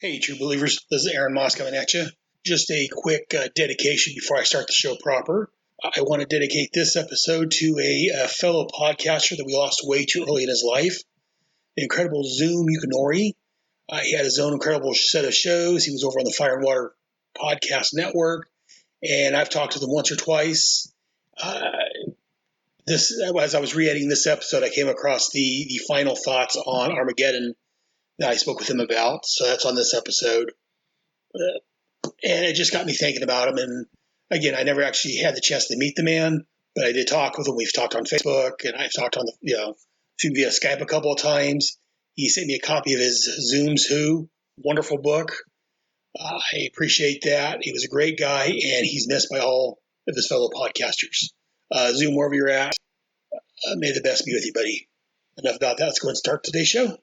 Hey, true believers, this is Aaron Moss coming at you. Just a quick dedication before I start the show proper. I want to dedicate this episode to a fellow podcaster that we lost way too early in his life, the incredible Zoom Yukinori. He had his own incredible set of shows. He was over on the Fire and Water Podcast Network, and I've talked to them once or twice. As I was re-editing this episode, I came across the final thoughts on Armageddon that I spoke with him about. So that's on this episode. And it just got me thinking about him. And again, I never actually had the chance to meet the man, but I did talk with him. We've talked on Facebook, and I've talked on via Skype a couple of times. He sent me a copy of his Zoom's Who, wonderful book. I appreciate that. He was a great guy, and he's missed by all of his fellow podcasters. Zoom, wherever you're at, may the best be with you, buddy. Enough about that. Let's go and start today's show.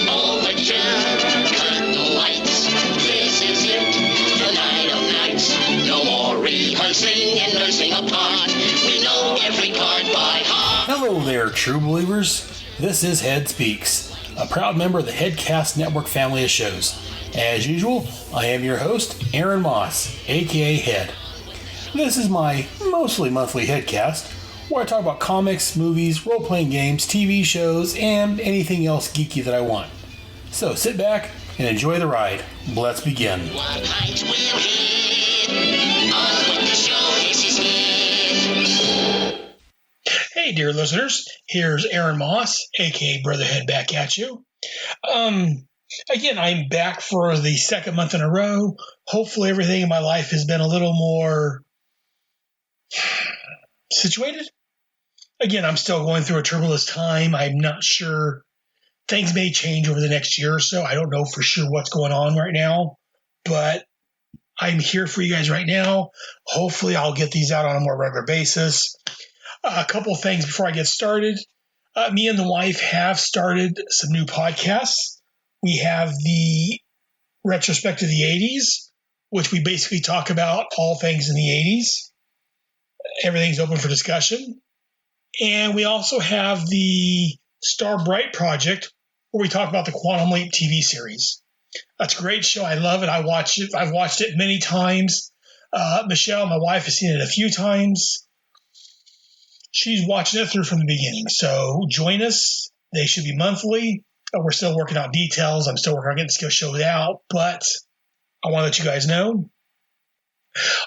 All the curtain lights. This is it, the night of nights. No more rehearsing and nursing apart. We know every part by heart. Hello there, true believers. This is Head Speaks, a proud member of the Headcast Network family of shows. As usual, I am your host, Aaron Moss, aka Head. This is my mostly monthly Headcast, where I talk about comics, movies, role-playing games, TV shows, and anything else geeky that I want. So sit back and enjoy the ride. Let's begin. What heights will hit? On with the show, this is it. Hey, dear listeners, here's Aaron Moss, aka Brotherhead, back at you. Again, I'm back for the second month in a row. Hopefully everything in my life has been a little more situated. Again, I'm still going through a turbulent time. I'm not sure. Things may change over the next year or so. I don't know for sure what's going on right now, but I'm here for you guys right now. Hopefully I'll get these out on a more regular basis. A couple of things before I get started. Me and the wife have started some new podcasts. We have the retrospect of the 80s, which we basically talk about all things in the 80s. Everything's open for discussion. And we also have the Star Bright Project, where we talk about the Quantum Leap TV series. That's a great show. I love it. I watch it. I've watched it many times. Michelle, my wife, has seen it a few times. She's watching it through from the beginning. So join us. They should be monthly. We're still working out details. I'm still working on getting this show out, but I want to let you guys know.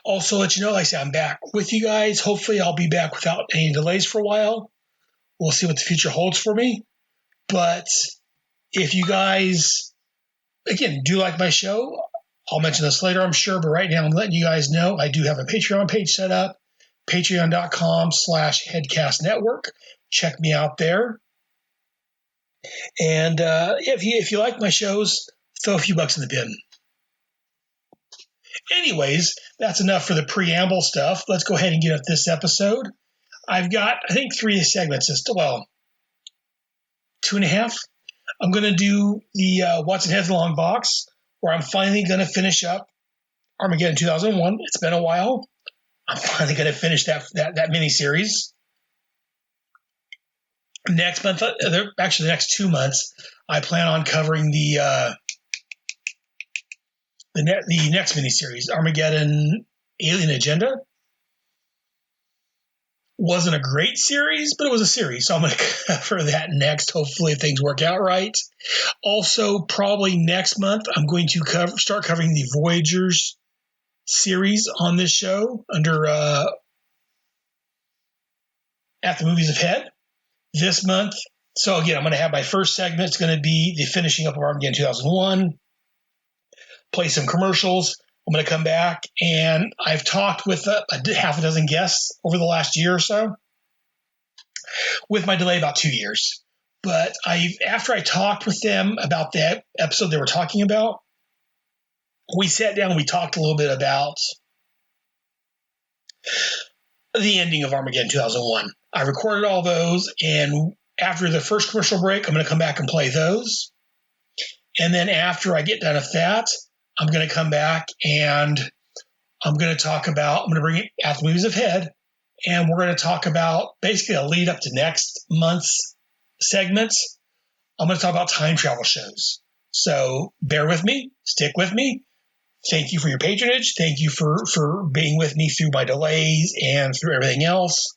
Also, let you know, like I said, I'm back with you guys. Hopefully, I'll be back without any delays for a while. We'll see what the future holds for me. But if you guys, again, do like my show, I'll mention this later, I'm sure. But right now, I'm letting you guys know I do have a Patreon page set up, patreon.com/headcastnetwork. Check me out there. And if you like my shows, throw a few bucks in the bin. Anyways, that's enough for the preamble stuff. Let's go ahead and get up this episode. I've got, I think, 3 segments. 2.5. I'm going to do the What's in Head's Long Box, where I'm finally going to finish up Armageddon 2001. It's been a while. I'm finally going to finish that miniseries. Next month, actually the next 2 months, I plan on covering the next miniseries, Armageddon Alien Agenda. Wasn't a great series, but it was a series, so I'm going to cover that next, hopefully if things work out right. Also, probably next month, I'm going to start covering the Voyagers series on this show under At the Movies of Head. This month, so again, I'm going to have my first segment. It's going to be the finishing up of Armageddon 2001. Play some commercials. I'm going to come back, and I've talked with half a dozen guests over the last year or so, with my delay about 2 years. But after I talked with them about that episode they were talking about, we sat down and we talked a little bit about the ending of Armageddon 2001. I recorded all those, and after the first commercial break, I'm going to come back and play those. And then after I get done with that, I'm going to come back and I'm going to bring it At the Movies of Head, and we're going to talk about basically a lead up to next month's segments. I'm going to talk about time travel shows. So bear with me, stick with me. Thank you for your patronage. Thank you for being with me through my delays and through everything else.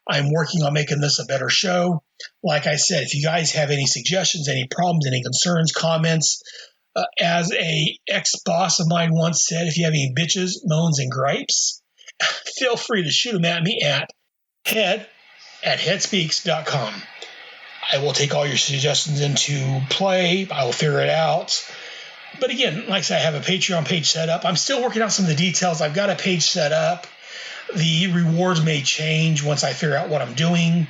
I'm working on making this a better show. Like I said, if you guys have any suggestions, any problems, any concerns, comments, as a ex-boss of mine once said, if you have any bitches, moans, and gripes, feel free to shoot them at me at headspeaks.com. I will take all your suggestions into play. I will figure it out. But again, like I said, I have a Patreon page set up. I'm still working out some of the details. I've got a page set up. The rewards may change once I figure out what I'm doing.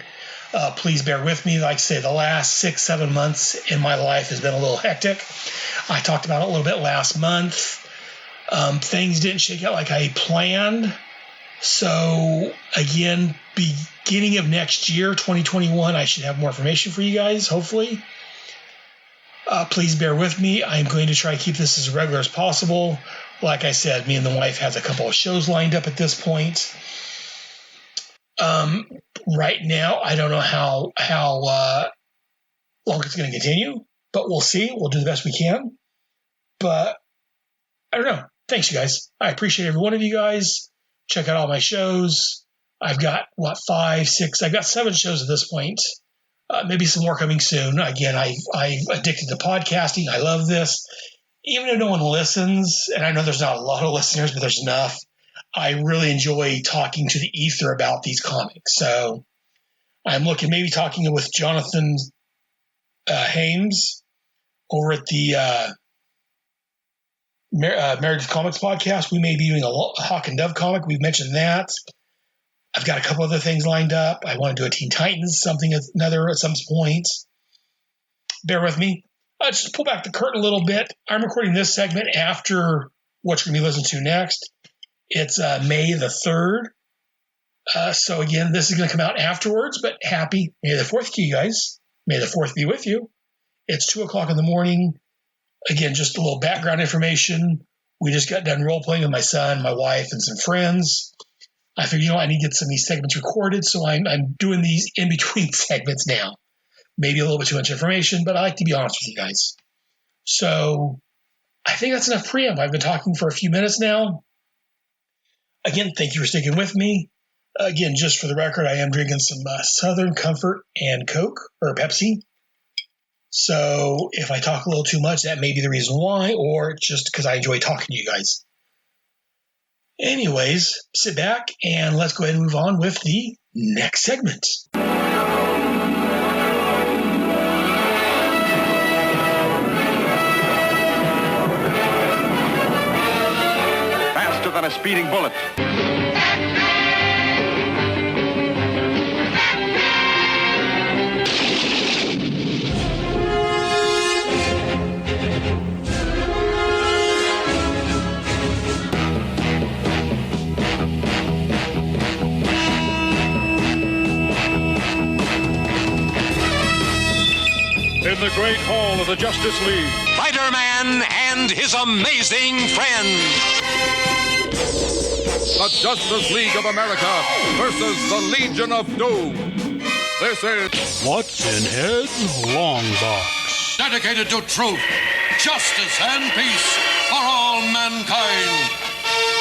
Please bear with me. Like I say, the last 6-7 months in my life has been a little hectic. I talked about it a little bit last month. Things didn't shake out like I planned. So again, beginning of next year, 2021, I should have more information for you guys, hopefully. Please bear with me. I'm going to try to keep this as regular as possible. Like I said, me and the wife has a couple of shows lined up at this point. Right now, I don't know how long it's going to continue, but we'll see. We'll do the best we can. But I don't know. Thanks, you guys. I appreciate every one of you guys. Check out all my shows. I've got, 5, 6, I've got 7 shows at this point. Maybe some more coming soon. Again, I've addicted to podcasting. I love this. Even if no one listens, and I know there's not a lot of listeners, but there's enough, I really enjoy talking to the ether about these comics. So I'm looking maybe talking with Jonathan Hames over at the Meredith Comics podcast. We may be doing a Hawk and Dove comic. We've mentioned that. I've got a couple other things lined up. I want to do a Teen Titans, another at some point. Bear with me. Just pull back the curtain a little bit. I'm recording this segment after what you're going to be listening to next. It's May the 3rd. So again, this is going to come out afterwards, but happy May the 4th to you guys. May the 4th be with you. It's 2 o'clock in the morning. Again, just a little background information. We just got done role-playing with my son, my wife, and some friends. I figured, I need to get some of these segments recorded, so I'm doing these in-between segments now. Maybe a little bit too much information, but I like to be honest with you guys. So I think that's enough preamble. I've been talking for a few minutes now. Again, thank you for sticking with me. Again, just for the record, I am drinking some Southern Comfort and Coke, or Pepsi. So if I talk a little too much, that may be the reason why, or just because I enjoy talking to you guys. Anyways, sit back and let's go ahead and move on with the next segment. Faster than a speeding bullet. In the great hall of the Justice League, Spider-Man and his amazing friends. the Justice League of America versus the Legion of Doom. This is What's in Head's Long Box? Dedicated to truth, justice, and peace for all mankind.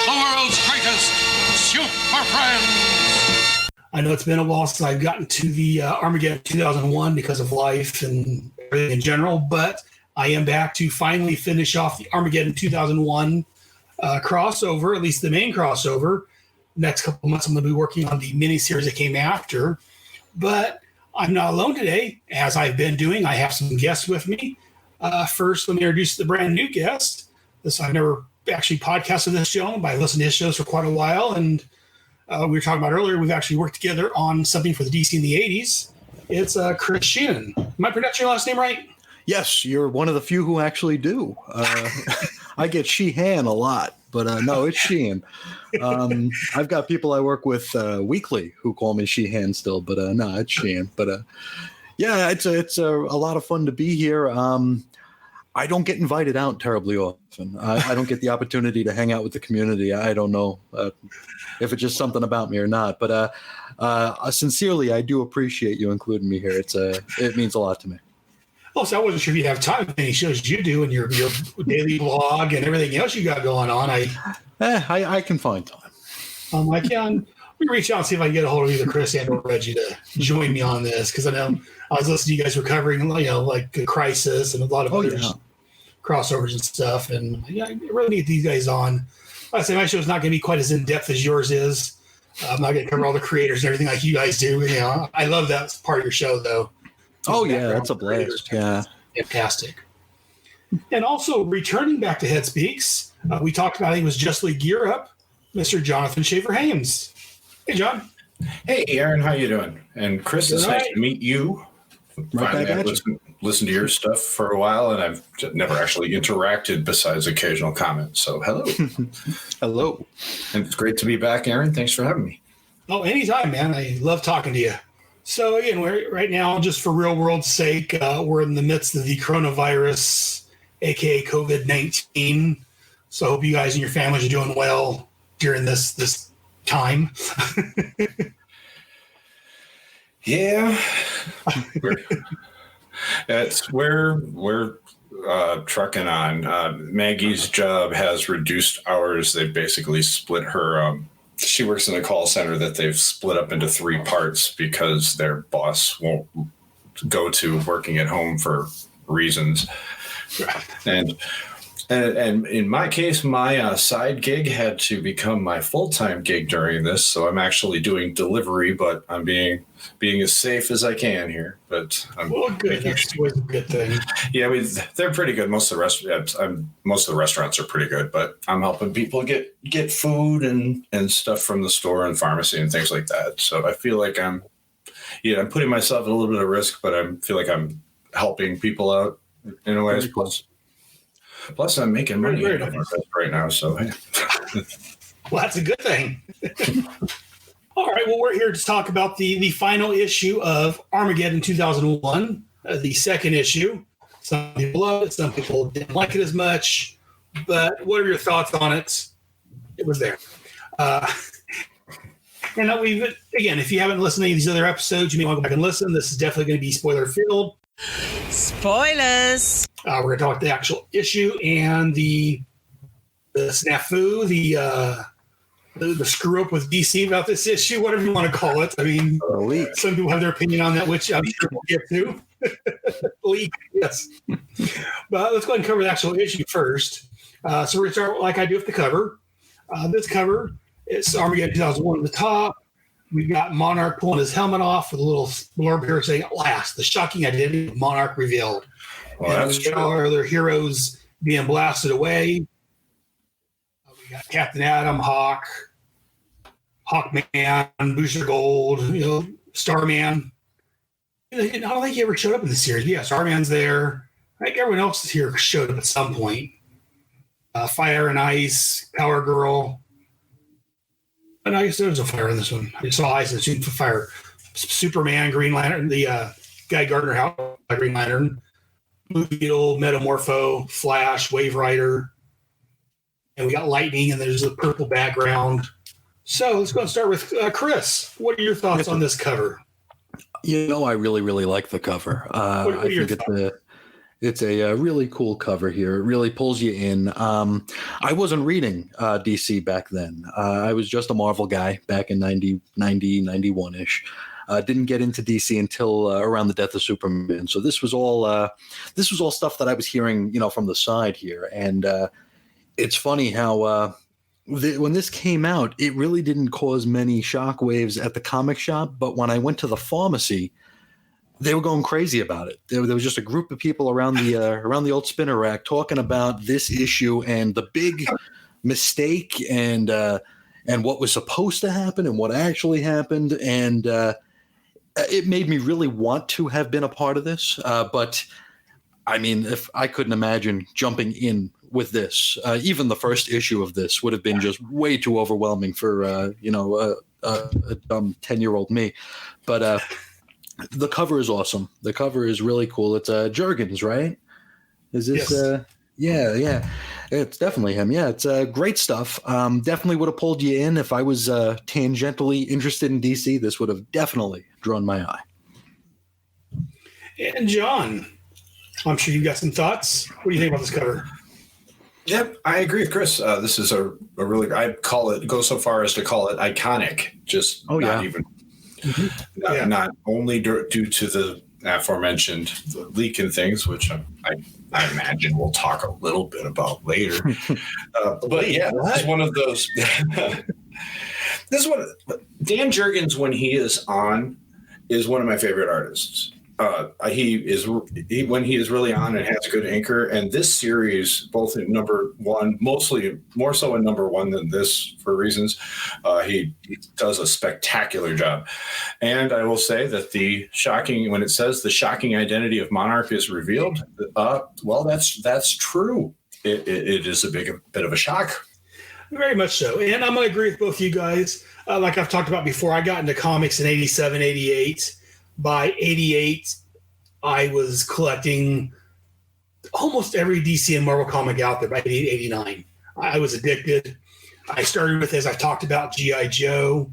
The world's greatest super friends. I know it's been a while since I've gotten to the Armageddon 2001 because of life and everything in general, but I am back to finally finish off the Armageddon 2001 crossover, at least the main crossover. Next couple of months, I'm going to be working on the miniseries that came after. But I'm not alone today, as I've been doing. I have some guests with me. First, let me introduce the brand new guest. I've never actually podcasted this gentleman, but I listened to his shows for quite a while. And we were talking about earlier, we've actually worked together on something for the DC in the 80s. It's Chris Sheenan. Am I pronouncing your last name right? Yes, you're one of the few who actually do. I get Sheehan a lot, but no, it's Sheehan. I've got people I work with weekly who call me Sheehan still, but no, it's Sheehan. But yeah, it's a lot of fun to be here. I don't get invited out terribly often. I don't get the opportunity to hang out with the community. I don't know if it's just something about me or not, but sincerely, I do appreciate you including me here. It means a lot to me. Oh, so I wasn't sure if you have time for any shows you do and your daily blog and everything else you got going on. I can find time. I'm like, yeah, we reach out and see if I can get a hold of either Chris and or Reggie to join me on this, because I know I was listening to you guys were covering, like the Crisis and a lot of other crossovers and stuff, and yeah, I really need these guys on. I say my show's not going to be quite as in depth as yours is. I'm not going to cover all the creators and everything like you guys do. I love that part of your show, though. Oh yeah, that's a blast. Yeah, fantastic. And also returning back to Head Speaks, we talked about he was Justly Gear Up, Mr. Jonathan Schafer-Hames. Hey, John. Hey, Aaron, how you doing? And Chris, it's nice to meet you. Finally, I've listened to your stuff for a while, and I've never actually interacted besides occasional comments. So, hello. Hello. And it's great to be back, Aaron. Thanks for having me. Oh, anytime, man. I love talking to you. So, again, we're right now, just for real world's sake, we're in the midst of the coronavirus, a.k.a. COVID-19. So I hope you guys and your families are doing well during this time. Yeah. We're trucking on. Maggie's job has reduced hours. They basically split her. She works in a call center that they've split up into 3 parts because their boss won't go to working at home for reasons. And in my case, my side gig had to become my full-time gig during this. So I'm actually doing delivery, but I'm being as safe as I can here. But good. That's always a good thing. Yeah, they're pretty good. Most of the restaurants are pretty good, but I'm helping people get food and stuff from the store and pharmacy and things like that. So I feel like I'm putting myself at a little bit of risk, but I feel like I'm helping people out in a way. Plus, I'm making money right now, so hey. Well, that's a good thing. All right, well, we're here to talk about the final issue of Armageddon 2001, the second issue. Some people love it, some people didn't like it as much, but what are your thoughts on it? It was there. And again, if you haven't listened to any of these other episodes, you may want to go back and listen. This is definitely going to be spoiler-filled. Spoilers. We're going to talk about the actual issue and the snafu, the screw up with DC about this issue, whatever you want to call it. I mean, some people have their opinion on that, which I'm sure we'll get to. Leak, yes. But let's go ahead and cover the actual issue first. So we're going to start like I do with the cover. This cover is Armageddon 2001 at the top. We've got Monarch pulling his helmet off with a little blurb here saying, "At last, the shocking identity of Monarch revealed." Well, and that's true. all our other heroes being blasted away. We got Captain Atom, Hawkman, Booster Gold, Starman. I don't think he ever showed up in the series. But yeah, Starman's there. I think everyone else here showed up at some point. Fire and Ice, Power Girl. And I guess there was a fire in this one. I saw Ice and shooting for fire. Superman, Green Lantern, the Guy Gardner House, Green Lantern, Blue Beetle, Metamorpho, Flash, Wave Rider. And we got lightning, and there's a purple background. So let's go and start with Chris. What are your thoughts on this cover? I really, really like the cover. I think it's a really cool cover here. It really pulls you in. I wasn't reading DC back then. I was just a Marvel guy back in 91-ish. Didn't get into DC until around the death of Superman. So this was all stuff that I was hearing, from the side here. And it's funny how when this came out, it really didn't cause many shockwaves at the comic shop. But when I went to the pharmacy, they were going crazy about it. There was just a group of people around the old spinner rack talking about this issue and the big mistake and what was supposed to happen and what actually happened. And it made me really want to have been a part of this. But I mean, if I couldn't imagine jumping in with this, even the first issue of this would have been just way too overwhelming for a dumb 10-year-old me. But the cover is awesome. The cover is really cool. It's Jurgens, right? Is this? Yes. Yeah. It's definitely him. Yeah, it's great stuff. Definitely would have pulled you in if I was tangentially interested in DC. This would have definitely drawn my eye. And John, I'm sure you've got some thoughts. What do you think about this cover? Yep, I agree with Chris. This is a really, I'd go so far as to call it iconic. Just not even, not only due to the aforementioned leak and things, which I imagine we'll talk a little bit about later. But yeah, this is one of those. This one, Dan Jurgens, when he is on, is one of my favorite artists. When he is really on and has a good anchor. And this series, both in number one, mostly more so in number one than this for reasons, he does a spectacular job. And I will say that when it says the shocking identity of Monarch is revealed, well, that's true. It is a bit of a shock. Very much so. And I'm going to agree with both you guys. Like I've talked about before, I got into comics in 87, 88. By 88, I was collecting almost every DC and Marvel comic out there by 88, 89. I was addicted. I started with, as I talked about, G.I. Joe,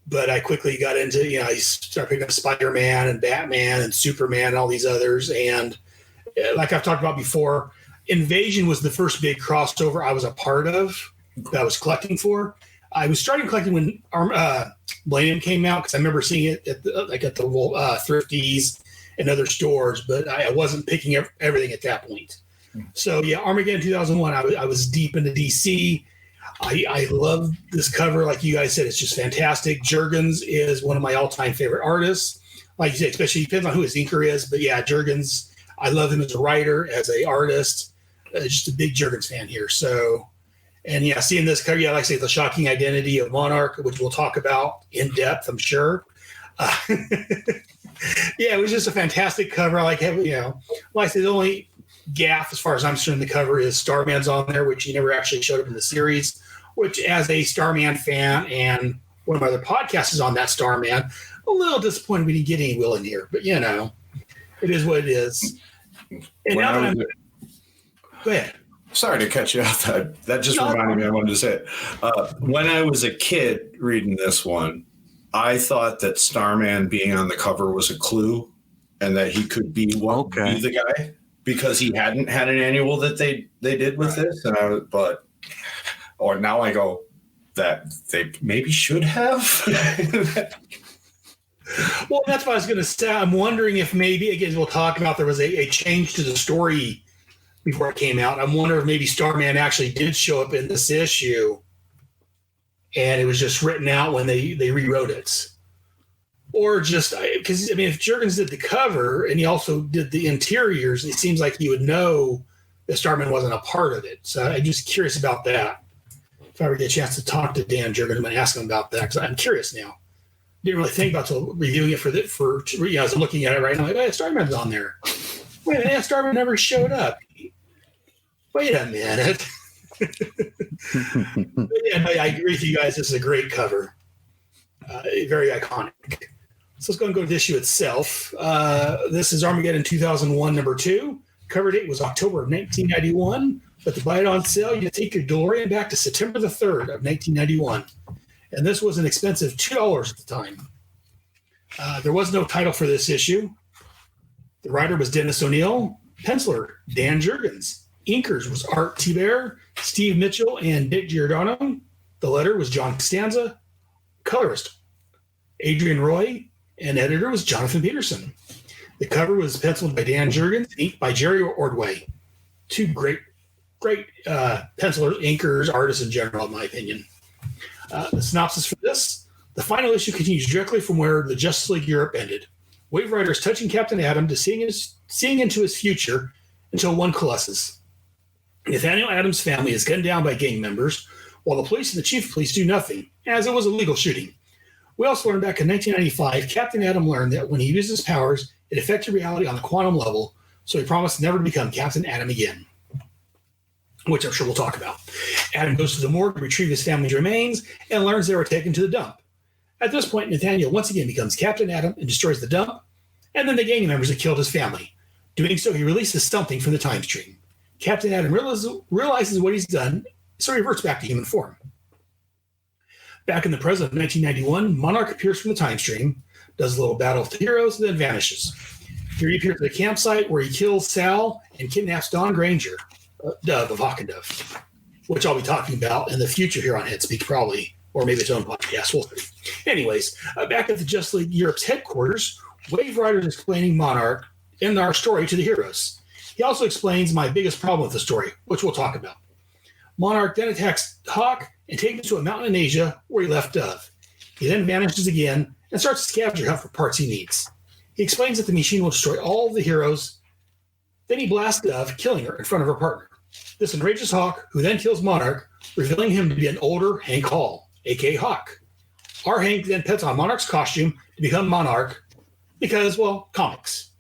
but I quickly got into, I started picking up Spider-Man and Batman and Superman and all these others. And like I've talked about before, Invasion was the first big crossover I was a part of that I was collecting for. I was starting collecting when Millennium came out because I remember seeing it at the Thrifties and other stores, but I wasn't picking up everything at that point. So yeah, Armageddon 2001, I was deep into DC. I love this cover. Like you guys said, it's just fantastic. Jurgens is one of my all-time favorite artists. Like you said, especially depends on who his inker is, but yeah, Jurgens, I love him as a writer, as an artist. Just a big Jurgens fan here. So, and yeah, seeing this cover, like I say, the shocking identity of Monarch, which we'll talk about in depth, I'm sure. Yeah, it was just a fantastic cover. I like having, like I said, the only gaffe as far as I'm concerned in the cover is Starman's on there, which he never actually showed up in the series, which as a Starman fan and one of my other podcasts is on that Starman, a little disappointed we didn't get any Will in here, but it is what it is. And now that go ahead. Sorry to cut you off. That just reminded me. I wanted to say it. When I was a kid reading this one, I thought that Starman being on the cover was a clue, and that he could be be the guy because he hadn't had an annual that they did with this. And now I go that they maybe should have. Well, that's what I was going to say. I'm wondering if maybe, again, we'll talk about there was a change to the story before it came out. I'm wondering if maybe Starman actually did show up in this issue and it was just written out when they rewrote it. Or just, because, if Jurgens did the cover and he also did the interiors, it seems like he would know that Starman wasn't a part of it. So I'm just curious about that. If I ever get a chance to talk to Dan Jurgens, I'm going to ask him about that because I'm curious now. Didn't really think about reviewing it as I'm looking at it right now. Like, hey, Starman's on there. Wait a minute, Starman never showed up. Wait a minute. I agree with you guys. This is a great cover. Very iconic. So let's go and go to the issue itself. This is Armageddon 2001, number 2. Cover date was October of 1991. But to buy it on sale, you take your DeLorean back to September the 3rd of 1991. And this was an expensive $2 at the time. There was no title for this issue. The writer was Dennis O'Neil. Penciler, Dan Jurgens. Inkers was Art Thibert, Steve Mitchell, and Dick Giordano. The letter was John Costanza. Colorist, Adrian Roy. And editor was Jonathan Peterson. The cover was penciled by Dan Jurgens, inked by Jerry Ordway. Two great pencilers, inkers, artists in general, in my opinion. The synopsis for this: the final issue continues directly from where the Justice League Europe ended. Wave Rider is touching Captain Atom to seeing into his future until one coalesces. Nathaniel Adams' family is gunned down by gang members, while the police and the chief of police do nothing, as it was a legal shooting. We also learned back in 1995, Captain Atom learned that when he used his powers, it affected reality on the quantum level, so he promised never to become Captain Atom again, which I'm sure we'll talk about. Adam goes to the morgue to retrieve his family's remains and learns they were taken to the dump. At this point, Nathaniel once again becomes Captain Atom and destroys the dump, and then the gang members have killed his family. Doing so, he releases something from the time stream. Captain Atom realizes what he's done, so he reverts back to human form. Back in the present of 1991, Monarch appears from the time stream, does a little battle with the heroes, and then vanishes. He reappears at the campsite where he kills Sal and kidnaps Dawn Granger, Dove of Hawkendove, which I'll be talking about in the future here on Headspeak, probably, or maybe its own podcast. We'll see. Anyways, back at the Justice League Europe's headquarters, Wave Rider is explaining Monarch in our story to the heroes. He also explains my biggest problem with the story, which we'll talk about. Monarch then attacks Hawk and takes him to a mountain in Asia where he left Dove. He then vanishes again and starts a scavenger hunt for parts he needs. He explains that the machine will destroy all of the heroes. Then he blasts Dove, killing her in front of her partner. This enrages Hawk, who then kills Monarch, revealing him to be an older Hank Hall, a.k.a. Hawk. Our Hank then puts on Monarch's costume to become Monarch because, well, comics.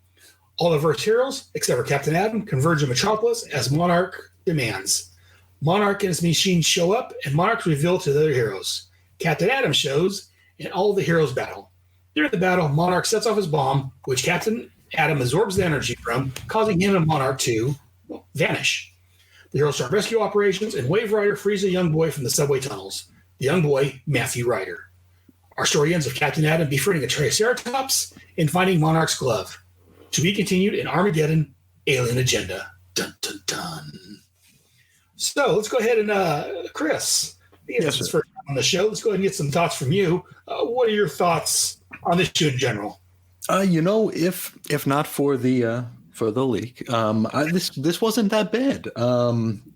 All the verse heroes, except for Captain Atom, converge in Metropolis as Monarch demands. Monarch and his machine show up, and Monarch's revealed to the other heroes. Captain Atom shows, and all the heroes battle. During the battle, Monarch sets off his bomb, which Captain Atom absorbs the energy from, causing him and Monarch to vanish. The heroes start rescue operations, and Wave Rider frees a young boy from the subway tunnels. The young boy, Matthew Ryder. Our story ends with Captain Atom befriending a Triceratops and finding Monarch's glove. To be continued in Armageddon, Alien Agenda. Dun, dun, dun. So let's go ahead and, Chris, this is first time on the show. Let's go ahead and get some thoughts from you. What are your thoughts on this show in general? If not for the leak, this wasn't that bad.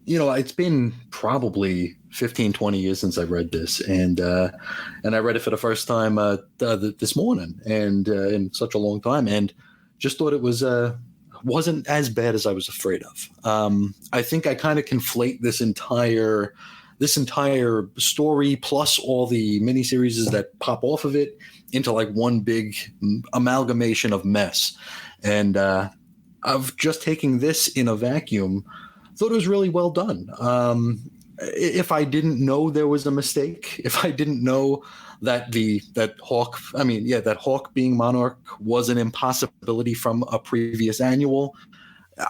It's been probably 15, 20 years since I read this, and I read it for the first time this morning, and in such a long time, and just thought it wasn't as bad as I was afraid of. I think I kind of conflate this entire story plus all the miniseries that pop off of it into like one big amalgamation of mess. And of just taking this in a vacuum, thought it was really well done. If I didn't know there was a mistake, if I didn't know that Hawk being Monarch was an impossibility from a previous annual,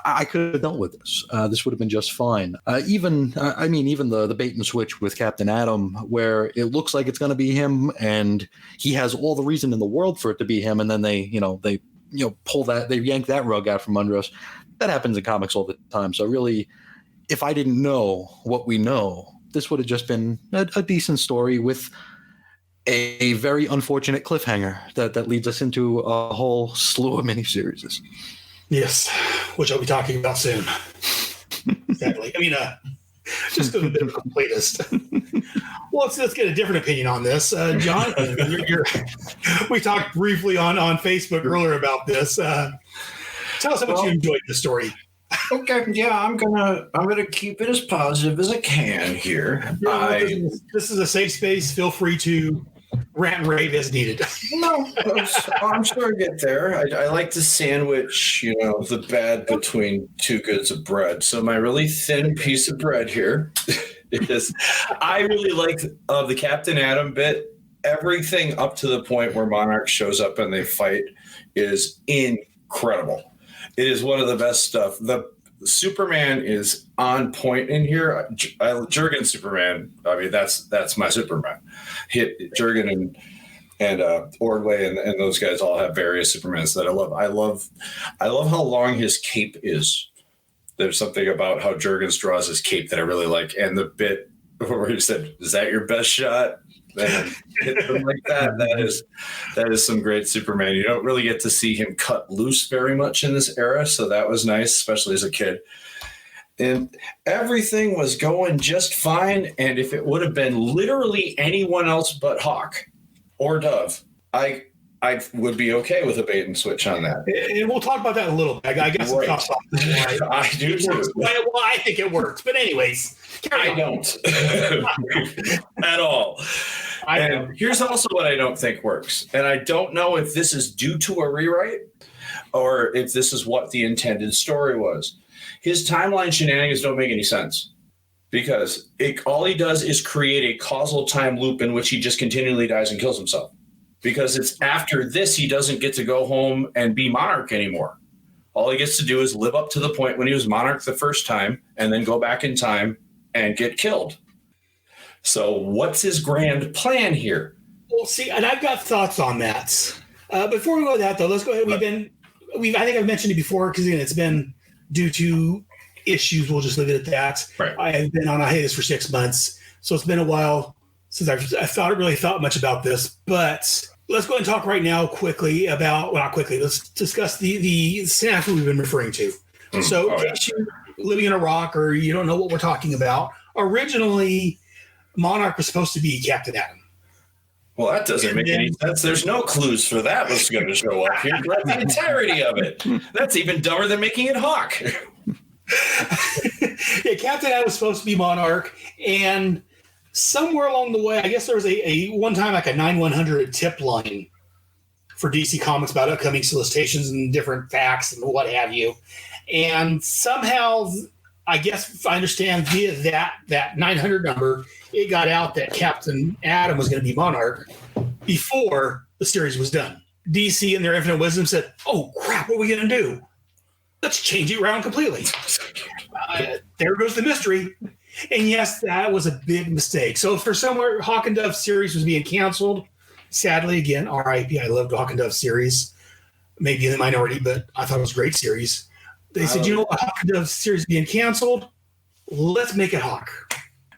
I could have dealt with this. This would have been just fine. Even the bait and switch with Captain Atom, where it looks like it's going to be him, and he has all the reason in the world for it to be him, and then they yank that rug out from under us. That happens in comics all the time. So really, if I didn't know what we know, this would have just been a decent story with a very unfortunate cliffhanger that leads us into a whole slew of miniseries. Yes, which I'll be talking about soon. Exactly. I mean, just a bit of a completist. Well, let's get a different opinion on this. Jonathan, we talked briefly on Facebook earlier about this. Tell us how much you enjoyed the story. Okay, yeah, I'm gonna keep it as positive as I can here. This is a safe space. Feel free to rant and rave as needed. No, I'm sure I get there. I like to sandwich, the bad between two goods of bread. So my really thin piece of bread here is I really like the Captain Atom bit. Everything up to the point where Monarch shows up and they fight is incredible. It is one of the best stuff. The Superman is on point in here. Jurgen Superman. I mean, that's my Superman. Jurgen and Ordway and those guys all have various Supermans that I love. I love how long his cape is. There's something about how Jurgens draws his cape that I really like. And the bit where he said, "Is that your best shot?" And hit him like that. That is some great Superman. You don't really get to see him cut loose very much in this era, so that was nice, especially as a kid. And everything was going just fine. And if it would have been literally anyone else but Hawk or Dove, I would be okay with a bait and switch on that. And we'll talk about that in a little bit. I guess some thoughts on this. I do too. Well, I think it works. But anyways, I don't at all. And here's also what I don't think works. And I don't know if this is due to a rewrite or if this is what the intended story was. His timeline shenanigans don't make any sense because all he does is create a causal time loop in which he just continually dies and kills himself. Because it's after this, he doesn't get to go home and be Monarch anymore. All he gets to do is live up to the point when he was Monarch the first time and then go back in time and get killed. So what's his grand plan here? Well, see, and I've got thoughts on that. Before we go to that, though, let's go ahead. We've been I think I've mentioned it before because it's been due to issues. We'll just leave it at that. Right. I have been on a hiatus for 6 months, so it's been a while since I really thought much about this. But let's go ahead and talk right now quickly about, well, not quickly, let's discuss the snafu we've been referring to. So in case you're living in Iraq or you don't know what we're talking about, originally Monarch was supposed to be Captain Atom. Well, that doesn't make any sense. There's no clues for that was going to show up here throughout the entirety of it. That's even dumber than making it Hawk. Yeah, Captain Atom was supposed to be Monarch, and somewhere along the way, I guess there was a one time like a 9100 tip line for DC Comics about upcoming solicitations and different facts and what have you. And somehow, I guess if I understand via that 900 number, it got out that Captain Atom was going to be Monarch before the series was done. DC, in their infinite wisdom, said, "Oh crap, what are we going to do? Let's change it around completely." There goes the mystery. And yes, that was a big mistake. So for somewhere, Hawk and Dove series was being canceled. Sadly, again, RIP. I loved the Hawk and Dove series. Maybe in the minority, but I thought it was a great series. They said, you know what, Hawk and Dove series being canceled, let's make it Hawk.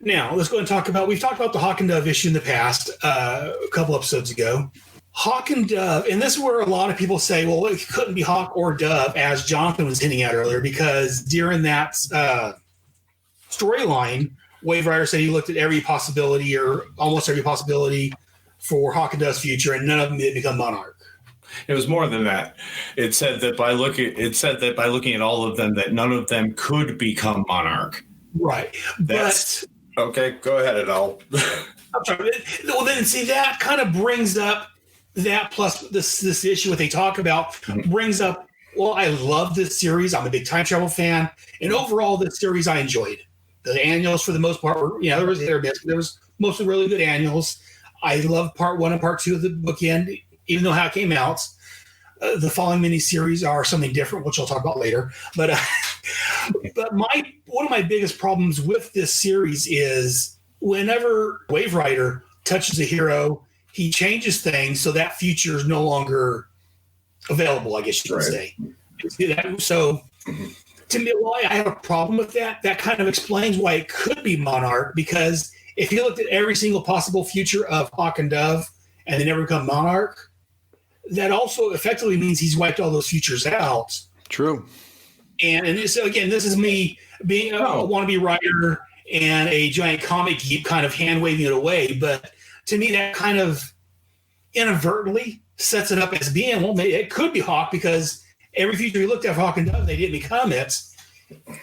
Now, let's go and talk about, we've talked about the Hawk and Dove issue in the past, a couple episodes ago. Hawk and Dove, and this is where a lot of people say, well, it couldn't be Hawk or Dove, as Jonathan was hinting at earlier, because during that storyline, Wave Rider said he looked at every possibility or almost every possibility for Hawk and Dove's future, and none of them did become Monarch. It was more than that. It said that by looking at all of them, that none of them could become Monarch. Right. Okay. Go ahead, and I'll. I'm sorry. Well, then see, that kind of brings up that plus this issue what they talk about brings up. Well, I love this series. I'm a big time travel fan, and overall, this series I enjoyed. The annuals, for the most part, were, there was hit or miss. There was mostly really good annuals. I love part 1 and part 2 of the bookend, even though how it came out. The following miniseries are something different, which I'll talk about later. But one of my biggest problems with this series is whenever Wave Rider touches a hero, he changes things so that future is no longer available, I guess you could say. So to me, why I have a problem with that, that kind of explains why it could be Monarch, because if you looked at every single possible future of Hawk and Dove and they never become Monarch, that also effectively means he's wiped all those futures out. True. And so, again, this is me being a wannabe writer and a giant comic geek kind of hand-waving it away. But to me, that kind of inadvertently sets it up as being, well, maybe it could be Hawk, because every future you looked at for Hawk and Dove, they didn't become it.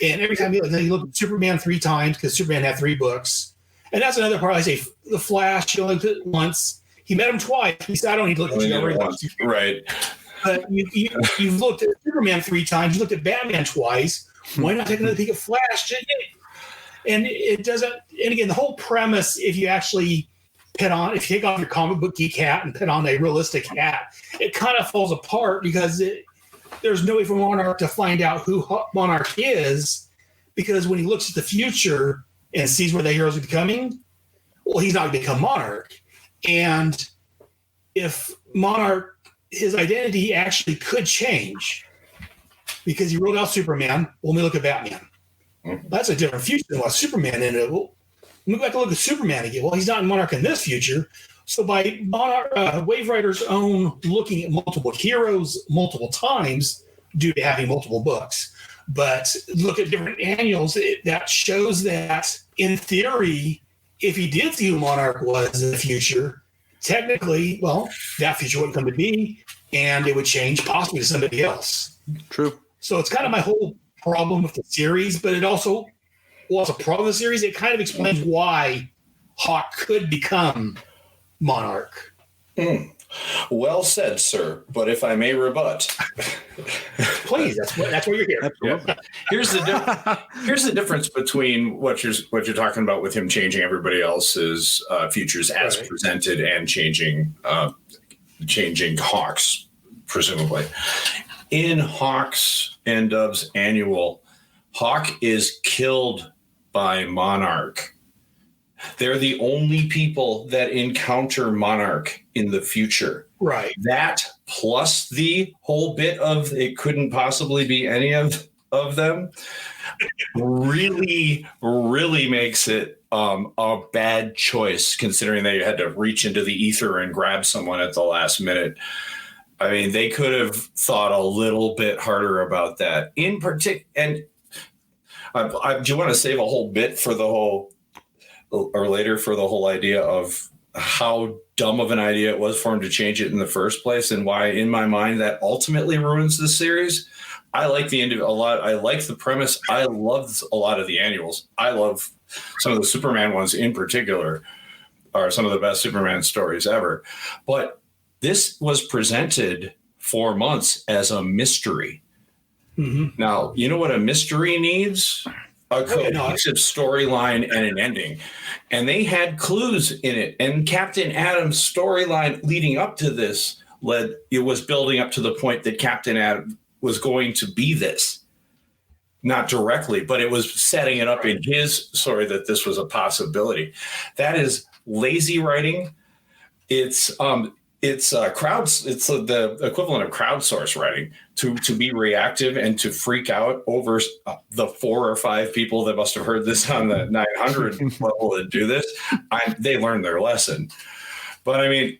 And every time you look at Superman 3 times, because Superman had 3 books. And that's another part. I say the Flash, you only looked at it once. He met him twice. He said, I don't need to look at you once. Right. But you've looked at Superman 3 times. You looked at Batman twice. Why not take another peek at Flash? And it doesn't. And again, the whole premise, if you actually if you take off your comic book geek hat and put on a realistic hat, it kind of falls apart, because there's no way for Monarch to find out who Monarch is, because when he looks at the future and sees where the heroes are becoming, well, he's not going to become Monarch. And if Monarch, his identity actually could change, because he wrote out Superman. When we look at Batman, that's a different future than what Superman ended. Well, we go back to look at Superman again. Well, he's not in Monarch in this future. So by Wave Rider's own looking at multiple heroes multiple times due to having multiple books, but look at different annuals, that shows that in theory, if he did see who Monarch was in the future, technically, well, that future wouldn't come to be, and it would change possibly to somebody else. True. So it's kind of my whole problem with the series, but it also was a problem with the series. It kind of explains why Hawk could become Monarch. Well said, sir. But if I may rebut, please. That's why you're here. Yeah. Here's the difference between what you're talking about with him changing everybody else's futures as presented and changing Hawk's, presumably. In Hawk's and Dove's annual, Hawk is killed by Monarch. They're the only people that encounter Monarch in the future. Right. That plus the whole bit of it couldn't possibly be any of them really, really makes it a bad choice, considering they had to reach into the ether and grab someone at the last minute. I mean, they could have thought a little bit harder about that. In particular, and do you want to save a whole bit for the whole, or later for the whole idea of how dumb of an idea it was for him to change it in the first place, and why, in my mind, that ultimately ruins the series? I like the end a lot. I like the premise. I love a lot of the annuals. I love some of the Superman ones in particular, are some of the best Superman stories ever. But this was presented for months as a mystery. Mm-hmm. Now, you know what a mystery needs? A cohesive storyline and an ending. And they had clues in it. And Captain Adam's storyline leading up to this was building up to the point that Captain Adam was going to be this. Not directly, but it was setting it up in his story that this was a possibility. That is lazy writing. It's the equivalent of crowdsource writing, to be reactive and to freak out over the 4 or 5 people that must have heard this on the 900 level to do this. They learned their lesson. But I mean,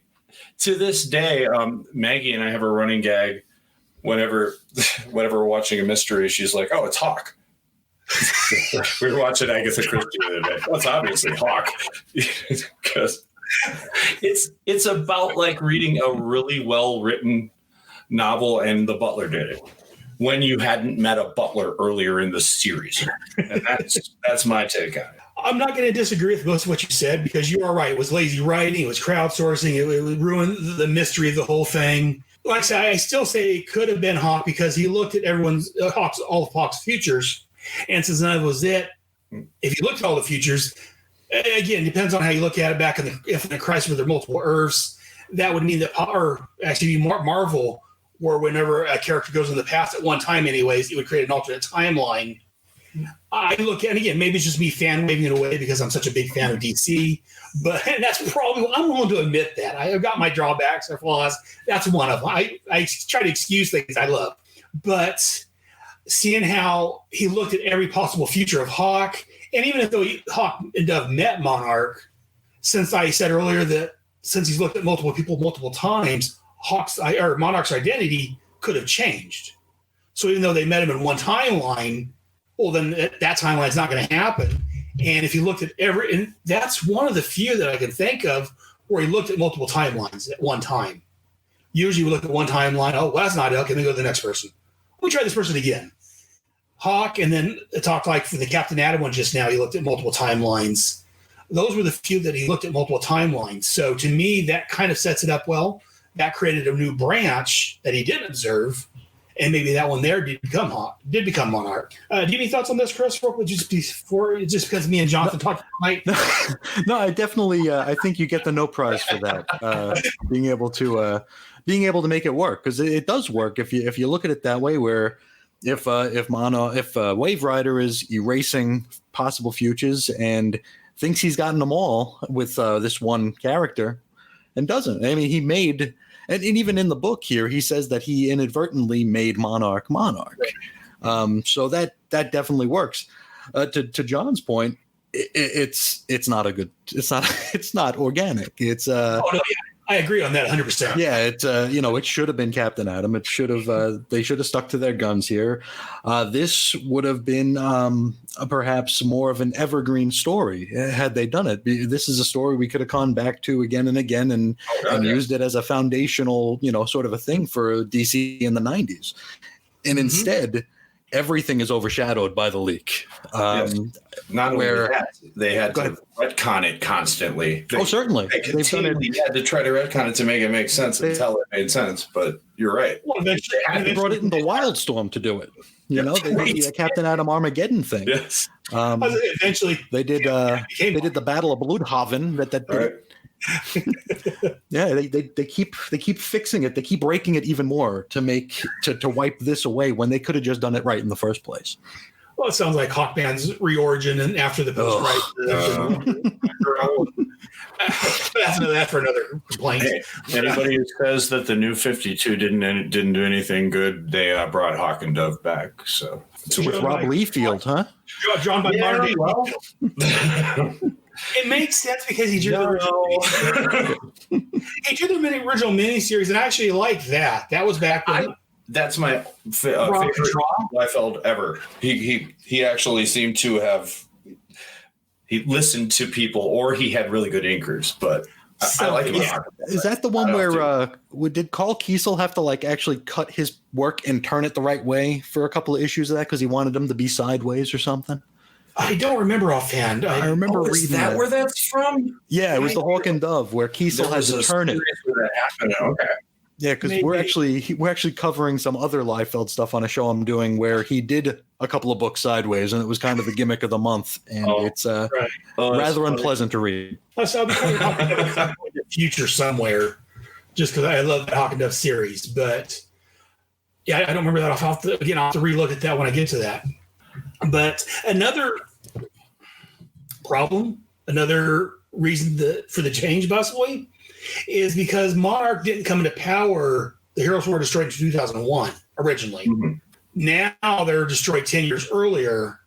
to this day, Maggie and I have a running gag. Whenever we're watching a mystery, she's like, "Oh, it's Hawk." We were watching Agatha Christie the other day. Well, it's obviously Hawk, because it's about like reading a really well-written novel, and The Butler did it when you hadn't met a butler earlier in the series, and that's my take on it. I'm not going to disagree with most of what you said, because you are right. It was lazy writing. It was crowdsourcing. It ruined the mystery of the whole thing. Like I said, I still say it could have been Hawk, because he looked at all of Hawk's futures, and since none of it was it, if you looked at all the futures, again, it depends on how you look at it. Back in the Crisis with their multiple Earths, that would mean that, or actually Marvel, where whenever a character goes in the past at one time, anyways, it would create an alternate timeline. I look at, again, maybe it's just me fan waving it away because I'm such a big fan of DC, but that's probably, I'm willing to admit that. I've got my drawbacks or flaws. That's one of them. I try to excuse things I love, but seeing how he looked at every possible future of Hawk, and even though Hawk and Dove met Monarch, since I said earlier that since he's looked at multiple people multiple times, Monarch's identity could have changed. So even though they met him in one timeline, well, then that timeline is not going to happen. And if you looked at and that's one of the few that I can think of where he looked at multiple timelines at one time. Usually we look at one timeline, oh, well, that's not Elk, and then go to the next person. We try this person again. Hawk, and then it talked like for the Captain Adam one just now, he looked at multiple timelines. Those were the few that he looked at multiple timelines. So to me, that kind of sets it up well. That created a new branch that he didn't observe. And maybe that one there did become Monarch. Do you have any thoughts on this, Chris? Just because me and Jonathan talked tonight? No, I definitely. I think you get the no prize for that. Being able to make it work, because it does work if you look at it that way. Where if Wave Rider is erasing possible futures and thinks he's gotten them all with this one character, and doesn't. I mean, he made. And even in the book here, he says that he inadvertently made Monarch. Right. So that definitely works. To John's point, it's not organic. It's I agree on that 100%. Yeah, it should have been Captain Adam. It should have they should have stuck to their guns here. This would have been perhaps more of an evergreen story had they done it. This is a story we could have gone back to again and again and used it as a foundational, sort of a thing for DC in the 90s. And instead, everything is overshadowed by the leak. Yes. Not only that, they had to retcon it constantly. Certainly. They continually had to try to retcon it to make it make sense until it made sense. But you're right. Well, they brought it in the Wildstorm to do it. They did the Captain Adam Armageddon thing. Yes. Eventually, they did the Battle of Bloodhaven. That right. Yeah, they keep fixing it. They keep breaking it even more to wipe this away when they could have just done it right in the first place. Well, it sounds like Hawkman's reorigin and after the post, right? That's for another complaint. Hey, anybody who says that the New 52 didn't do anything good, they brought Hawk and Dove back. So with Rob Liefeld, huh? Drawn by modern day. Well, it makes sense because he drew the original miniseries, and I actually liked that. That was back when. That's my favorite Liefeld ever. He actually seemed to have he listened to people, or he had really good inkers. But I like him. Yeah. Is that the one where did Carl Kiesel have to like actually cut his work and turn it the right way for a couple of issues of that because he wanted them to be sideways or something? I don't remember offhand. I remember reading is that where that's from? Yeah, it was the Hawk and Dove where Kiesel had to turn it. Where that happened. Okay. Yeah, because we're actually covering some other Liefeld stuff on a show I'm doing where he did a couple of books sideways, and it was kind of the gimmick of the month, and it's rather unpleasant to read. So I'll be talking about the future somewhere, just because I love the Hawk and Dove series. But yeah, I don't remember that. I'll have to relook at that when I get to that. But another problem, another reason for the change, possibly, is because Monarch didn't come into power. The Heroes were destroyed in 2001 originally. Mm-hmm. Now they're destroyed 10 years earlier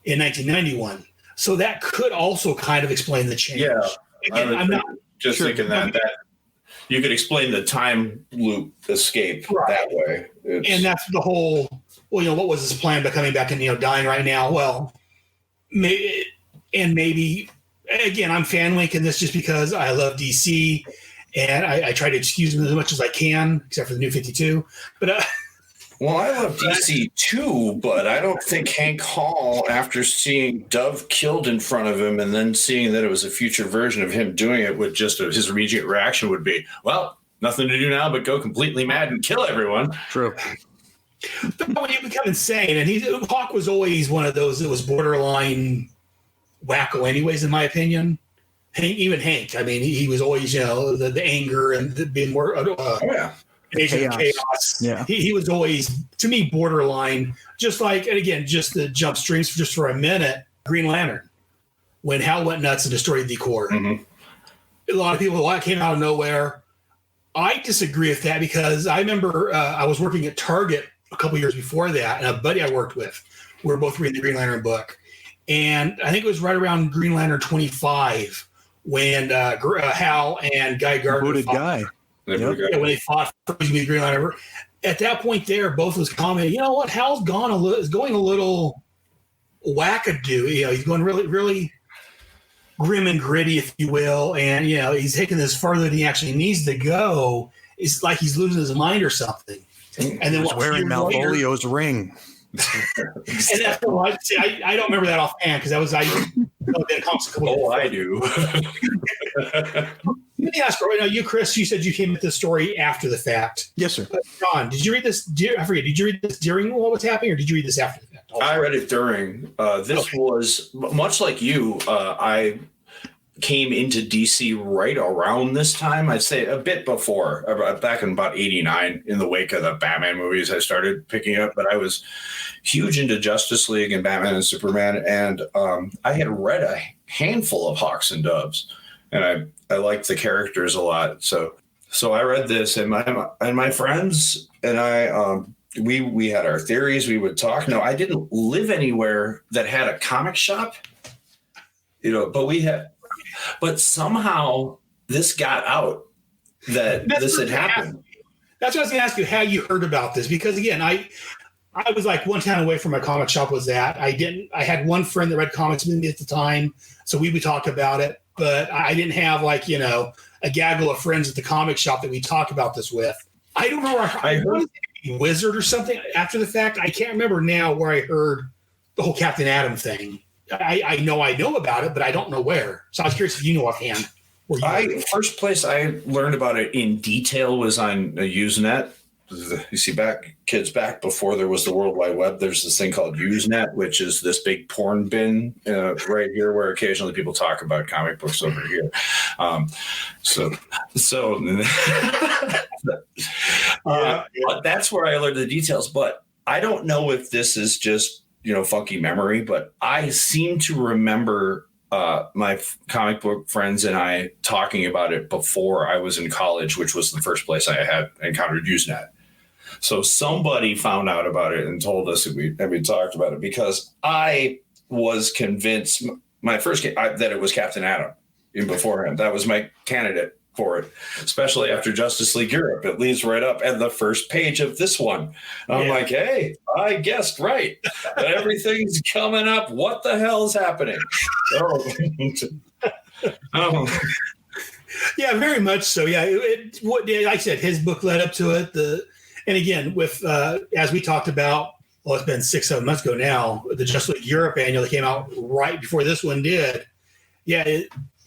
in 1991. So that could also kind of explain the change. Yeah, again, I'm not just sure. Thinking that you could explain the time loop escape that way. And that's the whole. Well, what was his plan by coming back and dying right now? Well, maybe again, I'm fan linking this just because I love DC, and I try to excuse them as much as I can, except for the New 52. But well, I love DC too, but I don't think Hank Hall, after seeing Dove killed in front of him and then seeing that it was a future version of him doing it, with just his immediate reaction would be, well, nothing to do now but go completely mad and kill everyone. True. But when you become insane, and Hawk was always one of those that was borderline wacko anyways, in my opinion. Even Hank, I mean, he was always, the anger and being more agent of chaos. Yeah. He was always, to me, borderline, just like, and again, just the jump streams just for a minute, Green Lantern, when Hal went nuts and destroyed the Corps. Mm-hmm. A lot of people, that came out of nowhere. I disagree with that because I remember I was working at Target a couple years before that, and a buddy I worked with, we were both reading the Green Lantern book. And I think it was right around Green Lantern 25 when Hal and Guy Gardner fought. When they fought for the Green Lantern. At that point there, both was commenting, you know what, Hal's is going a little wackadoo. He's going really, really grim and gritty, if you will. And, he's taking this further than he actually needs to go. It's like he's losing his mind or something. And then he's wearing Malvolio's ing. And that's what I don't remember that offhand because that was I do. Let me ask you, Chris. You said you came at this story after the fact. Yes, sir. John, did you read this? I forget. Did you read this during what was happening, or did you read this after the fact? I read it during. This was much like you. I came into DC right around this time. I'd say a bit before, back in about 89, in the wake of the Batman movies, I started picking up, but I was huge into Justice League and Batman and Superman. And I had read a handful of Hawks and Doves, and I liked the characters a lot. So I read this, and my friends and I, we had our theories. We would talk. No, I didn't live anywhere that had a comic shop, but we had. But somehow this got out that this had happened. That's what I was going to ask you, how you heard about this. Because, again, I was like one town away from my comic shop was that. I had one friend that read comics with me at the time, so we would talk about it. But I didn't have, a gaggle of friends at the comic shop that we talk about this with. I don't know. I heard Wizard or something after the fact. I can't remember now where I heard the whole Captain Atom thing. I know about it, but I don't know where. So I was curious if you know offhand. First place I learned about it in detail was on Usenet. You see, kids back before there was the World Wide Web, there's this thing called Usenet, which is this big porn bin right here where occasionally people talk about comic books over here. But that's where I learned the details. But I don't know if this is just funky memory, but I seem to remember my comic book friends and I talking about it before I was in college, which was the first place I had encountered Usenet. So somebody found out about it and told us, and we talked about it, because I was convinced my first game that it was Captain Atom even beforehand. That was my candidate for it, especially after Justice League Europe. It leads right up at the first page of this one. I'm like, hey, I guessed right. Everything's coming up. What the hell's happening? Yeah, very much so. Yeah, like I said, his book led up to it. And again, with as we talked about, well, it's been 6-7 months ago now, the Justice League Europe annual that came out right before this one did. Yeah,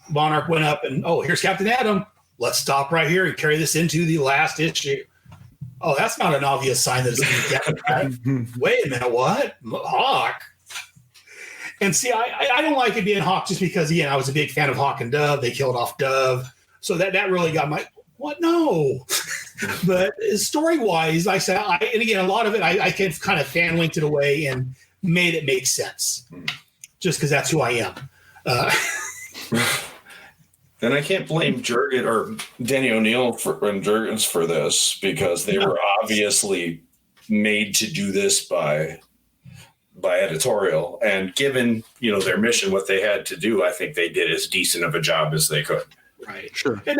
Monarch went up and, here's Captain Atom. Let's stop right here and carry this into the last issue. Oh, that's not an obvious sign that it's Captain Atom. Wait a minute, what? Hawk? And see, I don't like it being Hawk just because, again, I was a big fan of Hawk and Dove. They killed off Dove. So that really got my, what? No. But story-wise, like I said, and again, a lot of it, I can kind of fan-linked it away and made it make sense just because that's who I am. Then I can't blame Jurgen or Denny O'Neil and Jurgens for this, because they were obviously made to do this by editorial, and given their mission, what they had to do, I think they did as decent of a job as they could. Right, sure. And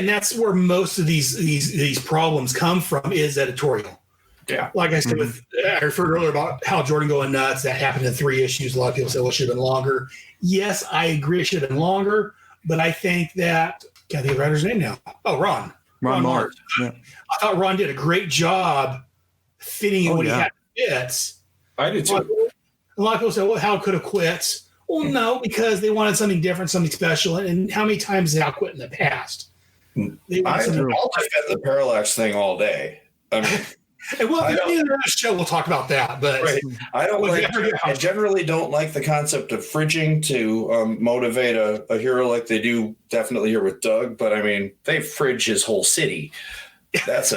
that's where most of these problems come from, is editorial. Yeah. Like I said, I referred earlier about how Jordan going nuts. That happened in 3 issues. A lot of people say, well, it should have been longer. Yes, I agree, it should have been longer. But I think that, can't think of the writer's name now. Oh, Ron March. Yeah. I thought Ron did a great job fitting in what he had to fit. I did too. A lot of people say, well, Hal could have quit. Well, no, because they wanted something different, something special. And how many times has Hal quit in the past? I'll defend the Parallax thing all day. I mean, and well, at the end of the show, we'll talk about that. But I generally don't like the concept of fridging to motivate a hero like they do definitely here with Doug. But I mean, they fridge his whole city. That's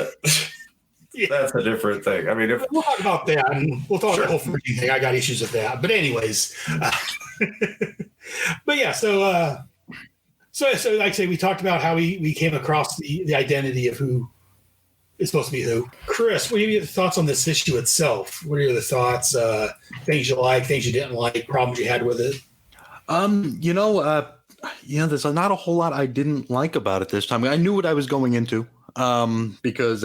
that's a different thing. I mean, we'll talk about that, and we'll talk about the whole fridging thing. I got issues with that. But anyways, but yeah, so like I say, we talked about how we came across the identity of who is supposed to be who. Chris, what are your thoughts on this issue itself? What are your thoughts? Things you like, things you didn't like, problems you had with it? There's not a whole lot I didn't like about it this time. I knew what I was going into because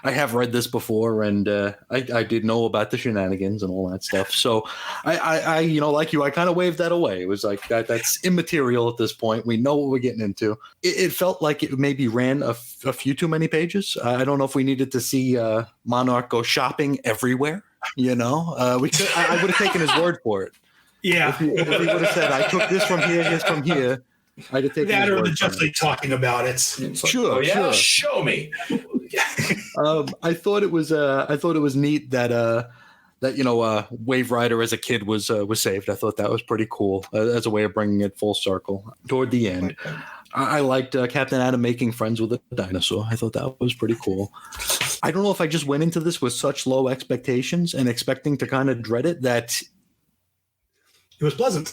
I have read this before, and I did know about the shenanigans and all that stuff. So I like you, I kind of waved that away. It was like that's immaterial at this point. We know what we're getting into. It felt like it maybe ran a few too many pages. I don't know if we needed to see Monarch go shopping everywhere. I would have taken his word for it. Yeah, if he would have said, "I took this from here, this from here," I'd have taken that, or just like talking about it. Sure. Show me. I thought it was neat that Wave Rider as a kid was saved. I thought that was pretty cool as a way of bringing it full circle toward the end. I liked Captain Atom making friends with a dinosaur. I thought that was pretty cool. I don't know if I just went into this with such low expectations and expecting to kind of dread it that it was pleasant.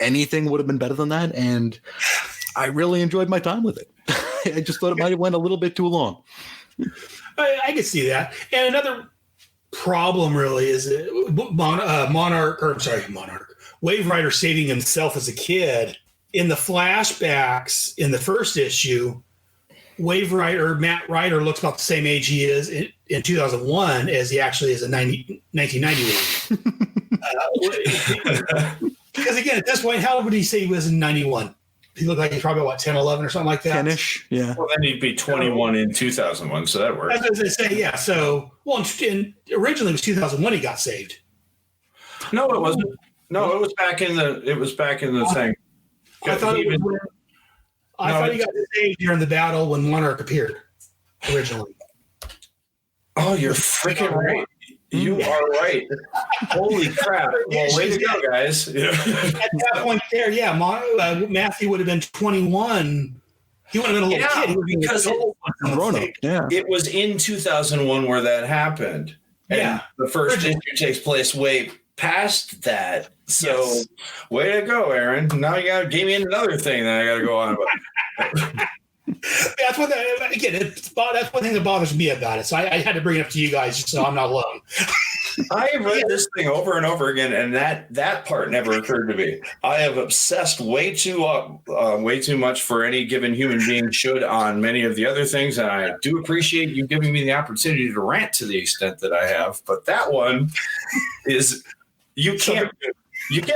Anything would have been better than that, and I really enjoyed my time with it. I just thought it might have went a little bit too long. I could see that. And another problem really is Monarch. Wave Rider saving himself as a kid. In the flashbacks in the first issue, Matt Ryder looks about the same age he is in 2001 as he actually is in 1991. Because again, at this point, how old would he say he was in 91? He looked like he's probably 10, 11 or something like that. 10-ish, yeah. Well, then he'd be 21 in 2001, so that works. As I say, yeah. So, originally it was 2001 he got saved. No, it wasn't. No, it was back in the thing. I thought he got saved during the battle when Monarch appeared originally. Oh, you're freaking right. You are right. Holy crap. Well, way to go, guys. At that point there, Matthew would have been 21. He would have been a little kid. Because it was in 2001 where that happened. And the first issue takes place way past that. So way to go, Aaron. Now you gave me another thing that I got to go on about. That's one that's one thing that bothers me about it. So I had to bring it up to you guys just so I'm not alone. I have read this thing over and over again, and that part never occurred to me. I have obsessed way too much for any given human being should on many of the other things, and I do appreciate you giving me the opportunity to rant to the extent that I have. But that one is you can't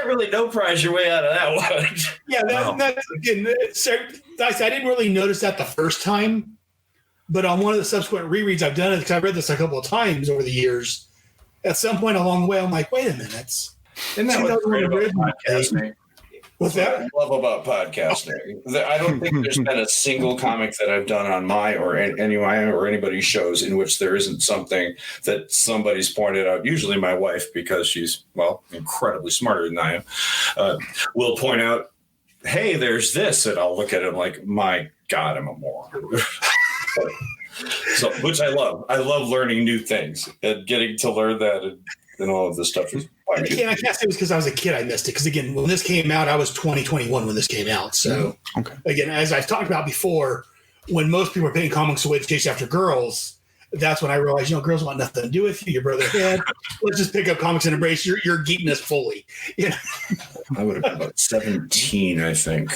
really no prize your way out of that one. Yeah, that's again. I didn't really notice that the first time, but on one of the subsequent rereads I've done it because I've read this a couple of times over the years. At some point along the way, I'm like, wait a minute. Isn't that what's great about podcasting? What's that? I love about podcasting. I don't think there's been a single comic that I've done on my or anybody's shows in which there isn't something that somebody's pointed out. Usually my wife, because she's, incredibly smarter than I am, will point out, hey, there's this. And I'll look at it like, my God, I'm a moron. So, which I love. I love learning new things and getting to learn that and all of this stuff. I can't say it was because I was a kid I missed it. Because, again, when this came out, I was 21 when this came out. So, again, as I've talked about before, when most people are paying comics away to chase after girls, that's when I realized, girls want nothing to do with you. Your brother head. Let's just pick up comics and embrace your geekiness fully. I would have been about 17, I think.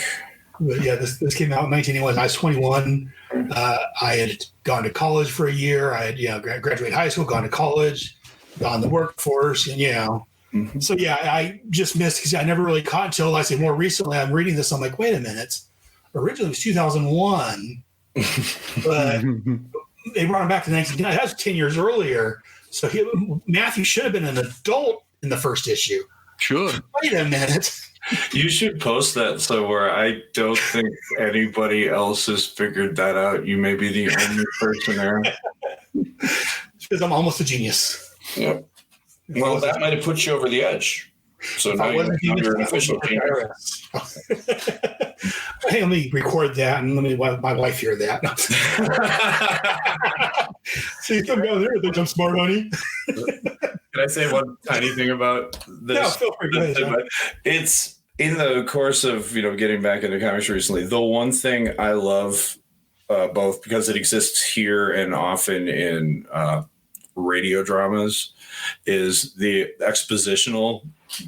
But yeah, this came out in 1981. I was 21. I had gone to college for a year. I had graduated high school, gone to college, gone to the workforce, and So yeah, I just missed because I never really caught until I say more recently. I'm reading this. I'm like, wait a minute. Originally it was 2001, but they brought him back to 1999. That was 10 years earlier. So Matthew should have been an adult in the first issue. Sure. Wait a minute. You should post that somewhere. I don't think anybody else has figured that out. You may be the only person there. Because I'm almost a genius. Yep. Well, that might have put you over the edge. So now you're an official genius. Hey, let me record that and let my wife hear that. See, come down there, think I'm smart, honey. Can I say one tiny thing about this? No, feel free. Go ahead, it's in the course of getting back into comics recently. The one thing I love, both because it exists here and often in radio dramas, is the expositional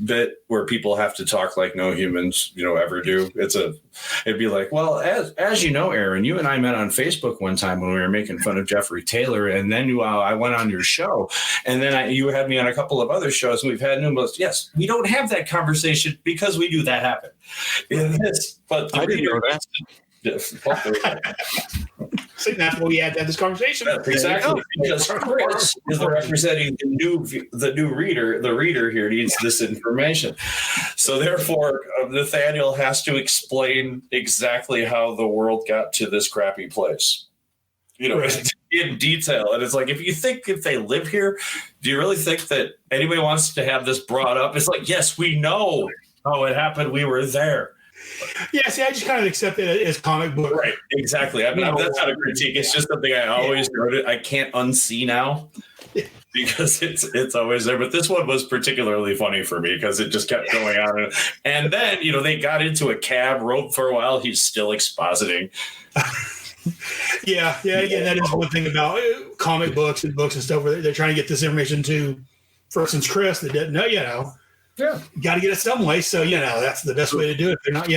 bit where people have to talk like no humans, ever do. It'd be like, well, as you know, Aaron, you and I met on Facebook one time when we were making fun of Jeffrey Taylor, and then I went on your show, and then you had me on a couple of other shows, and we've had numerous. Yes, we don't have that conversation because we do that happen. But the reader has to. So that's why we had this conversation. Exactly, because Chris is representing the new reader. The reader here needs this information. So therefore, Nathaniel has to explain exactly how the world got to this crappy place. In detail. And it's like, if they live here, do you really think that anybody wants to have this brought up? It's like, yes, we know how it happened. We were there. Yeah, see, I just kind of accept it as comic book. Right, exactly. I mean, that's not a critique. It's just something I always noted. I can't unsee now because it's always there. But this one was particularly funny for me because it just kept going on. And then, they got into a cab, rode for a while. He's still expositing. Yeah. That is one thing about comic books and books and stuff where they're trying to get this information to, for instance, Chris that didn't know, Yeah, you got to get it some way. So, that's the best way to do it. They're not,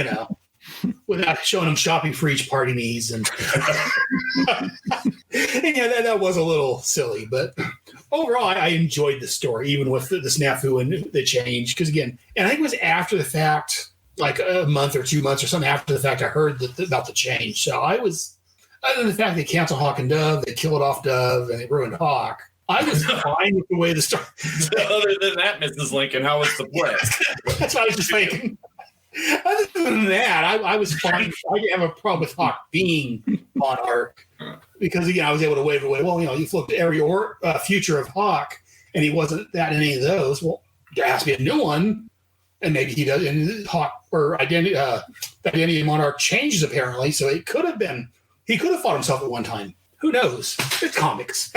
without showing them shopping for each party needs. And, that was a little silly. But overall, I enjoyed the story, even with the snafu and the change. Because, again, and I think it was after the fact, like a month or 2 months or something after the fact, I heard about the change. So I was, other than the fact they canceled Hawk and Dove, they killed off Dove, and they ruined Hawk. I was fine with the way the story. Other than that, Mrs. Lincoln, how was the play? That's what I was just thinking. Other than that, I was fine. I didn't have a problem with Hawk being Monarch because, again, I was able to wave away. Well, you looked at every future of Hawk, and he wasn't that in any of those. Well, there has to be a new one, and maybe he does. And Hawk or identity of Monarch changes apparently, so it could have been. He could have fought himself at one time. Who knows? It's comics.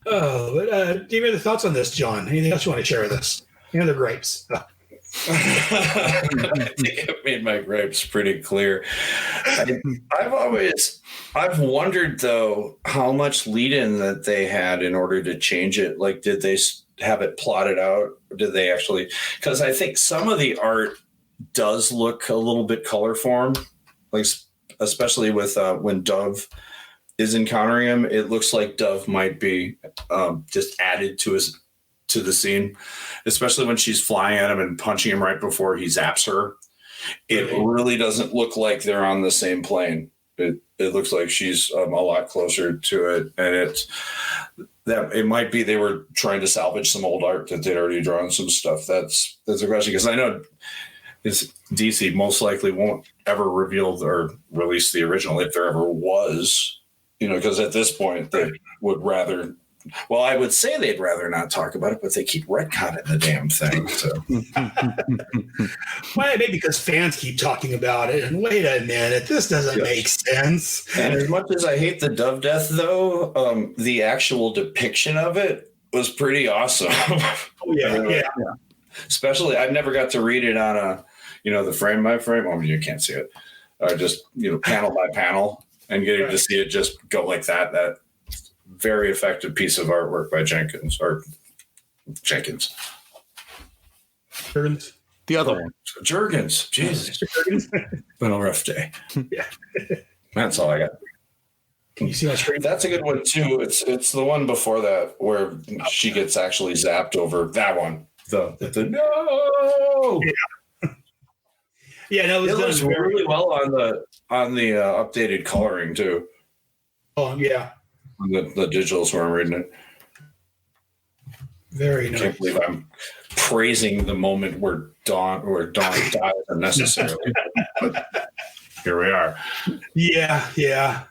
Oh, but do you have any thoughts on this, John? Anything else you want to share with us? Any other gripes? I think I made my gripes pretty clear. I've wondered though how much lead-in that they had in order to change it. Like, did they have it plotted out? Or did they actually? Because I think some of the art does look a little bit color formed, like especially with when Dove is encountering him. It looks like Dove might be just added to the scene, especially when she's flying at him and punching him right before he zaps her. It really doesn't look like they're on the same plane. It looks like she's a lot closer to it, and it might be they were trying to salvage some old art that they'd already drawn some stuff. That's a question, because I know DC most likely won't ever reveal or release the original if there ever was, because at this point they would rather. Well, I would say they'd rather not talk about it, but they keep retconning the damn thing. So. Well, maybe because fans keep talking about it. And wait a minute, this doesn't make sense. And as much as I hate the Dove death, though, the actual depiction of it was pretty awesome. Oh, yeah. Especially, I've never got to read it on the frame by frame. Oh, you can't see it. Just panel by panel, and getting to see it just go like that. That very effective piece of artwork by Jenkins. The other one. Jurgens. Jesus. Been a rough day. Yeah. That's all I got. Can you see my screen? That's a good one too. It's the one before that where she gets actually zapped over that one. The no. Yeah, no, it looks really well on the updated coloring too. Oh yeah. The digitals where I'm reading it. Very nice. I can't believe I'm praising the moment where Dawn dies unnecessarily. But here we are. Yeah.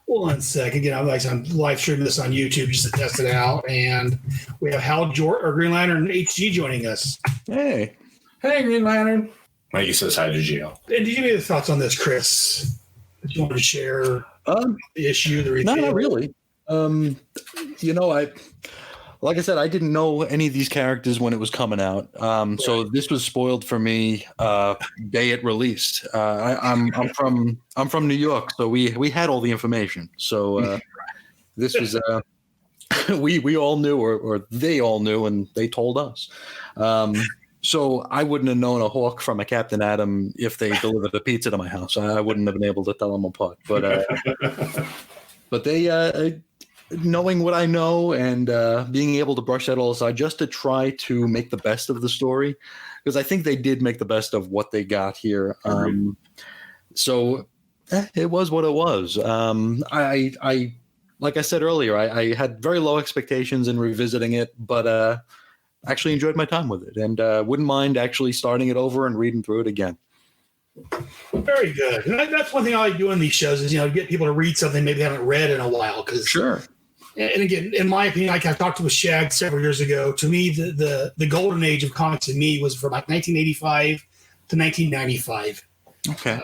Hold on a sec. Again, I'm live streaming this on YouTube just to test it out, and we have Hal or Green Lantern HG joining us. Hey, Green Lantern. Mikey says hi to GL. And did you have any thoughts on this, Chris? That you want to share? The issue, the review? No, not really. Like I said, I didn't know any of these characters when it was coming out. So this was spoiled for me day it released. I'm from New York, so we had all the information. So this was we all knew, or they all knew, and they told us. So I wouldn't have known a Hawk from a Captain Atom if they delivered a pizza to my house. I wouldn't have been able to tell them apart. But they, knowing what I know and being able to brush that all aside just to try to make the best of the story, because I think they did make the best of what they got here. So it was what it was. I like I said earlier, I had very low expectations in revisiting it, but actually enjoyed my time with it, and wouldn't mind actually starting it over and reading through it again. Very good. And that's one thing I like doing these shows is, get people to read something maybe they haven't read in a while. Sure. And again, in my opinion, like I talked to with Shag several years ago, to me, the golden age of comics to me was from like 1985 to 1995. Okay.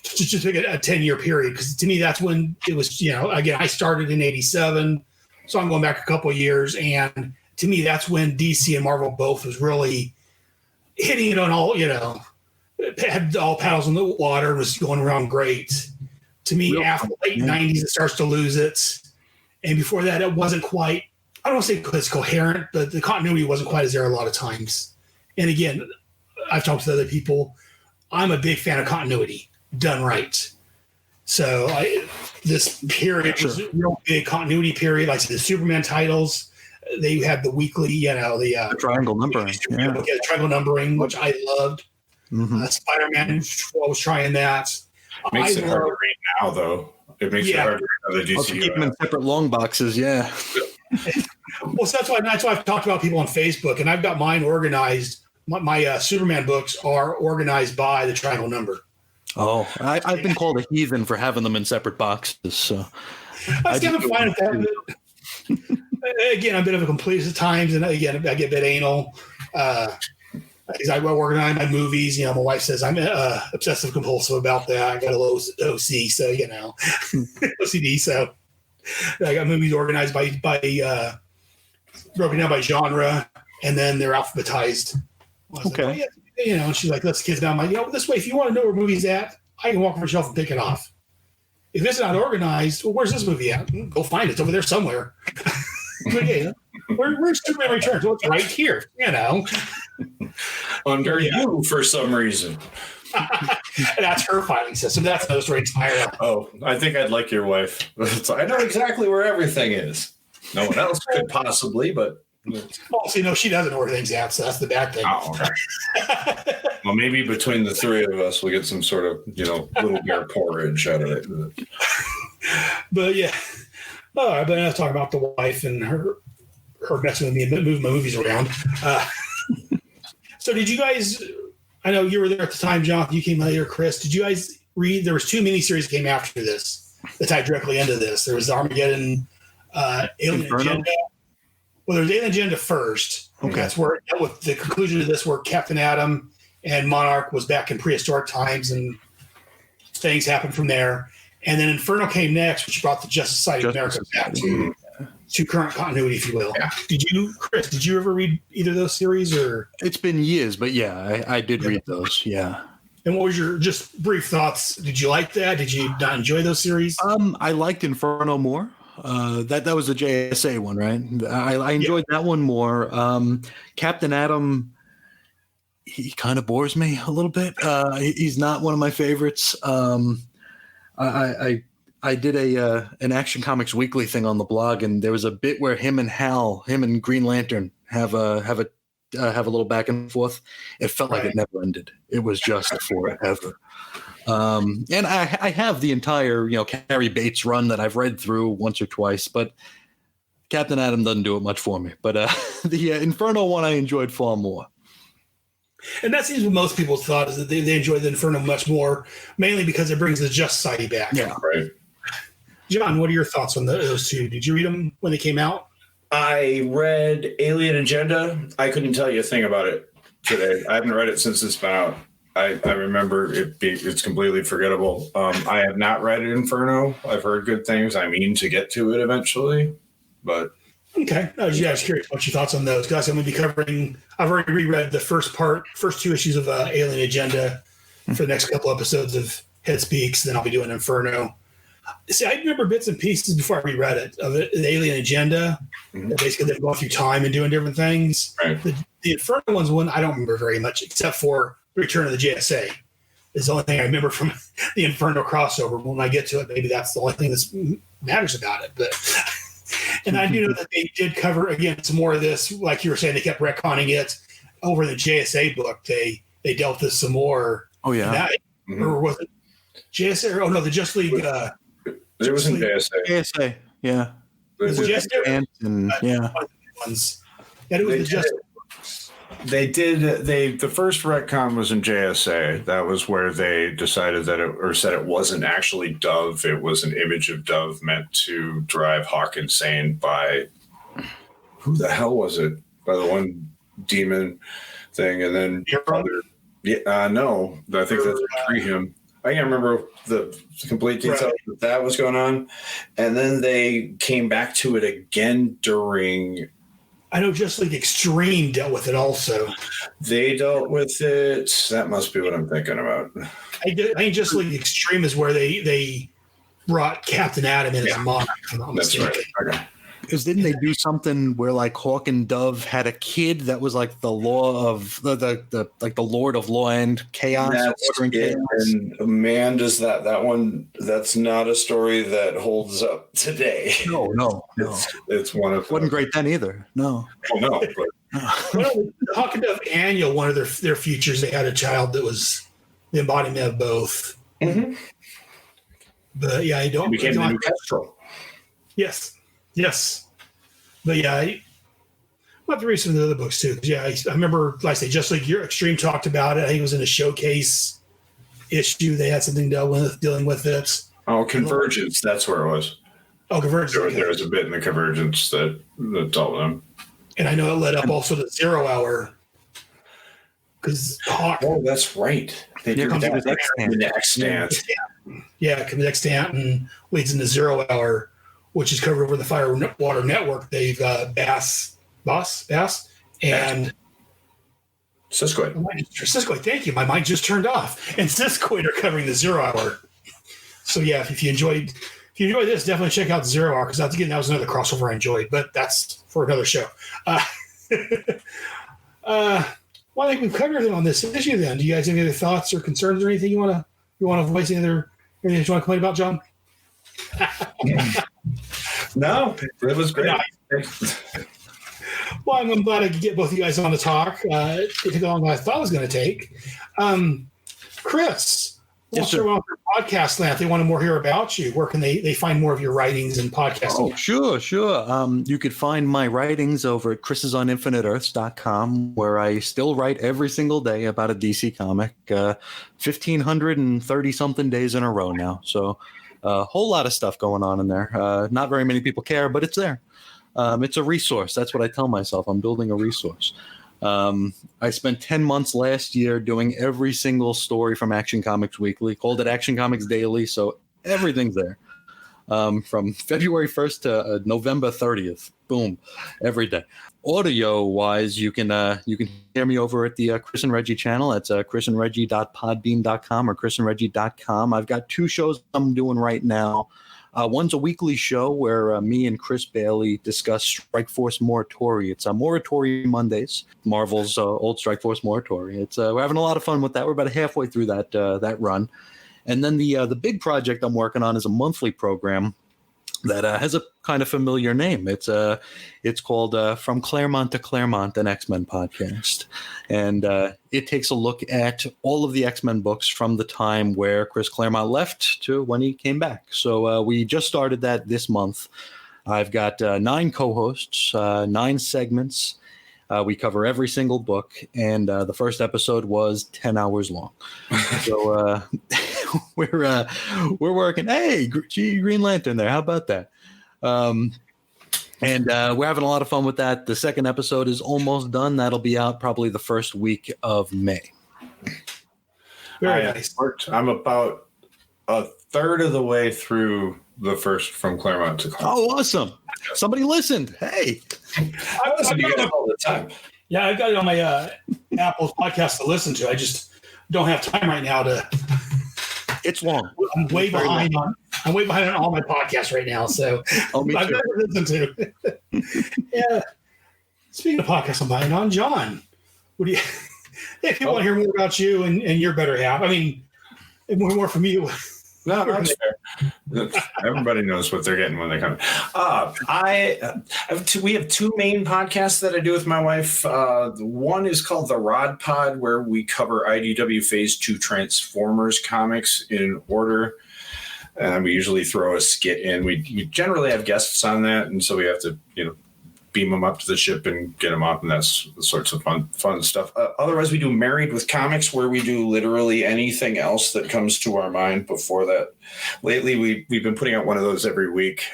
Just take a 10-year period, because to me, that's when it was, again, I started in 87, so I'm going back a couple of years, and to me, that's when DC and Marvel both was really hitting it on all, had all paddles in the water, was going around great. To me, after the late 90s, it starts to lose it. And before that, it wasn't quite, I don't want to say it's coherent, but the continuity wasn't quite as there a lot of times. And again, I've talked to other people. I'm a big fan of continuity done right. So this period was a real big continuity period. Like the Superman titles, they had the weekly, the triangle numbering. The triangle numbering, which I loved. Mm-hmm. Spider-Man, I was trying that. Makes it hard to read now, though. It makes it hard to read the DC. Keep them in separate long boxes, yeah. Well, so that's why I've talked about people on Facebook, and I've got mine organized. My Superman books are organized by the triangle number. Oh, I've been called a heathen for having them in separate boxes. So I still haven't fine with that. Again, I'm a bit of a completist at times, and again, I get a bit anal. Because I organize my movies. My wife says I'm obsessive compulsive about that. I got a low OC, so OCD. So I got movies organized by broken down by genre, and then they're alphabetized. Okay. Like, you know, she's like, let's kids down. I'm like, this way, if you want to know where movie's at, I can walk over the shelf and pick it off. If it's not organized, well, where's this movie at? Go find it. It's over there somewhere. But yeah, where's Superman Returns? Well, it's right here, you know. Under you for some reason. That's her filing system. That's another story entirely. Oh, I think I'd like your wife. I know exactly where everything is. No one else could possibly, but. Well, so, you know, she doesn't order things out, so that's the bad thing. Oh, okay. Well, maybe between the three of us, we'll get some sort of, little bear porridge out of it. But yeah. All right, but I was talking about the wife and her messing with me and moving my movies around. So did you guys, I know you were there at the time, Jonathan, you came later, Chris. Did you guys read, there was 2 miniseries that came after this that tied directly into this. There was Armageddon, Alien Inferno? Agenda. Well, there was Alien Agenda first. Okay. That's where it dealt with the conclusion of this, where Captain Atom and Monarch was back in prehistoric times, and things happened from there. And then Inferno came next, which brought the Justice Society of America back to current continuity, if you will. Yeah. Chris, did you ever read either of those series? Or It's been years, but yeah, I did read those. Yeah. And what was your just brief thoughts? Did you like that? Did you not enjoy those series? I liked Inferno more. That was the JSA one, right? I enjoyed that one more. Captain Atom, he kind of bores me a little bit. He's not one of my favorites. I did an Action Comics Weekly thing on the blog, and there was a bit where him and Green Lantern have a little back and forth. It felt like it never ended. It was just forever. And I have the entire, Carrie Bates run that I've read through once or twice, but Captain Atom doesn't do it much for me. But the Inferno one I enjoyed far more. And that seems what most people's thought is that they enjoy the Inferno much more, mainly because it brings the Just Society back. Yeah, right. John, what are your thoughts on those two? Did you read them when they came out? I read Alien Agenda. I couldn't tell you a thing about it today. I haven't read it since it's been out. I remember it's completely forgettable. I have not read Inferno. I've heard good things. I mean to get to it eventually, but okay. I was curious what's your thoughts on those, guys. I'm going to be covering. I've already reread the first 2 issues of Alien Agenda for the next couple episodes of Head Speaks. Then I'll be doing Inferno. See, I remember bits and pieces before I reread it of the Alien Agenda. Basically, they're going through time and doing different things. Right. The Inferno one's one I don't remember very much, except for Return of the JSA. Is the only thing I remember from the Inferno crossover. When I get to it, maybe that's the only thing that matters about it. But and I do know that they did cover again some more of this, like you were saying. They kept retconning it over the JSA book. They dealt with some more. Oh yeah, or was it JSA? Oh no, the Just League. It was in JSA. JSA, yeah. It was JSA. Yeah. Ones. And it was the Just. They did. The first retcon was in JSA. That was where they decided that said it wasn't actually Dove. It was an image of Dove meant to drive Hawk insane by who the hell was it? By the one demon thing, and then no, I think that's him. I can't remember the complete details that was going on, and then they came back to it again during. I know Just League Extreme dealt with it also. They dealt with it. That must be what I'm thinking about. I think Just League Extreme is where they brought Captain Atom in as a Monarch. That's right. Okay. Because didn't they do something where like Hawk and Dove had a kid that was like the law of the Lord of Law and Chaos? Chaos. And man, does that one? That's not a story that holds up today. No. It's one of wasn't great then either. No. Oh no. But. Well, Hawk and Dove Annual, one of their features, they had a child that was the embodiment of both. Mm-hmm. But yeah, I don't. Became the new Kestrel. Yes. But yeah, I'll have to read some of the other books too. Yeah, I remember, like I say, Just Like Your Extreme talked about it. I think it was in a showcase issue. They had something dealing with it. Oh, Convergence. That's where it was. Oh, Convergence. There was a bit in the Convergence that told them. And I know it led up also to 0 Hour. Because Hawk. Oh, that's right. They did that. The next stance. Yeah, Extant and leads into 0 Hour, which is covered over the Fire Water Network. They've Bass, and Siskoid. Siskoid, thank you. My mind just turned off. And Siskoid are covering the 0 Hour. So yeah, if you enjoyed this, definitely check out 0 Hour, because that was another crossover I enjoyed. But that's for another show. Well, I think we've covered everything on this issue. Then, do you guys have any other thoughts or concerns or anything you want to voice? Anything you want to complain about, John? No, it was great. Well, I'm glad I could get both of you guys on to talk. It took longer than I thought it was going to take. Chris, yes, sir. Your podcast land, if they want to hear about you, where can they find more of your writings and podcasting? Oh, sure. You could find my writings over at chrisisoninfiniteearths.com, where I still write every single day about a DC comic, 1,530-something days in a row now. So a whole lot of stuff going on in there. Not very many people care, but it's there. It's a resource. That's what I tell myself. I'm building a resource. I spent 10 months last year doing every single story from Action Comics Weekly, called it Action Comics Daily, so everything's there. From February 1st to November 30th, boom, every day. Audio-wise, you can hear me over at the Chris and Reggie channel. That's chrisandreggie.podbean.com or chrisandreggie.com. I've got 2 shows I'm doing right now. One's a weekly show where me and Chris Bailey discuss Strikeforce Morituri. It's Morituri Mondays, Marvel's old Strikeforce Morituri. It's we're having a lot of fun with that. We're about halfway through that run. And then the big project I'm working on is a monthly program that has a kind of familiar name. It's called From Claremont to Claremont, an X-Men podcast. And it takes a look at all of the X-Men books from the time where Chris Claremont left to when he came back. So we just started that this month. I've got 9 co-hosts, 9 segments. We cover every single book, and the first episode was 10 hours long. So we're working. Hey, Green Lantern there. How about that? And we're having a lot of fun with that. The second episode is almost done. That'll be out probably the first week of May. Very nice. I'm about a third of the way through the first From Claremont to Claremont. Oh, awesome. Somebody listened. Hey. I listen to you guys all the time. Yeah, I've got it on my Apple podcast to listen to. I just don't have time right now to. It's long. I'm way behind on all my podcasts right now, so Oh, me I've too. got to listen to. Yeah. Speaking of podcasts I'm behind on, John, what do you? If you want to hear more about you and your better half, I mean, more from you. No, that's fair. Everybody knows what they're getting when they come. We have 2 main podcasts that I do with my wife. One is called The Rod Pod, where we cover IDW Phase 2 Transformers comics in order. And we usually throw a skit in. We generally have guests on that, and so we have to, beam them up to the ship and get them up, and that's the sorts of fun stuff. Otherwise, we do Married with Comics, where we do literally anything else that comes to our mind before that. Lately, we've been putting out one of those every week,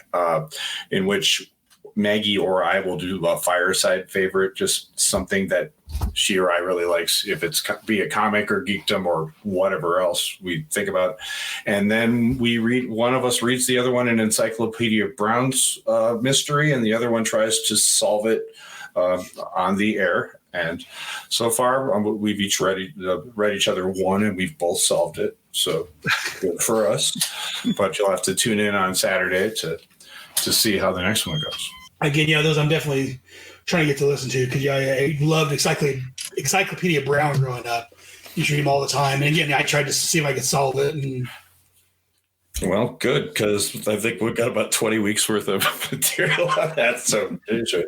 in which Maggie or I will do a fireside favorite, just something that she or I really likes, if it's be a comic or geekdom or whatever else we think about. And then one of us reads the other one an Encyclopedia Brown's mystery, and the other one tries to solve it on the air. And so far, we've each read each other one, and we've both solved it. So good for us. But you'll have to tune in on Saturday to see how the next one goes. Again, yeah, those I'm definitely trying to get to listen to, because I loved Encyclopedia Brown growing up. You should read them all the time. And again, I tried to see if I could solve it. And well, good, because I think we've got about 20 weeks worth of material on that. So enjoy.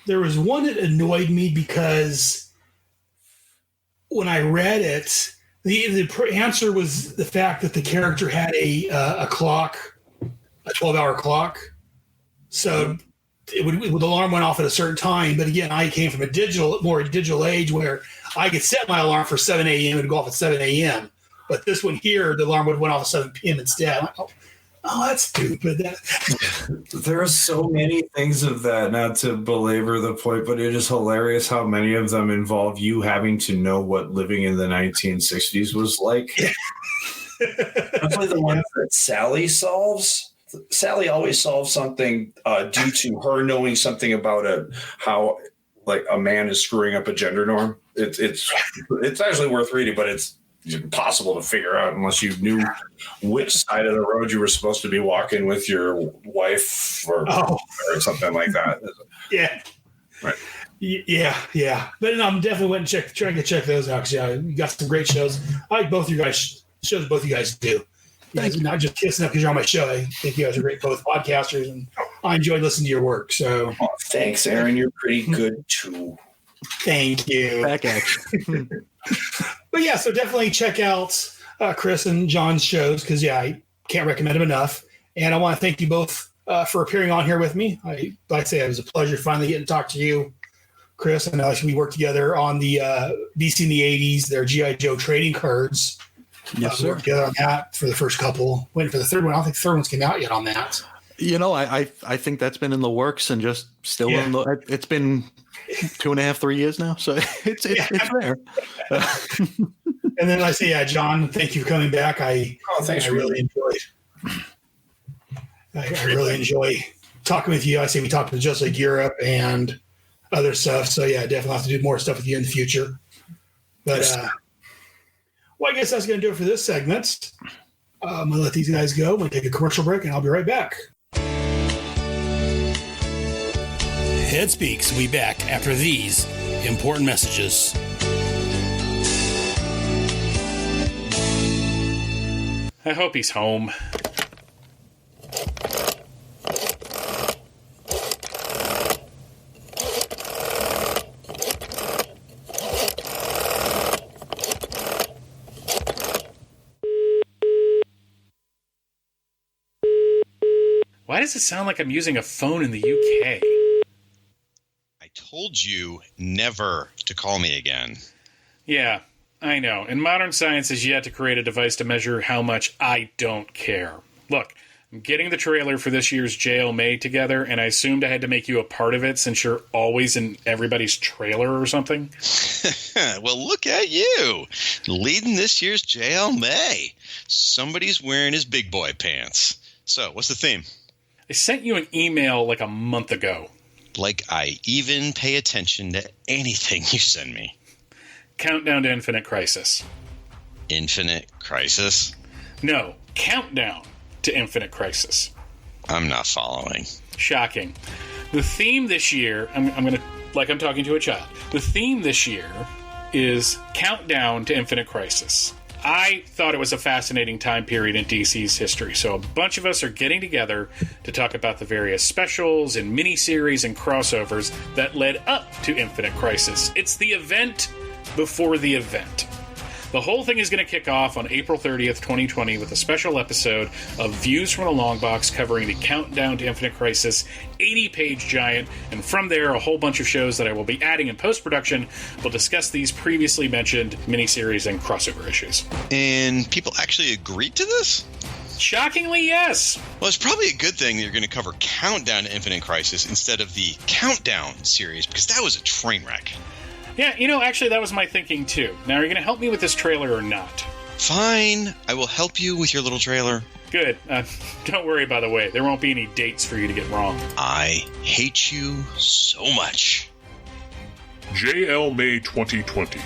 There was one that annoyed me because when I read it, the answer was the fact that the character had a clock, a 12-hour clock. So the alarm went off at a certain time. But again, I came from a more digital age where I could set my alarm for 7 a.m. and go off at 7 a.m. But this one here, the alarm would have went off at 7 p.m. instead. I'm like, oh, that's stupid. There are so many things of that, not to belabor the point, but it is hilarious how many of them involve you having to know what living in the 1960s was like. Especially the ones that Sally solves. Sally always solves something due to her knowing something about how like a man is screwing up a gender norm. It's actually worth reading, but it's impossible to figure out unless you knew which side of the road you were supposed to be walking with your wife or something like that. Yeah. Right. Yeah. But no, I'm definitely trying to check those out. Because, you got some great shows. I like both of you guys shows. Both of you guys do. Thank you. Not just kissing up because you're on my show. I think you guys are great, both podcasters, and I enjoy listening to your work. So, thanks, Aaron. You're pretty good too. Thank you. Back action. But yeah, so definitely check out Chris and John's shows because I can't recommend them enough. And I want to thank you both for appearing on here with me. Like I say, it was a pleasure finally getting to talk to you, Chris. And we worked together on the DC in the 80s, their G.I. Joe trading cards. Yes, sir. We worked together on that for the first couple. Waiting for the third one. I don't think the third one's came out yet on that. I think that's been in the works and just still in the. It's been 2.5, 3 years now, so it's there. And then I say, John, thank you for coming back. Thanks. I really enjoyed. I really enjoy talking with you. I say we talked with Just Like Europe and other stuff. So definitely have to do more stuff with you in the future. But I guess that's going to do it for this segment. I'm going to let these guys go. I'm going to take a commercial break, and I'll be right back. Head Speaks will be back after these important messages. I hope he's home. Why does it sound like I'm using a phone in the UK? I told you never to call me again. Yeah, I know. And modern science has yet to create a device to measure how much I don't care. Look, I'm getting the trailer for this year's JLMA together, and I assumed I had to make you a part of it since you're always in everybody's trailer or something. Well, look at you, leading this year's JLMA. Somebody's wearing his big boy pants. So, what's the theme? I sent you an email like a month ago. Like I even pay attention to anything you send me. Countdown to Infinite Crisis. Infinite Crisis? No, Countdown to Infinite Crisis. I'm not following. Shocking. The theme this year, I'm going to, like I'm talking to a child. The theme this year is Countdown to Infinite Crisis. I thought it was a fascinating time period in DC's history, so a bunch of us are getting together to talk about the various specials and miniseries and crossovers that led up to Infinite Crisis. It's the event before the event. The whole thing is going to kick off on April 30th, 2020 with a special episode of Views from the Long Box covering the Countdown to Infinite Crisis 80-page giant, and from there a whole bunch of shows that I will be adding in post-production will discuss these previously mentioned miniseries and crossover issues. And people actually agreed to this? Shockingly, yes. Well, it's probably a good thing that you're going to cover Countdown to Infinite Crisis instead of the Countdown series, because that was a train wreck. Yeah, actually, that was my thinking, too. Now, are you going to help me with this trailer or not? Fine. I will help you with your little trailer. Good. Don't worry, by the way. There won't be any dates for you to get wrong. I hate you so much. JLMA 2020.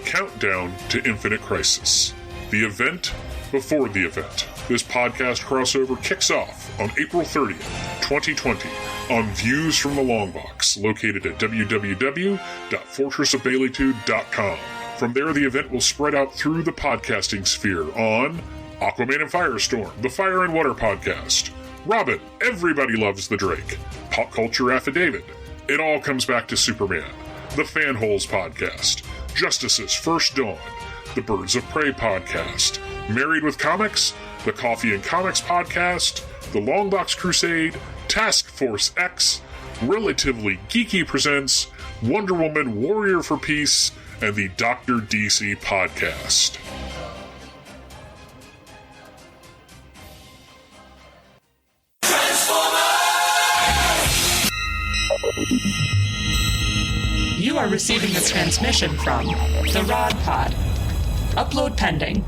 Countdown to Infinite Crisis. The event before the event. This podcast crossover kicks off on April 30th, 2020 on Views from the Long Box, located at www.fortressofbaileytude.com. From there, the event will spread out through the podcasting sphere on Aquaman and Firestorm, the Fire and Water podcast, Robin, Everybody Loves the Drake, Pop Culture Affidavit, It All Comes Back to Superman, the Fanholes podcast, Justice's First Dawn, the Birds of Prey podcast, Married with Comics, the Coffee and Comics podcast, the Longbox Crusade, Task Force X, Relatively Geeky Presents, Wonder Woman Warrior for Peace, and the Dr. DC podcast. You are receiving a transmission from the Rod Pod. Upload pending.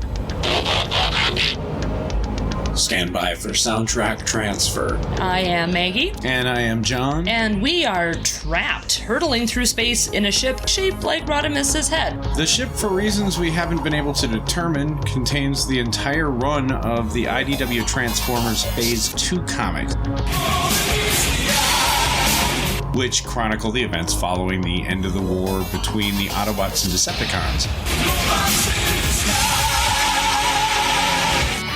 Stand by for soundtrack transfer. I am Maggie. And I am John. And we are trapped, hurtling through space in a ship shaped like Rodimus's head. The ship, for reasons we haven't been able to determine, contains the entire run of the IDW Transformers Phase 2 comic, which chronicle the events following the end of the war between the Autobots and Decepticons.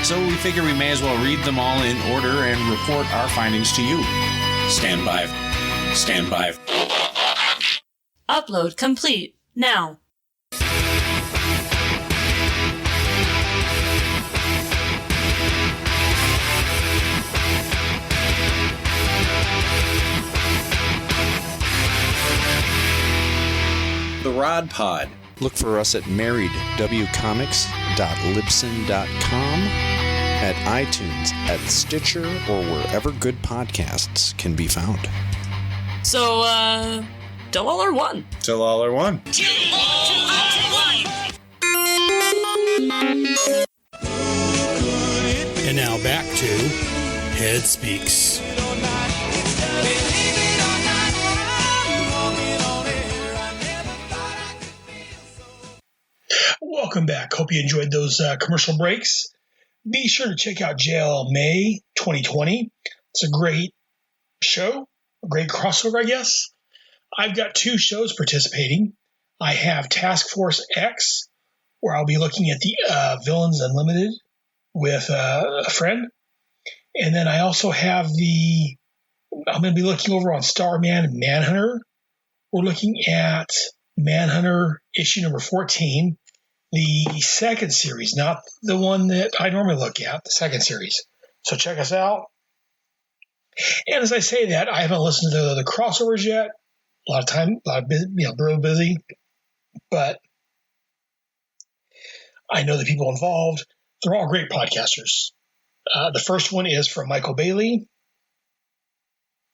So we figure we may as well read them all in order and report our findings to you. Stand by. Stand by. Upload complete. Now. The Rod Pod. Look for us at marriedwcomics.libsyn.com, at iTunes, at Stitcher, or wherever good podcasts can be found. So, till all are one. Till all are one. And now back to Head Speaks. Welcome back. Hope you enjoyed those commercial breaks. Be sure to check out JL May 2020. It's a great show, a great crossover, I guess. I've got 2 shows participating. I have Task Force X, where I'll be looking at the Villains Unlimited with a friend. And then I also have I'm going to be looking over on Starman and Manhunter. We're looking at Manhunter issue number 14. The second series, not the one that I normally look at, the second series. So check us out. And as I say that, I haven't listened to the crossovers yet. A lot of busy, real busy. But I know the people involved. They're all great podcasters. The first one is from Michael Bailey.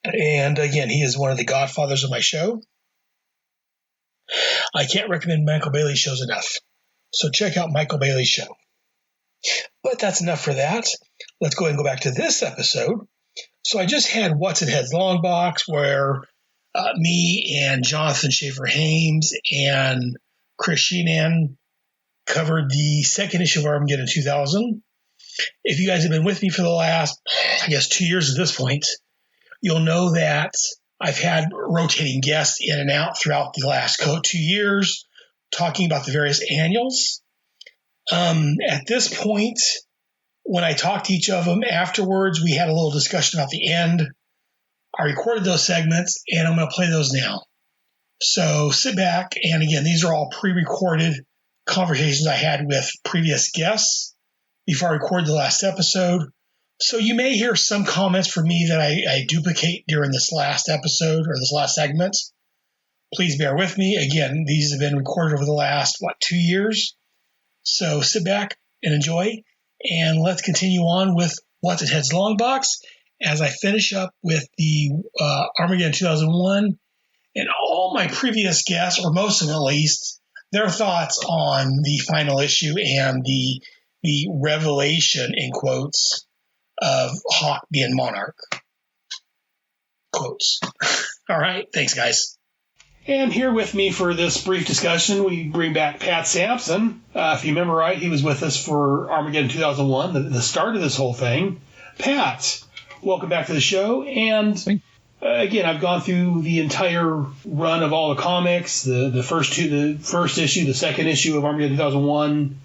And again, he is one of the godfathers of my show. I can't recommend Michael Bailey's shows enough. So check out Michael Bailey's show. But that's enough for that. Let's go ahead and go back to this episode. So I just had What's in Head's Long Box, where me and Jonathan Schafer-Hames and Chris Sheenan covered the second issue of Armageddon 2000. If you guys have been with me for the last, 2 years at this point, you'll know that I've had rotating guests in and out throughout the last 2 years, talking about the various annuals. At this point, when I talked to each of them afterwards, we had a little discussion about the end. I recorded those segments, and I'm going to play those now. So sit back, and again, these are all pre-recorded conversations I had with previous guests before I recorded the last episode. So you may hear some comments from me that I duplicate during this last episode or this last segment. Please bear with me. Again, these have been recorded over the last, 2 years. So sit back and enjoy, and let's continue on with What's in Head's Long Box as I finish up with the Armageddon 2001 and all my previous guests, or most of them at least, their thoughts on the final issue and the revelation, in quotes, of Hawk being Monarch. Quotes. All right. Thanks, guys. And here with me for this brief discussion, we bring back Pat Sampson. If you remember right, he was with us for Armageddon 2001, the start of this whole thing. Pat, welcome back to the show. And again, I've gone through the entire run of all the comics, the first issue, the second issue of Armageddon 2001.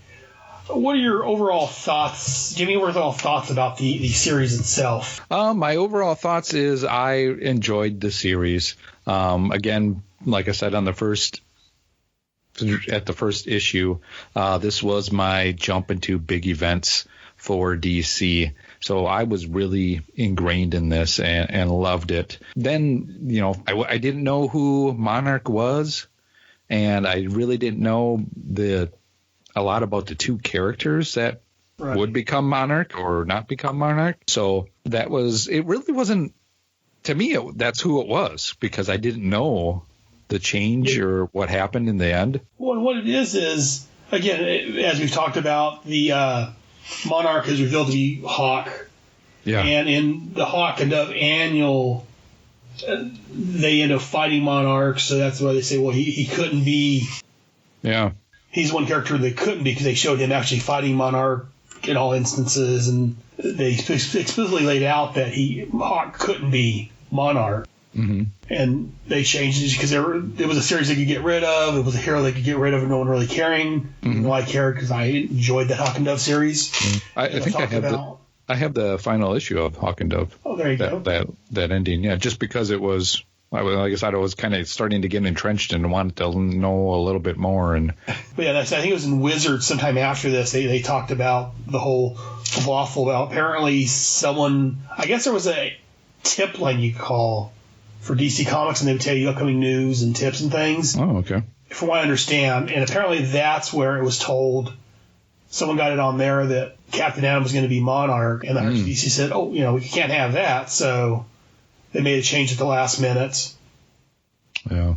What are your overall thoughts, Jimmy? What are your overall thoughts about the series itself? My overall thoughts is I enjoyed the series. Again, like I said at the first issue, this was my jump into big events for DC. So I was really ingrained in this and loved it. Then, I didn't know who Monarch was, and I really didn't know a lot about the 2 characters that would become Monarch or not become Monarch. So it really wasn't, to me, that's who it was, because I didn't know the change or what happened in the end. Well, what it is, again, as we've talked about, the Monarch is revealed to be Hawk. Yeah. And in the Hawk and Dove annual, they end up fighting Monarch, so that's why they say, well, he couldn't be. Yeah. He's one character that couldn't be because they showed him actually fighting Monarch in all instances, and they explicitly laid out that Hawk couldn't be Monarch. Mm-hmm. And they changed it because it was a series they could get rid of. It was a hero they could get rid of and no one really caring. Mm-hmm. Well, I cared because I enjoyed the Hawk and Dove series. Mm-hmm. I think I have the final issue of Hawk and Dove. Oh, there you go. That ending, yeah. Just because it was, like I said, I was kind of starting to get entrenched and wanted to know a little bit more. But yeah, I think it was in Wizards sometime after this. They talked about the whole waffle about apparently someone. I guess there was a tip line you could call for DC Comics, and they would tell you upcoming news and tips and things. Oh, okay. From what I understand, and apparently that's where it was told. Someone got it on there that Captain Atom was going to be Monarch, and the DC said, "Oh, we can't have that." So they made a change at the last minute. Yeah,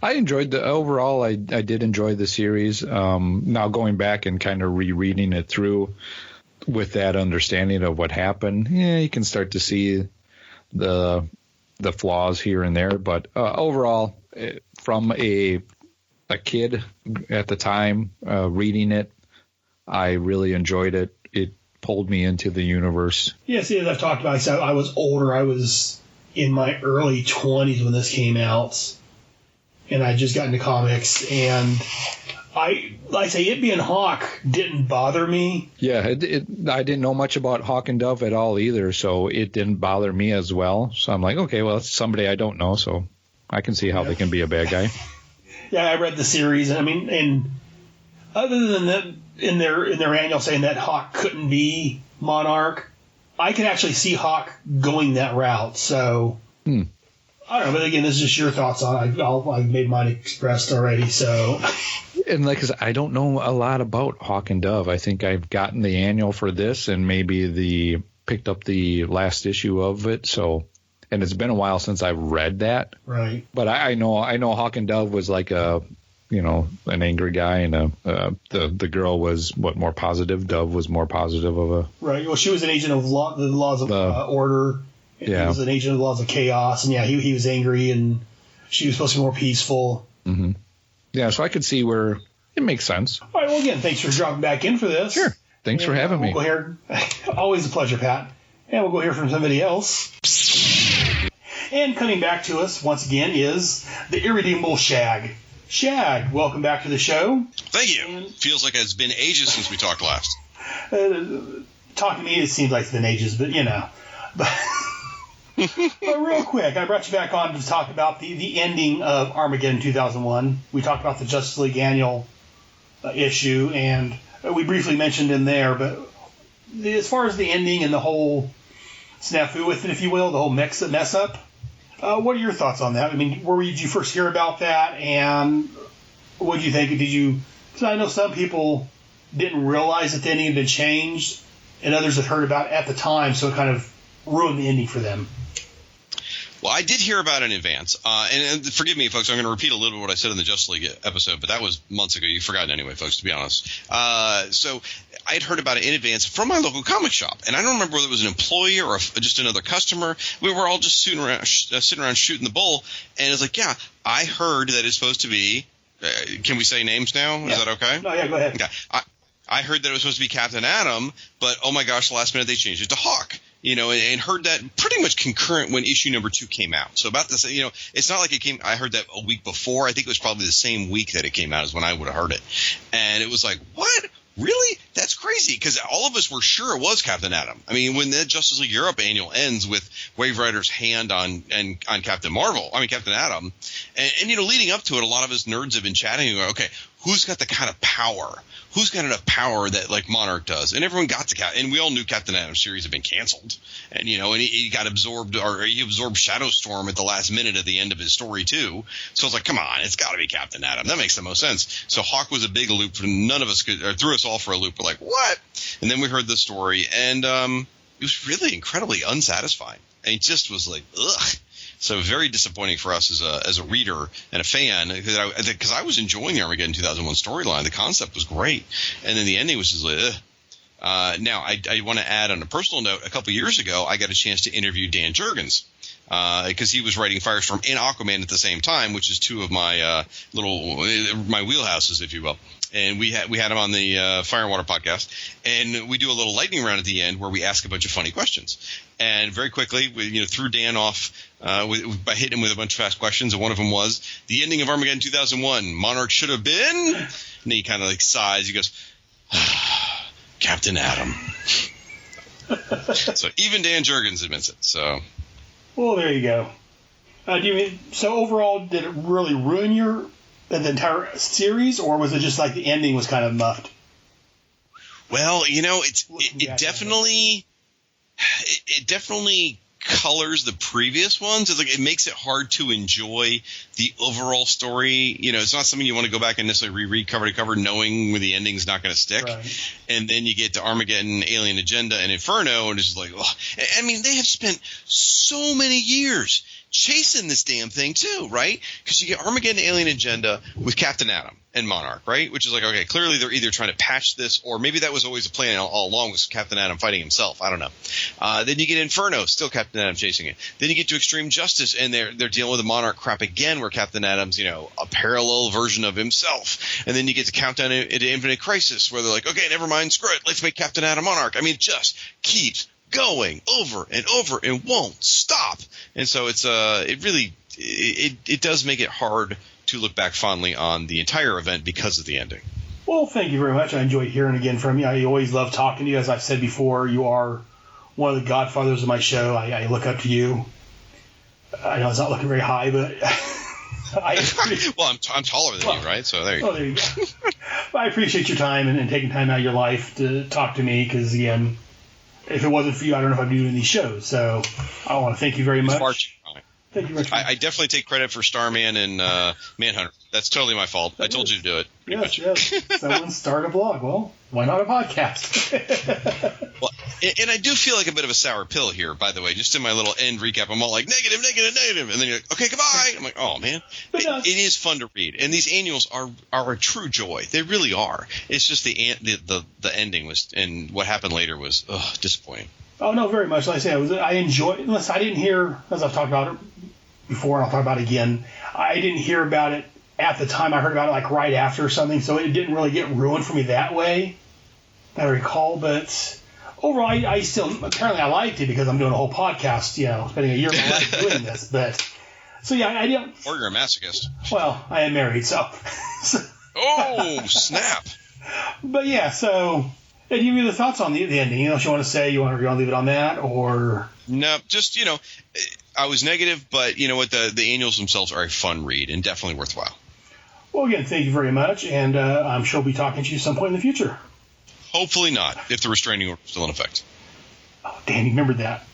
I enjoyed overall. I did enjoy the series. Now going back and kind of rereading it through with that understanding of what happened, you can start to see the flaws here and there, but overall, from a kid at the time reading it, I really enjoyed it. It pulled me into the universe. Yes, as I've talked about, I was older. I was in my early 20s when this came out, and I just got into comics, and I say it being Hawk didn't bother me. Yeah, I didn't know much about Hawk and Dove at all either, so it didn't bother me as well. So I'm like, okay, well, it's somebody I don't know, so I can see how they can be a bad guy. Yeah, I read the series. I mean, and other than that, in their annual saying that Hawk couldn't be Monarch, I could actually see Hawk going that route. So I don't know, but again, this is just your thoughts on it. I've made mine expressed already. So. And like I said, I don't know a lot about Hawk and Dove. I think I've gotten the annual for this and maybe picked up the last issue of it. So, and it's been a while since I've read that. Right. But I know Hawk and Dove was like an angry guy, and the girl was more positive. Dove was more positive of a. Right. Well, she was an agent of the laws of order. Yeah. He was an agent of the laws of chaos, and he was angry, and she was supposed to be more peaceful. Mm-hmm. Yeah, so I could see where it makes sense. All right, well, again, thanks for dropping back in for this. Sure. Thanks for having me. We'll go here. Always a pleasure, Pat. And we'll go hear from somebody else. And coming back to us once again is the irredeemable Shag. Shag, welcome back to the show. Thank you. Feels like it's been ages since we talked last. Talking to me, it seems like it's been ages, but But real quick, I brought you back on to talk about the ending of Armageddon 2001. We talked about the Justice League annual issue, and we briefly mentioned in there, but as far as the ending and the whole snafu with it, if you will, the whole mess up, what are your thoughts on that? I mean, where did you first hear about that, and what did you think? Because I know some people didn't realize that the ending had been changed, and others had heard about it at the time, so it kind of ruined the ending for them. Well, I did hear about it in advance. And forgive me, folks, I'm going to repeat a little bit what I said in the Justice League episode, but that was months ago. You've forgotten anyway, folks, to be honest. So I had heard about it in advance from my local comic shop. And I don't remember whether it was an employee or just another customer. We were all just sitting around shooting the bull. And it's like, yeah, I heard that it's supposed to be can we say names now? Yeah. Is that okay? No, yeah, go ahead. Okay. I heard that it was supposed to be Captain Atom, but oh my gosh, the last minute they changed it to Hawk. And heard that pretty much concurrent when issue number 2 came out. So about this, it's not like it came – I heard that a week before. I think it was probably the same week that it came out is when I would have heard it. And it was like, what? Really? That's crazy, because all of us were sure it was Captain Atom. I mean, when the Justice League Europe annual ends with Wave Rider's hand on Captain Atom, and leading up to it, a lot of us nerds have been chatting and going, okay, who's got the kind of power? Who's got enough power that like Monarch does? And everyone got to and we all knew Captain Atom's series had been canceled, and he got absorbed, or he absorbed Shadowstorm at the last minute at the end of his story too. So I was like, come on, it's got to be Captain Atom. That makes the most sense. So Hawk was a big loop, and none of us threw us all for a loop. We're like, what? And then we heard the story, and it was really incredibly unsatisfying. And it just was like, ugh. So it was very disappointing for us as a reader and a fan, because I was enjoying the Armageddon 2001 storyline. The concept was great, and then the ending was just like, ugh. Now, I want to add on a personal note, a couple years ago, I got a chance to interview Dan Jurgens, because he was writing Firestorm and Aquaman at the same time, which is two of my my wheelhouses, if you will. And we had him on the Fire and Water podcast, and we do a little lightning round at the end where we ask a bunch of funny questions. And very quickly, we threw Dan off by hitting him with a bunch of fast questions. And one of them was, the ending of Armageddon 2001, Monarch should have been. And he kind of like sighs. He goes, Captain Atom. So even Dan Jurgens admits it. So, well, there you go. Do you mean, so overall, did it really ruin the entire series, or was it just like the ending was kind of muffed? Well, it definitely colors the previous ones. It's like it makes it hard to enjoy the overall story. It's not something you want to go back and necessarily reread cover to cover, knowing where the ending's not going to stick. Right. And then you get to Armageddon, Alien Agenda, and Inferno, and it's just like, oh. I mean, they have spent so many years chasing this damn thing too, right? Because you get Armageddon, Alien Agenda with Captain Atom and Monarch, right? Which is like, okay, clearly they're either trying to patch this, or maybe that was always a plan all along, was Captain Atom fighting himself. I don't know. Then you get Inferno, still Captain Atom chasing it. Then you get to Extreme Justice, and they're dealing with the Monarch crap again, where Captain Atom's a parallel version of himself. And then you get to Countdown into Infinite Crisis, where they're like, okay, never mind, screw it, let's make Captain Atom Monarch. I mean, it just keeps going over and over and won't stop. And so it's it does make it hard to look back fondly on the entire event because of the ending. Well, thank you very much. I enjoyed hearing again from you. I always love talking to you. As I've said before, you are one of the godfathers of my show. I look up to you. I know it's not looking very high, but well, I'm taller than you, right? So there you go. There you go. I appreciate your time and taking time out of your life to talk to me, because again, if it wasn't for you, I don't know if I'd be doing these shows. So I want to thank you very much. Thank you very much. I definitely take credit for Starman and Manhunter. That's totally my fault. I told you to do it. Yes. Someone start a blog. Well, why not a podcast? Well, and I do feel like a bit of a sour pill here, by the way. Just in my little end recap, I'm all like, negative. And then you're like, okay, goodbye. I'm like, oh, man. It is fun to read. And these annuals are a true joy. They really are. It's just the ending was, and what happened later was disappointing. Oh, no, very much. Like I said, I enjoyed it. Unless I didn't hear, as I've talked about it before, and I'll talk about it again, I didn't hear about it at the time. I heard about it like right after or something, so it didn't really get ruined for me that way, that I recall. But overall, I still, apparently I liked it because I'm doing a whole podcast, spending a year of my life doing this. But, so yeah, I didn't. Or you're a masochist. Well, I am married, so. Oh, snap. But yeah, so. And you have any thoughts on the ending? If you want to say, you want to leave it on that, or? No, just, I was negative, but you know what? The annuals themselves are a fun read and definitely worthwhile. Well, again, thank you very much, and I'm sure we'll be talking to you some point in the future. Hopefully not, if the restraining order is still in effect. Oh, Dan, you remembered that.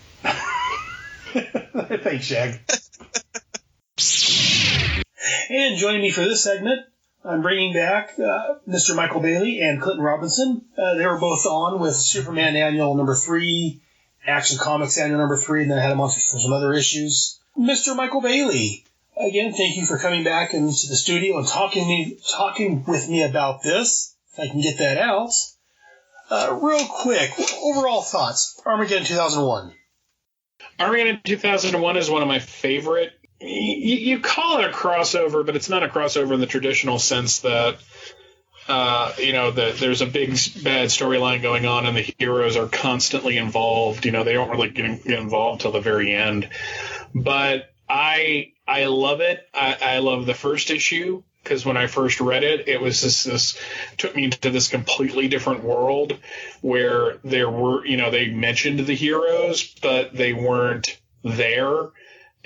Thanks, Shag. And joining me for this segment, I'm bringing back Mr. Michael Bailey and Clinton Robinson. They were both on with Superman Annual number 3, Action Comics Annual number 3, and then I had them on for some other issues. Mr. Michael Bailey, again, thank you for coming back into the studio and talking with me about this, if I can get that out. Real quick, overall thoughts, Armageddon 2001. Armageddon 2001 is one of my favorite. You call it a crossover, but it's not a crossover in the traditional sense that, that there's a big bad storyline going on and the heroes are constantly involved. They don't really get involved till the very end. But I love it. I love the first issue because when I first read it, it was this took me into this completely different world where there were, they mentioned the heroes, but they weren't there.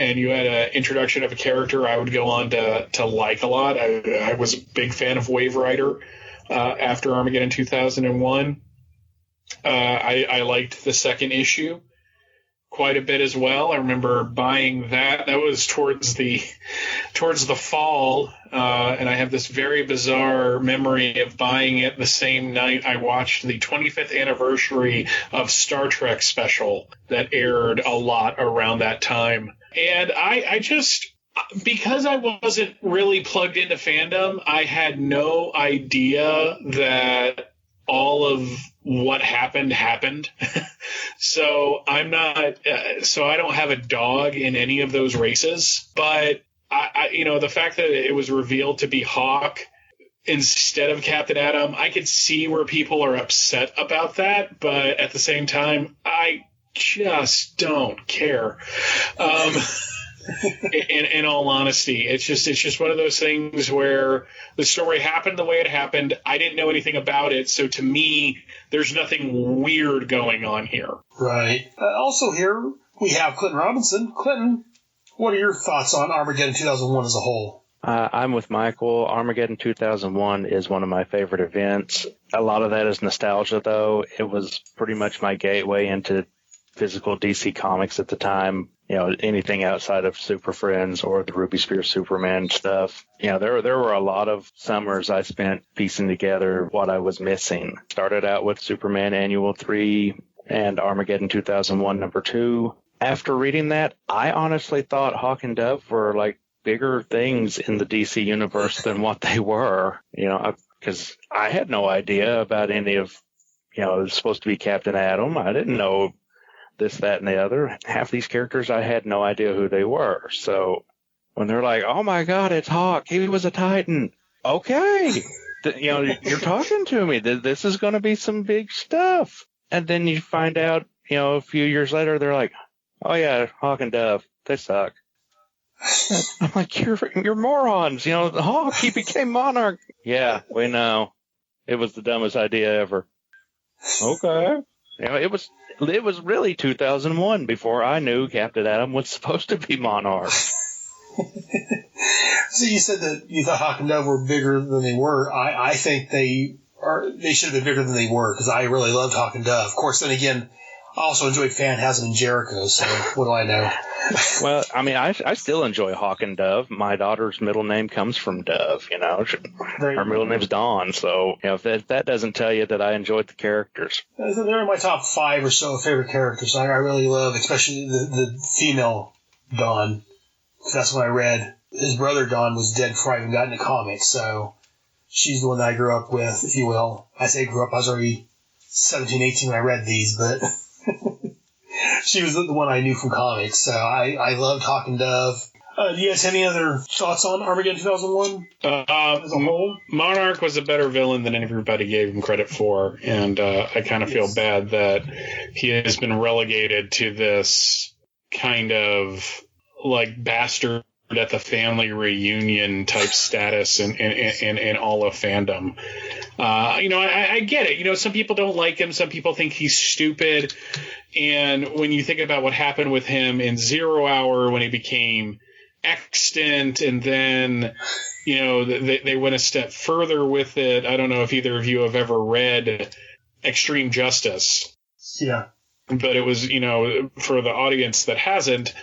And you had an introduction of a character I would go on to like a lot. I was a big fan of Wave Rider after Armageddon 2001. I liked the second issue. quite a bit as well. I remember buying that. That was towards the fall, and I have this very bizarre memory of buying it the same night I watched the 25th anniversary of Star Trek special that aired a lot around that time. And I just, because I wasn't really plugged into fandom, I had no idea that all of what happened. So I'm not, so I don't have a dog in any of those races. But I the fact that it was revealed to be Hawk instead of Captain Atom, I could see where people are upset about that. But at the same time, I just don't care. In all honesty, it's just one of those things where the story happened the way it happened. I didn't know anything about it, so to me, there's nothing weird going on here. Right. Also here, we have Clinton Robinson. Clinton, what are your thoughts on Armageddon 2001 as a whole? I'm with Michael. Armageddon 2001 is one of my favorite events. A lot of that is nostalgia, though. It was pretty much my gateway into physical DC comics at the time. Anything outside of Super Friends or the Ruby Spear Superman stuff. There were a lot of summers I spent piecing together what I was missing. Started out with Superman Annual 3 and Armageddon 2001 number 2. After reading that, I honestly thought Hawk and Dove were like bigger things in the DC universe than what they were, because I had no idea about any of, it was supposed to be Captain Atom. I didn't know this, that, and the other. Half these characters, I had no idea who they were. So when they're like, oh my God, it's Hawk. He was a Titan. Okay. You're talking to me. This is going to be some big stuff. And then you find out, a few years later, they're like, oh yeah, Hawk and Dove, they suck. I'm like, you're morons. Hawk, he became Monarch. Yeah, we know. It was the dumbest idea ever. Okay. It was really 2001 before I knew Captain Atom was supposed to be Monarch. So you said that you thought Hawk and Dove were bigger than they were. I think they should have been bigger than they were, because I really loved Hawk and Dove. Of course, then again, I also enjoyed Phantasm and Jericho, so what do I know? Well, I mean, I still enjoy Hawk and Dove. My daughter's middle name comes from Dove, Her middle name's Dawn, so if that doesn't tell you that I enjoyed the characters. They're in my top 5 or so favorite characters. I really love, especially the female Dawn. That's what I read. His brother Dawn was dead before I even got into comics, so she's the one that I grew up with, if you will. I say grew up, I was already 17, 18 when I read these, but she was the one I knew from comics, so I loved Hawk and Dove. Do you guys have any other thoughts on Armageddon 2001 as a whole? Monarch was a better villain than everybody gave him credit for, and I kind of feel bad that he has been relegated to this kind of like bastard at the family reunion type status in all of fandom. I get it. Some people don't like him. Some people think he's stupid. And when you think about what happened with him in 0 Hour when he became extant, and then, they went a step further with it. I don't know if either of you have ever read Extreme Justice. Yeah. But it was, for the audience that hasn't,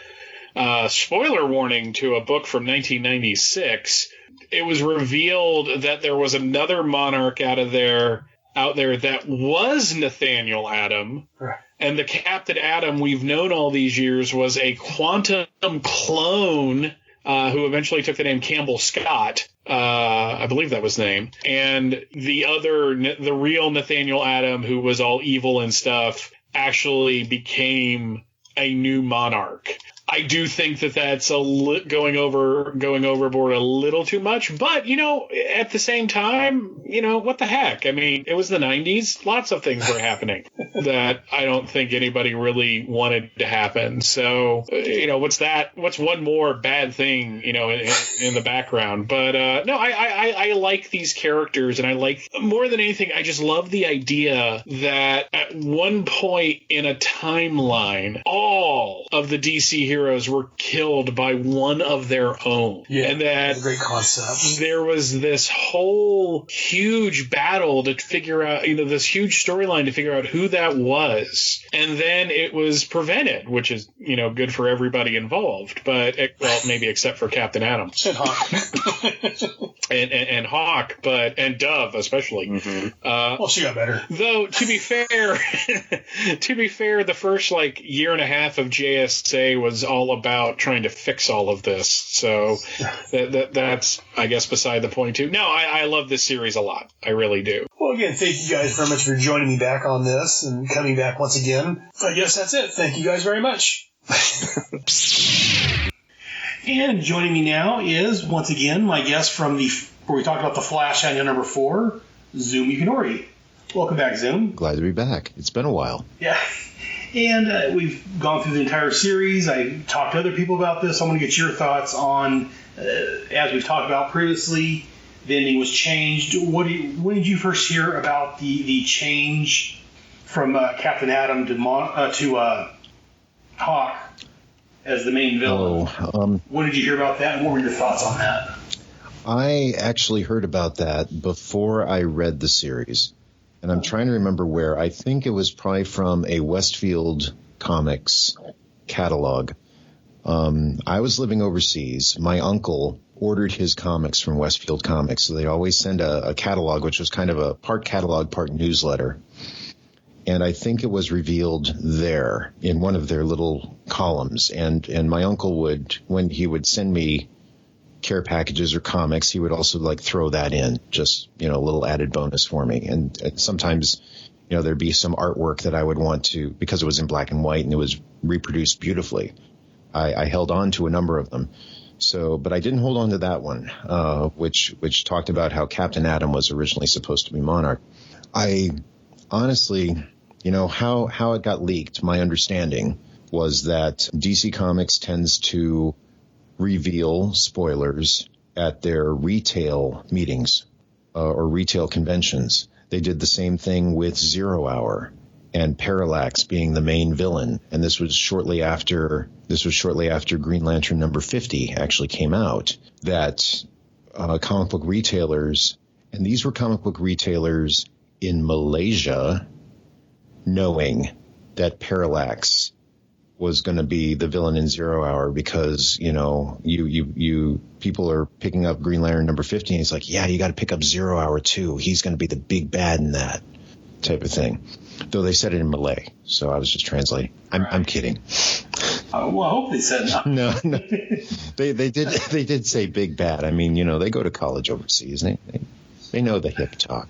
spoiler warning to a book from 1996, it was revealed that there was another Monarch out there that was Nathaniel Atom. Right. And the Captain Atom we've known all these years was a quantum clone who eventually took the name Campbell Scott. I believe that was the name. And the real Nathaniel Atom, who was all evil and stuff, actually became a new Monarch. I do think that that's going overboard a little too much, but at the same time, what the heck? I mean, it was the 90s. Lots of things were happening that I don't think anybody really wanted to happen. So, what's one more bad thing, in the background? But no, I like these characters, and I like, more than anything, I just love the idea that at one point in a timeline, all of the DC heroes heroes were killed by one of their own. Yeah, and that great concept. There was this whole huge battle to figure out, this huge storyline to figure out who that was. And then it was prevented, which is, good for everybody involved. But, maybe except for Captain Atom. And Hawk. and Hawk, and Dove especially. Well, she got better. Though, to be fair, the first year and a half of JSA was all about trying to fix all of this. So that's, I guess, beside the point too. No, I love this series a lot. I really do. Well, again, thank you guys very much for joining me back on this and coming back once again. I guess that's it. Thank you guys very much. And joining me now is, once again, my guest from where we talked about the Flash annual number 4, Zoom Yukinori. Welcome back, Zoom. Glad to be back. It's been a while. Yeah. And we've gone through the entire series. I talked to other people about this. I want to get your thoughts on, as we've talked about previously, the ending was changed. When did you first hear about the change from Captain Atom to Hawk as the main villain? When did you hear about that, and what were your thoughts on that? I actually heard about that before I read the series. And I'm trying to remember where. I think it was probably from a Westfield Comics catalog. I was living overseas. My uncle ordered his comics from Westfield Comics. So they always send a catalog, which was kind of a part catalog, part newsletter. And I think it was revealed there in one of their little columns. And my uncle would, when he would send me care packages or comics, he would also throw that in, just, a little added bonus for me. And sometimes, there'd be some artwork that I would want to, because it was in black and white and it was reproduced beautifully. I held on to a number of them. So, but I didn't hold on to that one, which talked about how Captain Atom was originally supposed to be Monarch. I honestly, how it got leaked, my understanding was that DC Comics tends to reveal spoilers at their retail meetings or retail conventions. They did the same thing with 0 Hour and Parallax being the main villain. And this was shortly after Green Lantern number 50 actually came out, that comic book retailers, and these were comic book retailers in Malaysia, knowing that Parallax was going to be the villain in 0 Hour because, you people are picking up Green Lantern number 50 and it's like, yeah, you got to pick up 0 Hour too. He's going to be the big bad in that type of thing. Though they said it in Malay, so I was just translating. I'm kidding. Well, I hope they said that. No. They did say big bad. I mean, they go to college overseas. They know the hip talk.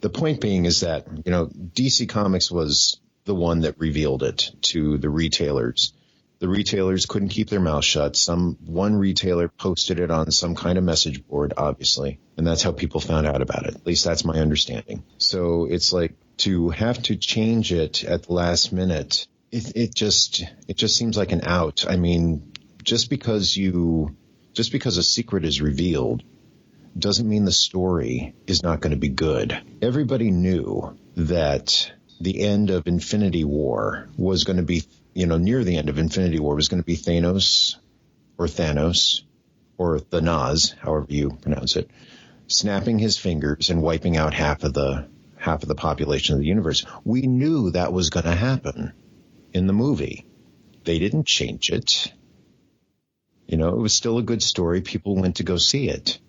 The point being is that, DC Comics was the one that revealed it to the retailers. The retailers couldn't keep their mouth shut. One retailer posted it on some kind of message board, obviously, and that's how people found out about it. At least that's my understanding. So it's like to have to change it at the last minute. It just seems like an out. I mean, just because a secret is revealed doesn't mean the story is not going to be good. Everybody knew that the end of Infinity War was going to be, near the end of Infinity War was going to be Thanos, or the Nas, however you pronounce it, snapping his fingers and wiping out half of the population of the universe. We knew that was going to happen in the movie. They didn't change it. It was still a good story. People went to go see it.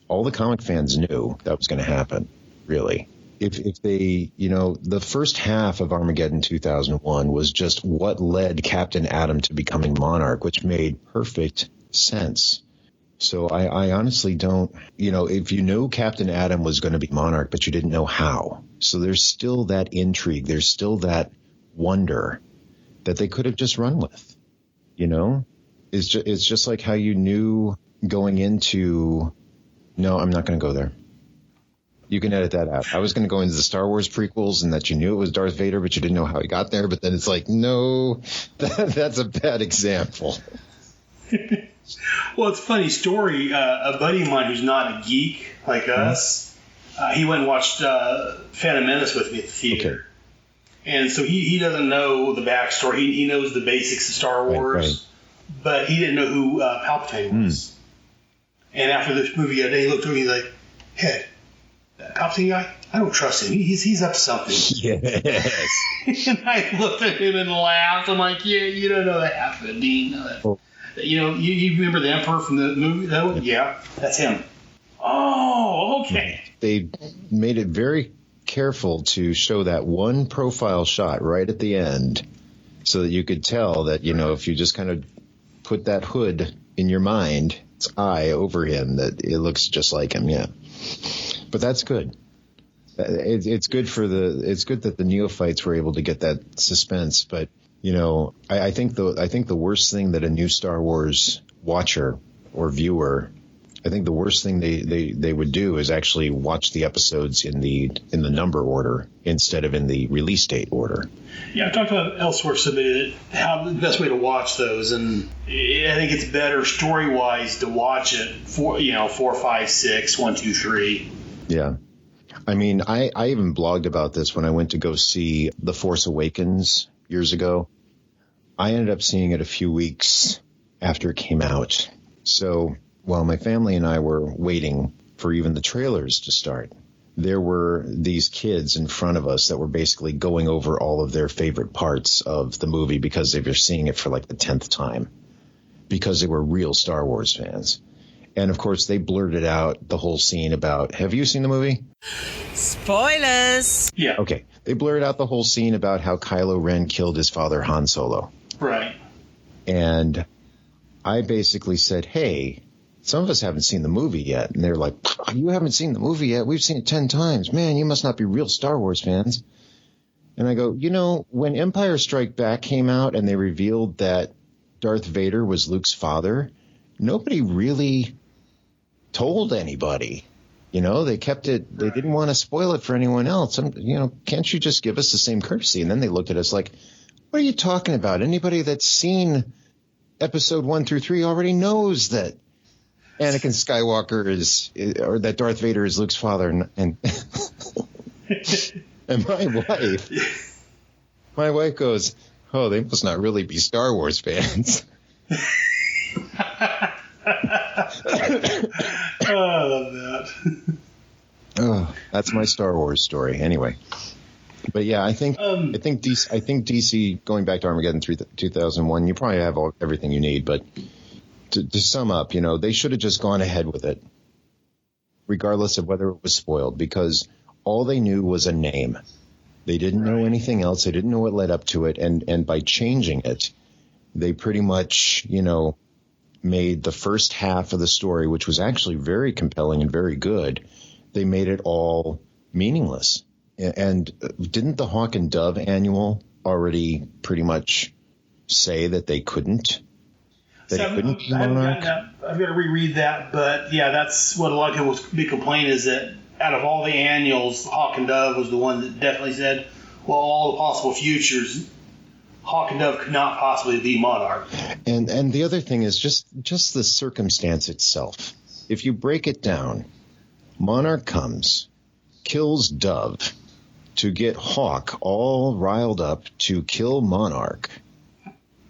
All the comic fans knew that was going to happen, really. If they, the first half of Armageddon 2001 was just what led Captain Atom to becoming Monarch, which made perfect sense. So I honestly don't, if you knew Captain Atom was going to be Monarch, but you didn't know how. So there's still that intrigue. There's still that wonder that they could have just run with, It's just like how you knew going into, no, I'm not going to go there. You can edit that out. I was going to go into the Star Wars prequels and that you knew it was Darth Vader, but you didn't know how he got there. But then it's like, no, that's a bad example. Well, it's a funny story. A buddy of mine who's not a geek like us, he went and watched Phantom Menace with me at the theater. And so he doesn't know the backstory. He knows the basics of Star Wars, but he didn't know who Palpatine was. And after this movie, he looked at me like, "Head, that Palpatine guy, I don't trust him. He's up to something." Yes. And I looked at him and laughed. I'm like, "Yeah, you don't know that happened, Dean. You remember the Emperor from the movie, though? Yeah, that's him." Oh, okay. They made it very careful to show that one profile shot right at the end so that you could tell that, if you just kind of put that hood in your mind, its eye over him, that it looks just like him. Yeah. But that's good. It's good that the neophytes were able to get that suspense. But, I think the worst thing that a new Star Wars watcher or viewer, I think the worst thing they would do is actually watch the episodes in the number order instead of in the release date order. Yeah, I've talked about elsewhere submitted how the best way to watch those, and I think it's better story wise to watch it 4, 5, 6, 1, 2, 3. Yeah. I mean, I even blogged about this when I went to go see The Force Awakens years ago. I ended up seeing it a few weeks after it came out. So while my family and I were waiting for even the trailers to start, there were these kids in front of us that were basically going over all of their favorite parts of the movie because they were seeing it for like the 10th time, because they were real Star Wars fans. And, of course, they blurted out the whole scene about, have you seen the movie? Spoilers. Yeah. Okay. They blurted out the whole scene about how Kylo Ren killed his father, Han Solo. Right. And I basically said, hey, some of us haven't seen the movie yet. And they're like, you haven't seen the movie yet? We've seen it 10 times. Man, you must not be real Star Wars fans. And I go, when Empire Strikes Back came out and they revealed that Darth Vader was Luke's father, nobody really told anybody. They kept it. They didn't want to spoil it for anyone else. Can't you just give us the same courtesy? And then they looked at us like, what are you talking about? Anybody that's seen episode 1 through 3 already knows that Anakin Skywalker or that Darth Vader is Luke's father. And and my wife goes, oh, they must not really be Star Wars fans. Oh, I love that. Oh, that's my Star Wars story. Anyway, but yeah, I think DC going back to Armageddon 2001, you probably have everything you need. But to sum up, they should have just gone ahead with it, regardless of whether it was spoiled, because all they knew was a name. They didn't know anything else. They didn't know what led up to it, and by changing it, they pretty much made the first half of the story, which was actually very compelling and very good, they made it all meaningless. And didn't the Hawk and Dove annual already pretty much say that they couldn't? Couldn't be Monarch? I've got to reread that, but yeah, that's what a lot of people's big complaint is, that out of all the annuals, Hawk and Dove was the one that definitely said, well, all the possible futures, Hawk and Dove could not possibly be Monarch. And the other thing is just the circumstance itself. If you break it down, Monarch comes, kills Dove to get Hawk all riled up to kill Monarch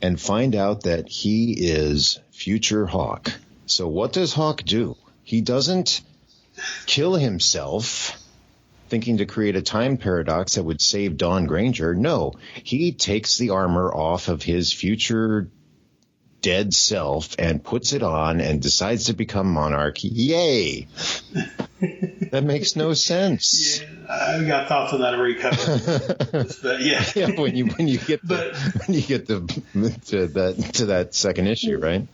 and find out that he is future Hawk. So what does Hawk do? He doesn't kill himself thinking to create a time paradox that would save Dawn Granger. No, he takes the armor off of his future dead self and puts it on and decides to become Monarch. Yay! That makes no sense. Yeah, I've got thoughts on that already covered. But yeah, when you get to that second issue, right?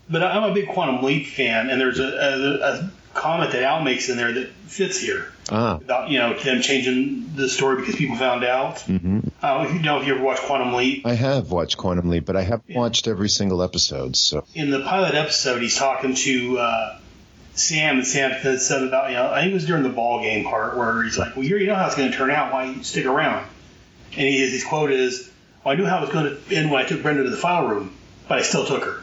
But I'm a big Quantum Leap fan, and there's a comment that Al makes in there that fits here about them changing the story because people found out. Mm-hmm. If you ever watched Quantum Leap, I have watched Quantum Leap, but I haven't watched every single episode. So in the pilot episode, he's talking to Sam, and Sam said about I think it was during the ball game part where he's like, "Well, you already know how it's going to turn out. Why stick around?" And his quote is, "Well, I knew how it was going to end when I took Brenda to the file room, but I still took her."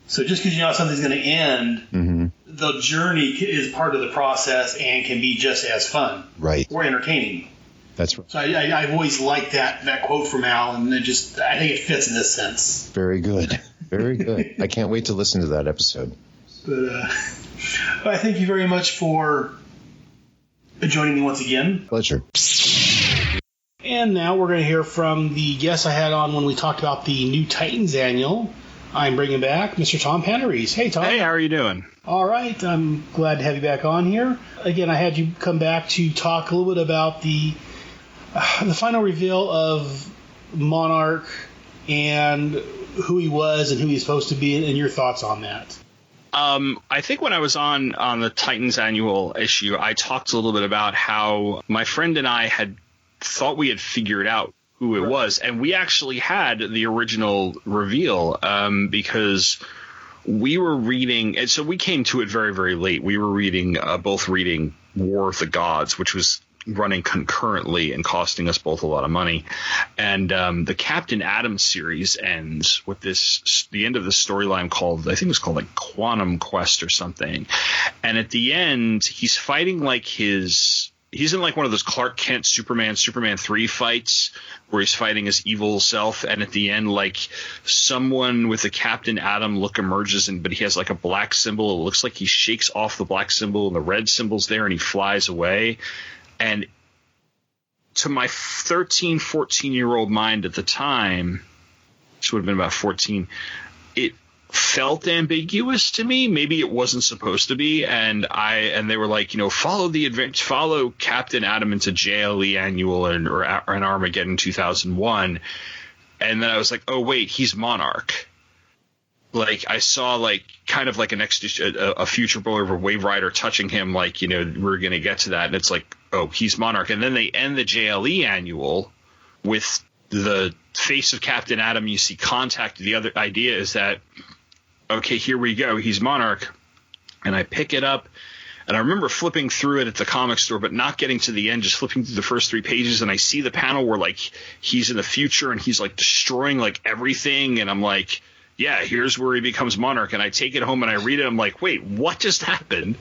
So just because you know how something's going to end, mm-hmm. the journey is part of the process and can be just as fun, right, or entertaining. That's right. So I've always liked that quote from Al, and I think it fits in this sense. Very good. Very good. I can't wait to listen to that episode. But I thank you very much for joining me once again. Pleasure. And now we're going to hear from the guest I had on when we talked about the New Titans annual. I'm bringing back Mr. Tom Panarese. Hey, Tom. Hey, how are you doing? All right. I'm glad to have you back on here. Again, I had you come back to talk a little bit about the final reveal of Monarch and who he was and who he's supposed to be, and your thoughts on that. I think when I was on the Titans annual issue, I talked a little bit about how my friend and I had thought we had figured out who it was, and we actually had the original reveal because we were reading, and so we came to it very, very late. We were both reading War of the Gods, which was running concurrently and costing us both a lot of money. And the Captain Atom series ends with the end of the storyline called, I think it was called like Quantum Quest or something. And at the end, he's fighting like he's in like one of those Clark Kent Superman 3 fights where he's fighting his evil self. And at the end, like someone with a Captain Atom look emerges, but he has like a black symbol. It looks like he shakes off the black symbol and the red symbol's there and he flies away. And to my 13, 14-year-old mind at the time, which would have been about 14, it felt ambiguous to me. Maybe it wasn't supposed to be. And they were like, follow Captain Atom into JLE Annual or an Armageddon 2001. And then I was like, oh, wait, he's Monarch. Like I saw like kind of like a future boy or a Wave Rider touching him, like, we're going to get to that. And it's like, oh, he's Monarch. And then they end the JLE annual with the face of Captain Atom. You see Contact. The other idea is that, okay, here we go. He's Monarch. And I pick it up. And I remember flipping through it at the comic store, but not getting to the end, just flipping through the first 3 pages. And I see the panel where like he's in the future and he's like destroying like everything. And I'm like, yeah, here's where he becomes Monarch. And I take it home and I read it. I'm like, wait, what just happened?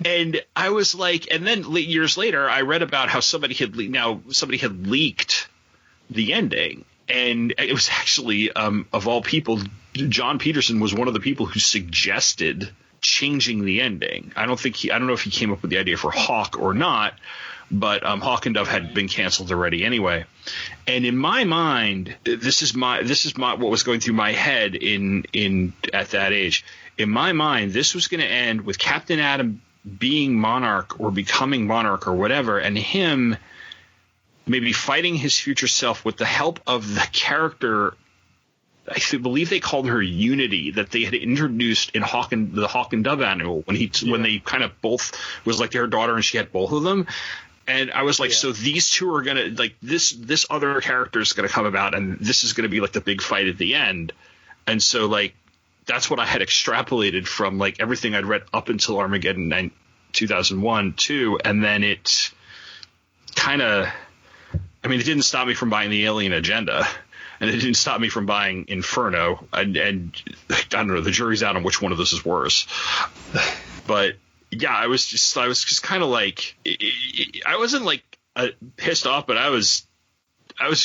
And I was like, and then years later, I read about how somebody had leaked the ending. And it was actually, of all people, John Peterson was one of the people who suggested changing the ending. I don't know if he came up with the idea for Hawk or not, but Hawk and Dove had been canceled already anyway. And in my mind, this is what was going through my head at that age. In my mind, this was going to end with Captain Atom being Monarch or becoming Monarch or whatever, and him maybe fighting his future self with the help of the character. I believe they called her Unity, that they had introduced in the Hawk and Dove annual when they kind of both was like her daughter and she had both of them. And I was like, so these two are going to like this other character is going to come about and this is going to be like the big fight at the end. And so like that's what I had extrapolated from like everything I'd read up until Armageddon 2001 too. And then it kind of, I mean, it didn't stop me from buying the Alien Agenda. And it didn't stop me from buying Inferno. And I don't know, the jury's out on which one of this is worse. But yeah, I was just kind of like, I wasn't like pissed off, but I was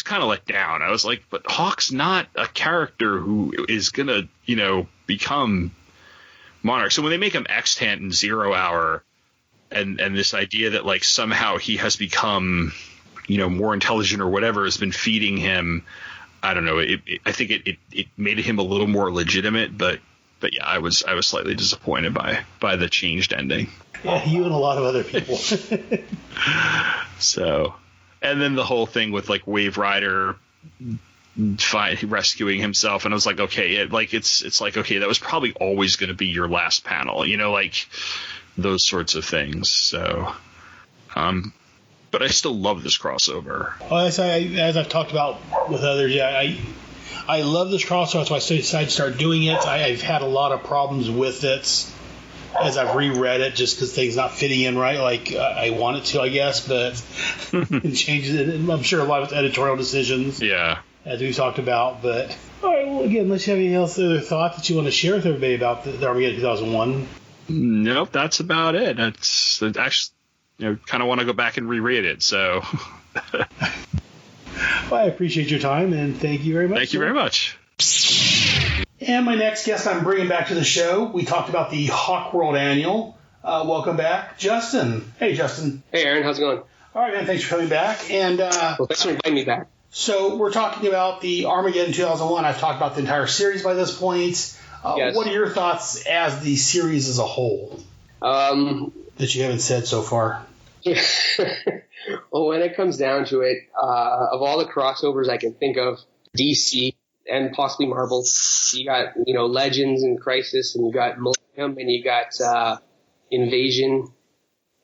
kind of let down. I was like, but Hawk's not a character who is going to, become Monarch. So when they make him extant in 0 Hour and this idea that like somehow he has become, more intelligent or whatever has been feeding him, I don't know. I think it made him a little more legitimate, but yeah, I was slightly disappointed by the changed ending. Yeah, you and a lot of other people. So, and then the whole thing with like Wave Rider rescuing himself, and I was like, okay, it's like okay, that was probably always going to be your last panel, like those sorts of things. So, but I still love this crossover. Well, as I've talked about with others, I love this crossover. That's why I decided to start doing it. I've had a lot of problems with it as I've reread it, just because things not fitting in right like I want it to, I guess. But it changes it. I'm sure a lot of editorial decisions. Yeah. As we talked about. But all right, well, again, unless you have any other thoughts that you want to share with everybody about the Armageddon 2001. Nope, that's about it. That's actually. kind of want to go back and reread it. So, well, I appreciate your time and thank you very much. Thank you very much. And my next guest I'm bringing back to the show, we talked about the Hawk World Annual. Welcome back, Justin. Hey, Justin. Hey, Aaron. How's it going? All right, man. Thanks for coming back. And well, thanks for inviting me back. So we're talking about the Armageddon 2001. I've talked about the entire series by this point. Yes. What are your thoughts as the series as a whole that you haven't said so far? Yeah. Well, when it comes down to it, of all the crossovers I can think of, DC and possibly Marvel, you got Legends and Crisis, and you got Millennium, and you got Invasion,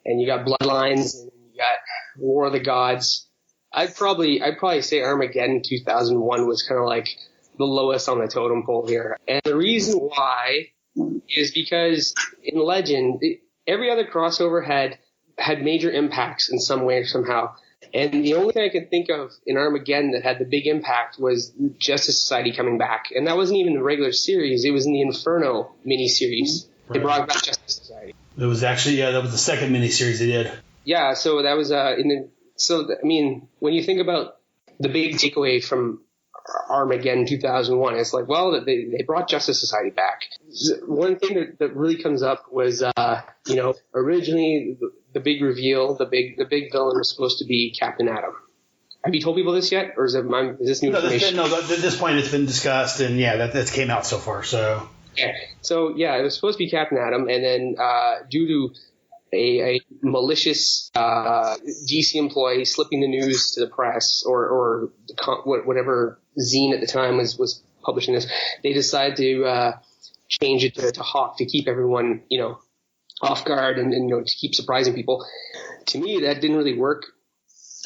and you got Bloodlines, and you got War of the Gods. I'd probably say Armageddon 2001 was kind of like the lowest on the totem pole here. And the reason why is because in Legend, every other crossover had major impacts in some way or somehow. And the only thing I could think of in Armageddon that had the big impact was Justice Society coming back. And that wasn't even the regular series. It was in the Inferno miniseries. Right. They brought back Justice Society. It was actually, that was the second miniseries they did. Yeah, so that was when you think about the big takeaway from Armageddon 2001, it's like, well, they brought Justice Society back. One thing that really comes up was, originally the big reveal, the big villain was supposed to be Captain Atom. Have you told people this yet, or is this new information? No, at this point it's been discussed, and that came out so far. So it was supposed to be Captain Atom, and then due to a malicious DC employee slipping the news to the press or whatever zine at the time was publishing this, they decided to change it to Hawk to keep everyone off guard and to keep surprising people. To me, that didn't really work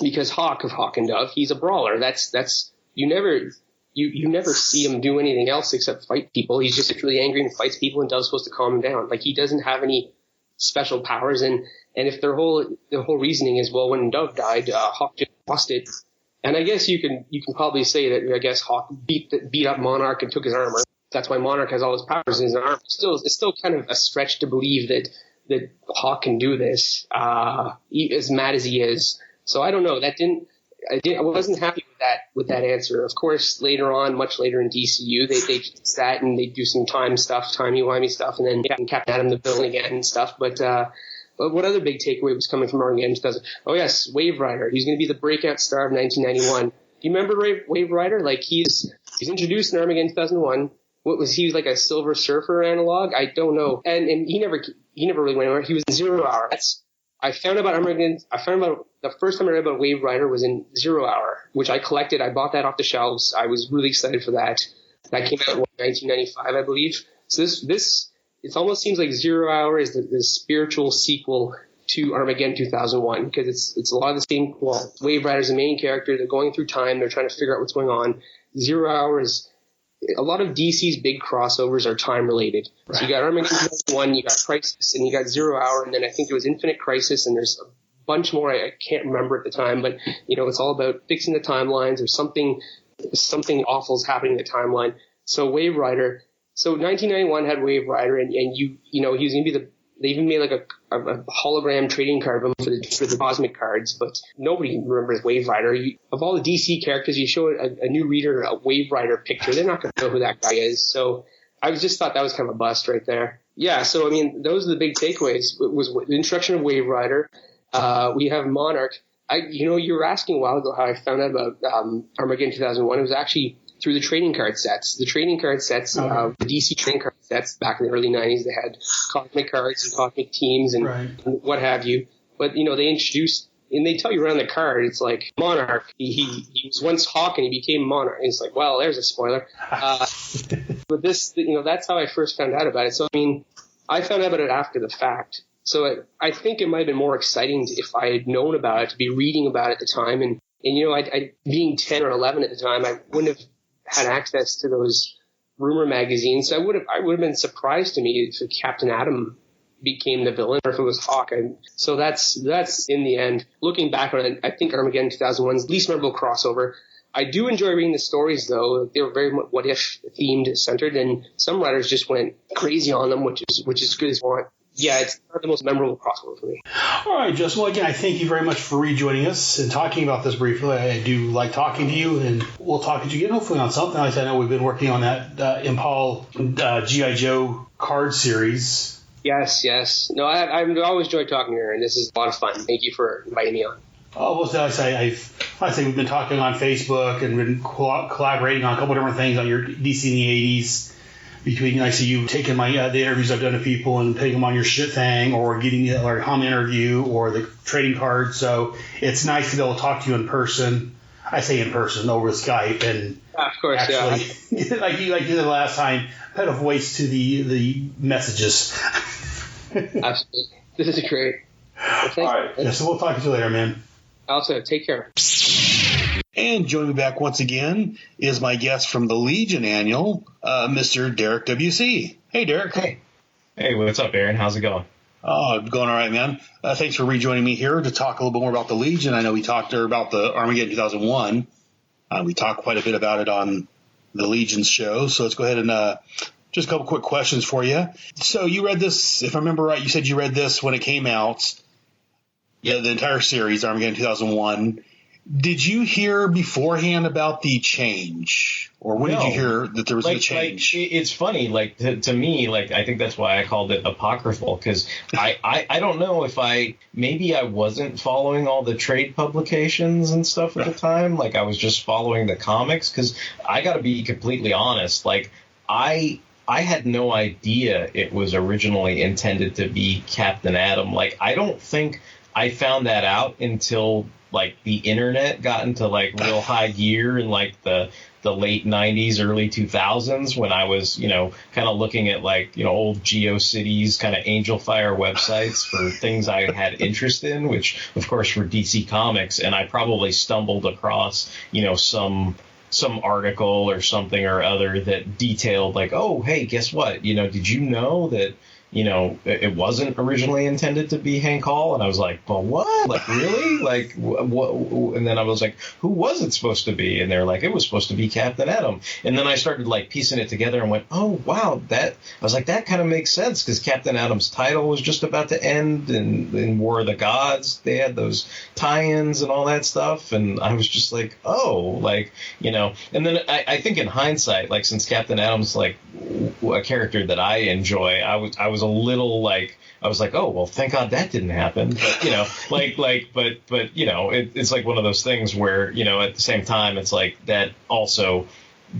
because Hawk of Hawk and Dove, he's a brawler. That's you never see him do anything else except fight people. He's just really angry and fights people, and Dove's supposed to calm him down. Like, he doesn't have any special powers, and if their whole reasoning is, well, when Dove died, Hawk just lost it. And I guess you can probably say that Hawk beat up Monarch and took his armor. That's why Monarch has all his powers in his armor. It's still kind of a stretch to believe that Hawk can do this, as mad as he is. So I don't know. I wasn't happy with that answer. Of course, much later in DCU, they sat and they do some timey-wimey stuff, and then Captain Atom the villain again and stuff. But what other big takeaway was coming from Armageddon 2000? Oh yes, Wave Rider. He's going to be the breakout star of 1991. Do you remember Wave Rider? Like, he's introduced in Armageddon 2001. What was he? Like a Silver Surfer analog? I don't know. And he never really went anywhere. He was in Zero Hour. I found out about Armageddon. The first time I read about Wave Rider was in Zero Hour, which I collected. I bought that off the shelves. I was really excited for that. That came out in 1995, I believe. So it almost seems like Zero Hour is the spiritual sequel to Armageddon 2001, because it's a lot of the same. Well, Wave Rider's the main character. They're going through time. They're trying to figure out what's going on. Zero Hour is a lot of DC's big crossovers are time related. Right. So you got Armageddon 2001, you got Crisis, and you got Zero Hour, and then I think there was Infinite Crisis, and there's a bunch more I can't remember at the time, but it's all about fixing the timelines, or something awful's happening in the timeline. So Wave Rider. So 1991 had Wave Rider, and he was going to be they even made like a hologram trading card of him for the cosmic cards, but nobody remembers Wave Rider. Of all the DC characters, you show a new reader a Wave Rider picture, they're not going to know who that guy is. So I just thought that was kind of a bust right there. Yeah, so I mean, those are the big takeaways. It was the introduction of Wave Rider. We have Monarch. You were asking a while ago how I found out about Armageddon 2001. It was actually through the trading card sets. The trading card sets, the DC trading card sets back in the early 90s, they had cosmic cards and cosmic teams and what have you. But, they introduced, and they tell you around the card, it's like Monarch, he was once Hawk and he became Monarch. And it's like, well, there's a spoiler. But this, that's how I first found out about it. So, I mean, I found out about it after the fact. So I think it might have been more exciting if I had known about it, to be reading about it at the time. And I being 10 or 11 at the time, I wouldn't have had access to those rumor magazines. So I would have been surprised to me if Captain Atom became the villain or if it was Hawk. So that's in the end. Looking back on it, I think Armageddon 2001's least memorable crossover. I do enjoy reading the stories, though. They were very what-if themed, centered, and some writers just went crazy on them, which is good as want. yeah, it's not the most memorable crossover for me. All right, Justin. Well, again, I thank you very much for rejoining us and talking about this briefly. I do like talking to you, and we'll talk to you again, hopefully on something. Like I know we've been working on that Impal G.I. Joe card series. Yes. No, I've always enjoyed talking to her, and this is a lot of fun. Thank you for inviting me on. Oh, well, I say we've been talking on Facebook and been collaborating on a couple different things on your DC in the 80s. Between, I see you taking my the interviews I've done to people and putting them on your shit thing, or getting the hum interview or the trading card. So it's nice to be able to talk to you in person. I say in person over Skype, and of course, actually, like you did the last time, put a voice to the messages. Absolutely, this is great. Well, all right, yeah, so we'll talk to you later, man. Also, take care. And joining me back once again is my guest from the Legion Annual, Mr. Derek W.C. Hey, Derek. Hey, what's up, Aaron? How's it going? Oh, going all right, man. Thanks for rejoining me here to talk a little bit more about the Legion. I know we talked about the Armageddon 2001. We talked quite a bit about it on the Legion's show. So let's go ahead and just a couple quick questions for you. So you read this, if I remember right, you said you read this when it came out, the entire series, Armageddon 2001. Did you hear beforehand about the change, or when did you hear that there was a change? It's funny, to me, I think that's why I called it apocryphal, because I don't know if maybe I wasn't following all the trade publications and stuff at the time. I was just following the comics, because I got to be completely honest. I had no idea it was originally intended to be Captain Atom. I don't think I found that out until the internet got into real high gear in the late 90s, early 2000s, when I was, kind of looking at old GeoCities kind of Angel Fire websites for things I had interest in, which of course were DC Comics. And I probably stumbled across, some article or something or other that detailed oh, hey, guess what? Did you know that, it wasn't originally intended to be Hank Hall? And I was like, well, what? Really? What? And then I was like, who was it supposed to be? And they're like, it was supposed to be Captain Atom. And then I started piecing it together and went, oh, wow, that kind of makes sense, because Captain Atom's title was just about to end in War of the Gods. They had those tie-ins and all that stuff. And I was just like, oh, and then I think in hindsight, since Captain Atom's a character that I enjoy, I was a little I was like, oh, well, thank God that didn't happen. But, it's one of those things where, at the same time, it's that also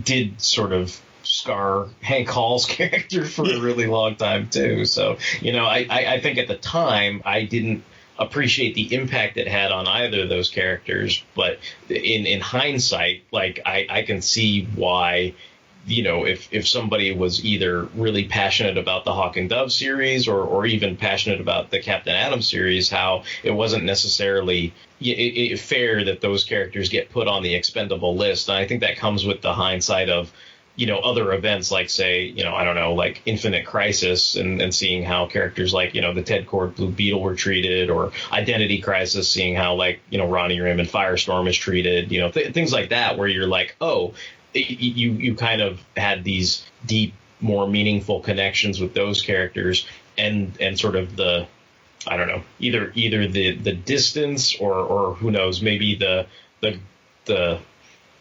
did sort of scar Hank Hall's character for a really long time, too. So, I think at the time I didn't appreciate the impact it had on either of those characters. But in hindsight, I can see why, if somebody was either really passionate about the Hawk and Dove series or even passionate about the Captain Atom series, how it wasn't necessarily fair that those characters get put on the expendable list. And I think that comes with the hindsight of, other events say, I don't know, Infinite Crisis and seeing how characters the Ted Kord Blue Beetle were treated, or Identity Crisis, seeing how Ronnie Rim and Firestorm is treated, things like that, where you're oh, you kind of had these deep, more meaningful connections with those characters, and sort of the, I don't know, either the distance or who knows, maybe the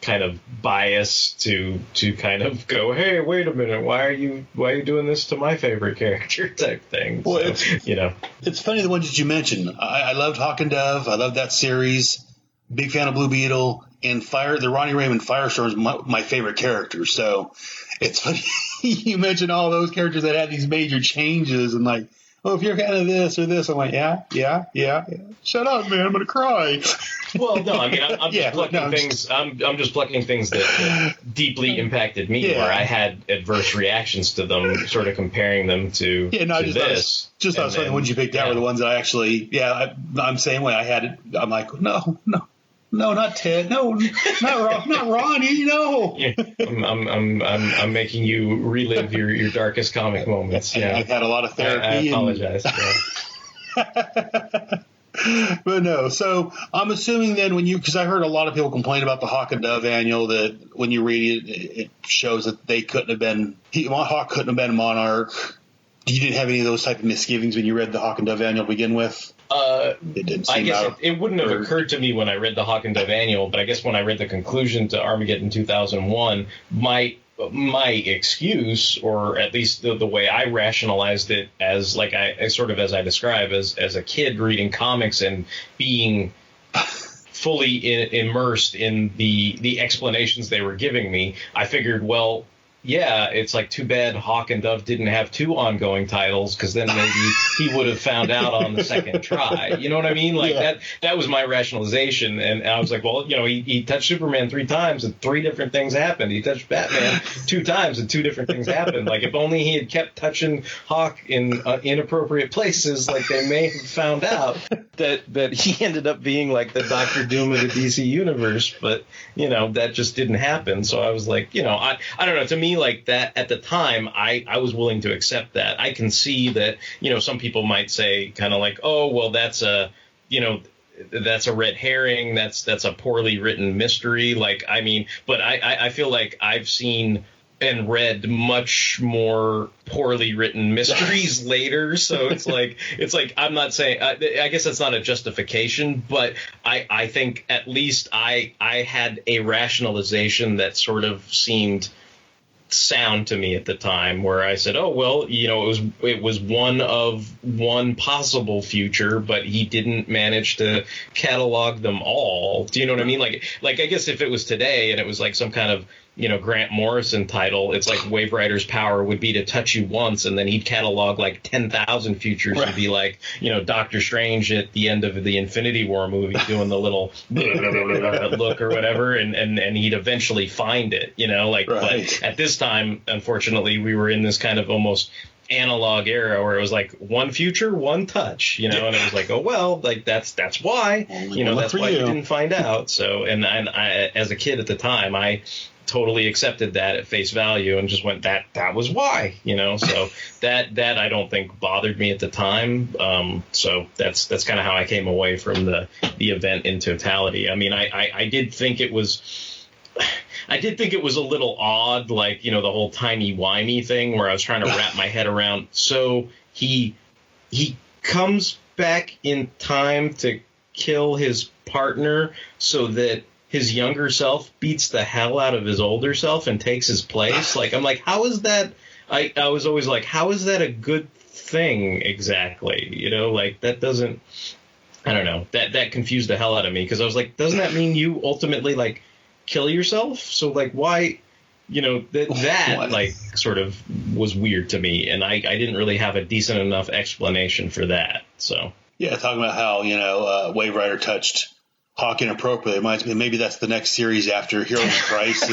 kind of bias to kind of go, hey, wait a minute, why are you doing this to my favorite character type thing? Well, so, it's funny, the ones that you mentioned. I loved Hawk and Dove. I loved that series. Big fan of Blue Beetle. And the Ronnie Raymond Firestorm is my favorite character. So it's funny you mentioned all those characters that had these major changes, and oh, if you're kind of this or this, I'm like, yeah. Shut up, man, I'm gonna cry. Well, no, I mean, I'm just plucking things. I'm just plucking things that deeply impacted me, where I had adverse reactions to them, sort of comparing them to this. The ones you picked out were the ones that I actually, I'm the same way. I had it. I'm like, no, not Ted. No, not Ronnie. No. Yeah, I'm making you relive your darkest comic moments. Yeah, I've had a lot of therapy. I apologize. But no, so I'm assuming then because I heard a lot of people complain about the Hawk and Dove annual, that when you read it, it shows that they couldn't have been, Hawk couldn't have been Monarch, You didn't have any of those type of misgivings when you read the Hawk and Dove Annual to begin with? It didn't seem I guess it wouldn't have occurred to me when I read the Hawk and Dove Annual, but I guess when I read the conclusion to Armageddon 2001, my excuse, or at least the way I rationalized it, as like I sort of as I describe as a kid reading comics and being fully immersed in the explanations they were giving me, I figured, well, yeah, it's like too bad Hawk and Dove didn't have 2 ongoing titles, because then maybe he would have found out on the second try. You know what I mean? Like that was my rationalization, and I was like, well, he touched Superman 3 times and 3 different things happened. He touched Batman 2 times and 2 different things happened. Like if only he had kept touching Hawk in inappropriate places, like they may have found out that he ended up being like the Dr. Doom of the DC universe, but that just didn't happen. So I was like, I don't know. To me, like that at the time, I was willing to accept that. I can see that, some people might say kind of like, oh, well, that's a red herring. That's a poorly written mystery. Like, I mean, but I feel like I've seen and read much more poorly written mysteries later. So it's like I'm not saying, I guess that's not a justification, but I think at least I had a rationalization that sort of seemed sound to me at the time, where I said, oh, well, it was one possible future, but he didn't manage to catalog them all. Do you know what I mean? Like I guess if it was today and it was like some kind of Grant Morrison title, it's like Wave Rider's power would be to touch you once, and then he'd catalog like 10,000 futures, right, and be like, Doctor Strange at the end of the Infinity War movie doing the little look or whatever, and he'd eventually find it, right. But at this time, unfortunately, we were in this kind of almost analog era where it was like one future, one touch, and it was like, oh, well, like that's why, that's why you didn't find out. So, and I, as a kid at the time, I totally accepted that at face value and just went, that was why, so that I don't think bothered me at the time. So that's kind of how I came away from the event in totality. I mean, I did think it was a little odd, like, the whole timey-wimey thing where I was trying to wrap my head around. So he comes back in time to kill his partner so that his younger self beats the hell out of his older self and takes his place. Like, I'm like, how is that? I was always like, how is that a good thing exactly? Like that doesn't, I don't know, that confused the hell out of me, because I was like, doesn't that mean you ultimately like kill yourself? So like, why, that like sort of was weird to me, and I didn't really have a decent enough explanation for that. So yeah, talking about how Wave Rider touched Hawk inappropriately reminds me, maybe that's the next series after Heroes of Christ.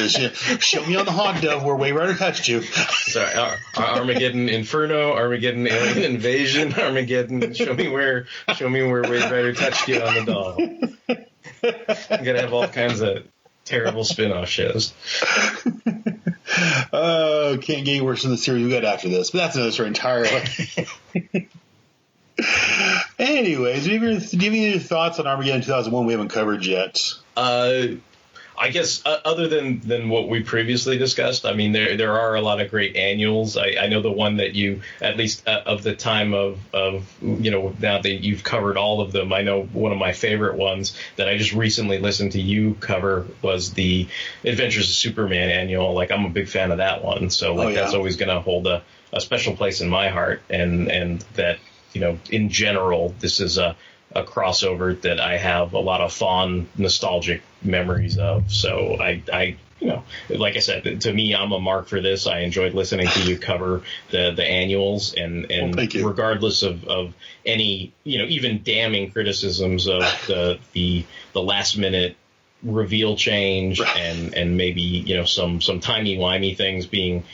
Show me on the Hawk Dove where Wave Rider touched you. Sorry, Armageddon Inferno, Armageddon Alien Invasion, Armageddon. Show me where Wave Rider touched you on the doll. I'm gonna have all kinds of terrible spin-off shows. Oh, can't get any worse than the series we got after this, but that's another story entirely. Anyways, do you have any thoughts on Armageddon 2001 we haven't covered yet? I guess other than what we previously discussed, I mean, there are a lot of great annuals. I know the one that you, at least of the time of now that you've covered all of them, I know one of my favorite ones that I just recently listened to you cover was the Adventures of Superman annual. Like, I'm a big fan of that one. So like, that's always going to hold a special place in my heart, and that, in general, this is a crossover that I have a lot of fond, nostalgic memories of. So I like I said, to me, I'm a mark for this. I enjoyed listening to you cover the annuals, and regardless of any, even damning criticisms of the last minute reveal change, and maybe, some timey-wimey things being,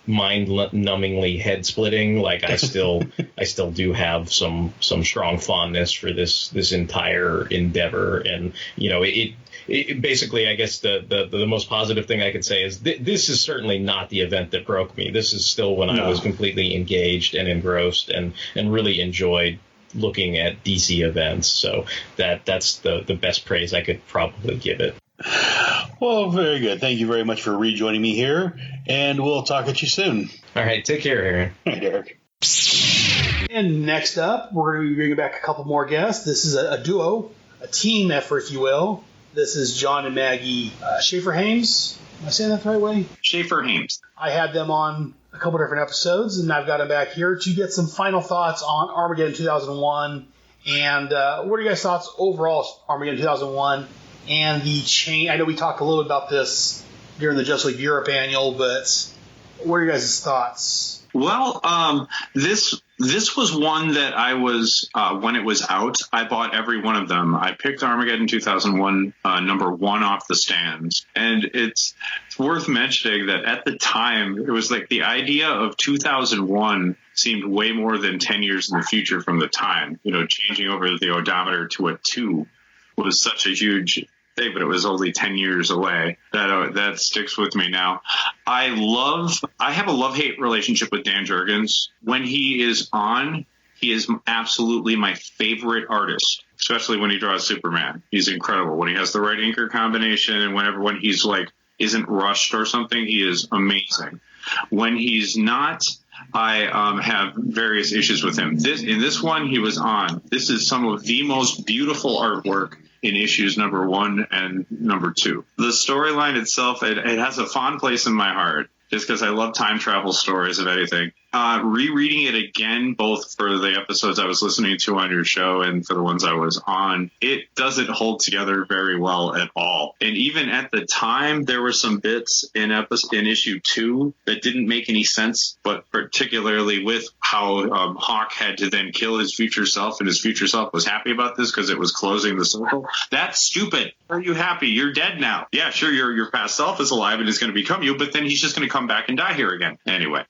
mind-numbingly head-splitting. Like, I still do have some strong fondness for this entire endeavor, and it basically, I guess the most positive thing I could say is this is certainly not the event that broke me. This is still when I was completely engaged and engrossed and really enjoyed looking at DC events. So that's the best praise I could probably give it. Well, very good. Thank you very much for rejoining me here, and we'll talk at you soon. All right, take care, Aaron. All right, Eric. And next up, we're going to be bringing back a couple more guests. This is a duo, a team effort, if you will. This is John and Maggie Schafer-Hames. Am I saying that the right way? Schafer-Hames. I had them on a couple different episodes, and I've got them back here to get some final thoughts on Armageddon 2001. And what are your guys' thoughts overall, Armageddon 2001, and the change? I know we talked a little bit about this during the Just League Europe annual, but what are your guys' thoughts? Well, this was one that I was when it was out, I bought every one of them. I picked Armageddon 2001 number 1 off the stands, and it's worth mentioning that at the time it was like the idea of 2001 seemed way more than 10 years in the future from the time. Changing over the odometer to a 2 was such a huge thing, but it was only 10 years away. That sticks with me now. I have a love-hate relationship with Dan Jurgens. When he is on, he is absolutely my favorite artist, especially when he draws Superman. He's incredible. When he has the right inker combination and when he's isn't rushed or something, he is amazing. When he's not, I have various issues with him. In this one, he was on. This is some of the most beautiful artwork in issues number 1 and number 2. The storyline itself, it has a fond place in my heart, just because I love time travel stories of anything. Rereading it again, both for the episodes I was listening to on your show and for the ones I was on, it doesn't hold together very well at all. And even at the time, there were some bits in issue 2 that didn't make any sense, but particularly with how Hawk had to then kill his future self, and his future self was happy about this because it was closing the circle. That's stupid. Are you happy? You're dead now. Yeah, sure, your past self is alive and is going to become you, but then he's just going to come back and die here again. Anyway.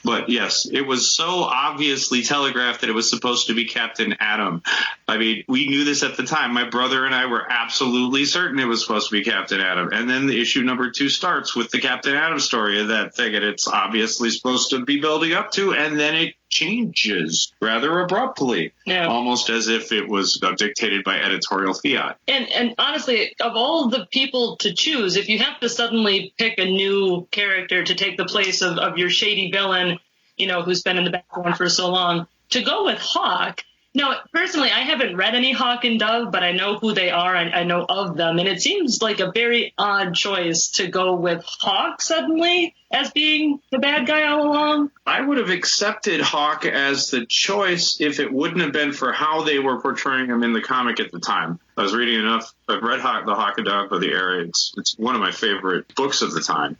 But yes, it was so obviously telegraphed that it was supposed to be Captain Atom. I mean, we knew this at the time. My brother and I were absolutely certain it was supposed to be Captain Atom. And then the issue number 2 starts with the Captain Atom story of that thing, and it's obviously supposed to be building up to, and then it changes rather abruptly, almost as if it was dictated by editorial fiat. And honestly, of all the people to choose, if you have to suddenly pick a new character to take the place of your shady villain, who's been in the background for so long, to go with Hawk. Now, personally, I haven't read any Hawk and Dove, but I know who they are. I know of them. And it seems like a very odd choice to go with Hawk suddenly as being the bad guy all along. I would have accepted Hawk as the choice if it wouldn't have been for how they were portraying him in the comic at the time. I was reading enough. I've read the Hawk and Dove by the era. It's one of my favorite books of the time.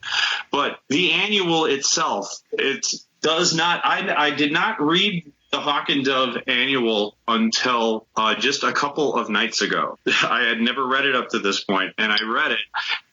But the annual itself, it does not. I did not read the Hawk and Dove annual until just a couple of nights ago. I had never read it up to this point, and I read it,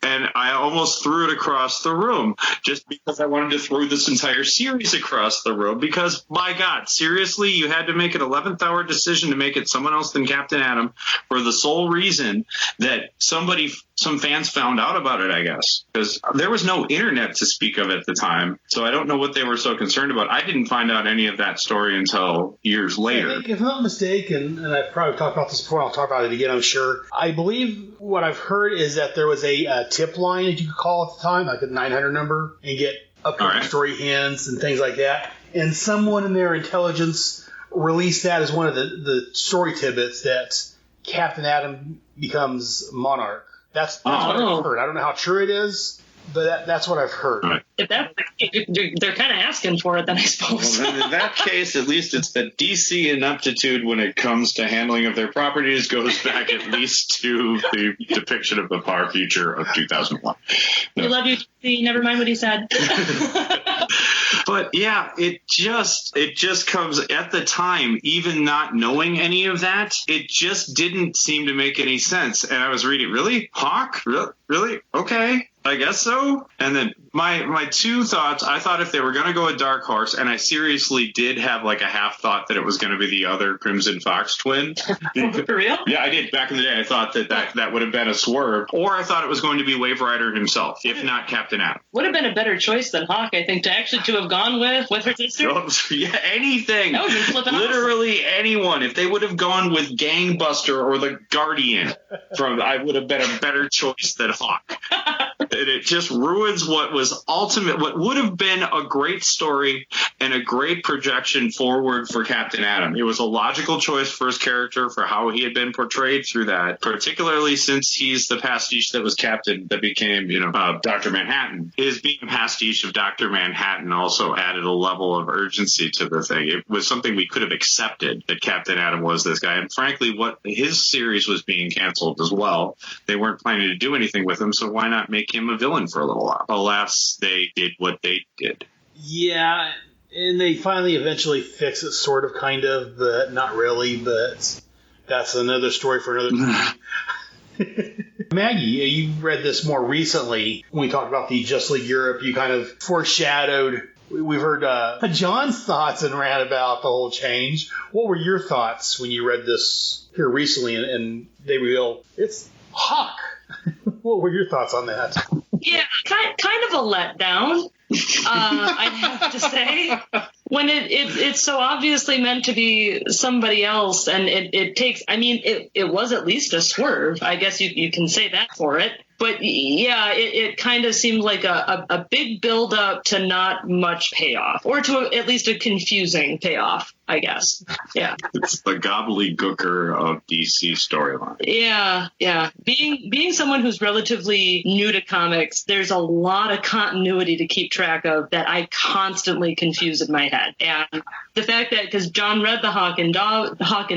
and I almost threw it across the room just because I wanted to throw this entire series across the room because, my God, seriously, you had to make an 11th hour decision to make it someone else than Captain Atom for the sole reason that some fans found out about it, I guess, because there was no internet to speak of at the time, so I don't know what they were so concerned about. I didn't find out any of that story until years later. If I'm not mistaken, and I've probably talked about this before, I'll talk about it again, I'm sure. I believe what I've heard is that there was a tip line that you could call at the time, like the 900 number, and get upcoming story hints and things like that. And someone in their intelligence released that as one of the story tidbits that Captain Atom becomes Monarch. That's what I've heard. I don't know how true it is, but that's what I've heard. If they're kind of asking for it, then I suppose. Well, in that case, at least it's the DC ineptitude when it comes to handling of their properties goes back at least to the depiction of the far future of 2001. No. We love you, DC. Never mind what he said. But yeah, it just comes at the time, even not knowing any of that, it just didn't seem to make any sense. And I was reading, really? Hawk? Really? Okay. I guess so. And then my two thoughts, I thought if they were going to go a dark horse, and I seriously did have like a half thought that it was going to be the other Crimson Fox twin. For real? Yeah, I did. Back in the day, I thought that would have been a swerve. Or I thought it was going to be Wave Rider himself, if not Captain Atom. Would have been a better choice than Hawk, I think, to have gone with her sister. Yeah, anything. That would have been flipping Literally anyone. If they would have gone with Gangbuster or the Guardian, I would have been a better choice than Hawk. It just ruins what would have been a great story and a great projection forward for Captain Atom. It was a logical choice for his character, for how he had been portrayed through that, particularly since he's the pastiche that was Captain, that became, Dr. Manhattan. His being a pastiche of Dr. Manhattan also added a level of urgency to the thing. It was something we could have accepted, that Captain Atom was this guy. And frankly, what his series was being canceled as well. They weren't planning to do anything with him, so why not make him a villain for a little while? Alas, they did what they did. Yeah, and they finally eventually fix it, sort of, kind of, but not really. But that's another story for another time. Maggie, you read this more recently. When we talked about the Just League Europe, you kind of foreshadowed. We've heard John's thoughts and ran about the whole change. What were your thoughts when you read this here recently and they reveal it's Hawk? What were your thoughts on that? Yeah, kind of a letdown, I'd have to say. When it's so obviously meant to be somebody else, and it takes, it was at least a swerve. I guess you can say that for it. But yeah, it kind of seemed like a big build up to not much payoff, or to at least a confusing payoff, I guess. Yeah. It's the gobbledygooker of DC storyline. Yeah. Being someone who's relatively new to comics, there's a lot of continuity to keep track of that I constantly confuse in my head. And the fact that, because John read the Hawk and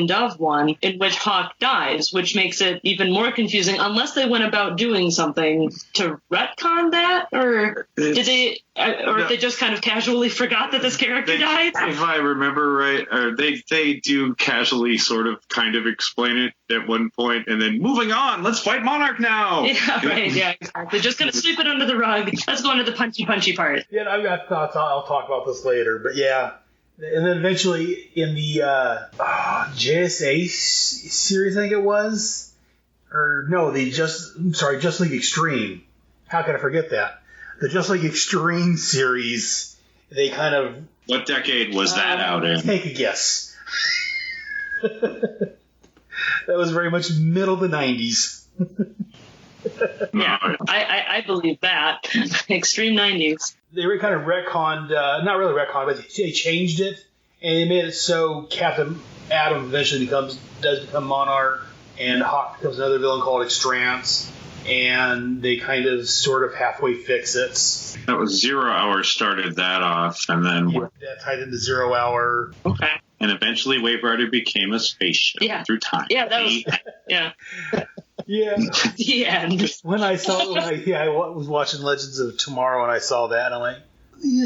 Dove one, in which Hawk dies, which makes it even more confusing, unless they went about doing something to retcon that, or did they, or they just kind of casually forgot that this character died? If I remember right, they do casually sort of kind of explain it at one point, and then moving on, let's fight Monarch now. Yeah, right. Yeah, exactly. Just gonna sweep it under the rug. Let's go into the punchy part. Yeah, I've got thoughts. I'll talk about this later, but yeah. And then eventually in the JSA series, I think it was. Or no, Just League Extreme. How could I forget that? The Just League Extreme series, they kind of... What decade was that out in? Take a guess. That was very much middle of the 90s. Yeah, I believe that. Extreme 90s. They were kind of retconned, not really retconned, but they changed it, and they made it so Captain Atom eventually does become Monarch, and Hawk becomes another villain called Extrance, and they kind of sort of halfway fix it. That was 0 Hour started that off, and then... that tied into 0 Hour. Okay. And eventually Wave Rider became a spaceship through time. Yeah, that was... Yeah. Yeah. The end. When I was watching Legends of Tomorrow, and I saw that, and I'm like,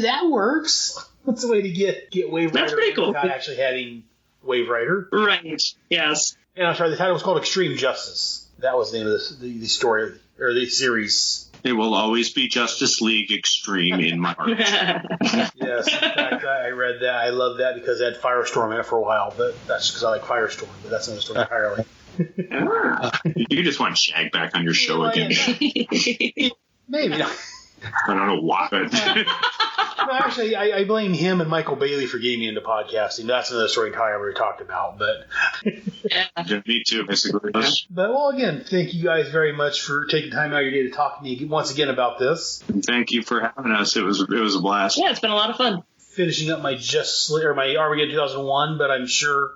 that works. That's a way to get Wave Rider. That's pretty cool. Without actually having Wave Rider. Right. Yes. And I'm sorry, the title was called Extreme Justice. That was the name of the story, or the series. It will always be Justice League Extreme in my heart. Yes, in fact, I read that. I love that because it had Firestorm in it for a while, but that's because I like Firestorm, but that's another story entirely. You just want Shag back on your show again. Maybe. I don't know why. No, actually, I blame him and Michael Bailey for getting me into podcasting. That's another story entirely we already talked about. But me too, basically. But well, again, thank you guys very much for taking time out of your day to talk to me once again about this. Thank you for having us. It was a blast. Yeah, it's been a lot of fun. Finishing up my my Armageddon 2001, but I'm sure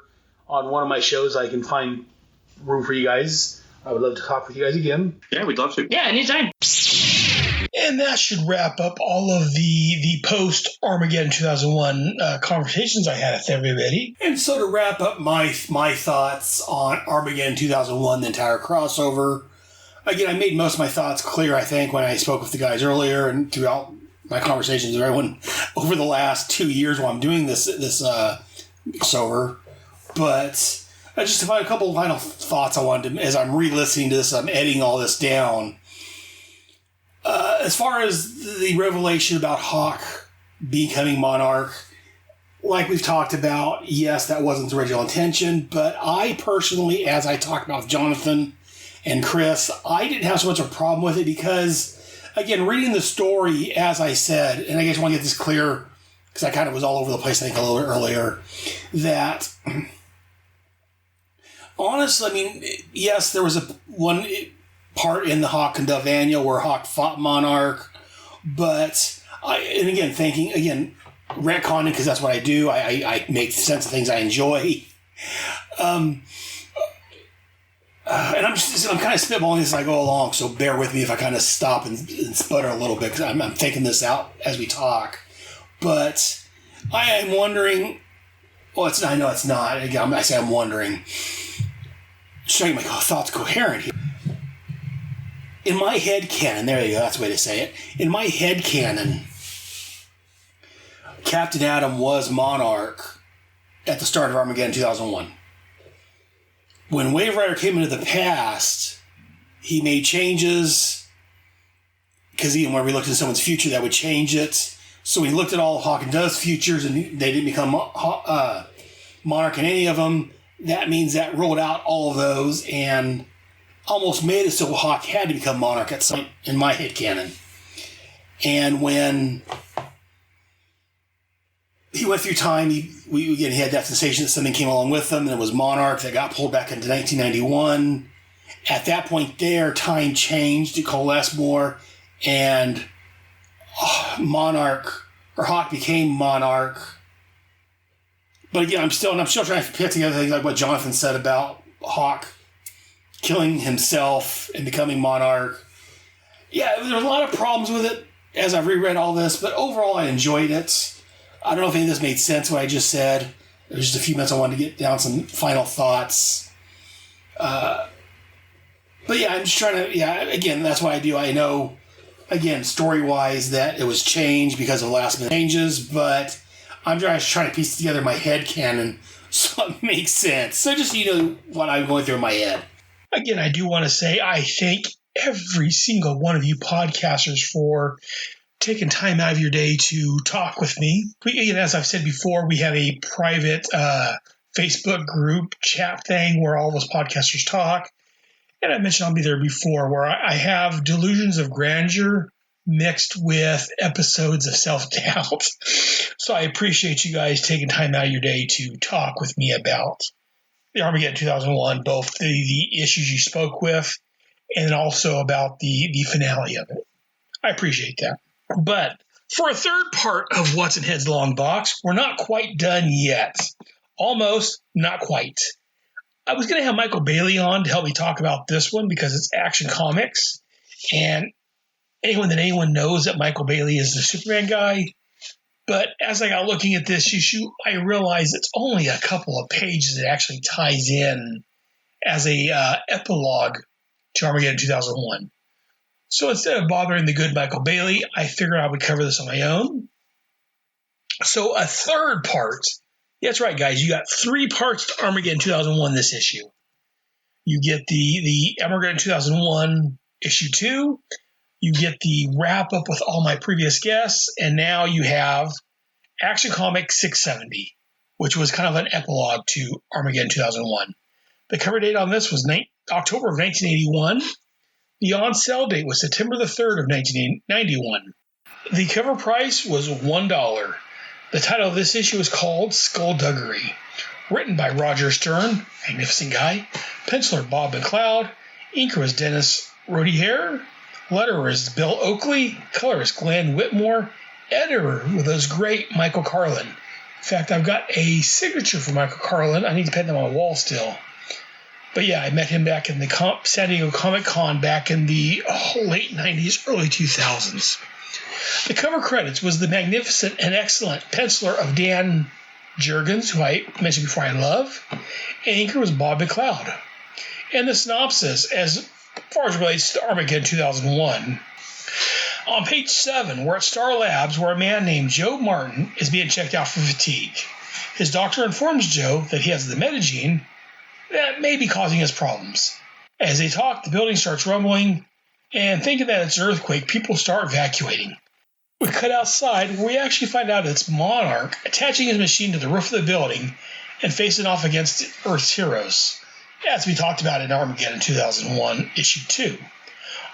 on one of my shows I can find room for you guys. I would love to talk with you guys again. Yeah, we'd love to. Yeah, anytime. And that should wrap up all of the post-Armageddon 2001 conversations I had with everybody. And so to wrap up my thoughts on Armageddon 2001, the entire crossover, again, I made most of my thoughts clear, I think, when I spoke with the guys earlier and throughout my conversations with everyone over the last 2 years while I'm doing this crossover. But just to find a couple of final thoughts I wanted to, as I'm re-listening to this, I'm editing all this down. As far as the revelation about Hawk becoming Monarch, like we've talked about, yes, that wasn't the original intention, but I personally, as I talked about with Jonathan and Chris, I didn't have so much of a problem with it because, again, reading the story, as I said, and I just want to get this clear because I kind of was all over the place, I think, a little bit earlier, that honestly, I mean, yes, there was one part in the Hawk and Dove annual where Hawk fought Monarch, but retconning, because that's what I do. I make sense of things I enjoy. And I'm kind of spitballing this as I go along, so bear with me if I kind of stop and sputter a little bit, because I'm thinking this out as we talk. But I am wondering, I know it's not. Again, I say I'm wondering. Just trying to make my thoughts coherent here. In my head canon, there you go, that's the way to say it. In my head canon, Captain Atom was Monarch at the start of Armageddon 2001. When Wave Rider came into the past, he made changes, because even when we looked into someone's future, that would change it. So we looked at all of Hawk and Dove's futures, and they didn't become Monarch in any of them. That means that ruled out all of those and almost made it so Hawk had to become Monarch at some point in my head canon. And when he went through time, we had that sensation that something came along with them, and it was Monarch that got pulled back into 1991. At that point there, time changed, it coalesced more, and Hawk became Monarch. But again, I'm still trying to put together things like what Jonathan said about Hawk killing himself and becoming Monarch. Yeah, there were a lot of problems with it as I've reread all this, but overall I enjoyed it. I don't know if any of this made sense, what I just said. There's just a few minutes I wanted to get down some final thoughts. But yeah, I'm just trying to, again, that's what I do. I know, again, story-wise, that it was changed because of last-minute changes, but I'm just trying to piece together my head canon so it makes sense. So just what I'm going through in my head. Again, I do want to say I thank every single one of you podcasters for taking time out of your day to talk with me. As I've said before, we have a private Facebook group chat thing where all those podcasters talk. And I mentioned I'll be there before, where I have delusions of grandeur mixed with episodes of self-doubt. So I appreciate you guys taking time out of your day to talk with me about the Armageddon 2001, both the issues you spoke with and also about the finale of it. I appreciate that. But for a third part of What's in Head's Long Box, we're not quite done yet. Almost, not quite. I was going to have Michael Bailey on to help me talk about this one because it's Action Comics. And anyone knows that Michael Bailey is the Superman guy. But as I got looking at this issue, I realized it's only a couple of pages that actually ties in as a epilogue to Armageddon 2001. So instead of bothering the good Michael Bailey, I figured I would cover this on my own. So a third part. That's right, guys. You got 3 parts to Armageddon 2001 this issue. You get the Armageddon 2001 issue 2. You get the wrap-up with all my previous guests. And now you have Action Comics 670, which was kind of an epilogue to Armageddon 2001. The cover date on this was October of 1981. The on-sale date was September the 3rd of 1991. The cover price was $1. The title of this issue is called Skullduggery. Written by Roger Stern, magnificent guy. Penciler Bob McLeod. Inker was Dennis Rodier. Letterer is Bill Oakley. Colorist Glenn Whitmore. Editor was great Michael Carlin. In fact, I've got a signature for Michael Carlin. I need to pin them on my wall still. But yeah, I met him back in the San Diego Comic Con back in the late 90s, early 2000s. The cover credits was the magnificent and excellent penciler of Dan Jurgens, who I mentioned before I love, and inker was Bob McLeod. And the synopsis, as far as it relates to Armageddon 2001, on page 7, we're at Star Labs, where a man named Joe Martin is being checked out for fatigue. His doctor informs Joe that he has the metagene that may be causing us problems. As they talk, the building starts rumbling, and thinking that it's an earthquake, people start evacuating. We cut outside, where we actually find out it's Monarch attaching his machine to the roof of the building and facing off against Earth's heroes, as we talked about in Armageddon 2001, Issue 2.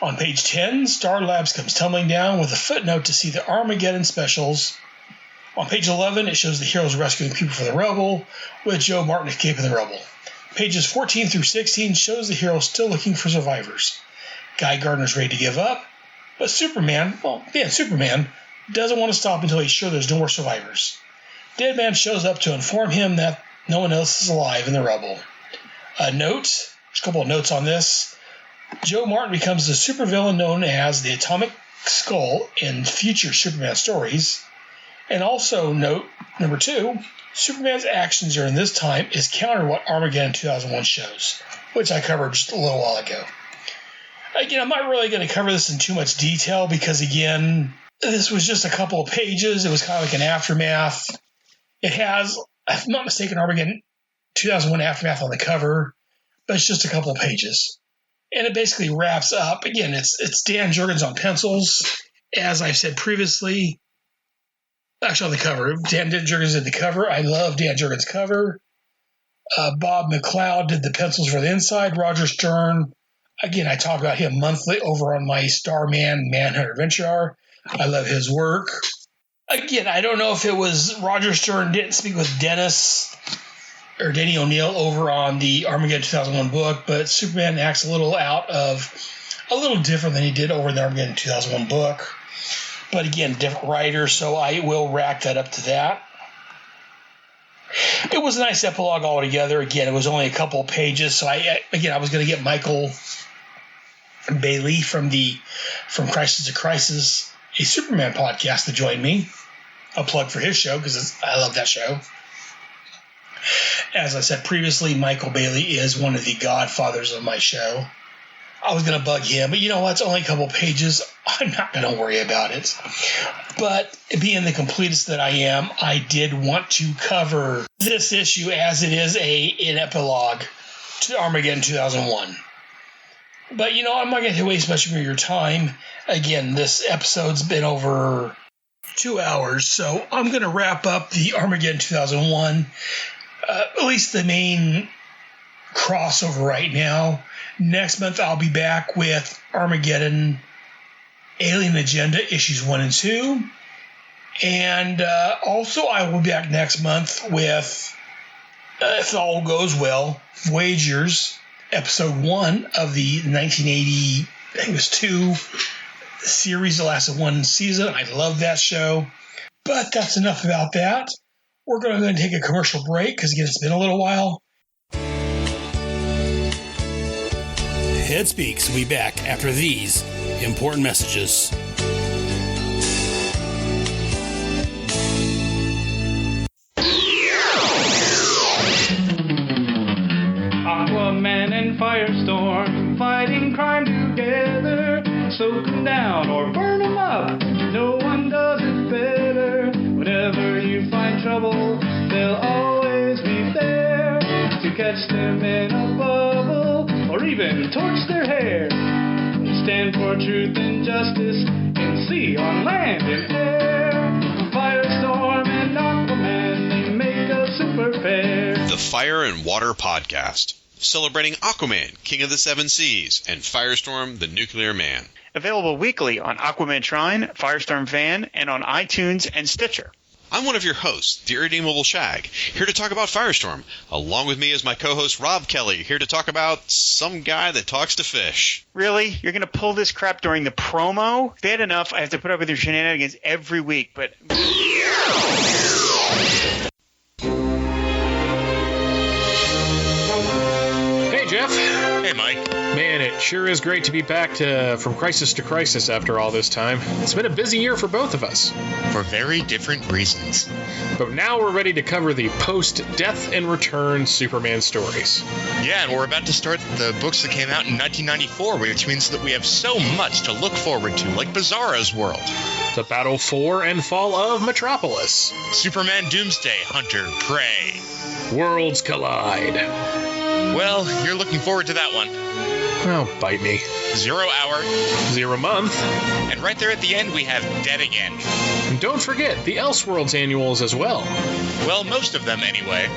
On page 10, Star Labs comes tumbling down with a footnote to see the Armageddon specials. On page 11, it shows the heroes rescuing people from the rubble, with Joe Martin escaping the rubble. Pages 14 through 16 shows the heroes still looking for survivors. Guy Gardner's ready to give up, but Superman doesn't want to stop until he's sure there's no more survivors. Deadman shows up to inform him that no one else is alive in the rubble. There's a couple of notes on this. Joe Martin becomes the supervillain known as the Atomic Skull in future Superman stories. And also note, number 2, Superman's actions during this time is counter to what Armageddon 2001 shows, which I covered just a little while ago. Again, I'm not really going to cover this in too much detail because, again, this was just a couple of pages. It was kind of like an aftermath. It has, if I'm not mistaken, Armageddon 2001 aftermath on the cover, but it's just a couple of pages. And it basically wraps up. Again, it's Dan Jurgens on pencils, as I've said previously. Actually, on the cover. Dan Jurgens did the cover. I love Dan Jurgens' cover. Bob McLeod did the pencils for the inside. Roger Stern. Again, I talk about him monthly over on my Starman Manhunter Adventure Hour. I love his work. Again, I don't know if it was Roger Stern didn't speak with Dennis or Denny O'Neil over on the Armageddon 2001 book, but Superman acts a little different than he did over in the Armageddon 2001 book. But again, different writer, so I will rack that up to that. It was a nice epilogue altogether. Again, it was only a couple of pages, so I was going to get Michael Bailey from Crisis to Crisis, a Superman podcast, to join me. A plug for his show because I love that show. As I said previously, Michael Bailey is one of the godfathers of my show. I was going to bug him, but you know what? It's only a couple pages. I'm not going to worry about it. But being the completist that I am, I did want to cover this issue as it is an epilogue to Armageddon 2001. But, I'm not going to waste much of your time. Again, this episode's been over 2 hours, so I'm going to wrap up the Armageddon 2001, at least the main crossover right now. Next month, I'll be back with Armageddon Alien Agenda issues 1 and 2. And also, I will be back next month with, if all goes well, Voyagers, episode 1 of the 1980, I think it was 2 series that lasted 1 season. I love that show. But that's enough about that. We're going to go and take a commercial break because, again, it's been a little while. Head Speaks will be back after these important messages. Aquaman and Firestorm fighting crime together. Soak them down or burn them up. No one does it better. Whenever you find trouble, they'll always be there to catch them in a bubble or even torch their hair. They stand for truth and justice in sea, on land, and air. Firestorm and Aquaman, they make a super pair. The Fire and Water Podcast, celebrating Aquaman, King of the Seven Seas, and Firestorm, the Nuclear Man. Available weekly on Aquaman Shrine, Firestorm Van, and on iTunes and Stitcher. I'm one of your hosts, the Irredeemable Shag, here to talk about Firestorm. Along with me is my co-host Rob Kelly, here to talk about some guy that talks to fish. Really? You're going to pull this crap during the promo? Bad enough I have to put up with your shenanigans every week, but... Hey, Jeff. Hey, Mike. Man, it sure is great to be back from Crisis to Crisis after all this time. It's been a busy year for both of us. For very different reasons. But now we're ready to cover the post-Death and Return Superman stories. Yeah, and we're about to start the books that came out in 1994, which means that we have so much to look forward to, like Bizarro's World. The Battle for and Fall of Metropolis. Superman Doomsday, Hunter, Prey. Worlds Collide. Well, you're looking forward to that one. Oh, bite me. 0 Hour, 0 Month, and right there at the end we have Dead Again. And don't forget the Elseworlds annuals as well. Well, most of them anyway.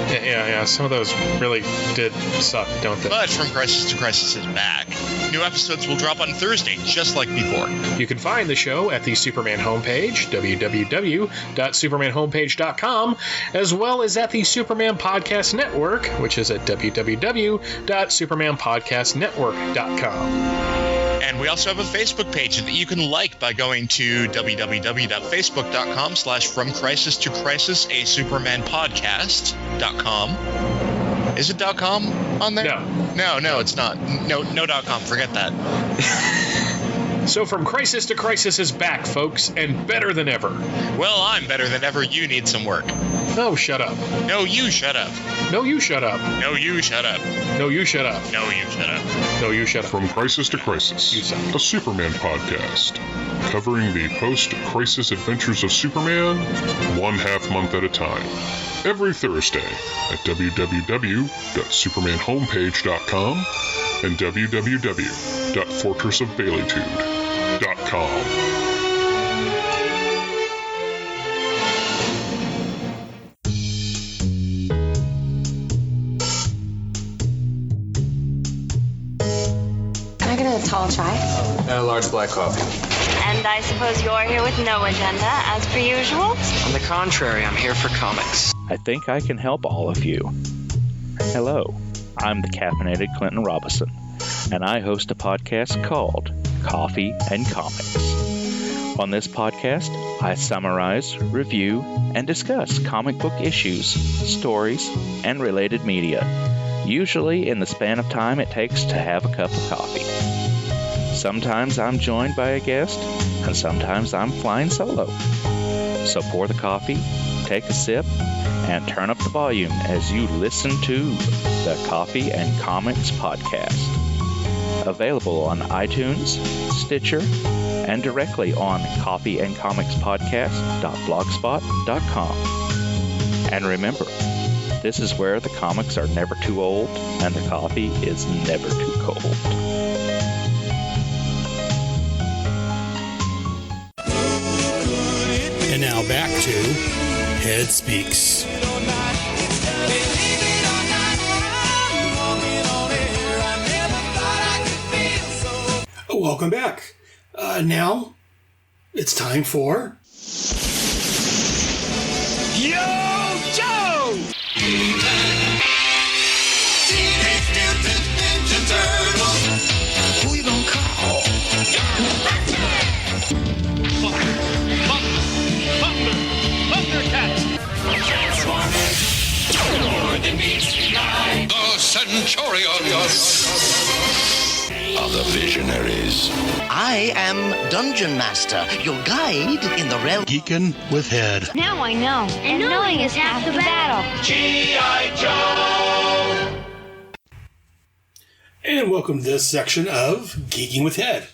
Yeah. Some of those really did suck, don't they? But From Crisis to Crisis is back. New episodes will drop on Thursday, just like before. You can find the show at the Superman homepage, www.supermanhomepage.com, as well as at the Superman Podcast Network, which is at www.supermanpodcastnetwork.com. And we also have a Facebook page that you can like by going to www.facebook.com/From Crisis to Crisis, a Superman Podcast.com. Is it .com on there? No, it's not. No .com. Forget that. So From Crisis to Crisis is back, folks, and better than ever. Well, I'm better than ever. You need some work. No, shut up. No, you shut up. No, you shut up. No, you shut up. No, you shut up. No, you shut up. No, you shut up. From Crisis to Crisis, a Superman podcast, covering the post-crisis adventures of Superman, 1/2 month at a time. Every Thursday at www.supermanhomepage.com and www.fortressofbaileytude.com. Can I get a tall chai? And a large black coffee. And I suppose you're here with no agenda, as per usual? On the contrary, I'm here for comics. I think I can help all of you. Hello, I'm the caffeinated Clinton Robinson, and I host a podcast called Coffee and Comics. On this podcast, I summarize, review, and discuss comic book issues, stories, and related media, usually in the span of time it takes to have a cup of coffee. Sometimes I'm joined by a guest, and sometimes I'm flying solo. So pour the coffee, take a sip, and turn up the volume as you listen to the Coffee and Comics Podcast. Available on iTunes, Stitcher, and directly on coffeeandcomicspodcast.blogspot.com. And remember, this is where the comics are never too old and the coffee is never too cold. And now back to Head Speaks. Welcome back. Now it's time for Yo, Joe! Teenage Mutant Ninja Turtles. Who you gonna call? Thundercats. Transformers. More than meets the eye. The Centurions. Are the visionaries. I am Dungeon Master, your guide in the realm. Geekin' with Head. Now I know. And knowing is half the battle. G.I. Joe! And welcome to this section of Geeking with Head.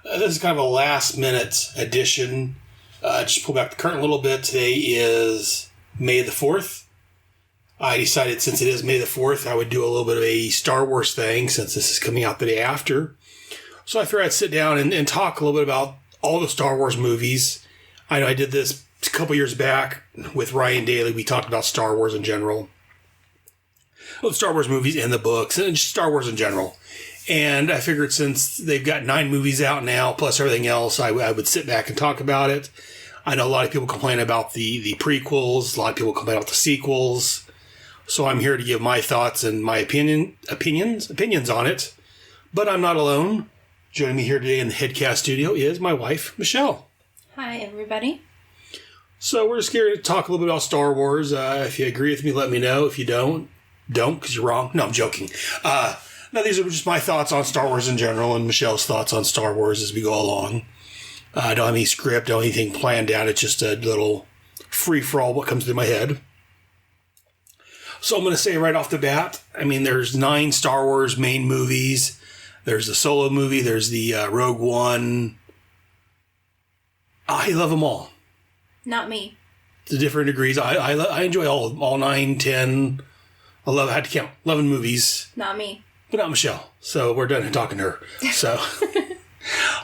This is kind of a last-minute edition. Just pull back the curtain a little bit. Today is May the 4th. I decided since it is May the 4th, I would do a little bit of a Star Wars thing since this is coming out the day after. So I figured I'd sit down and talk a little bit about all the Star Wars movies. I know I did this a couple years back with Ryan Daly. We talked about Star Wars in general. Well, the Star Wars movies and the books and just Star Wars in general. And I figured since they've got 9 movies out now, plus everything else, I would sit back and talk about it. I know a lot of people complain about the prequels. A lot of people complain about the sequels. So I'm here to give my thoughts and my opinions on it. But I'm not alone. Joining me here today in the Headcast studio is my wife, Michelle. Hi, everybody. So we're just here to talk a little bit about Star Wars. If you agree with me, let me know. If you don't because you're wrong. No, I'm joking. No, these are just my thoughts on Star Wars in general and Michelle's thoughts on Star Wars as we go along. I don't have any script, don't have anything planned out. It's just a little free-for-all what comes through my head. So I'm going to say right off the bat, I mean, there's 9 Star Wars main movies. There's the Solo movie. There's the Rogue One. I love them all. Not me. To different degrees. I enjoy all 9, 10, 11. I had to count. 11 movies. Not me. but not Michelle. So we're done talking to her. So,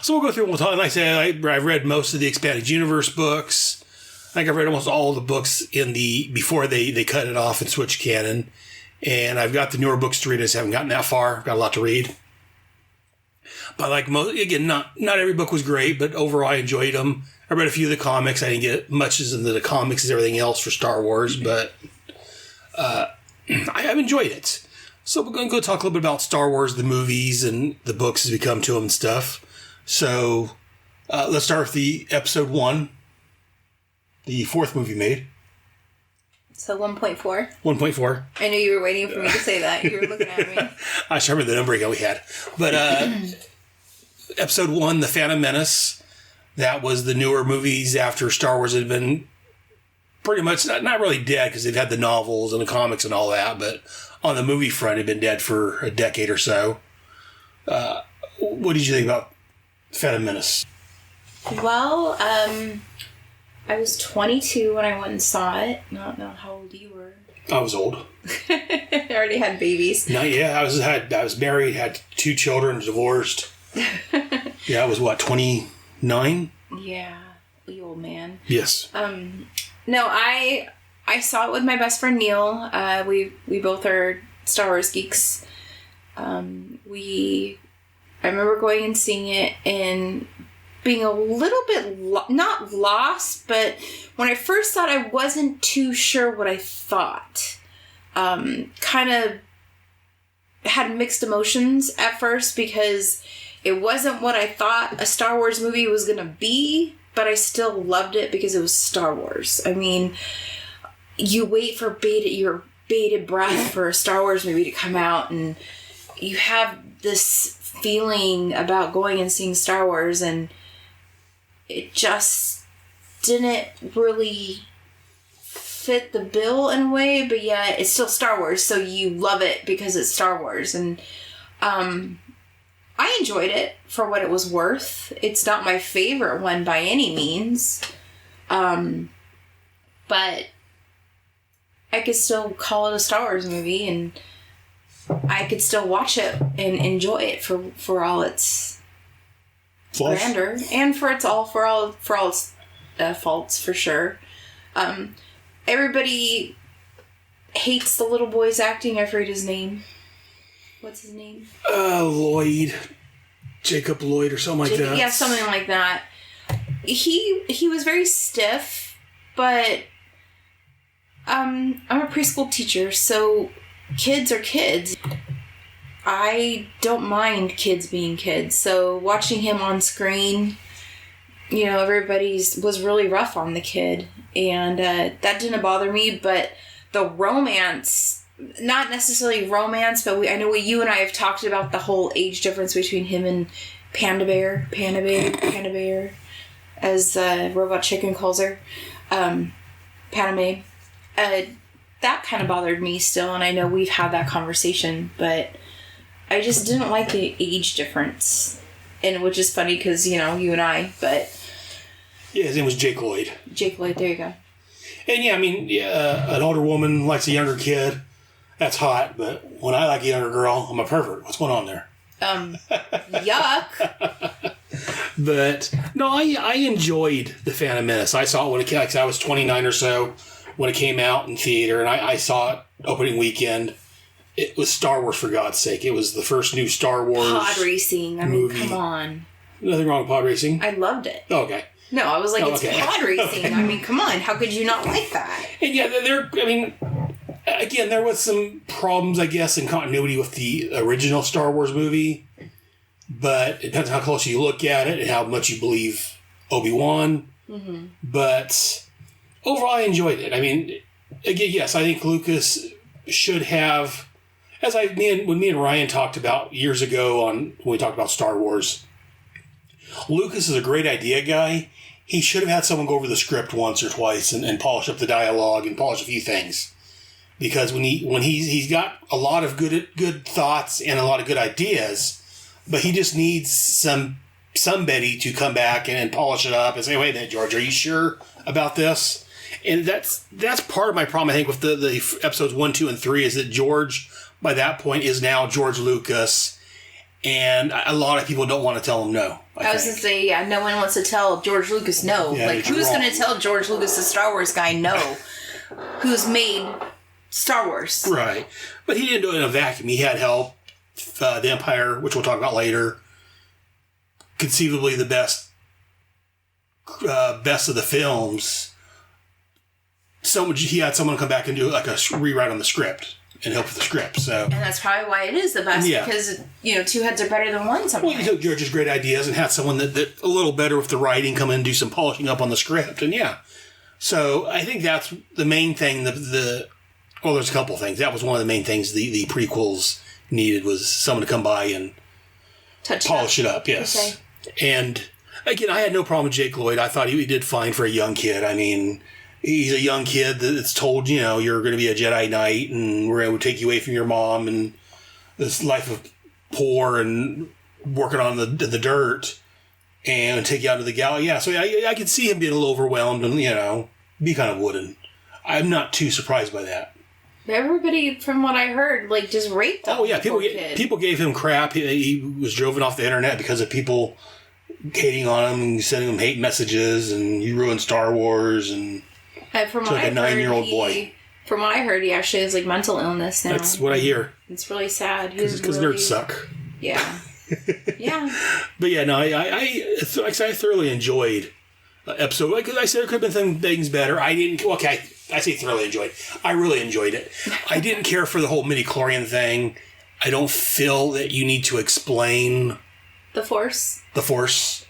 so we'll go through and we'll talk. Like I said, I've read most of the Expanded Universe books. I think I've read almost all the books before they cut it off and switched canon. And I've got the newer books to read. I just haven't gotten that far. I've got a lot to read. But like again, not every book was great, but overall I enjoyed them. I read a few of the comics. I didn't get much as into the comics as everything else for Star Wars, but I've enjoyed it. So we're going to go talk a little bit about Star Wars, the movies, and the books as we come to them and stuff. So let's start with the episode 1, the 4th movie made. So 1.4. 1.4. I knew you were waiting for me to say that. You were looking at me. I just remember the numbering that we had. But episode 1, The Phantom Menace. That was the newer movies after Star Wars had been pretty much, not really dead because they've had the novels and the comics and all that, but on the movie front, had been dead for a decade or so. What did you think about Phantom Menace? Well, I was 22 when I went and saw it. I don't know how old you were. I was old. I already had babies. No, yeah, I was married, had 2 children, divorced. Yeah, I was 29? Yeah, you old man. Yes. No, I saw it with my best friend Neil. We both are Star Wars geeks. I remember going and seeing it and being a little bit not lost, but when I first saw it, I wasn't too sure what I thought. Kind of had mixed emotions at first because it wasn't what I thought a Star Wars movie was going to be, but I still loved it because it was Star Wars. I mean, you wait for your bated breath for a Star Wars movie to come out, and you have this feeling about going and seeing Star Wars, and it just didn't really fit the bill in a way, but yet it's still Star Wars, so you love it because it's Star Wars. And I enjoyed it for what it was worth. It's not my favorite one by any means, but I could still call it a Star Wars movie, and I could still watch it and enjoy it for all its flaws, grandeur, and for all its faults, for sure. Everybody hates the little boy's acting. I forget his name. What's his name? Lloyd. Jacob Lloyd or something like that. Yeah, something like that. He was very stiff, but I'm a preschool teacher, so kids are kids. I don't mind kids being kids, so watching him on screen, everybody was really rough on the kid, and that didn't bother me, but the romance, not necessarily romance, but I know you and I have talked about the whole age difference between him and Panda Bear, as Robot Chicken calls her, Padme. That kind of bothered me still, and I know we've had that conversation, but I just didn't like the age difference, and which is funny because, you and I, but... Yeah, his name was Jake Lloyd. Jake Lloyd, there you go. And yeah, I mean, an older woman likes a younger kid. That's hot, but when I like a younger girl, I'm a pervert. What's going on there? Yuck. But, no, I enjoyed The Phantom Menace. I saw it when it came out, because I was 29 or so when it came out in theater, and I saw it opening weekend. It was Star Wars, for God's sake. It was the first new Star Wars pod racing. I mean, come on. Nothing wrong with pod racing? I loved it. Oh, okay. No, I was like, it's okay. pod racing. Okay. I mean, come on. How could you not like that? And yeah, again, there was some problems, I guess, in continuity with the original Star Wars movie. But it depends on how close you look at it and how much you believe Obi-Wan. Mm-hmm. But overall, I enjoyed it. I mean, again, yes, I think Lucas should have, when me and Ryan talked about years ago when we talked about Star Wars, Lucas is a great idea guy. He should have had someone go over the script once or twice and polish up the dialogue and polish a few things. Because when he's got a lot of good thoughts and a lot of good ideas, but he just needs somebody to come back and polish it up and say, wait a minute, George, are you sure about this? And that's part of my problem, I think, with the episodes 1, 2, and 3 is that George by that point is now George Lucas, and a lot of people don't want to tell him no. I was going to say, yeah, no one wants to tell George Lucas no. Yeah, like, who's going to tell George Lucas, the Star Wars guy, no? Who's made Star Wars? Right. But he didn't do it in a vacuum. He had help. The Empire, which we'll talk about later, conceivably the best of the films. He had someone come back and do like a rewrite on the script and help with the script. So, and that's probably why it is the best, because two heads are better than one sometimes. Well, he took George's great ideas and had someone that a little better with the writing come in and do some polishing up on the script, and so I think that's the main thing. Well, there's a couple things. That was one of the main things the prequels needed, was someone to come by and polish it up. Yes, and again, I had no problem with Jake Lloyd. I thought he did fine for a young kid. I mean, he's a young kid that's told, you're going to be a Jedi Knight and we're going to take you away from your mom and this life of poor and working on the dirt and take you out to the galaxy. Yeah, so I could see him being a little overwhelmed and, be kind of wooden. I'm not too surprised by that. Everybody, from what I heard, just raped him. Oh, yeah, people gave him crap. He was driven off the internet because of people hating on him and sending him hate messages, and you ruined Star Wars, and from like a 9-year-old boy. From what I heard, he actually has mental illness now. That's what I hear. It's really sad. Because nerds suck. Yeah. Yeah. But yeah, no, I thoroughly enjoyed episode. Like I said, there could have been things better. I didn't. Okay, I say thoroughly enjoyed. I really enjoyed it. I didn't care for the whole midi-chlorian thing. I don't feel that you need to explain the Force. The Force.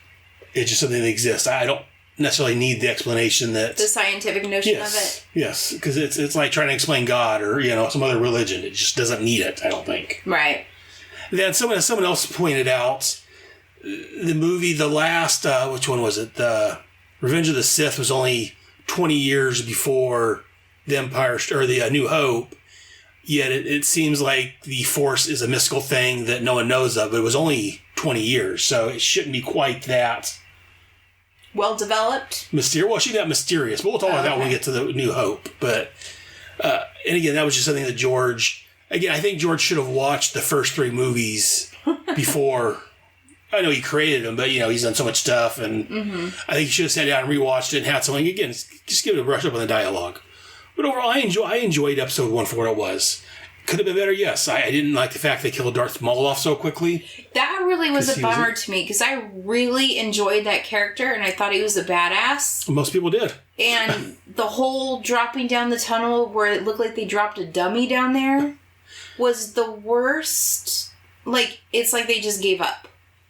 It's just something that exists. I don't necessarily need the explanation that the scientific notion of it. Yes, because it's like trying to explain God or some other religion. It just doesn't need it, I don't think. Right. Then someone else pointed out the movie, the last which one was it? The Revenge of the Sith was only 20 years before the Empire or the New Hope. Yet it seems like the Force is a mystical thing that no one knows of. But it was only 20 years, so it shouldn't be quite that well developed. Well, she's not mysterious, but we'll talk about that when we get to the New Hope. But and again, that was just something that George. Again, I think George should have watched the first 3 movies before. I know he created them, but he's done so much stuff, and I think he should have sat down and rewatched it and had something. Again, just give it a brush up on the dialogue. But overall, I enjoyed episode 1 for what it was. Could have been better, yes. I didn't like the fact they killed Darth Maul off so quickly. That really was a bummer to me, because I really enjoyed that character, and I thought he was a badass. Most people did. And the whole dropping down the tunnel where it looked like they dropped a dummy down there was the worst. It's like they just gave up.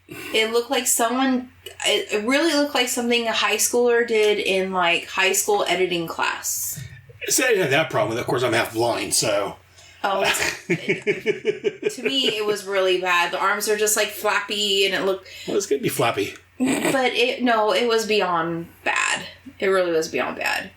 It looked like it really looked like something a high schooler did in high school editing class. So I didn't have that problem. Of course, I'm half blind, so. Oh, to me, it was really bad. The arms are just flappy, and it looked. Well, it's going to be flappy. But it was beyond bad. It really was beyond bad.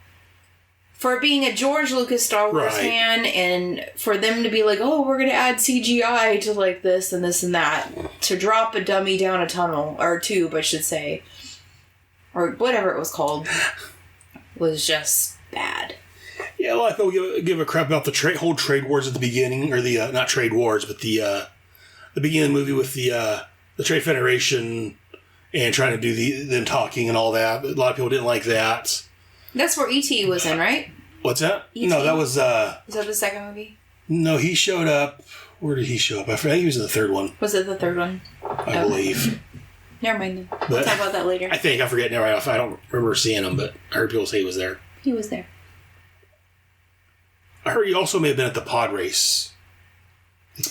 For being a George Lucas Star Wars fan, and for them to be oh, we're going to add CGI to this and this and that, to drop a dummy down a tunnel, or tube, I should say, or whatever it was called, was just bad. Yeah, a lot of people give a crap about the whole trade wars at the beginning, or the not trade wars, but the beginning of the movie with the Trade Federation and trying to do them talking and all that. A lot of people didn't like that. That's where E.T. was in, right? What's that? E.T.? No, that was. Is that the second movie? No, he showed up. Where did he show up? I think he was in the third one. Was it the third one? I believe. Never mind then. We'll talk about that later. I forget now right off. I don't remember seeing him, but I heard people say he was there. He was there. I heard he also may have been at the pod race.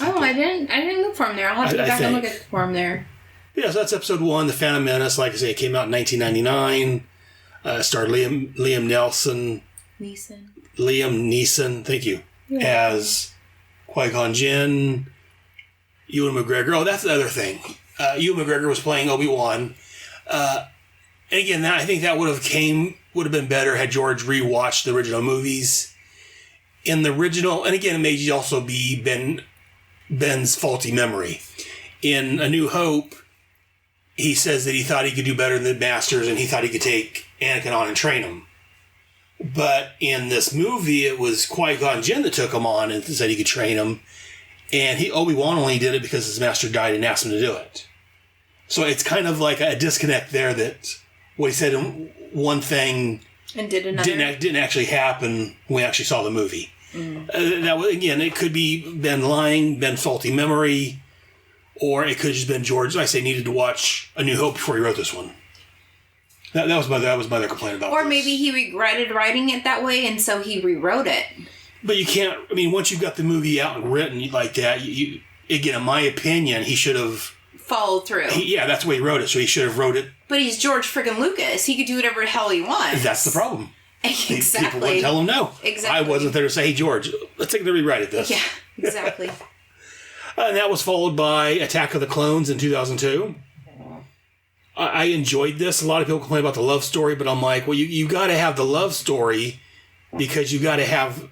Oh, I didn't look for him there. I'll have to go back and look for him there. Yeah, so that's episode 1, The Phantom Menace. Like I say, it came out in 1999. Starred Liam Neeson, thank you, as Qui-Gon Jinn. Ewan McGregor. Oh, that's the other thing. Ewan McGregor was playing Obi-Wan. And again, I think that would have been better had George rewatched the original movies. In the original, and again, it may also be Ben's faulty memory. In A New Hope, he says that he thought he could do better than the Masters, and he thought he could take Anakin on and train him. But in this movie, it was Qui-Gon Jinn that took him on and said he could train him. And Obi-Wan only did it because his master died and asked him to do it. So it's kind of like a disconnect there that what he said in one thing and did another. Didn't actually happen when we actually saw the movie. That was, again, it could be Ben lying, Ben faulty memory, or it could have just been George, I say, needed to watch A New Hope before he wrote this one. That was my other complaint about Or this. maybe he regretted writing it that way, and so he rewrote it. But you can't, I mean, once you've got the movie out and written like that, you again, in my opinion, he should have followed through. That's the way he wrote it, so he should have wrote it. But he's George friggin' Lucas. He could do whatever the hell he wants. That's the problem. Exactly. People wouldn't tell him no. Exactly. I wasn't there to say, hey, George, let's take the rewrite of this. Yeah, exactly. And that was followed by Attack of the Clones in 2002. I enjoyed this. A lot of people complain about the love story, but I'm like, well, you got to have the love story because you got to have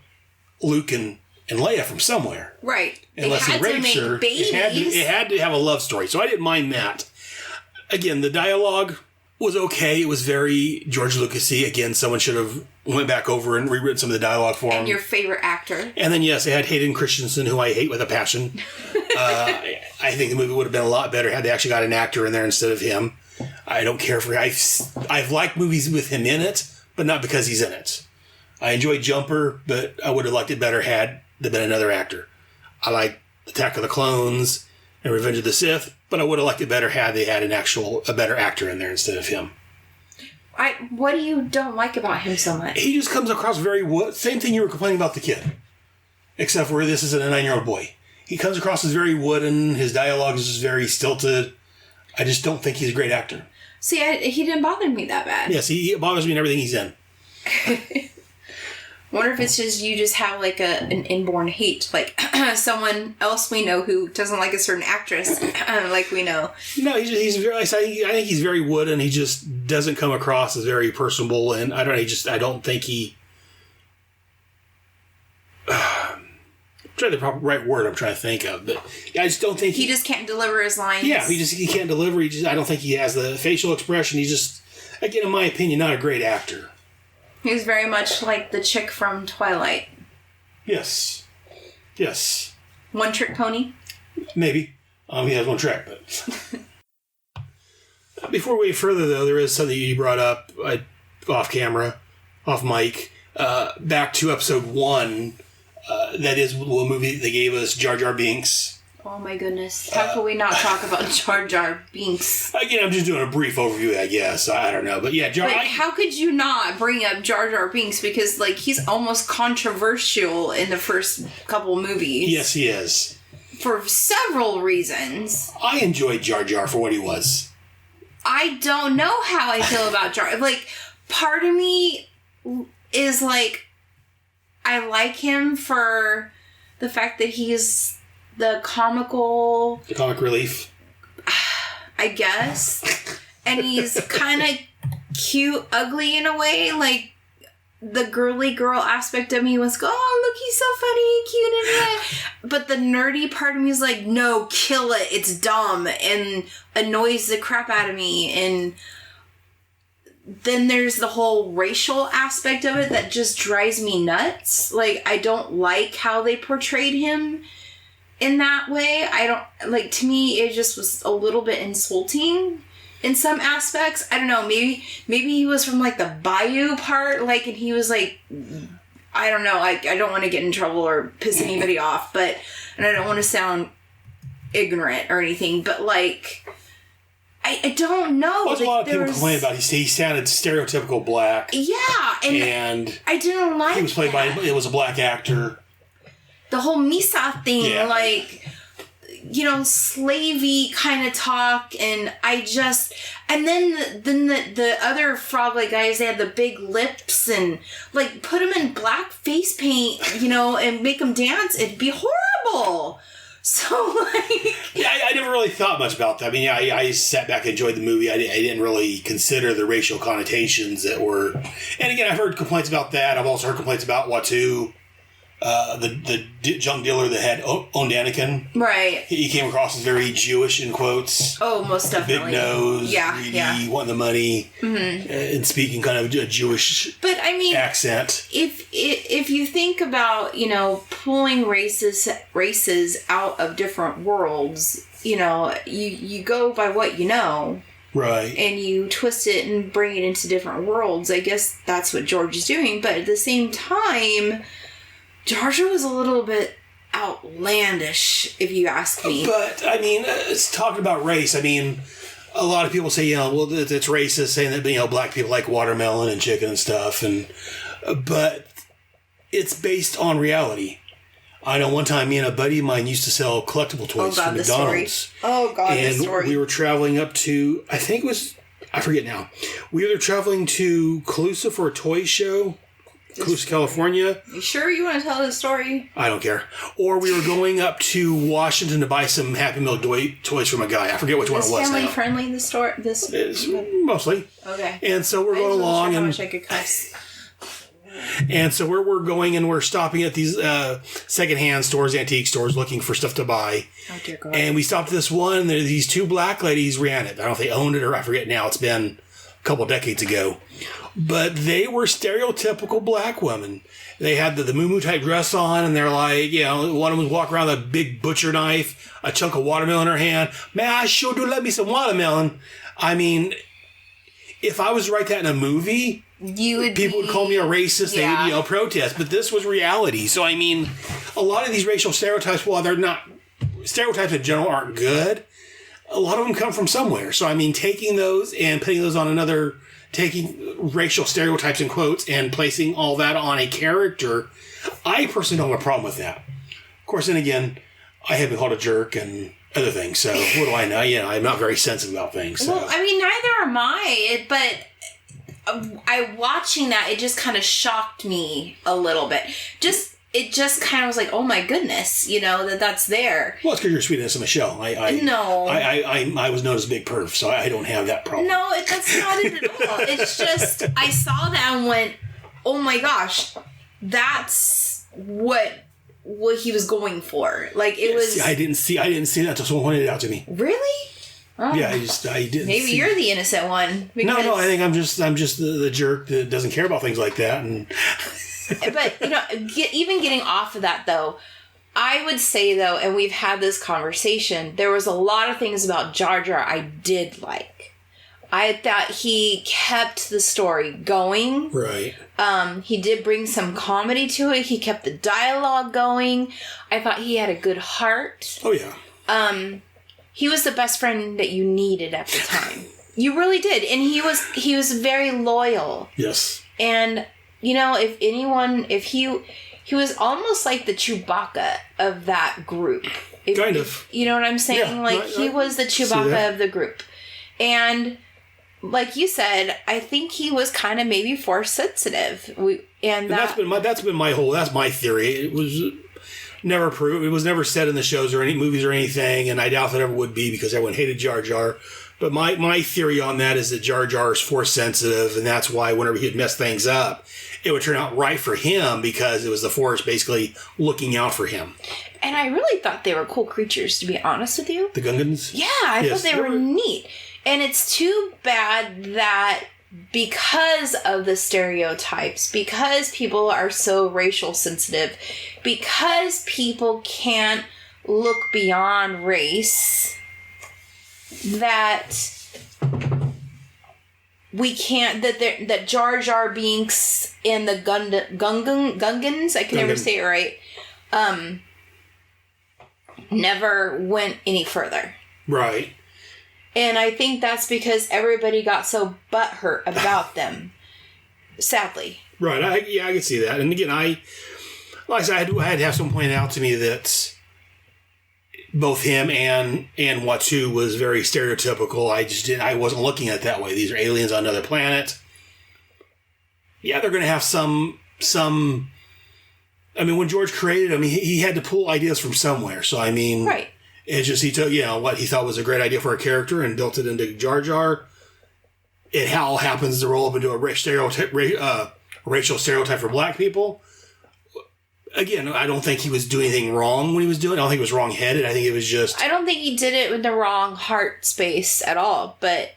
Luke and Leia from somewhere. Right. Unless they had to make babies. It had to have a love story, so I didn't mind that. Again, the dialogue was okay. It was very George Lucas-y. Again, someone should have went back over and rewritten some of the dialogue for him. And your favorite actor. And then, yes, it had Hayden Christensen, who I hate with a passion. I think the movie would have been a lot better had they actually got an actor in there instead of him. I don't care for I've liked movies with him in it, but not because he's in it. I enjoy Jumper, but I would have liked it better had there been another actor. I like Attack of the Clones and Revenge of the Sith, but I would have liked it better had they had a better actor in there instead of him. What do you don't like about him so much? He just comes across very same thing you were complaining about the kid, except for this is a 9-year-old boy. He comes across as very wooden. His dialogue is just very stilted. I just don't think he's a great actor. See, he didn't bother me that bad. Yes, he bothers me in everything he's in. I wonder if it's just you just have like an inborn hate, like someone else we know who doesn't like a certain actress, like we know. No, he's very. I think he's very wooden. He just doesn't come across as very personable, and I don't think he. I'm trying the right word I'm trying to think of, but I just don't think he just can't deliver his lines. Yeah, he can't deliver. I don't think he has the facial expression. He's just, again, in my opinion, not a great actor. He's very much like the chick from Twilight. Yes. One Trick Pony? Maybe. He has one trick, but... Before we go further, though, there is something you brought up off camera, off mic, back to episode 1. That is the movie they gave us, Jar Jar Binks. Oh my goodness. How can we not talk about Jar Jar Binks? Again, I'm just doing a brief overview, I guess. I don't know. But yeah, how could you not bring up Jar Jar Binks? Because, like, he's almost controversial in the first couple movies. Yes, he is. For several reasons. I enjoyed Jar Jar for what he was. I don't know how I feel about Jar. Like, part of me is like, I like him for the fact that he's the comic relief, I guess. And he's kind of cute, ugly in a way. Like, the girly girl aspect of me was, oh, look, he's so funny, cute, and but the nerdy part of me is like, no, kill it. It's dumb and annoys the crap out of me. And then there's the whole racial aspect of it that just drives me nuts. Like, I don't like how they portrayed him in that way. To me, it just was a little bit insulting in some aspects. I don't know, maybe he was from, like, the Bayou part, like, and he was, like, I don't know, I don't want to get in trouble or piss anybody off, and I don't want to sound ignorant or anything, but, like, I don't know. Well, a lot of people complain about he sounded stereotypical black. Yeah, and I didn't like he was played by, it was a black actor. The whole Misa thing, like, slavey kind of talk, and and then the other frog-like guys, they had the big lips, and, like, put them in black face paint, and make them dance, it'd be horrible. So, like... Yeah, I never really thought much about that. I mean, I sat back and enjoyed the movie. I didn't really consider the racial connotations that were... And again, I've heard complaints about that. I've also heard complaints about Watu. the junk dealer that had owned Anakin. Right. He came across as very Jewish in quotes. Oh, most definitely. Big nose, greedy, wanting the money, and speaking kind of a Jewish accent. If you think about, pulling races out of different worlds, you go by what you know. Right. And you twist it and bring it into different worlds. I guess that's what George is doing. But at the same time, Jar Jar was a little bit outlandish, if you ask me. But, it's talking about race. A lot of people say, it's racist, saying that, black people like watermelon and chicken and stuff. But it's based on reality. I know one time me and a buddy of mine used to sell collectible toys from McDonald's. Oh, God, and the story. We were traveling up to, I forget now. We were traveling to Calusa for a toy show. Calusa, California. You sure you want to tell the story? I don't care. Or we were going up to Washington to buy some Happy Meal toys from a guy. I forget which one it was now. Is family friendly, the store? It's mostly. Okay. And so we're going along. How much I could cuss. And so we're going and we're stopping at these secondhand stores, antique stores, looking for stuff to buy. Oh, dear God. And we stopped at this one, and these two black ladies ran it. I don't know if they owned it or I forget now. It's been a couple decades ago. But they were stereotypical black women. They had the moo-moo type dress on, and they're like, one of them was walking around with a big butcher knife, a chunk of watermelon in her hand. Man, I sure do love me some watermelon. If I was to write that in a movie, people would call me a racist. Yeah. They would, protest. But this was reality. So, a lot of these racial stereotypes, while they're not, stereotypes in general aren't good, a lot of them come from somewhere. So, taking those and putting those on another, taking racial stereotypes in quotes and placing all that on a character, I personally don't have a problem with that. Of course, then again, I have been called a jerk and other things. So, what do I know? I'm not very sensitive about things. So. Well, neither am I. But watching that, it just kind of shocked me a little bit. It just kind of was like, oh my goodness, that's there. Well, it's because you're Sweetness of Michelle. No. I was known as a big perv, so I don't have that problem. No, that's not it at all. It's just, I saw that and went, oh my gosh, that's what he was going for. Like, it was... I didn't see that until someone pointed it out to me. Really? Oh. Yeah, I didn't. Maybe you're the innocent one. No, I think I'm just the jerk that doesn't care about things like that. And but even getting off of that though, I would say though, and we've had this conversation, there was a lot of things about Jar Jar I did like. I thought he kept the story going. Right. He did bring some comedy to it. He kept the dialogue going. I thought he had a good heart. Oh yeah. He was the best friend that you needed at the time. You really did. And he was very loyal. Yes. And, if he was almost like the Chewbacca of that group. Kind of. You know what I'm saying? Yeah, he was the Chewbacca of the group. And like you said, I think he was kind of maybe force sensitive. That's my theory. It was never proved. It was never said in the shows or any movies or anything, and I doubt that ever would be because everyone hated Jar Jar. But my theory on that is that Jar Jar is force sensitive, and that's why whenever he'd mess things up, it would turn out right for him because it was the Force basically looking out for him. And I really thought they were cool creatures, to be honest with you. The Gungans? Yeah, I thought they were neat. And it's too bad that because of the stereotypes, because people are so racial sensitive, because people can't look beyond race, that we can't, that Jar Jar Binks and the Gungans, I can never say it right, never went any further. Right. And I think that's because everybody got so butthurt about them. Sadly. Right. I can see that. And again, like I said, I had to have someone point out to me that both him and Watu was very stereotypical. I wasn't looking at it that way. These are aliens on another planet. Yeah, they're going to have some. When George created them, he had to pull ideas from somewhere. So right. It's just he took what he thought was a great idea for a character and built it into Jar Jar. It all happens to roll up into a racial stereotype for black people. again, I don't think he was doing anything wrong when he was doing it. I don't think it was wrong-headed. I think it was just... I don't think he did it with the wrong heart space at all, but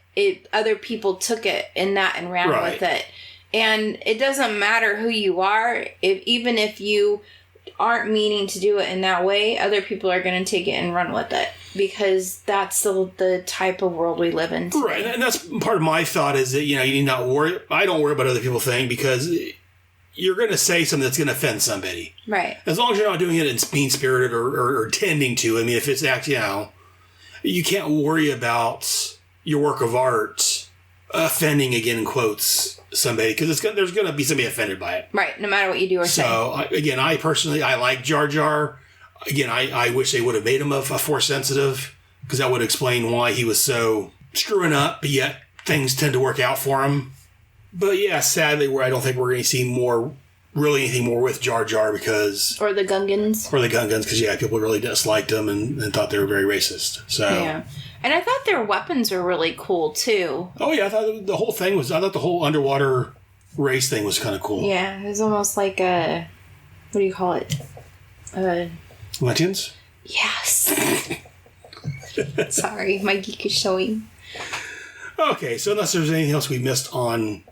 other people took it in that and ran with it. And it doesn't matter who you are. Even if you aren't meaning to do it in that way, other people are going to take it and run with it. Because that's the type of world we live in today. Right, and that's part of my thought is that, you need not worry. I don't worry about other people think because you're going to say something that's going to offend somebody. Right. As long as you're not doing it in mean-spirited or tending to. I mean, if it's actually, you can't worry about your work of art offending, again, in quotes, somebody, because there's going to be somebody offended by it. Right, no matter what you do or say. So, again, I personally like Jar Jar. Again, I wish they would have made him a Force sensitive, because that would explain why he was so screwing up, but yet things tend to work out for him. But yeah, sadly, I don't think we're going to see anything more with Jar Jar because... Or the Gungans. Because, people really disliked them and thought they were very racist. So yeah. And I thought their weapons were really cool, too. Oh, yeah, I thought the whole underwater race thing was kind of cool. Yeah, it was almost like what do you call it? Atlanteans? Yes. Sorry, my geek is showing. Okay, so unless there's anything else we missed on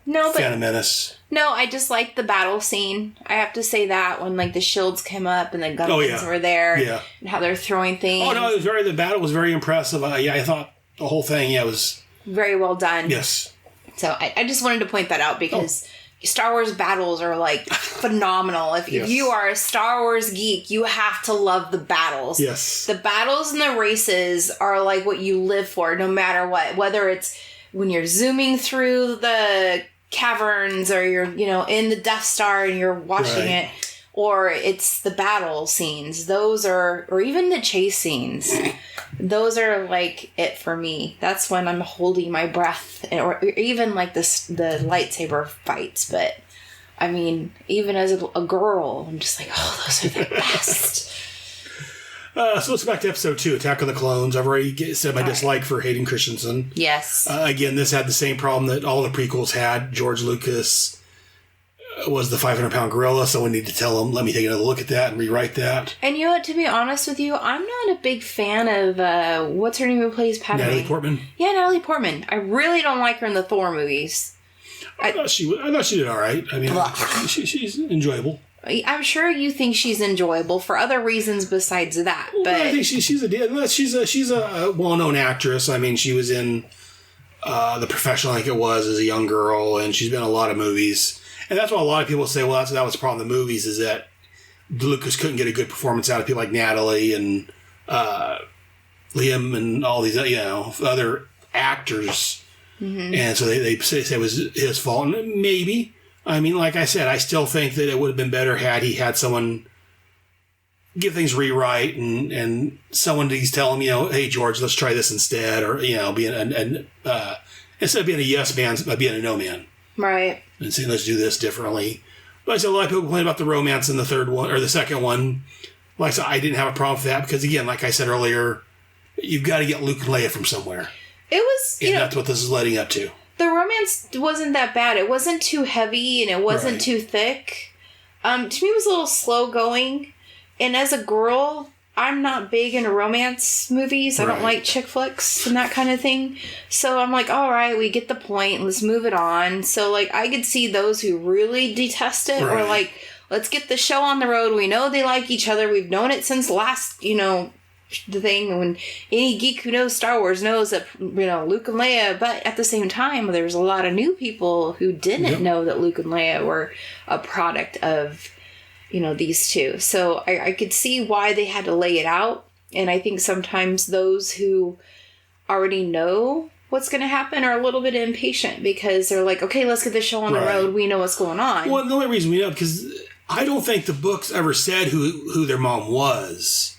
Phantom Menace. No, I just liked the battle scene. I have to say that when the shields came up and the Gungans were there, and how they're throwing things. Oh no, the battle was very impressive. I thought the whole thing, was very well done. Yes. So I just wanted to point that out because Star Wars battles are phenomenal. If you are a Star Wars geek, you have to love the battles. Yes. The battles and the races are what you live for, no matter what. Whether it's when you're zooming through the caverns or you're, in the Death Star and you're watching it, or it's the battle scenes. Those are, or even the chase scenes. Those are it for me. That's when I'm holding my breath, or even the lightsaber fights. But I mean, even as a girl, I'm just those are the best. So let's go back to episode 2, Attack of the Clones. I've already said my dislike for Hayden Christensen. Yes. Again, this had the same problem that all the prequels had. George Lucas was the 500-pound gorilla. Someone needed to tell him, let me take another look at that and rewrite that. And to be honest with you, I'm not a big fan of, what's her name who plays Padme? Natalie Portman? Yeah, Natalie Portman. I really don't like her in the Thor movies. I thought she did all right. I mean, she's enjoyable. I'm sure you think she's enjoyable for other reasons besides that. But I think she's a well-known actress. I mean, she was in The Professional, I think it was, as a young girl, and she's been in a lot of movies. And that's why a lot of people say, well, that was the problem with the movies, is that Lucas couldn't get a good performance out of people like Natalie and Liam and all these, other actors. Mm-hmm. And so they say it was his fault. And maybe. I mean, like I said, I still think that it would have been better had he had someone give things rewrite and someone to tell him, hey, George, let's try this instead. Or, being instead of being a yes man, being a no man. Right. And saying, let's do this differently. But I said, a lot of people complain about the romance in the third one, or the second one. Like I said, I didn't have a problem with that because, again, like I said earlier, you've got to get Luke and Leia from somewhere. It was, and that's what this is leading up to. The romance wasn't that bad. It wasn't too heavy and it wasn't too thick. To me, it was a little slow going. And as a girl, I'm not big into romance movies. I don't like chick flicks and that kind of thing. So I'm all right, we get the point. Let's move it on. So, I could see those who really detest it or let's get the show on the road. We know they like each other. We've known it since last, the thing. When any geek who knows Star Wars knows that, Luke and Leia. But at the same time, there's a lot of new people who didn't know that Luke and Leia were a product of these two. So I could see why they had to lay it out. And I think sometimes those who already know what's going to happen are a little bit impatient because they're okay, let's get the show on the road. We know what's going on. Well, the only reason we know, because I don't think the books ever said who their mom was.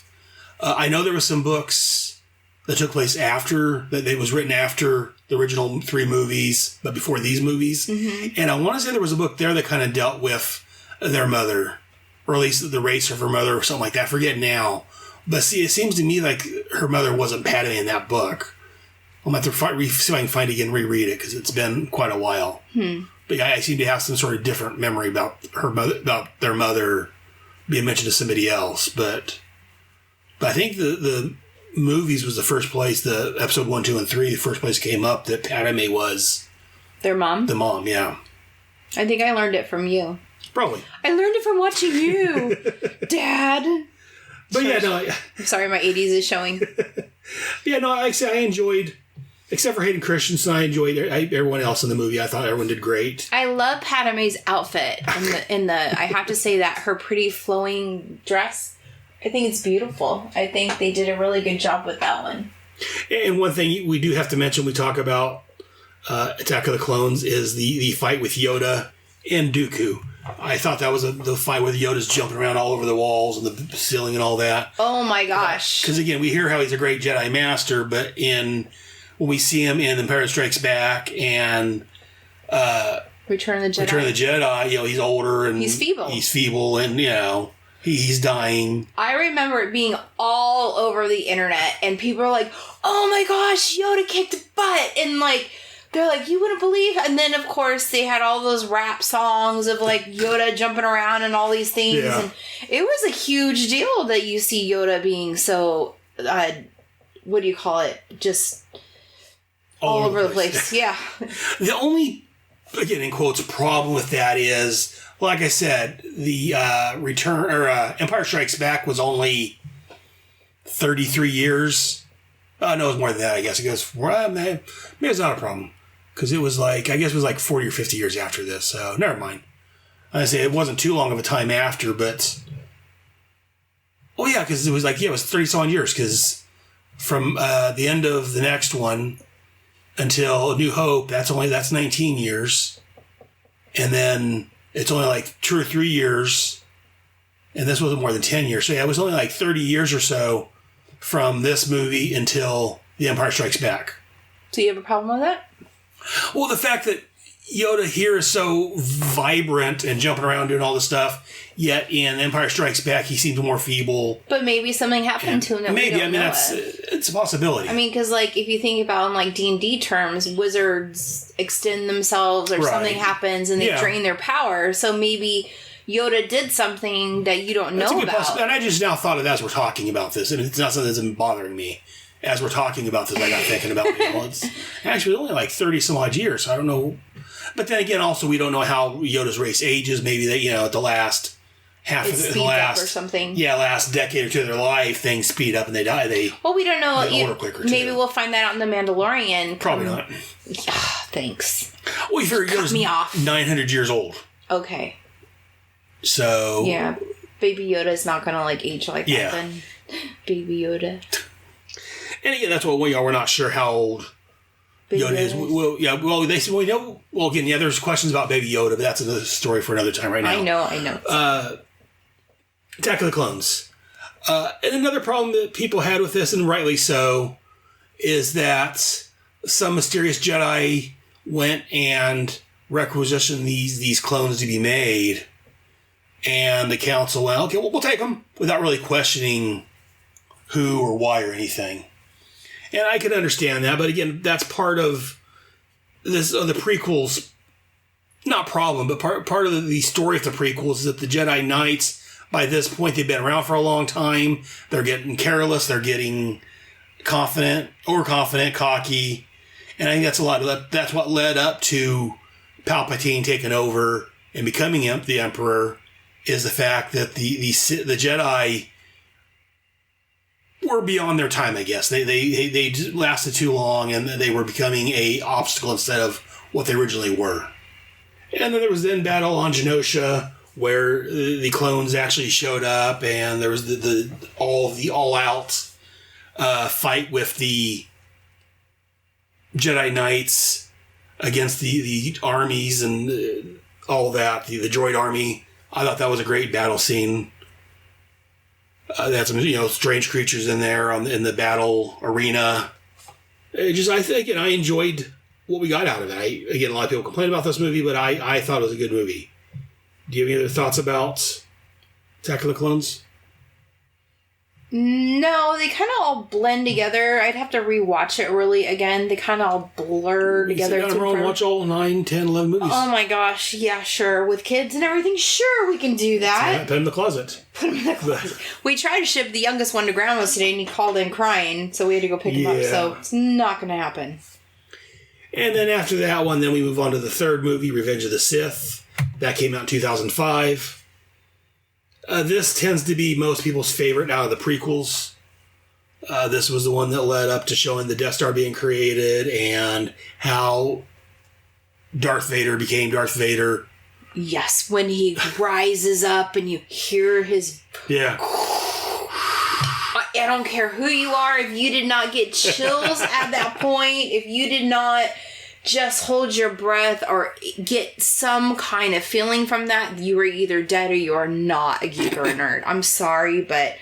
I know there were some books that took place after, that it was written after the original 3 movies, but before these movies. Mm-hmm. And I want to say there was a book there that kind of dealt with their mother. Or at least the race of her mother or something like that. I forget now. But see, it seems to me like her mother wasn't Padme in that book. I'll have to see if I can find it again and reread it because it's been quite a while. But I seem to have some sort of different memory about her mother, about their mother being mentioned to somebody else. But I think the movies was the first place, the episode 1, 2, and 3, the first place came up that Padme was their mom. The mom, yeah. I think I learned it from you. Probably. I learned it from watching you, Dad. But yeah, no. I'm sorry, my 80s is showing. Yeah, no. Like I said, I enjoyed, except for Hayden Christensen, I enjoyed everyone else in the movie. I thought everyone did great. I love Padme's outfit in the. I have to say that her pretty flowing dress. I think it's beautiful. I think they did a really good job with that one. And one thing we do have to mention, we talk about Attack of the Clones, is the fight with Yoda and Dooku. I thought that was the fight where Yoda's jumping around all over the walls and the ceiling and all that. Oh my gosh. Because again, we hear how he's a great Jedi Master, but when we see him in Empire Strikes Back and Return of the Jedi, he's older and he's feeble and he's dying. I remember it being all over the internet and people are like, oh my gosh, Yoda kicked butt, and they're like, you wouldn't believe. And then, of course, they had all those rap songs of Yoda jumping around and all these things. Yeah. And it was a huge deal that you see Yoda being so, what do you call it? Just all over the place. Yeah. The only, again, in quotes, problem with that is, like I said, the Empire Strikes Back was only 33 years. No, it was more than that, I guess. It goes, maybe it's not a problem. Because it was 40 or 50 years after this, so never mind. I say it wasn't too long of a time after, but... Oh yeah, because it was it was 30-some years, because from the end of the next one until A New Hope, that's 19 years. And then it's only 2 or 3 years, and this wasn't more than 10 years. So yeah, it was only 30 years or so from this movie until The Empire Strikes Back. So you have a problem with that? Well, the fact that Yoda here is so vibrant and jumping around doing all this stuff, yet in Empire Strikes Back he seems more feeble. But maybe something happened to him that maybe, we don't know it's a possibility. I mean, because if you think about in D&D terms, wizards extend themselves or something happens and they drain their power. So maybe Yoda did something that you don't know about. And I just now thought of that as we're talking about this, and it's not something that's been bothering me. As we're talking about this, I got thinking about it's actually only 30 some odd years. So I don't know. But then again, also, we don't know how Yoda's race ages. Maybe they, at the last half of the last or something. Yeah, last decade or two of their life, things speed up and they die. We don't know. They older quicker, maybe we'll find that out in The Mandalorian. Probably not. Yeah, thanks. Well, you figure Yoda's 900 years old. Okay. So. Yeah. Baby Yoda is not going to age like that then. Baby Yoda. And again, that's what we are. We're not sure how old Yoda is. Well, they said, again, there's questions about Baby Yoda, but that's another story for another time right now. I know. Attack of the Clones. And another problem that people had with this, and rightly so, is that some mysterious Jedi went and requisitioned these clones to be made, and the council went, okay, well, we'll take them, without really questioning who or why or anything. And I can understand that, but again, that's part of this the prequels. Not problem, but part of the story of the prequels is that the Jedi Knights, by this point, they've been around for a long time. They're getting careless. They're getting overconfident, cocky, and I think that's a lot of that. That's what led up to Palpatine taking over and becoming the Emperor. Is the fact that the Jedi were beyond their time, I guess. They lasted too long, and they were becoming a obstacle instead of what they originally were. And then there was battle on Genosha, where the clones actually showed up, and there was the all-out fight with the Jedi Knights against the armies and all that, the droid army. I thought that was a great battle scene. They had some, strange creatures in there in the battle arena. I think, I enjoyed what we got out of it. A lot of people complain about this movie, but I thought it was a good movie. Do you have any other thoughts about Attack of the Clones? No, they kind of all blend together. I'd have to rewatch it really again. They kind of all blur together. You can watch all 9, 10, 11 movies. Oh my gosh, yeah, sure. With kids and everything, sure, we can do that. Put them in the closet. We tried to ship the youngest one to grandma's today, and he called in crying, so we had to go pick him up. So it's not going to happen. And then after that one, then we move on to the third movie, Revenge of the Sith. That came out in 2005. This tends to be most people's favorite out of the prequels. This was the one that led up to showing the Death Star being created and how Darth Vader became Darth Vader. Yes, when he rises up and you hear his... Yeah. I don't care who you are, if you did not get chills at that point, if you did not just hold your breath or get some kind of feeling from that, you were either dead or you are not a geek or a nerd. I'm sorry, but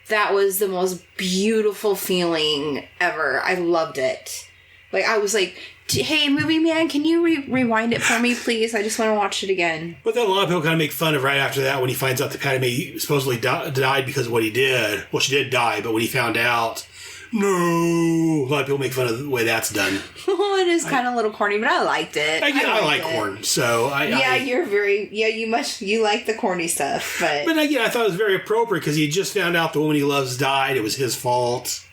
that was the most beautiful feeling ever. I loved it. Like, I was like, hey, movie man, can you rewind it for me, please? I just want to watch it again. But then a lot of people kind of make fun of right after that when he finds out that Padme supposedly died because of what he did. Well, she did die, but when he found out, no. A lot of people make fun of the way that's done. Well, it is kind of a little corny, but I liked it. I like corn, so you like the corny stuff, but again, I thought it was very appropriate because he just found out the woman he loves died. It was his fault.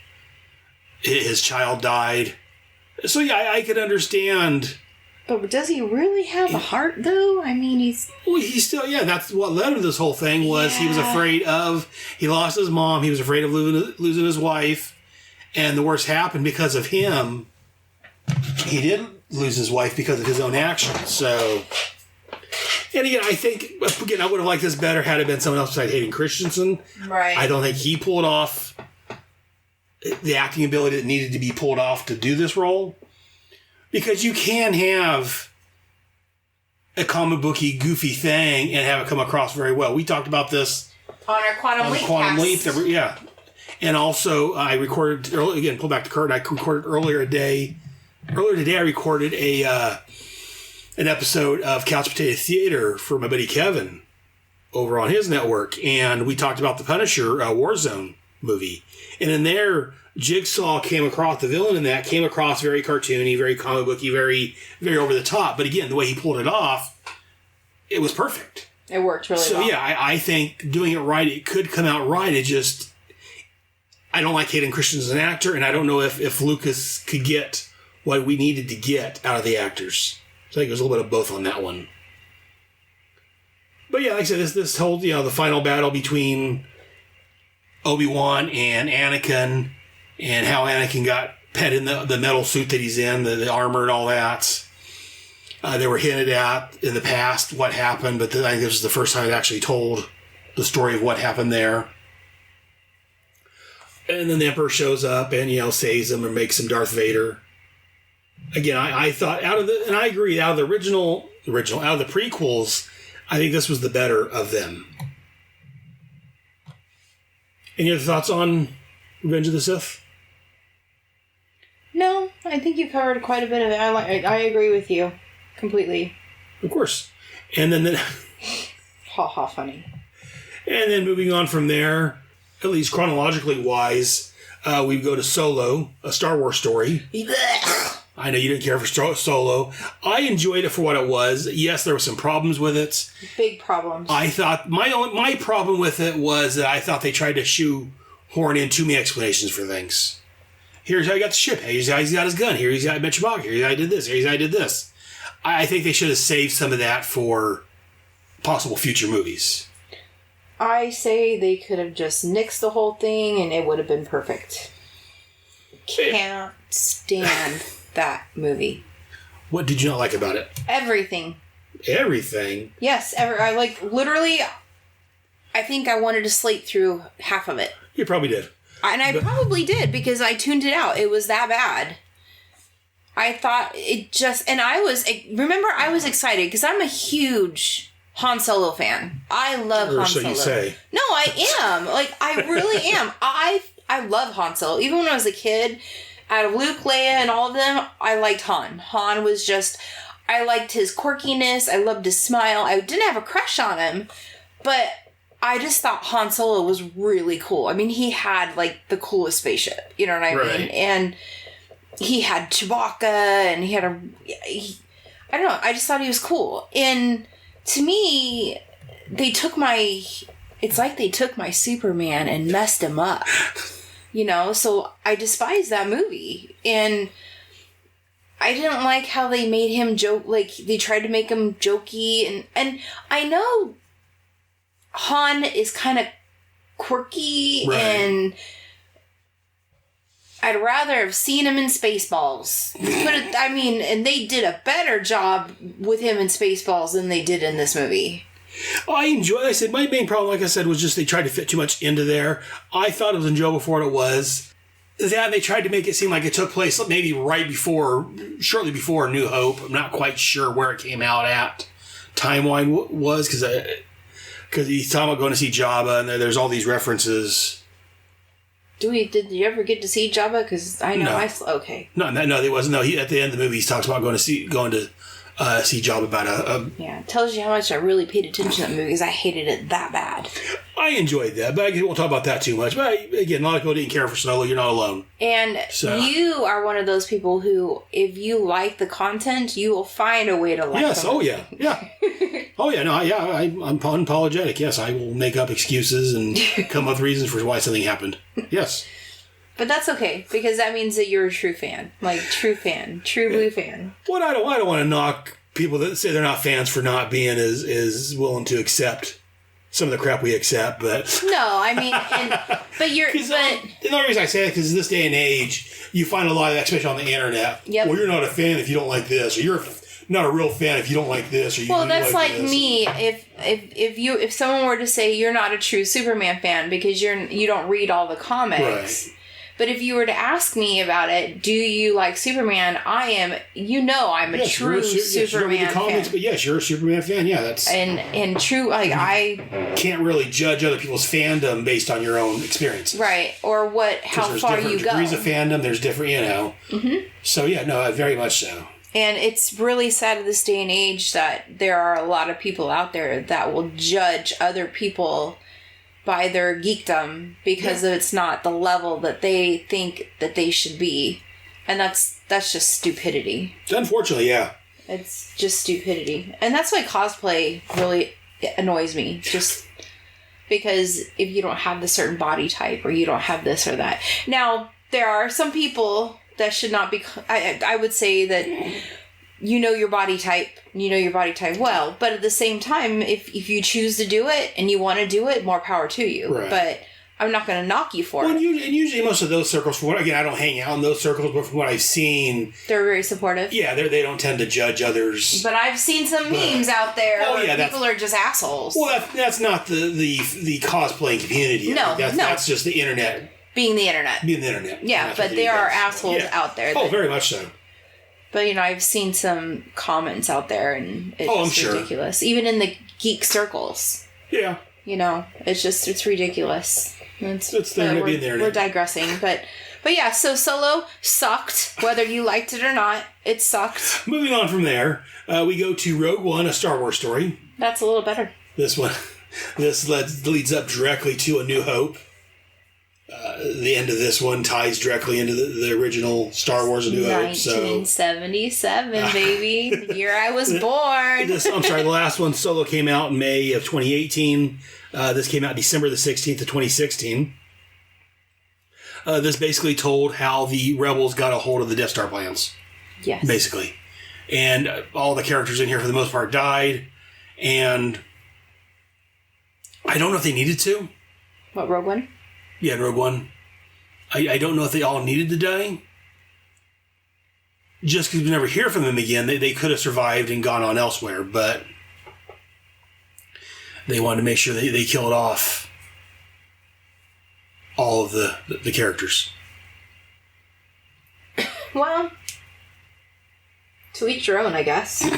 His child died. So yeah, I could understand. But does he really have a heart, though? I mean, he's still, that's what led to this whole thing was he was afraid of, he lost his mom, he was afraid of losing his wife, and the worst happened because of him. He didn't lose his wife because of his own actions, so... And again, I think, I would have liked this better had it been someone else besides Hayden Christensen. Right. I don't think he pulled off the acting ability that needed to be pulled off to do this role. Because you can have a comic booky, goofy thing and have it come across very well. We talked about this on our Quantum Leap. Yeah. And also, I recorded, again, pull back the curtain, I recorded earlier today, I recorded an episode of Couch Potato Theater for my buddy Kevin over on his network. And we talked about the Punisher Warzone movie. And in there, Jigsaw the villain in that came across very cartoony, very comic booky, very, very over the top. But again, the way he pulled it off, it was perfect. It worked really well. So yeah, I think doing it right, it could come out right. It just, I don't like Hayden Christensen as an actor, and I don't know if Lucas could get what we needed to get out of the actors. So I think there's a little bit of both on that one. But yeah, like I said, this whole, the final battle between Obi-Wan and Anakin, and how Anakin got pet in the metal suit that he's in, the armor and all that. They were hinted at in the past what happened, but I think this was the first time it actually told the story of what happened there. And then the Emperor shows up and, saves him or makes him Darth Vader. Again, I thought and I agree, out of the original, out of the prequels, I think this was the better of them. Any other thoughts on Revenge of the Sith? No, I think you covered quite a bit of it. I agree with you completely. Of course. And then... Ha ha, funny. And then moving on from there, at least chronologically wise, we go to Solo, a Star Wars story. I know you didn't care for Solo. I enjoyed it for what it was. Yes, there were some problems with it. Big problems. I thought my problem with it was that I thought they tried to shoehorn in too many explanations for things. Here's how he got the ship. Here's how he's got his gun. Here's how he met Chewbacca. Here's how he did this. Here's how he did this. I think they should have saved some of that for possible future movies. I say they could have just nixed the whole thing and it would have been perfect. Can't stand that movie. What did you not like about it? Everything. Everything? Yes, literally, I think I wanted to slate through half of it. You probably did. And I probably did because I tuned it out. It was that bad. I thought it just... And I was excited because I'm a huge Han Solo fan. I love Han Solo. So you say. No, I am. I really am. I love Han Solo. Even when I was a kid, out of Luke, Leia, and all of them, I liked Han. Han was just... I liked his quirkiness. I loved his smile. I didn't have a crush on him, but I just thought Han Solo was really cool. I mean, he had, like, the coolest spaceship. You know what I mean? And he had Chewbacca, and he had I don't know. I just thought he was cool. And to me, it's like they took my Superman and messed him up. You know? So I despise that movie. And I didn't like how they made him joke, like, they tried to make him jokey. And I know Han is kind of quirky, and I'd rather have seen him in Spaceballs. And they did a better job with him in Spaceballs than they did in this movie. I enjoy. I said my main problem, like I said, was just they tried to fit too much into there. I thought it was enjoyable for what it was. That they tried to make it seem like it took place maybe shortly before New Hope. I'm not quite sure where it came out at timeline was because he's talking about going to see Jabba, and there's all these references. Did you ever get to see Jabba? Because I know okay. No, there wasn't. No, at the end of the movie, he talks about going to see Jabba about Yeah, it tells you how much I really paid attention to that movie because I hated it that bad. I enjoyed that, but I won't talk about that too much. But again, a lot of people didn't care for Solo. You're not alone. And you are one of those people who, if you like the content, you will find a way to like it. Yes, oh yeah. Oh yeah, no, yeah, I'm unapologetic. Yes, I will make up excuses and come up with reasons for why something happened. Yes. But that's okay, because that means that you're a true fan. Like, true blue fan. Well, I don't want to knock people that say they're not fans for not being as willing to accept some of the crap we accept, but... No, I mean, the only reason I say that is because in this day and age, you find a lot of that, especially on the internet. Yep. Well, you're not a fan if you don't like this, or you're not a real fan if you don't like this, or you that's like me. If someone were to say you're not a true Superman fan because you don't read all the comics... Right. But if you were to ask me about it, do you like Superman? I'm a true Superman fan. Comics, but yes, you're a Superman fan. Yeah, that's and true. Like I can't really judge other people's fandom based on your own experience, right? Or how far you go. Degrees of fandom. There's different, Mm-hmm. So yeah, no, very much so. And it's really sad in this day and age that there are a lot of people out there that will judge other people by their geekdom because it's not the level that they think that they should be. And that's just stupidity. Unfortunately, yeah. It's just stupidity. And that's why cosplay really annoys me. Just because if you don't have the certain body type or you don't have this or that. Now, there are some people that should not be... I would say that you know your body type well, but at the same time, if you choose to do it and you want to do it, more power to you. Right. But I'm not going to knock you for it. And usually most of those circles, again, I don't hang out in those circles, but from what I've seen... They're very supportive. Yeah, they don't tend to judge others. But I've seen some memes out there where people are just assholes. Well, that's not the cosplaying community. No, That's just the internet. Being the internet. Yeah, but there are assholes out there. Very much so. But, I've seen some comments out there, and it's ridiculous. Even in the geek circles. Yeah. It's ridiculous. We're digressing. But yeah, so Solo sucked, whether you liked it or not. It sucked. Moving on from there, we go to Rogue One, a Star Wars story. That's a little better. This leads up directly to A New Hope. The end of this one ties directly into the original Star Wars A New Hope. 1977, baby. The year I was born. The last one, Solo, came out in May of 2018. This came out December the 16th of 2016. This basically told how the rebels got a hold of the Death Star plans. Yes. Basically. And all the characters in here, for the most part, died. And I don't know if they needed to. What, Rogue One? Yeah, Rogue One. I don't know if they all needed to die. Just because we never hear from them again, they could have survived and gone on elsewhere, but they wanted to make sure they killed off all of the characters. Well, to each your own, I guess.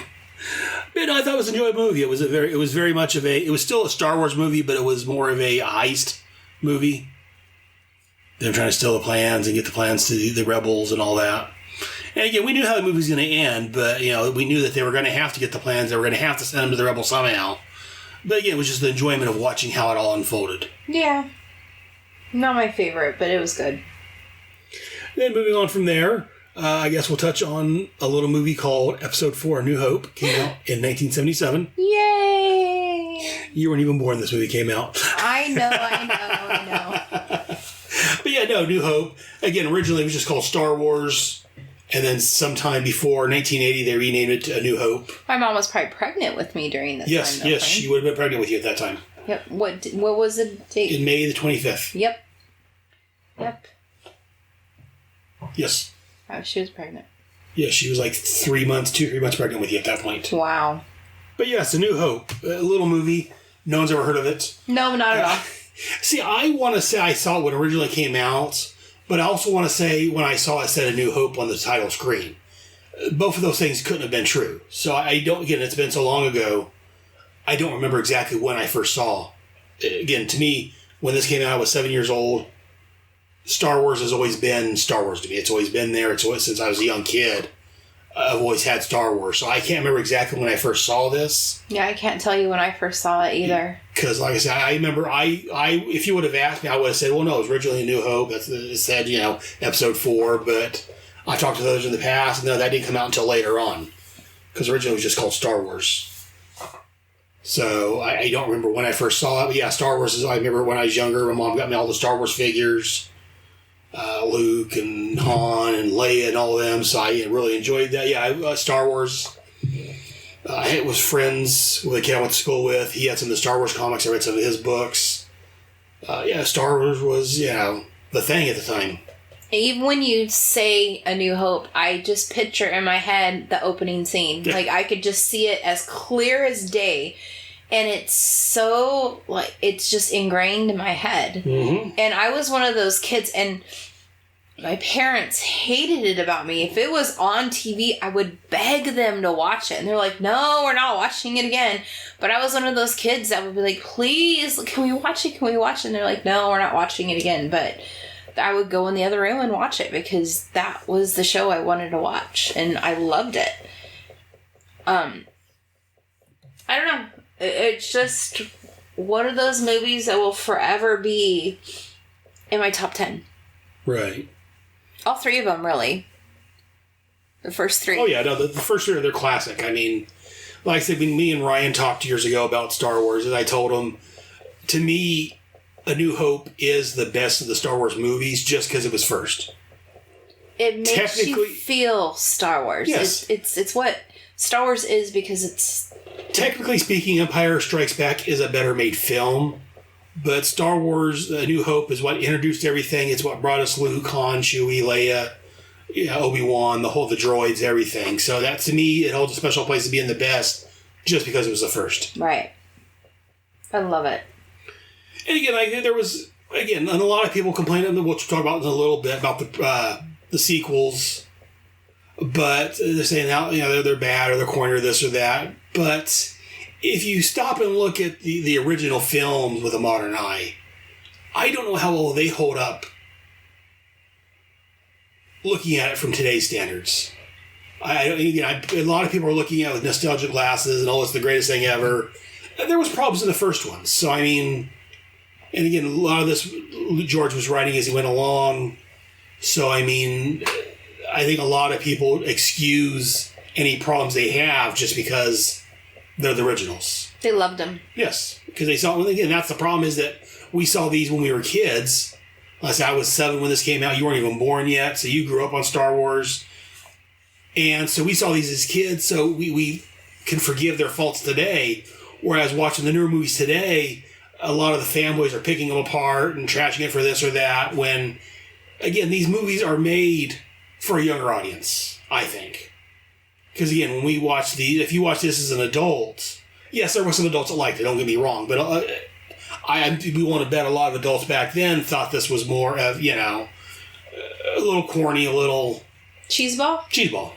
But no, I thought it was an enjoyable movie. It was very much of it was still a Star Wars movie, but it was more of a heist movie. Them trying to steal the plans and get the plans to the rebels and all that. And again, we knew how the movie was going to end, but we knew that they were going to have to get the plans. They were going to have to send them to the rebels somehow. But again, it was just the enjoyment of watching how it all unfolded. Yeah. Not my favorite, but it was good. Then moving on from there, I guess we'll touch on a little movie called Episode 4, A New Hope. Came out in 1977. Yay! You weren't even born when this movie came out. I know. But yeah, no, New Hope. Again, originally it was just called Star Wars. And then sometime before 1980, they renamed it to A New Hope. My mom was probably pregnant with me during that time. Yes, she would have been pregnant with you at that time. Yep. What was the date? In May the 25th. Yep. Yes. Oh, she was pregnant. Yeah, she was like 3 months pregnant with you at that point. Wow. But yes, A New Hope. A little movie. No one's ever heard of it. No, not at all. See, I want to say I saw it when it originally came out, but I also want to say when I saw it said A New Hope on the title screen. Both of those things couldn't have been true. So I don't, again, it's been so long ago, I don't remember exactly when I first saw. Again, to me, when this came out, I was 7 years old. Star Wars has always been Star Wars to me. It's always been there. It's always, since I was a young kid, I've always had Star Wars. So I can't remember exactly when I first saw this. Yeah, I can't tell you when I first saw it either. Because, like I said, I remember if you would have asked me, I would have said, well, no, it was originally A New Hope. It said, Episode 4. But I talked to those in the past, and no, that didn't come out until later on. Because originally it was just called Star Wars. So I don't remember when I first saw it. But yeah, Star Wars I remember when I was younger, my mom got me all the Star Wars figures. Luke and Han and Leia and all of them. So I really enjoyed that. Yeah, Star Wars. I was friends with a kid I went to school with. He had some of the Star Wars comics. I read some of his books. Star Wars was, the thing at the time. Even when you say A New Hope, I just picture in my head the opening scene. Yeah. Like, I could just see it as clear as day. And it's so, it's just ingrained in my head. Mm-hmm. And I was one of those kids, and my parents hated it about me. If it was on TV, I would beg them to watch it. And they're like, no, we're not watching it again. But I was one of those kids that would be like, please, can we watch it? Can we watch it? And they're like, no, we're not watching it again. But I would go in the other room and watch it because that was the show I wanted to watch. And I loved it. I don't know. It's just one of those movies that will forever be in my top 10. Right. All three of them, really. The first three. Oh, yeah. No, the first three, they're classic. I mean, like I said, when me and Ryan talked years ago about Star Wars, and I told him, to me, A New Hope is the best of the Star Wars movies just because it was first. It makes you feel Star Wars. Yes. It's what Star Wars is because it's... Technically speaking, Empire Strikes Back is a better made film, but Star Wars A New Hope is what introduced everything. It's what brought us Luke, Han, Chewie, Leia, Obi-Wan, the droids, everything. So that, to me, it holds a special place to being the best just because it was the first. Right. I love it. And again, there was, and a lot of people complain, and we'll talk about in a little bit, about the sequels, but they're saying how they're bad or they're corny or this or that. But if you stop and look at the original films with a modern eye, I don't know how well they hold up looking at it from today's standards. A lot of people are looking at it with nostalgic glasses and, it's the greatest thing ever. And there was problems in the first one. So, I mean, and again, a lot of this George was writing as he went along. So, I mean, I think a lot of people excuse any problems they have just because they're the originals. They loved them. Yes, because they saw. Again, that's the problem, is that we saw these when we were kids. Like I said, I was 7 when this came out. You weren't even born yet, so you grew up on Star Wars, and so we saw these as kids. So we can forgive their faults today. Whereas watching the newer movies today, a lot of the fanboys are picking them apart and trashing it for this or that. When again, these movies are made for a younger audience, I think. Because again, when we watch these, if you watch this as an adult, yes, there were some adults that liked it, don't get me wrong, but we want to bet a lot of adults back then thought this was more of, a little corny, a little... Cheeseball? Cheeseball.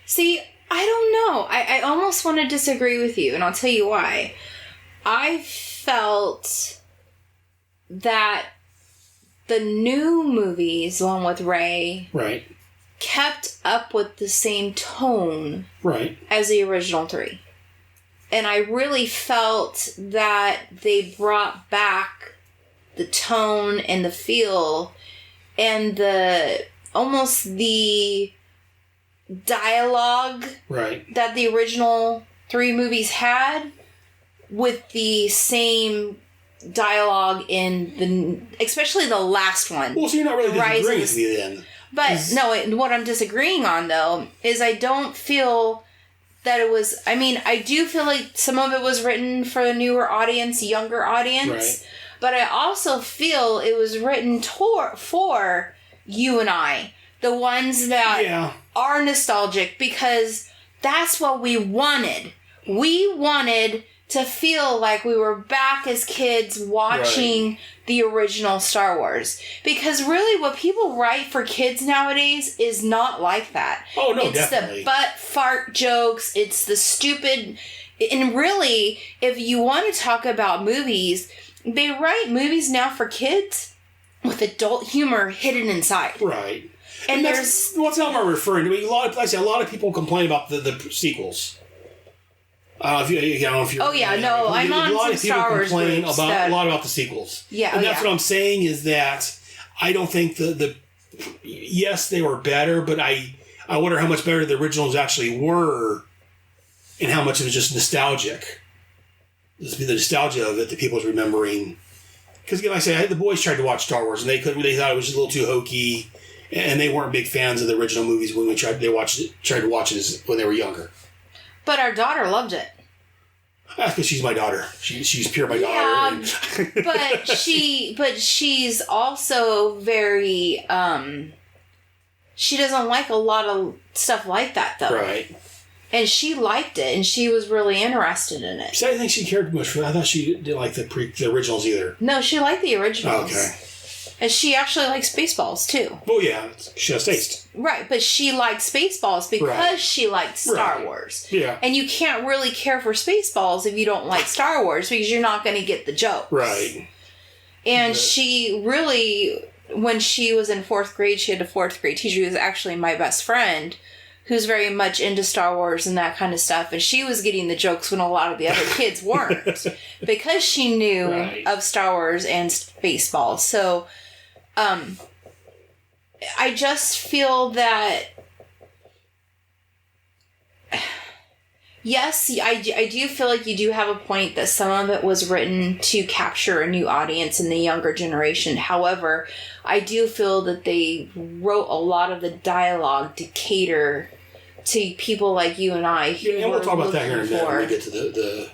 See, I don't know. I almost want to disagree with you, and I'll tell you why. I felt that the new movies, along with Rey... Right. kept up with the same tone right. as the original 3. And I really felt that they brought back the tone and the feel and the dialogue that the original 3 movies had, with the same dialogue in especially the last one. Well, so you're not really disagreeing with me then. But no, what I'm disagreeing on though is I don't feel that it was. I mean, I do feel like some of it was written for a newer audience, younger audience. Right. But I also feel it was written for you and I, the ones that are nostalgic, because that's what we wanted. We wanted to feel like we were back as kids watching the original Star Wars. Because really what people write for kids nowadays is not like that. Oh, no, it's definitely. The butt fart jokes. It's the stupid... And really, if you want to talk about movies, they write movies now for kids with adult humor hidden inside. Right. And that's not what I'm referring to. I mean, a lot of people complain about the sequels. I don't know if you're. Oh yeah, no, I'm on some Star Wars complain groups a lot about the sequels. Yeah, and that's what I'm saying is that I don't think yes, they were better, but I wonder how much better the originals actually were, and how much it was just nostalgic. The nostalgia of it that people's remembering. Because like I said, the boys tried to watch Star Wars and they couldn't. They thought it was just a little too hokey, and they weren't big fans of the original movies when tried to watch it when they were younger. But our daughter loved it. That's because she's my daughter. She's pure my daughter. Yeah, but she's also very. She doesn't like a lot of stuff like that, though. Right. And she liked it, and she was really interested in it. See, I didn't think she cared much for that. I thought she didn't like the originals either. No, she liked the originals. Okay. And she actually likes Spaceballs, too. Well, yeah. She has taste. Right, but she liked Spaceballs because she liked Star Wars. Yeah. And you can't really care for Spaceballs if you don't like Star Wars, because you're not going to get the jokes. Right. And she really, when she was in 4th grade, she had a 4th grade teacher who was actually my best friend, who's very much into Star Wars and that kind of stuff. And she was getting the jokes when a lot of the other kids weren't, because she knew of Star Wars and Spaceballs. So, I just feel that, yes, I do feel like you do have a point that some of it was written to capture a new audience in the younger generation. However, I do feel that they wrote a lot of the dialogue to cater to people like you and I. Yeah, and we'll talk about that here in a minute when we get to the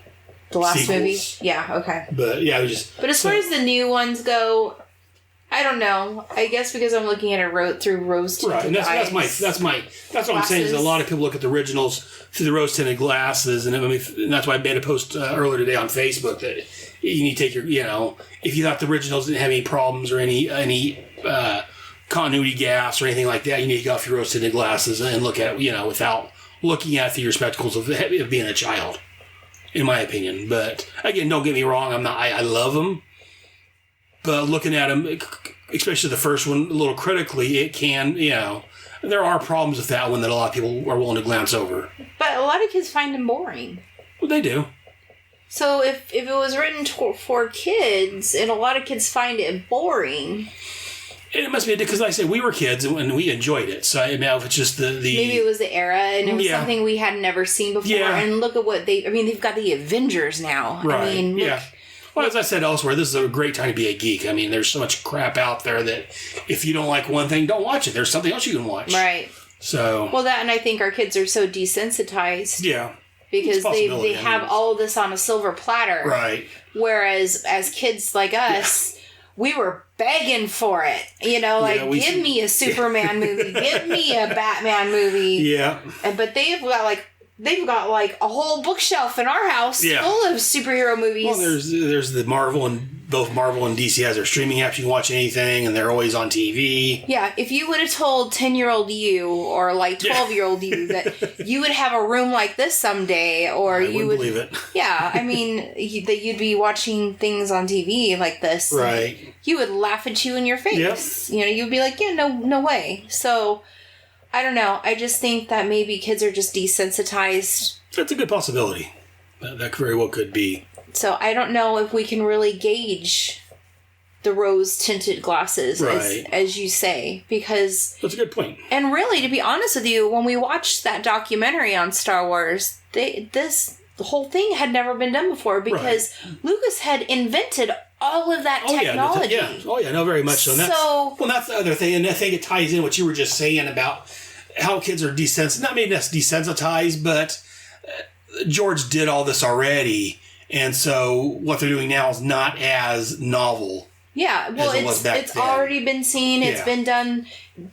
last sequels. movie. Yeah, okay. But yeah, But as far as the new ones go, I don't know. I guess because I'm looking at it through rose-tinted right, and that's what I'm saying is a lot of people look at the originals through the rose-tinted glasses, and that's why I made a post earlier today on Facebook that you need to take your, if you thought the originals didn't have any problems or any continuity gaps or anything like that, you need to get off your rose-tinted glasses and look at it, without looking at through your spectacles of being a child, in my opinion. But again, don't get me wrong, I love them. But looking at them, especially the first one, a little critically, it can, there are problems with that one that a lot of people are willing to glance over. But a lot of kids find them boring. Well, they do. So if it was written for kids, and a lot of kids find it boring... It must be because, like I said, we were kids and we enjoyed it. So if it's just the maybe it was the era and it was something we had never seen before. Yeah. And look at what they've got the Avengers now. Right. Well, as I said elsewhere, this is a great time to be a geek. I mean, there's so much crap out there that if you don't like one thing, don't watch it. There's something else you can watch. Right. So. Well, and I think our kids are so desensitized. Yeah. Because they have all of this on a silver platter. Right. Whereas as kids like us, we were begging for it. Give me a Superman movie. Give me a Batman movie. Yeah. But they've got a whole bookshelf in our house full of superhero movies. Well, there's the Marvel, and both Marvel and DC has their streaming apps. You can watch anything, and they're always on TV. Yeah, if you would have told 10-year-old you or 12-year-old you that you would have a room like this someday, or you would believe it. Yeah, I mean that you'd be watching things on TV like this. Right. You would laugh at you in your face. Yep. You'd be like, no way. So. I don't know. I just think that maybe kids are just desensitized. That's a good possibility. That very well could be. So I don't know if we can really gauge the rose-tinted glasses, as you say, because... That's a good point. And really, to be honest with you, when we watched that documentary on Star Wars, the whole thing had never been done before, because Lucas had invented all of that technology. No, very much so. And that's the other thing, and I think it ties in what you were just saying about how kids are desensitized. Not maybe that's desensitized, but George did all this already, and so what they're doing now is not as novel. Yeah, well, it's already been seen. It's been done,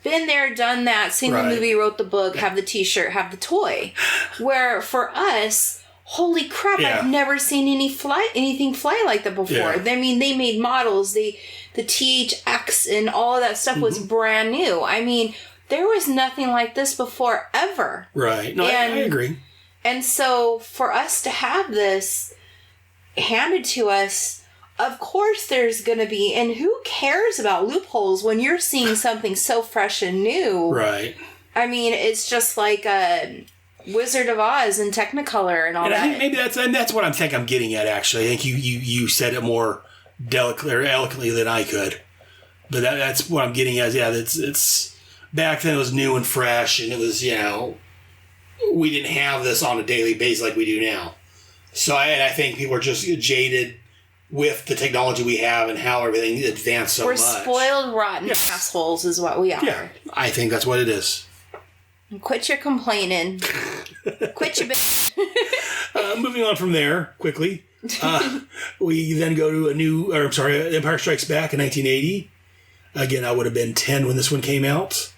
been there, done that. Seen the movie, wrote the book, have the T-shirt, have the toy. Where for us, holy crap, I've never seen anything fly like that before. Yeah. I mean, they made models. The THX and all of that stuff was brand new. I mean, there was nothing like this before ever. Right. No, I agree. And so for us to have this handed to us, of course there's going to be, and who cares about loopholes when you're seeing something so fresh and new? Right. I mean, it's just like a Wizard of Oz in Technicolor and all that. I think maybe that's what I'm getting at, actually. I think you said it more eloquently than I could. But that's what I'm getting at. Yeah, it's back then it was new and fresh, and it was, we didn't have this on a daily basis like we do now. So I think people are just jaded with the technology we have and how everything advanced so much. We're spoiled, rotten assholes is what we are. Yeah, I think that's what it is. Quit your complaining. Quit your bitch. Moving on from there, quickly, we then go to Empire Strikes Back in 1980. Again, I would have been 10 when this one came out.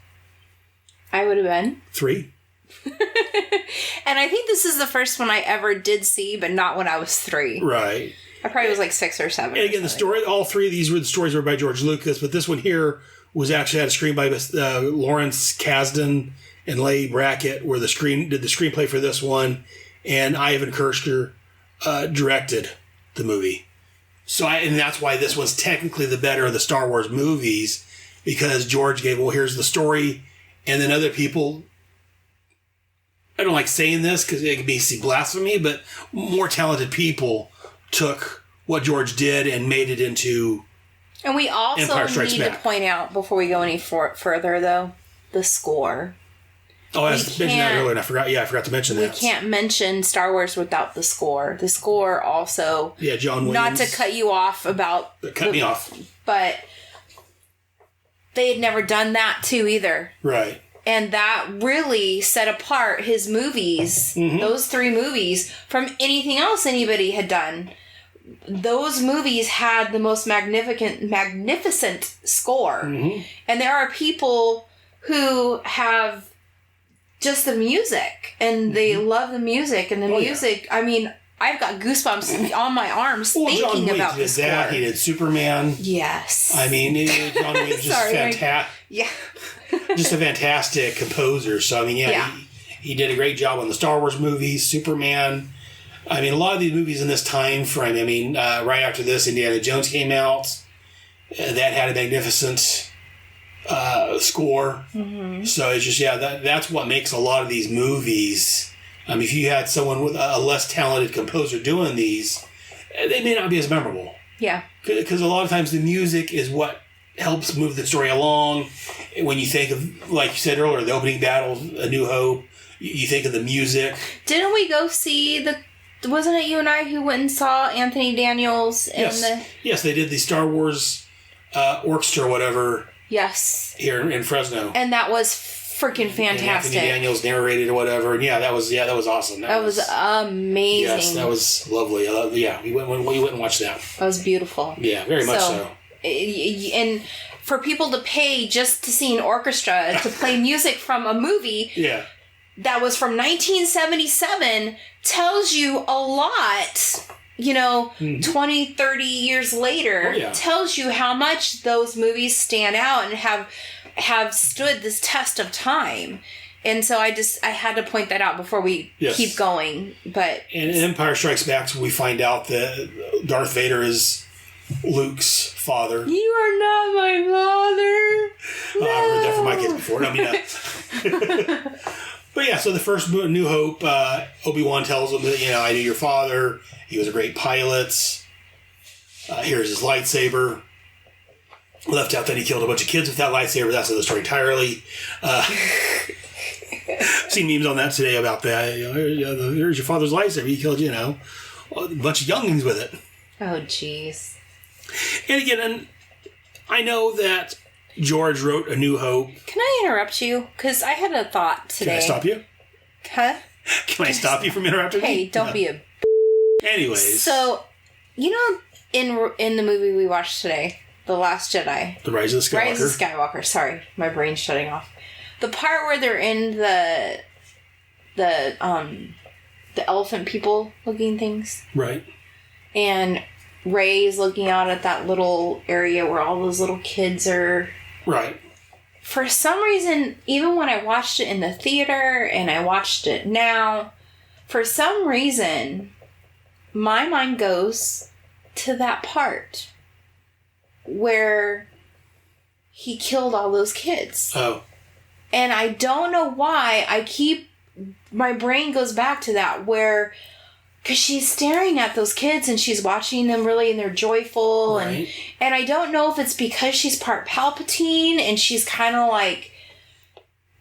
I would have been 3. And I think this is the first one I ever did see, but not when I was 3. Right. I probably was like 6 or 7. And again, the story, all 3 of these were the stories were by George Lucas, but this one here was actually had a screen by Lawrence Kasdan and Leigh Brackett, did the screenplay for this one, and Ivan Kershner directed the movie. So, and that's why this one's technically the better of the Star Wars movies, because George gave, here's the story, and then other people, I don't like saying this because it could be blasphemy, but more talented people took what George did and made it into And we also need to point out, before we go any further, though, the score. Oh, I mentioned that earlier, and I forgot to mention that. We can't mention Star Wars without the score. The score also... Yeah, John Williams. Not to cut you off about... Cut me off. But they had never done that, too, either. Right. And that really set apart his movies, those 3 movies, from anything else anybody had done. Those movies had the most magnificent score. And there are people who have just the music, and they love the music, and the music, I mean, I've got goosebumps on my arms thinking about this score. He did Superman. Yes. I mean, John Williams is just fantastic. Yeah. Just a fantastic composer. So, I mean, he did a great job on the Star Wars movies, Superman. I mean, a lot of these movies in this time frame, I mean, right after this, Indiana Jones came out. That had a magnificent score. So it's just, that's what makes a lot of these movies. I mean, if you had someone with a less talented composer doing these, they may not be as memorable. Yeah. Because a lot of times the music is what helps move the story along. When you think of, like you said earlier, the opening battle, A New Hope, you think of the music. Didn't we go see wasn't it you and I who went and saw Anthony Daniels? Yes, they did the Star Wars orchestra or whatever. Yes. Here in Fresno. And that was freaking fantastic. Anthony Daniels narrated or whatever. And that was awesome. That was amazing. Yes, that was lovely. We went and watched that. That was beautiful. Yeah, very much so. And for people to pay just to see an orchestra to play music from a movie that was from 1977 tells you a lot, 20, 30 years later, tells you how much those movies stand out and have stood this test of time. And so I had to point that out before we keep going. But in Empire Strikes Back, we find out that Darth Vader is Luke's father. You are not my father. No. I've heard that from my kids before. I mean, but But yeah, so the first New Hope, Obi-Wan tells him that, I knew your father. He was a great pilot. Here's his lightsaber. Left out that he killed a bunch of kids with that lightsaber. That's another story entirely. Seen memes on that today about that. Here's your father's lightsaber. He killed, a bunch of younglings with it. Oh, jeez. And again, I know that George wrote A New Hope. Can I interrupt you? Because I had a thought today. Can I stop you? Huh? Can I stop you from interrupting me? Hey, don't be a... Anyways. So, in the movie we watched today, The Last Jedi. The Rise of the Skywalker. Rise of the Skywalker. Sorry, my brain's shutting off. The part where they're in the elephant people looking things. Right. And Rey's looking out at that little area where all those little kids are. Right. For some reason, even when I watched it in the theater and I watched it now, for some reason, my mind goes to that part where he killed all those kids. Oh. And I don't know why my brain goes back to that because she's staring at those kids and she's watching them really and they're joyful. Right. And I don't know if it's because she's part Palpatine and she's kind of like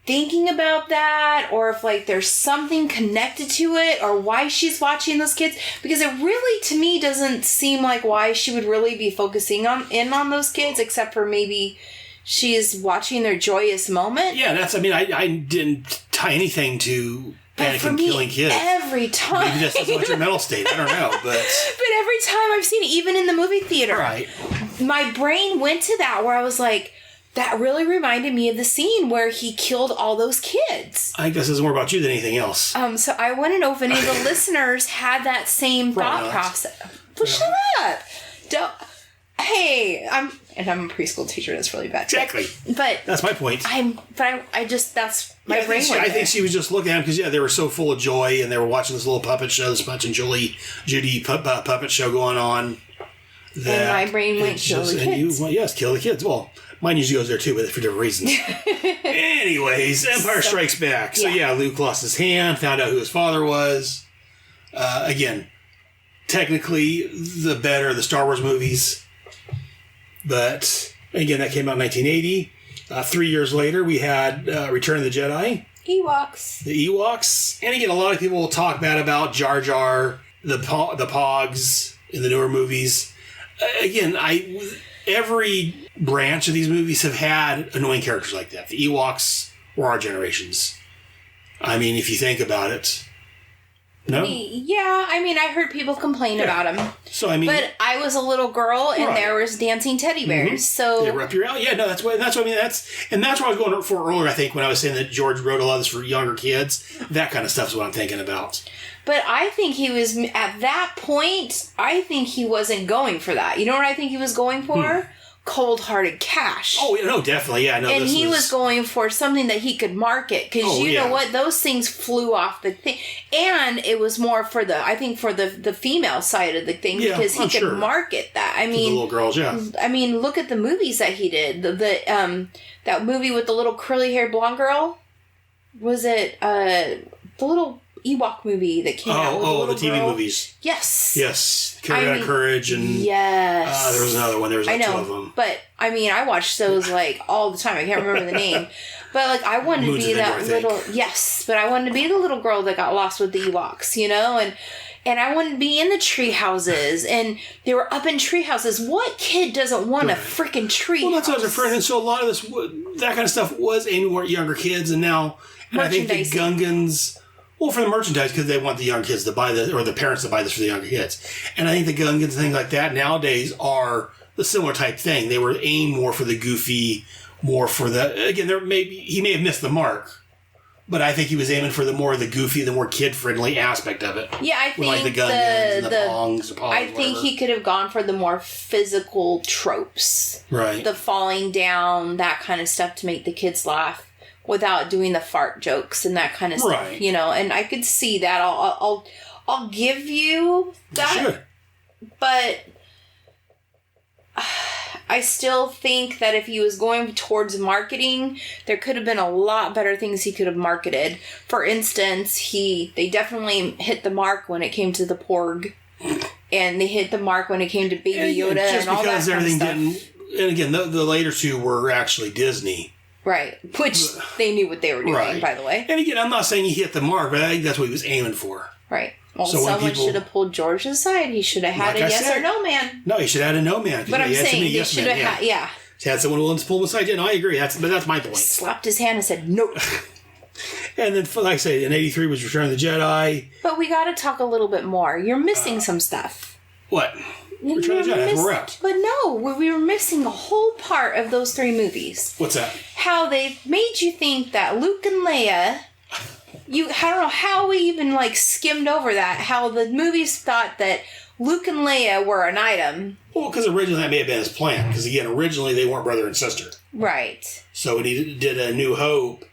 thinking about that, or if like there's something connected to it, or why she's watching those kids, because it really to me doesn't seem like why she would really be focusing on those kids, except for maybe she's watching their joyous moment. Yeah, I didn't tie anything to Anakin killing kids. Every time. Maybe that's not your mental state. I don't know, but every time I've seen it, even in the movie theater, right, my brain went to that where I was like, that really reminded me of the scene where he killed all those kids. I guess it's more about you than anything else. So I want to know if any of the listeners had that same thought process. Well, shut up. Hey, I'm a preschool teacher. That's really bad. Exactly. But that's my point. That's my brain. I think she was just looking at them because they were so full of joy and they were watching this little puppet show, this Punch and Judy puppet show going on. And my brain went kill the kids. Yes, kill the kids. Well, mine usually goes there too, but for different reasons. Anyways, Empire Strikes Back. So Luke lost his hand, found out who his father was. Again, technically the better of the Star Wars movies. But again, that came out in 1980. 3 years later, we had Return of the Jedi. Ewoks. The Ewoks. And again, a lot of people will talk bad about Jar Jar, the Pogs in the newer movies. Again, every branch of these movies have had annoying characters like that. The Ewoks were our generations. I mean, if you think about it. No? Yeah, I heard people complain about them. So, but I was a little girl and there was dancing teddy bears, so... They were up your alley. Yeah, no, that's what I mean. And that's what I was going for earlier, I think, when I was saying that George wrote a lot of this for younger kids. That kind of stuff is what I'm thinking about. But I think he was, at that point, I think he wasn't going for that. You know what I think he was going for? Cold-hearted cash. Oh, no, definitely, yeah. No, and he was going for something that he could market, because know what? Those things flew off the thing. And it was more for the female side of the thing, because he could market that. The little girls, yeah. Look at the movies that he did. That movie with the little curly-haired blonde girl. Was it the little Ewok movie that came out with the TV movies. Yes. Carry Out of Courage and there was another one. There was two of them. But I watched those all the time. I can't remember the name. But I wanted to be that little but I wanted to be the little girl that got lost with the Ewoks, and I wanted to be in the tree houses, and they were up in tree houses. What kid doesn't want a freaking tree house? That's what I was referring to. So a lot of that kind of stuff was aimed at younger kids, and now I think the Gungans. Well, for the merchandise, because they want the young kids to buy this, or the parents to buy this for the younger kids. And I think the Gungans and things like that nowadays are the similar type thing. They were aimed more for the goofy, more for the... Again, he may have missed the mark, but I think he was aiming for the more goofy, the more kid-friendly aspect of it. Yeah, I think like the Gungans and the Pongs. I think he could have gone for the more physical tropes. Right. The falling down, that kind of stuff to make the kids laugh. Without doing the fart jokes and that kind of stuff, and I could see that. I'll give you that, sure. But I still think that if he was going towards marketing, there could have been a lot better things he could have marketed. For instance, they definitely hit the mark when it came to the Porg, and they hit the mark when it came to Baby Yoda and all that kind of stuff. And again, the later two were actually Disney. Right, which they knew what they were doing, by the way. And again, I'm not saying he hit the mark, but I think that's what he was aiming for. Right. Well, someone should have pulled George aside. He should have had a yes or no man. No, he should have had a no man. But I'm saying they should have had, He had someone willing to pull him aside. Yeah, no, I agree. That's my point. Slapped his hand and said, nope. And then, like I say, in 83 was Return of the Jedi. But we got to talk a little bit more. You're missing some stuff. What? Return of the Jedi, we're out. But no, we were missing a whole part of those three movies. What's that? How they made you think that Luke and Leia... I don't know how we even, skimmed over that. How the movies thought that Luke and Leia were an item. Well, because originally that may have been his plan. Because, again, originally they weren't brother and sister. Right. So when he did A New Hope...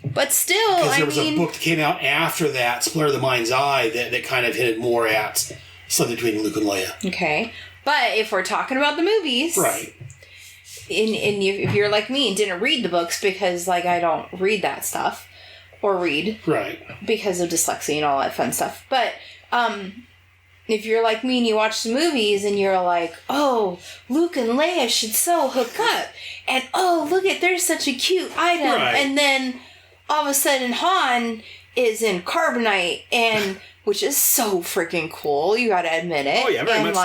But still, because there was a book that came out after that, Splinter of the Mind's Eye, that kind of hinted more at something between Luke and Leia. Okay. But if we're talking about the movies... Right. And if you're like me and didn't read the books because, I don't read that stuff... Or read. Right. Because of dyslexia and all that fun stuff. But if you're like me and you watch the movies and you're like, oh, Luke and Leia should so hook up. And, oh, look they're such a cute item. Right. And then all of a sudden Han is in carbonite, and which is so freaking cool. You got to admit it. Oh, yeah, very much so.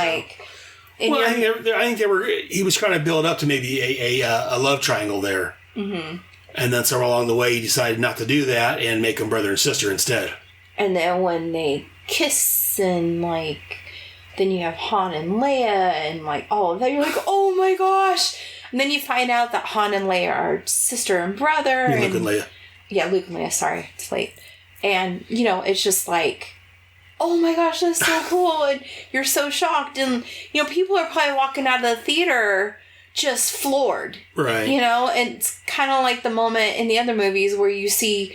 Well, I think he was trying to build up to maybe a love triangle there. Mm-hmm. And then somewhere along the way, he decided not to do that and make them brother and sister instead. And then when they kiss and, then you have Han and Leia and, all of that, you're like, oh my gosh! And then you find out that Han and Leia are sister and brother. Luke and Leia. Yeah, Luke and Leia, sorry. It's late. And, it's just oh my gosh, that's so cool. And you're so shocked. And, people are probably walking out of the theater... just floored. Right. And it's kind of like the moment in the other movies where you see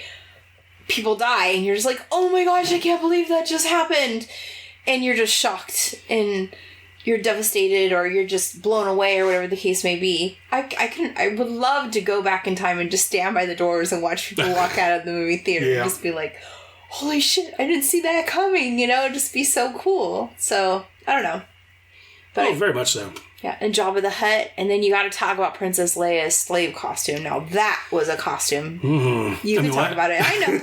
people die and you're just like, oh my gosh, I can't believe that just happened. And you're just shocked and you're devastated or you're just blown away or whatever the case may be. I would love to go back in time and just stand by the doors and watch people walk out of the movie theater and just be like, holy shit, I didn't see that coming, It'd just be so cool. So, I don't know. But very much so. Yeah, and Jabba the Hutt, and then you got to talk about Princess Leia's slave costume. Now that was a costume. Mm-hmm. You can talk about it. I know.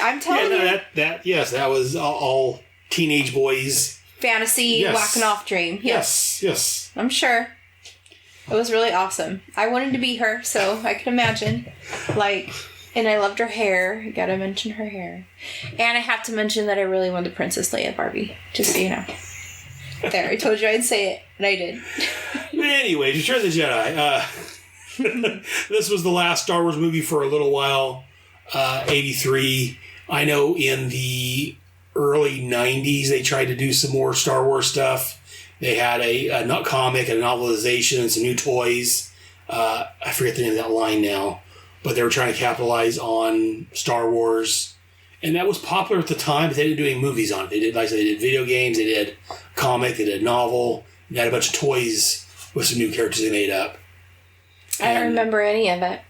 I'm telling you. That was all teenage boys. Fantasy whacking off dream. Yes. I'm sure. It was really awesome. I wanted to be her, so I can imagine. And I loved her hair. You gotta mention her hair. And I have to mention that I really wanted Princess Leia Barbie, just so you know. There, I told you I'd say it, and I did. Anyway, Return of the Jedi. This was the last Star Wars movie for a little while. 83. I know in the early 90s they tried to do some more Star Wars stuff. They had a comic and a novelization and some new toys. I forget the name of that line now. But they were trying to capitalize on Star Wars. And that was popular at the time, but they didn't do any movies on it. They did, like I said, they did video games, they did comic, they did novel, they had a bunch of toys with some new characters they made up. I don't remember any of it.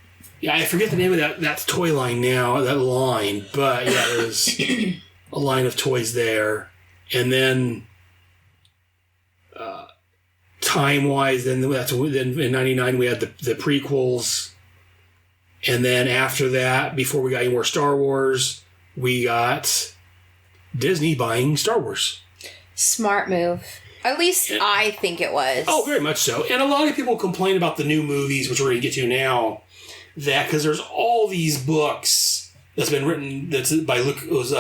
Yeah, I forget the name of that toy line now, that line, but yeah, there's a line of toys there. And then, time-wise, then in 99 we had the prequels. And then after that, before we got any more Star Wars, we got Disney buying Star Wars. Smart move. At least I think it was. Oh, very much so. And a lot of people complain about the new movies, which we're going to get to now, that because there's all these books that's been written that's by it was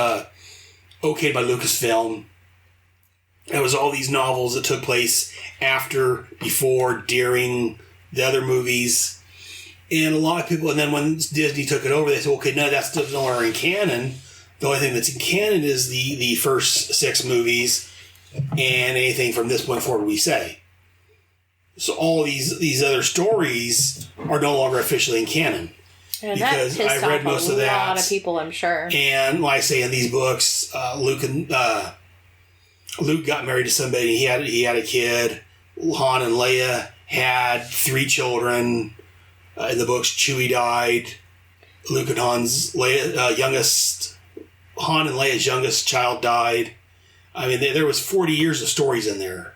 okayed by Lucasfilm. There was all these novels that took place after, before, during the other movies. And a lot of people, and then when Disney took it over, they said, okay, no, that's no longer in canon. The only thing that's in canon is the first 6 movies and anything from this point forward we say. So all these other stories are no longer officially in canon. And because that pissed off most of that. A lot of people, I'm sure. And like I say, in these books, Luke got married to somebody. He had a kid. Han and Leia had 3 children. In the books, Chewie died. Luke and Han's Han and Leia's youngest child died. I mean, there was 40 years of stories in there.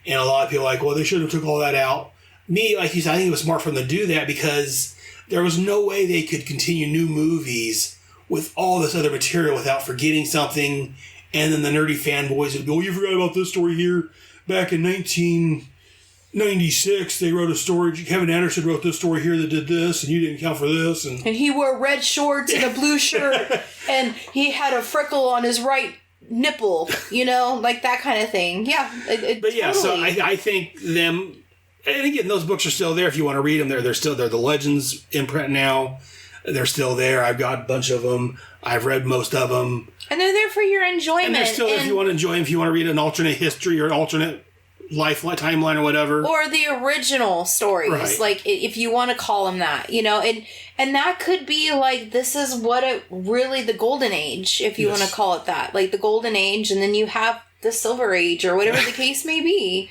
And a lot of people are like, well, they should have took all that out. Me, like you said, I think it was smart for them to do that because there was no way they could continue new movies with all this other material without forgetting something. And then the nerdy fanboys would go, oh, you forgot about this story here. Back in 1996, they wrote a story. Kevin Anderson wrote this story here that did this, and you didn't count for this. And he wore red shorts and a blue shirt, and he had a freckle on his right nipple, like that kind of thing. Yeah. But yeah, totally. So I think them, and again, those books are still there if you want to read them. They're the Legends imprint now. They're still there. I've got a bunch of them. I've read most of them. And they're there for your enjoyment. And they're still there if you want to enjoy them, if you want to read an alternate history or an alternate life timeline or whatever. Or the original stories. Right. Like, if you want to call them that, and that could be like, this is what the golden age, if you want to call it that. Like the golden age, and then you have the silver age or whatever the case may be.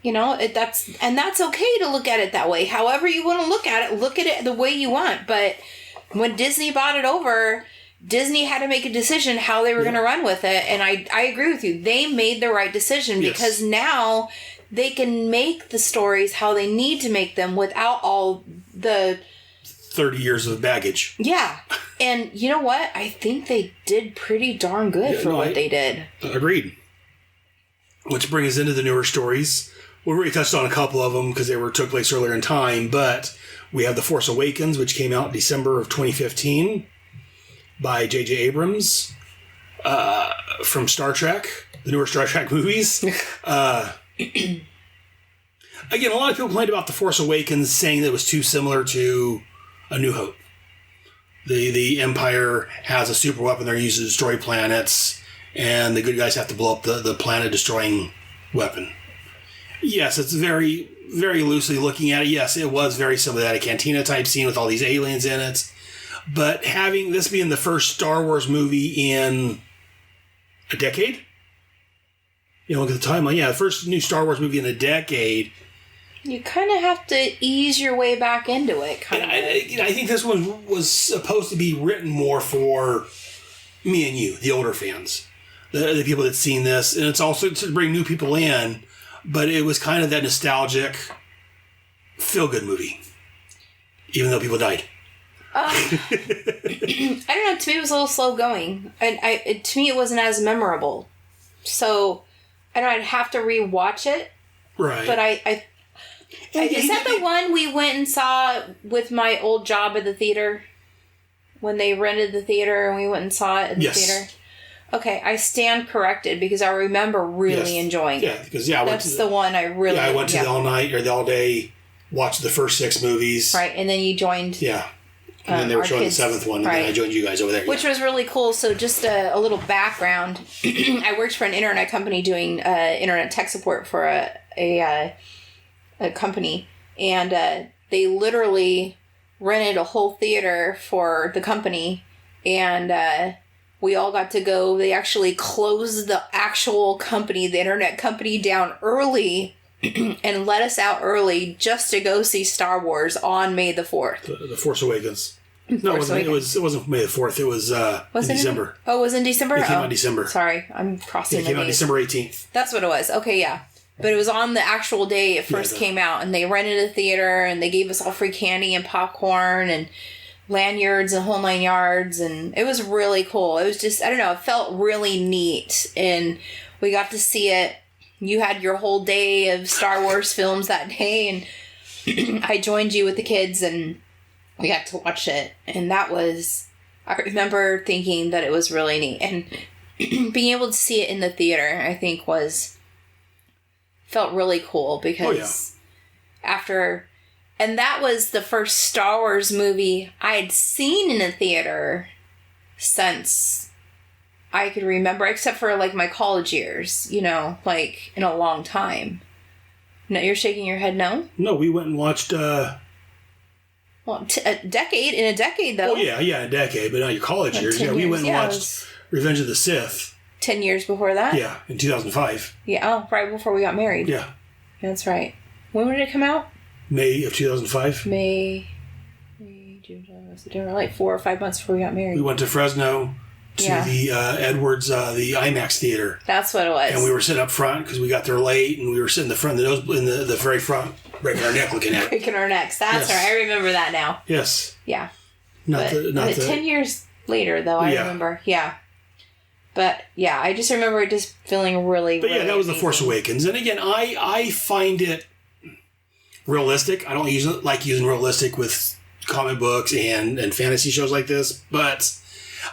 That's okay to look at it that way. However you want to look at it the way you want. But when Disney bought it over, Disney had to make a decision how they were going to run with it. And I agree with you. They made the right decision because now they can make the stories how they need to make them without all the 30 years of baggage. Yeah. And you know what? I think they did pretty darn good what they did. Agreed. Which brings us into the newer stories. We already touched on a couple of them because they took place earlier in time, but we have The Force Awakens, which came out in December of 2015 by J.J. Abrams from Star Trek, the newer Star Trek movies. Again, a lot of people complained about The Force Awakens, saying that it was too similar to A New Hope. The Empire has a super weapon they're using to destroy planets, and the good guys have to blow up the planet-destroying weapon. Yes, it's very, very loosely looking at it. Yes, it was very similar to that, a cantina-type scene with all these aliens in it. But having this being the first Star Wars movie in a decade? Look at the timeline. Yeah, the first new Star Wars movie in a decade. You kind of have to ease your way back into it. I think this one was supposed to be written more for me and you, the older fans, the people that've seen this. And it's also to bring new people in, but it was kind of that nostalgic, feel-good movie, even though people died. I don't know. To me, it was a little slow going. To me, it wasn't as memorable. So, I'd have to rewatch it. Right. But is that the one we went and saw with my old job at the theater? When they rented the theater and we went and saw it in the theater? Okay, I stand corrected because I remember really enjoying it. Yeah, because that's the one I really... Yeah, I went to the all night or the all day, watched the first 6 movies. Right, and then you joined... Yeah. And then they were showing the 7th one, and then I joined you guys over there. Which was really cool. So just a little background. I worked for an internet company doing internet tech support for a company. And they literally rented a whole theater for the company. And we all got to go. They actually closed the actual company, the internet company, down early and let us out early just to go see Star Wars on May the 4th. The Force Awakens. No, it wasn't May the 4th. It was in December. Oh, it was in December? It came out in December. Sorry, I'm crossing the It came out December 18th. That's what it was. Okay, yeah. But it was on the actual day it first came out, and they rented a theater, and they gave us all free candy and popcorn and lanyards and whole 9 yards, and it was really cool. It was just, I don't know, it felt really neat, and we got to see it. You had your whole day of Star Wars films that day, and I joined you with the kids, and we got to watch it. And that was, I remember thinking that it was really neat. And being able to see it in the theater, I think felt really cool because after, and that was the first Star Wars movie I had seen in a theater since I could remember, except for like my college years, like in a long time. No, you're shaking your head no? No, we went and watched... a decade though. Oh yeah, a decade, but not your college years. Yeah, we went and watched Revenge of the Sith. 10 years before that? Yeah, in 2005. Yeah, right before we got married. Yeah. That's right. When did it come out? May of 2005. May, June, July, September, like 4 or 5 months before we got married. We went to Fresno to the Edwards, the IMAX theater. That's what it was. And we were sitting up front because we got there late, and we were sitting in the front, in the very front, breaking our neck looking at it. Breaking our necks. That's right. I remember that now. Yes. Yeah. Not 10 years later, though, I remember. Yeah. But, yeah, I just remember it just feeling really, But, that was The Force Awakens. And, again, I find it realistic. I don't like using realistic with comic books and fantasy shows like this, but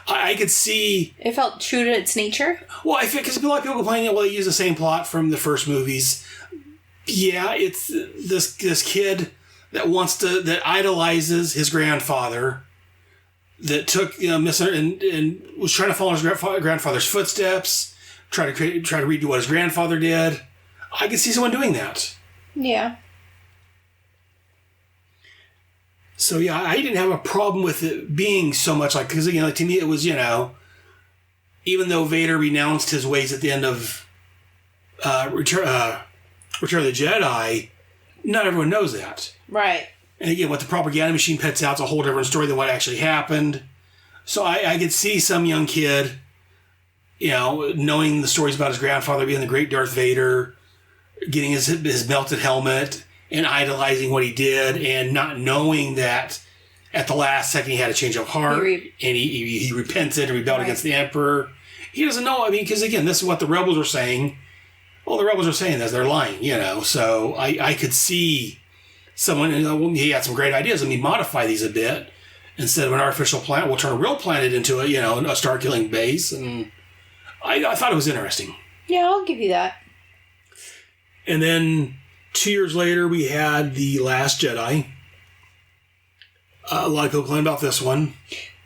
I could see... It felt true to its nature? Well, I think because a lot of people complaining, well, they use the same plot from the first movies. Yeah, it's this kid that idolizes his grandfather, that took and was trying to follow his grandfather's footsteps, try to redo what his grandfather did. I could see someone doing that. Yeah. So I didn't have a problem with it being so much like, because again, to me it was, even though Vader renounced his ways at the end of Return of the Jedi, not everyone knows that. Right. And again, what the propaganda machine puts out is a whole different story than what actually happened. So I could see some young kid, knowing the stories about his grandfather being the great Darth Vader, getting his melted helmet and idolizing what he did, and not knowing that at the last second he had a change of heart and he repented and rebelled against the Emperor. He doesn't know. I mean, because again, this is what the rebels are saying. Well, the rebels are saying this. They're lying, So I could see someone, he had some great ideas. Let me modify these a bit. Instead of an artificial planet, we'll turn a real planet into a star-killing base. And I thought it was interesting. Yeah, I'll give you that. And then 2 years later, we had The Last Jedi. A lot of people complain about this one.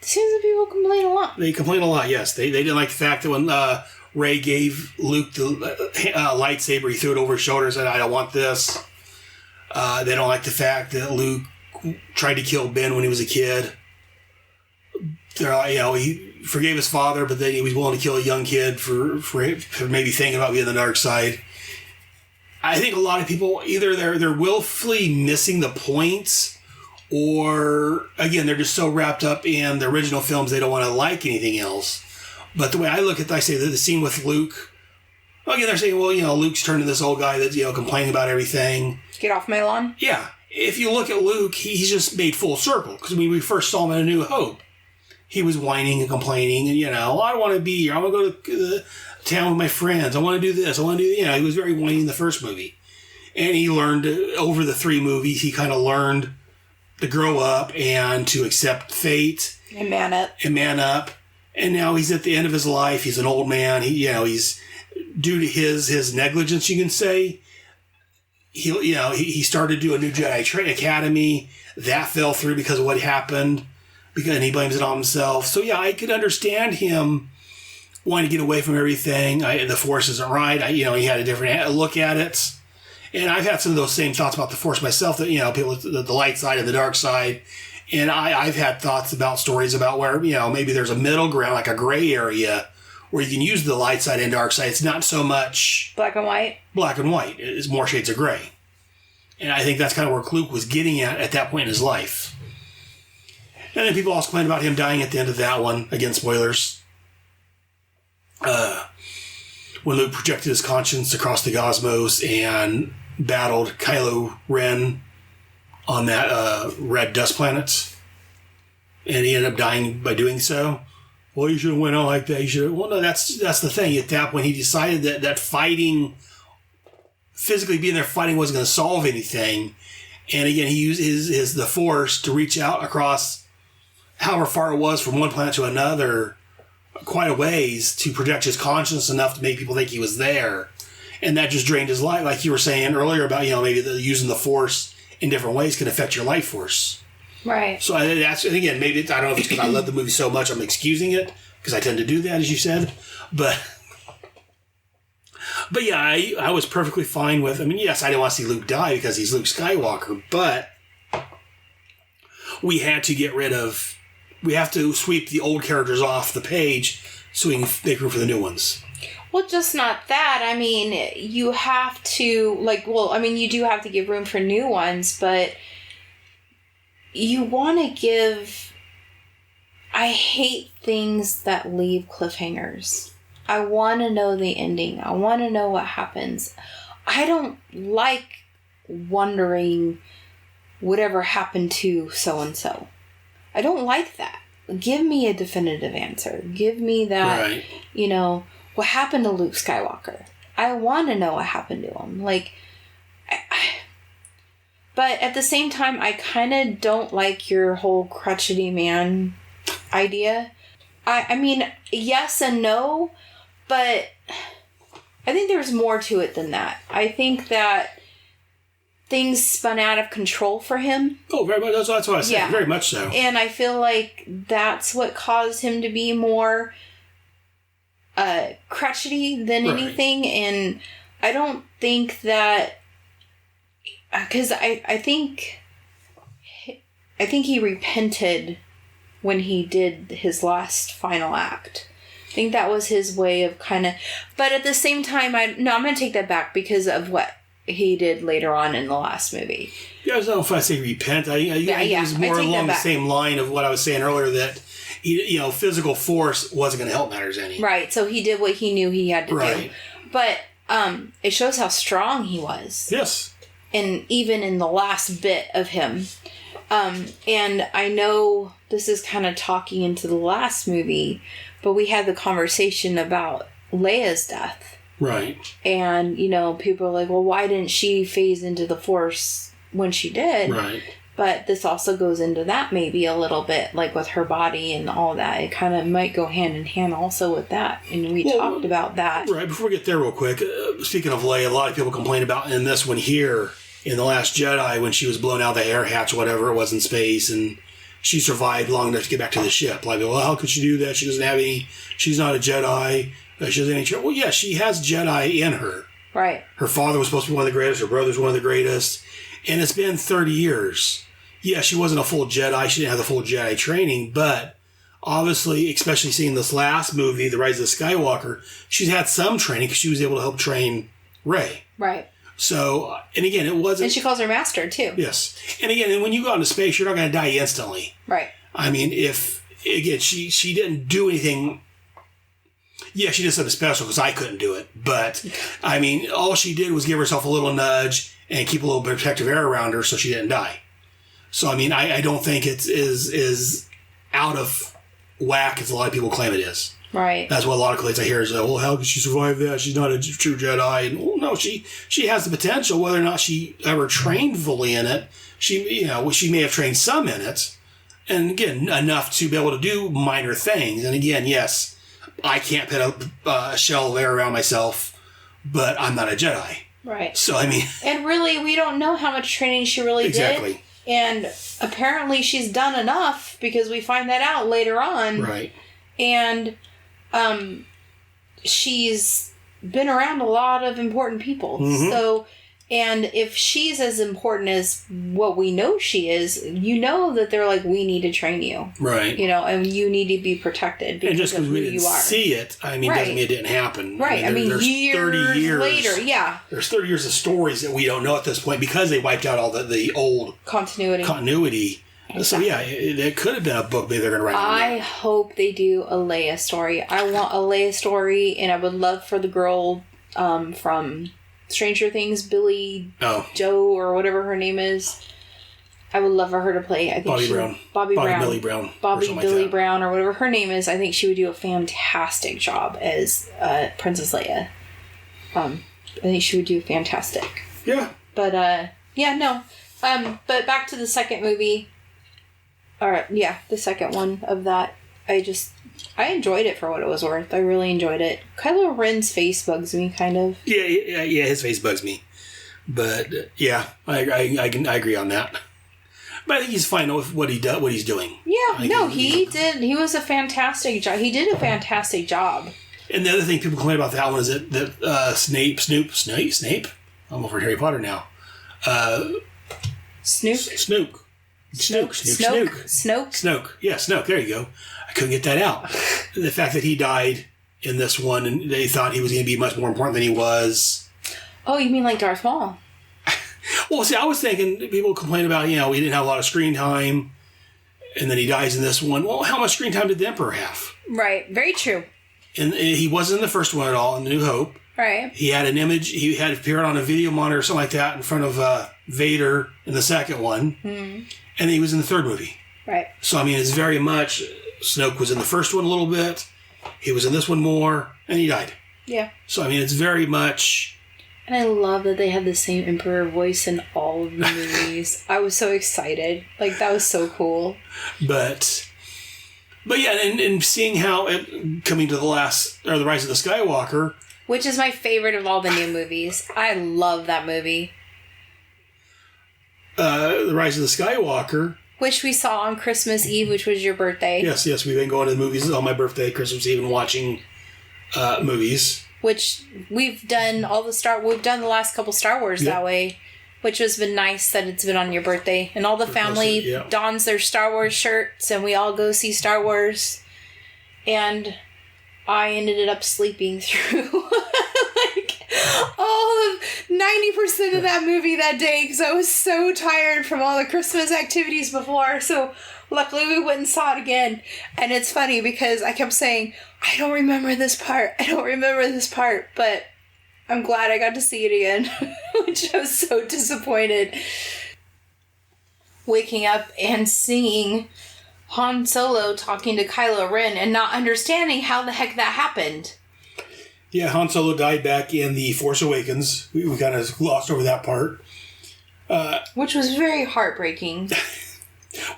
Seems that people complain a lot. They complain a lot, yes. They didn't like the fact that when Rey gave Luke the lightsaber, he threw it over his shoulder and said, I don't want this. They don't like the fact that Luke tried to kill Ben when he was a kid. They're like, he forgave his father, but then he was willing to kill a young kid for maybe thinking about being the dark side. I think a lot of people, either they're willfully missing the points, or again, they're just so wrapped up in the original films they don't want to like anything else. But the way I look at it, I say that the scene with Luke, again, they're saying, well, Luke's turned into this old guy that's, complaining about everything. Get off my lawn? Yeah. If you look at Luke, he's just made full circle. Because when we first saw him in A New Hope, he was whining and complaining, and, I want to be here. I want to go to the town with my friends. I want to do this. I want to do, he was very whiny in the first movie. And he learned, over the 3 movies, he kind of learned to grow up and to accept fate. And man up. And now he's at the end of his life. He's an old man. He's due to his negligence, you can say. He started to do a new Jedi Academy. That fell through because of what happened. And he blames it on himself. So I could understand him wanting to get away from everything. The Force isn't right. He had a different look at it. And I've had some of those same thoughts about the Force myself. That people, the light side and the dark side. And I've had thoughts about stories about where, maybe there's a middle ground, like a gray area, where you can use the light side and dark side. It's not so much black and white. Black and white. It's more shades of gray. And I think that's kind of where Luke was getting at that point in his life. And then people also complain about him dying at the end of that one. Again, spoilers. When Luke projected his conscience across the cosmos and battled Kylo Ren on that red dust planet, and he ended up dying by doing so. Well, you should have went on like that. You should have. Well, no, that's the thing. At that point, he decided that fighting, physically being there fighting, wasn't going to solve anything. And again, he used the Force to reach out across however far it was from one planet to another, quite a ways, to protect his conscience enough to make people think he was there. And that just drained his life. Like you were saying earlier about, maybe using the Force in different ways can affect your life force. Right. So that's, and again, maybe I don't know if it's because I love the movie so much I'm excusing it, because I tend to do that, as you said. But yeah, I was perfectly fine with, yes, I didn't want to see Luke die because he's Luke Skywalker, but we had to sweep the old characters off the page so we can make room for the new ones. Well, just not that. I mean, you have to, you do have to give room for new ones, but you want to give... I hate things that leave cliffhangers. I want to know the ending. I want to know what happens. I don't like wondering whatever happened to so-and-so. I don't like that. Give me a definitive answer. Give me that, what happened to Luke Skywalker? I want to know what happened to him. But at the same time, I kind of don't like your whole crotchety man idea. I mean, yes and no, but I think there's more to it than that. I think that things spun out of control for him. Oh, very much. That's what I said. Yeah. Very much so. And I feel like that's what caused him to be more crotchety than anything. And I don't think that... Because I think he repented when he did his last final act. I think that was his way of kind of... But at the same time, I'm going to take that back because of what he did later on in the last movie. Yeah, I don't know if I say repent. I think it was more along the same line of what I was saying earlier, that physical force wasn't going to help matters any. Right, so he did what he knew he had to do. But it shows how strong he was. Yes. And even in the last bit of him. And I know this is kind of talking into the last movie, but we had the conversation about Leia's death. Right. And, people are like, well, why didn't she phase into the Force when she did? Right. But this also goes into that maybe a little bit, like with her body and all that. It kind of might go hand in hand also with that. And we talked about that. Right. Before we get there real quick, speaking of Leia, a lot of people complain about in this one here, in The Last Jedi, when she was blown out of the air hatch, whatever it was in space, and she survived long enough to get back to the ship. Like, well, how could she do that? She doesn't have any... She's not a Jedi. She doesn't have any... Well, yeah, she has Jedi in her. Right. Her father was supposed to be one of the greatest. Her brother's one of the greatest. And it's been 30 years. Yeah, she wasn't a full Jedi. She didn't have the full Jedi training. But obviously, especially seeing this last movie, The Rise of Skywalker, she's had some training because she was able to help train Rey. Right. So, and again, it wasn't... And she calls her master, too. Yes. And again, when you go into space, you're not going to die instantly. Right. I mean, again, she didn't do anything... Yeah, she did something special because I couldn't do it. But, I mean, all she did was give herself a little nudge and keep a little bit of protective air around her so she didn't die. So, I mean, I don't think it is out of whack as a lot of people claim it is. Right. That's what a lot of claims I hear is, well, how could she survive that? She's not a true Jedi. And, well, no, she has the potential. Whether or not she ever trained fully in it, she may have trained some in it. And again, enough to be able to do minor things. And again, yes, I can't put a shell of air around myself, but I'm not a Jedi. Right. So, I mean... And really, we don't know how much training she really did. And apparently she's done enough because we find that out later on. Right. And... she's been around a lot of important people. Mm-hmm. So, and if she's as important as what we know she is, that they're like, we need to train you. Right. And you need to be protected because and just of who we didn't you are. See it, I mean, doesn't mean it didn't happen. Right. I mean, there's years 30 years later, yeah. There's 30 years of stories that we don't know at this point because they wiped out all the old continuity. Exactly. So, yeah, it could have been a book maybe they're going to write. I hope they do a Leia story. I want a Leia story, and I would love for the girl from Stranger Things, Billy Joe, or whatever her name is. I would love for her to play. I think Bobby Brown. Bobby Billy Brown. Bobby Billy Brown, or whatever her name is. I think she would do a fantastic job as Princess Leia. I think she would do fantastic. Yeah. But, no. But back to the second movie. The second one of that. I enjoyed it for what it was worth. I really enjoyed it. Kylo Ren's face bugs me, kind of. Yeah, his face bugs me. But, I agree on that. But I think he's fine with what he's doing. Yeah, he did. He was a fantastic job. He did a fantastic job. And the other thing people complain about that one is that Snape? I'm over Harry Potter now. Snoke. Yeah, Snoke. There you go. I couldn't get that out. The fact that he died in this one, and they thought he was going to be much more important than he was. Oh, you mean like Darth Maul? Well, see, I was thinking people complain about, he didn't have a lot of screen time, and then he dies in this one. Well, how much screen time did the Emperor have? Right. Very true. And he wasn't in the first one at all, in The New Hope. Right. He had an image, he had appeared on a video monitor or something like that in front of Vader in the second one. Mm-hmm. And he was in the third movie. Right. So, I mean, it's very much, Snoke was in the first one a little bit, he was in this one more, and he died. Yeah. So, I mean, it's very much... And I love that they had the same Emperor voice in all of the movies. I was so excited. Like, that was so cool. But yeah, and seeing how it, coming to the Rise of the Skywalker... Which is my favorite of all the new movies. I love that movie. The Rise of the Skywalker... Which we saw on Christmas Eve, which was your birthday. Yes, we've been going to the movies on my birthday, Christmas Eve, and watching movies. Which we've done the last couple Star Wars that way, which has been nice that it's been on your birthday. And all the family dons their Star Wars shirts, and we all go see Star Wars. And I ended up sleeping through all of 90% of that movie that day because I was so tired from all the Christmas activities before. So luckily we went and saw it again. And it's funny because I kept saying, I don't remember this part. But I'm glad I got to see it again, which I was so disappointed. Waking up and seeing Han Solo talking to Kylo Ren and not understanding how the heck that happened. Yeah, Han Solo died back in The Force Awakens. We kind of glossed over that part. Which was very heartbreaking.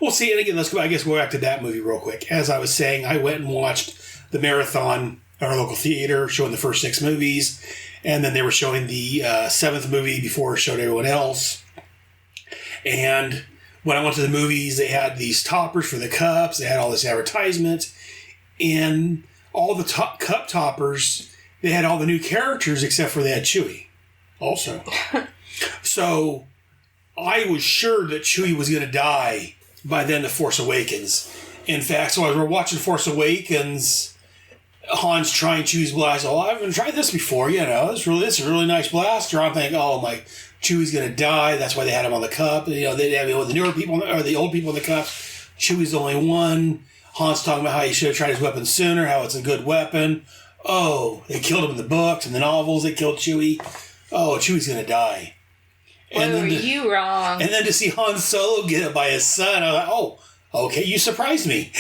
Well, see, and again, let's go back to that movie real quick. As I was saying, I went and watched the marathon at our local theater, showing the first 6 movies, and then they were showing the 7th movie before it showed everyone else. And when I went to the movies, they had these toppers for the cups, they had all this advertisement, and all the cup toppers, they had all the new characters except for they had Chewie also. So I was sure that Chewie was going to die by then The Force Awakens. In fact, so as we're watching Force Awakens, Han's trying Chewie's blaster. Oh, I haven't tried this before, This is a really nice blaster. I'm thinking, oh my, Chewie's going to die. That's why they had him on the cup. They have the newer people or the old people in the cup. Chewie's the only one. Han's talking about how he should have tried his weapon sooner, how it's a good weapon. Oh, they killed him in the books and the novels. They killed Chewie. Oh, Chewie's going to die. And were you wrong? And then to see Han Solo get it by his son, I was like, oh, okay, you surprised me.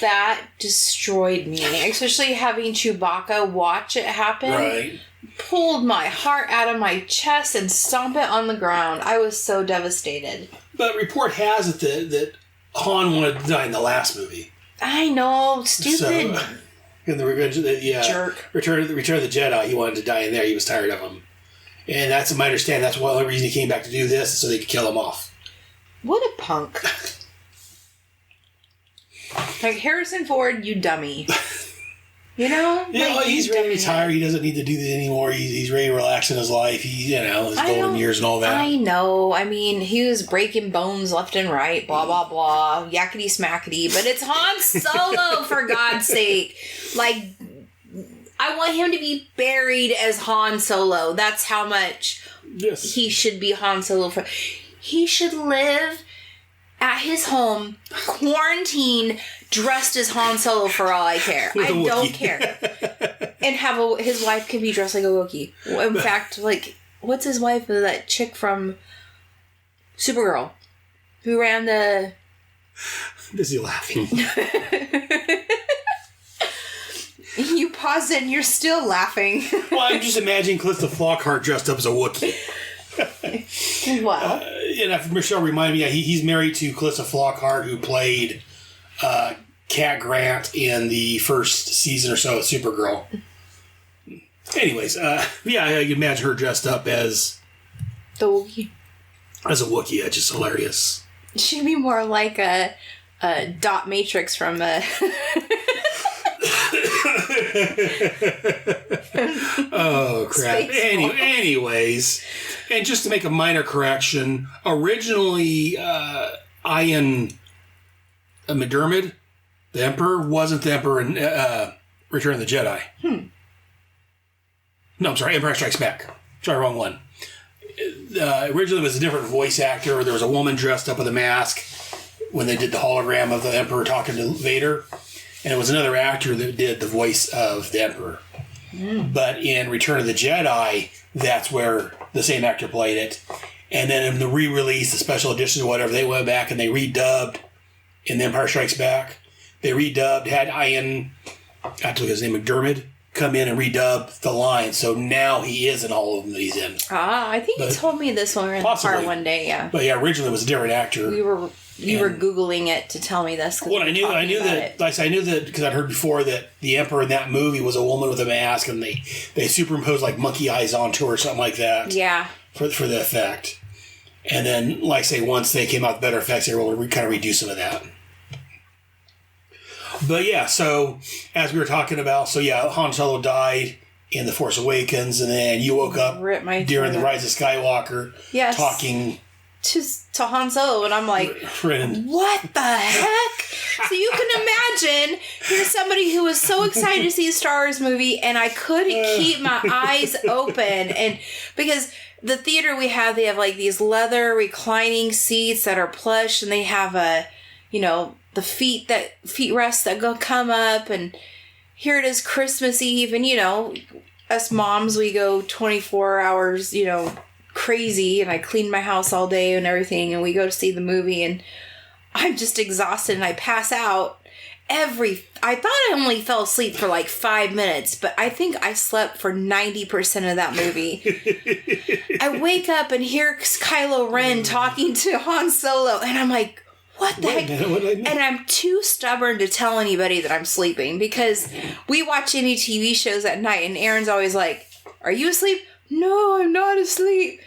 That destroyed me, especially having Chewbacca watch it happen. Right. Pulled my heart out of my chest and stomped it on the ground. I was so devastated. But report has it that Han wanted to die in the last movie. I know, stupid. So, in the Revenge of the jerk. Return of the Jedi, he wanted to die in there. He was tired of him. And that's my understanding. That's one of the reason he came back to do this, so they could kill him off. What a punk. Like, Harrison Ford, you dummy. You know? Yeah, like, he's ready to retire. He doesn't need to do this anymore. He's ready to relax in his life. His golden years and all that. I know. I mean, he was breaking bones left and right, blah, blah, blah, yakety smackety. But it's Han Solo, for God's sake. Like, I want him to be buried as Han Solo. That's how much he should be Han Solo. He should live at his home, quarantined, dressed as Han Solo for all I care. I don't care. And his wife can be dressed like a Wookiee. In fact, like, what's his wife? That chick from Supergirl who ran the... Is he laughing? You paused it and you're still laughing. Well, I'm just imagining Calista Flockhart dressed up as a Wookiee. Wow. And Michelle reminded me, he's married to Calista Flockhart, who played Cat Grant in the first season or so of Supergirl. Anyways, I can imagine her dressed up as the Wookiee. As a Wookiee. That's just hilarious. She'd be more like a dot matrix from Oh, crap. Anyways, and just to make a minor correction, originally Ian McDiarmid, the Emperor, wasn't the Emperor in Return of the Jedi. No, I'm sorry, Empire Strikes Back. Sorry, wrong one. Originally, it was a different voice actor. There was a woman dressed up with a mask when they did the hologram of the Emperor talking to Vader. And it was another actor that did the voice of the Emperor. But in Return of the Jedi, that's where the same actor played it. And then in the re-release, the special edition or whatever, they went back and they redubbed in The Empire Strikes Back. They redubbed, had Ian, I took his name, McDermott, come in and redub the line. So now he is in all of them that he's in. I think you told me this when we were in the car one day, yeah. But yeah, originally it was a different actor. You were Googling it to tell me this. Well, I knew that because I'd heard before that the Emperor in that movie was a woman with a mask, and they superimposed like monkey eyes onto her or something like that. Yeah. For the effect. And then, like I say, once they came out with better effects, they were able to kind of redo some of that. But yeah, so as we were talking about, Han Solo died in The Force Awakens, and then you woke up during The Rise of Skywalker talking to Han Solo, and I'm like, what the heck? So you can imagine, here's somebody who was so excited to see a Star Wars movie, and I couldn't keep my eyes open, and because the theater we have, they have like these leather reclining seats that are plush, and they have the feet rests that come up, and here it is Christmas Eve, and us moms, we go 24 hours, crazy, and I clean my house all day and everything, and we go to see the movie, and I'm just exhausted, and I pass out I thought I only fell asleep for like 5 minutes, but I think I slept for 90% of that movie. I wake up and hear Kylo Ren talking to Han Solo, and I'm like, what the heck? And I'm too stubborn to tell anybody that I'm sleeping, because we watch any TV shows at night, and Aaron's always like, are you asleep? No, I'm not asleep.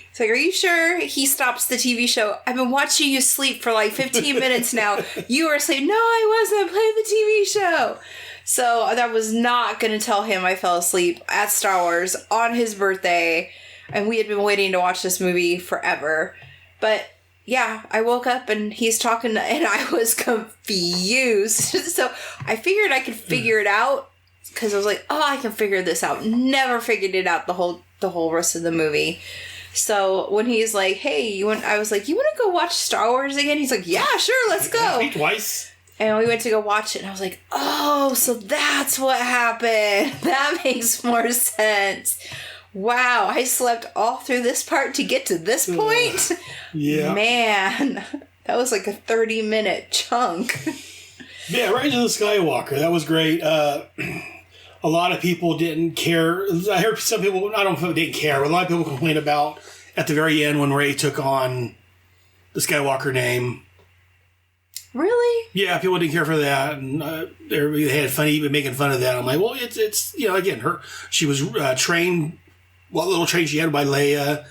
It's like, are you sure? He stops the TV show. I've been watching you sleep for like 15 minutes now. You were asleep. No, I wasn't. I played the TV show. So I was not going to tell him I fell asleep at Star Wars on his birthday. And we had been waiting to watch this movie forever. But yeah, I woke up and he's talking and I was confused. So I figured I could figure it out, because I was like, oh, I can figure this out. Never figured it out the whole rest of the movie. So when he's like, hey, I was like, you want to go watch Star Wars again? He's like, yeah, sure, let's go. Twice. And we went to go watch it, and I was like, oh, so that's what happened. That makes more sense. Wow, I slept all through this part to get to this point? Yeah. Man, that was like a 30-minute chunk. Yeah, Rise of the Skywalker. That was great. A lot of people didn't care. I heard some people, I don't know if they didn't care, but a lot of people complained about at the very end when Rey took on the Skywalker name. Really? Yeah, people didn't care for that, and they had fun even making fun of that. I'm like, well, it's again, she was trained, what little train she had by Leia.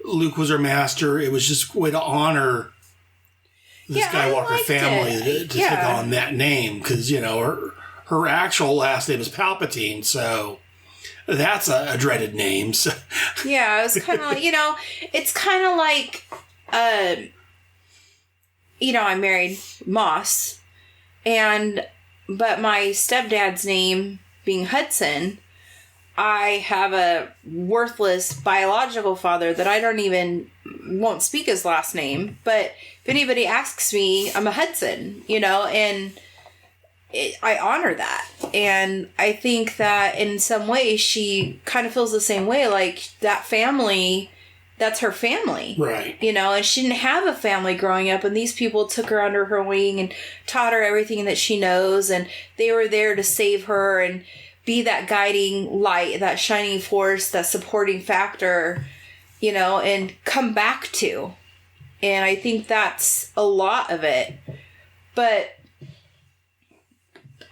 Luke was her master. It was just a way to honor the Skywalker family to take on that name, because her actual last name is Palpatine, so that's a dreaded name. So. Yeah, it was kind of like, it's kind of like, I married Moss, but my stepdad's name being Hudson, I have a worthless biological father that I won't speak his last name, but if anybody asks me, I'm a Hudson, and I honor that. And I think that in some ways she kind of feels the same way, like that family, that's her family. Right. And she didn't have a family growing up, and these people took her under her wing and taught her everything that she knows, and they were there to save her and be that guiding light, that shining force, that supporting factor, and come back to. And I think that's a lot of it. But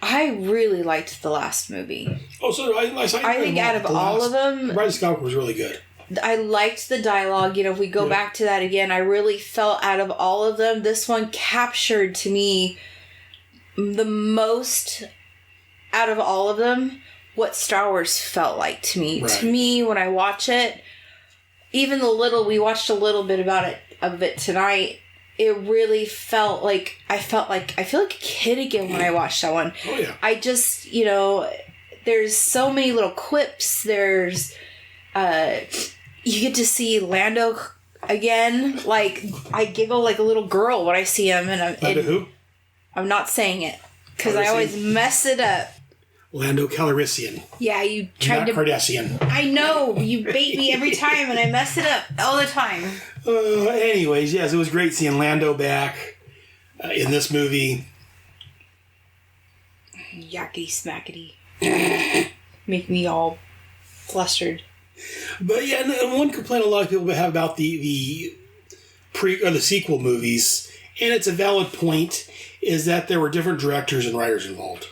I really liked the last movie. Oh, so I think out of all of them, Rise of Skywalker was really good. I liked the dialogue. If we go back to that again, I really felt out of all of them, this one captured to me the most out of all of them what Star Wars felt like to me. Right. To me, when I watch it, even we watched a little bit of it tonight, it really felt like I feel like a kid again when I watched that one. Oh yeah. I just, there's so many little quips. There's you get to see Lando again. Like, I giggle like a little girl when I see him, and Lando who? I'm not saying it because I always mess it up. Lando Calrissian. Yeah, you tried to. Kardashian. I know, you bait me every time, and I mess it up all the time. Anyways, yes, it was great seeing Lando back in this movie. Yakety smackety. Make me all flustered. But yeah, and one complaint a lot of people have about the sequel movies, and it's a valid point, is that there were different directors and writers involved.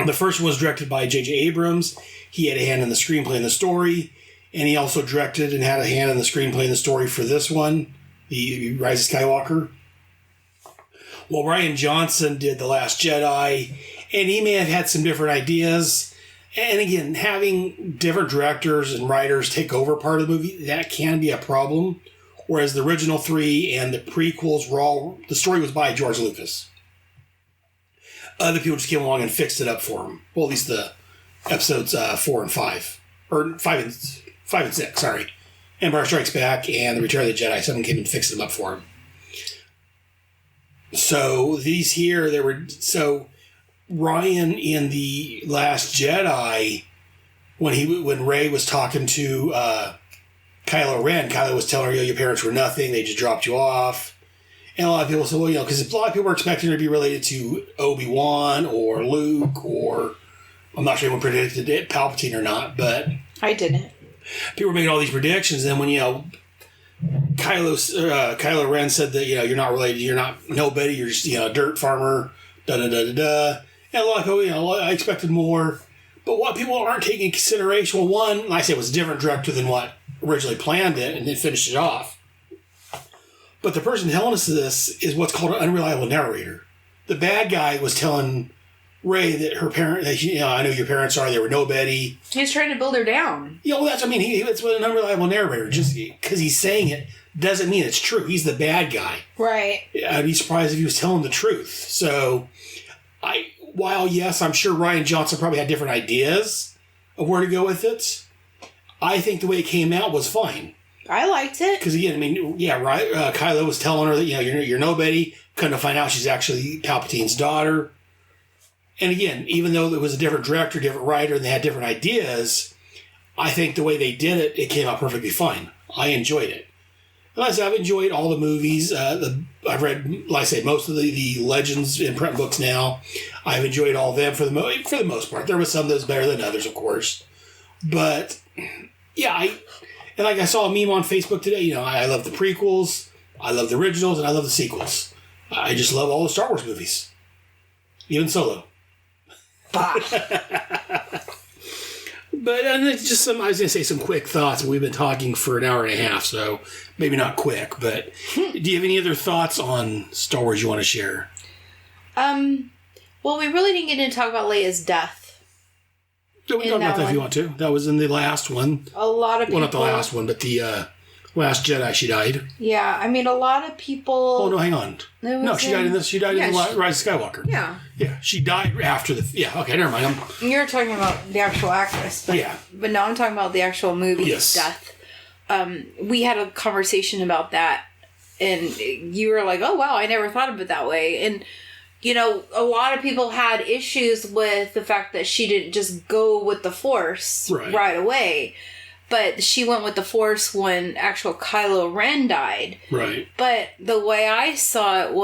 The first one was directed by J.J. Abrams. He had a hand in the screenplay and the story, and he also directed and had a hand in the screenplay and the story for this one, The Rise of Skywalker. Well, Rian Johnson did The Last Jedi, and he may have had some different ideas. And again, having different directors and writers take over part of the movie, that can be a problem. Whereas the original three and the prequels were all, the story was by George Lucas. Other people just came along and fixed it up for him. Well, at least the episodes 4 and 5. Or 5 and 6, sorry. Empire Strikes Back and The Return of the Jedi. Someone came and fixed them up for him. So these here, so Ryan in The Last Jedi, when Rey was talking to Kylo Ren, Kylo was telling her, your parents were nothing, they just dropped you off. And a lot of people said, well, because a lot of people were expecting her to be related to Obi-Wan or Luke, or I'm not sure anyone predicted it, Palpatine or not, but I didn't. People were making all these predictions, and then when, Kylo Ren said that, you're not related, you're not nobody, you're just, a dirt farmer, da-da-da-da-da. And a lot of people, I expected more. But what people aren't taking into consideration, well, one, like I said, was a different director than what originally planned it, and then finished it off. But the person telling us this is what's called an unreliable narrator. The bad guy was telling Rey that her parent, I know your parents are, they were nobody. He's trying to build her down. It's with an unreliable narrator. Just because he's saying it doesn't mean it's true. He's the bad guy. Right. I'd be surprised if he was telling the truth. So, while yes, I'm sure Rian Johnson probably had different ideas of where to go with it, I think the way it came out was fine. I liked it. Because again, right. Kylo was telling her that you're nobody. Couldn't find out she's actually Palpatine's daughter. And again, even though it was a different director, different writer, and they had different ideas, I think the way they did it, it came out perfectly fine. I enjoyed it. Like I said, I've enjoyed all the movies. I've read, like I say, most of the Legends in print books now. I've enjoyed all of them for the most part. There was some that was better than others, of course. But yeah, and like I saw a meme on Facebook today. I love the prequels, I love the originals, and I love the sequels. I just love all the Star Wars movies, even Solo. But it's just I was going to say some quick thoughts. We've been talking for an hour and a half, so maybe not quick. But do you have any other thoughts on Star Wars you want to share? Well, we really didn't get into talk about Leia's death. Yeah, we can talk about that if you want to. That was in the last one. A lot of people... Well, not the last one, but the Last Jedi, she died. Yeah, a lot of people... Oh, no, hang on. No, she died in this. She died in the Rise of Skywalker. Yeah. Yeah, she died after the... Yeah, okay, never mind. You're talking about the actual actress. But, yeah. But no, I'm talking about the actual movie's death. We had a conversation about that, and you were like, oh, wow, I never thought of it that way. And... a lot of people had issues with the fact that she didn't just go with the Force right away. But she went with the Force when actual Kylo Ren died. Right. But the way I saw it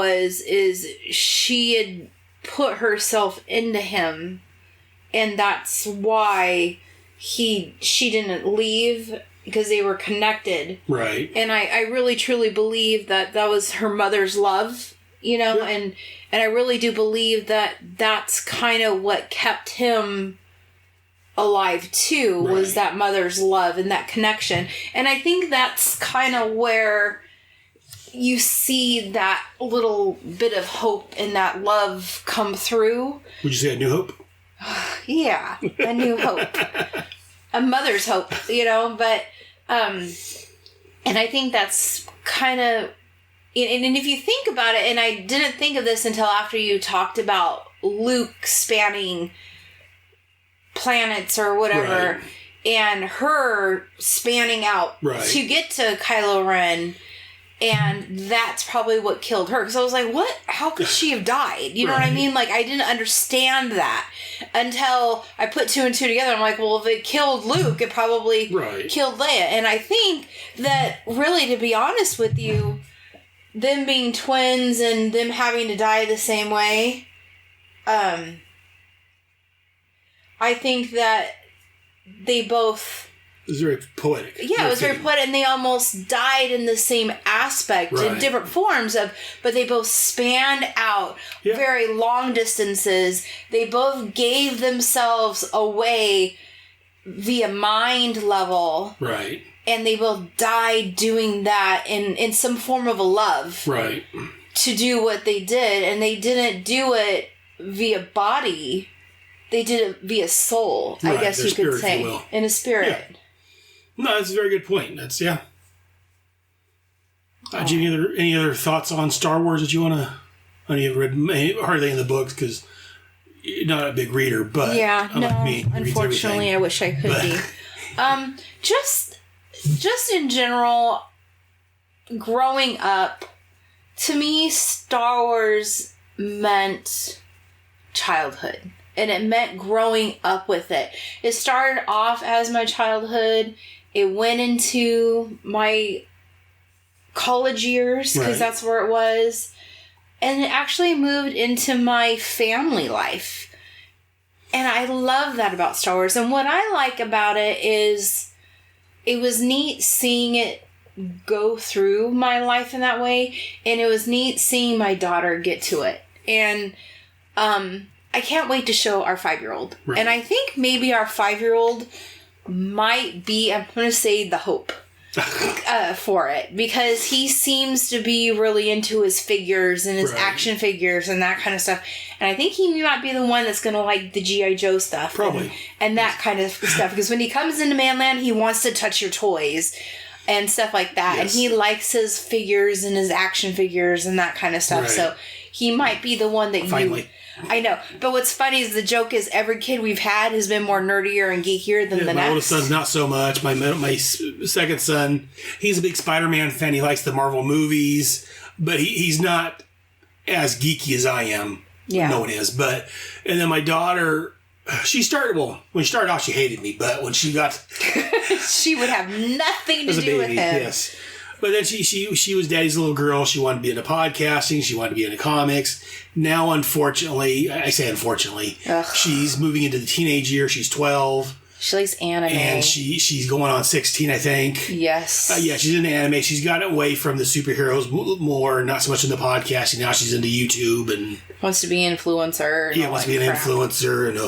is she had put herself into him, and that's why she didn't leave, because they were connected. Right. And I really truly believe that was her mother's love, and I really do believe that that's kind of what kept him alive too, was that mother's love and that connection. And I think that's kind of where you see that little bit of hope and that love come through. Would you say A New Hope? Yeah, A New Hope. A mother's hope, but and I think that's kind of And if you think about it, and I didn't think of this until after you talked about Luke spanning planets or whatever, Right. and her spanning out Right. to get to Kylo Ren, and that's probably what killed her. Because I was like, what? How could she have died? You know what I Right. mean? Like, I didn't understand that until I put two and two together. I'm like, well, if it killed Luke, it probably Right. killed Leia. And I think that, really, to be honest with you, them being twins and them having to die the same way, I think that they both... It was very poetic. Yeah, it was very poetic, and they almost died in the same aspect, in Right. different forms but they both spanned out very long distances. They both gave themselves away via mind level, Right. and they both died doing that in some form of a love Right. to do what they did, and they didn't do it via body. They did it via soul, I Right, guess their you could spirit, if say, you will. in a spirit. No, that's a very good point. That's, yeah. Do you have any other thoughts on Star Wars that you want to... I know you've read hardly in the books because you're not a big reader, but Yeah, no, unlike me, who reads unfortunately, everything. I wish I could But- be. Just in general, growing up, to me, Star Wars meant childhood. And it meant growing up with it. It started off as my childhood. It went into my college years, because Right. that's where it was. And it actually moved into my family life. And I love that about Star Wars. And what I like about it is it was neat seeing it go through my life in that way. And it was neat seeing my daughter get to it. And I can't wait to show our 5-year-old. Right. And I think maybe our 5-year-old might be, I'm going to say, the hope for it, because he seems to be really into his figures and his Right. action figures and that kind of stuff. And I think he might be the one that's going to like the G.I. Joe stuff. Probably. And that kind of stuff. Because when he comes into Manland, he wants to touch your toys and stuff like that. Yes. And he likes his figures and his action figures and that kind of stuff. Right. So he might be the one that Finally. I know. But what's funny is the joke is every kid we've had has been more nerdier and geekier than the my next. oldest son's not so much. My second son, he's a big Spider-Man fan. He likes the Marvel movies, but he's not as geeky as I am. Yeah. No one is. And then my daughter, when she started off, she hated me, but when she got... she would have nothing to as a do with baby, him. yes. But then she was daddy's little girl. She wanted to be into podcasting. She wanted to be into comics. Now, unfortunately, I say unfortunately, she's moving into the teenage year. She's 12. She likes anime. And she's going on 16, I think. Yes. Yeah, she's into anime. She's got away from the superheroes more, not so much into podcasting. Now she's into YouTube and... Wants to be an influencer. Yeah, wants to be an influencer. And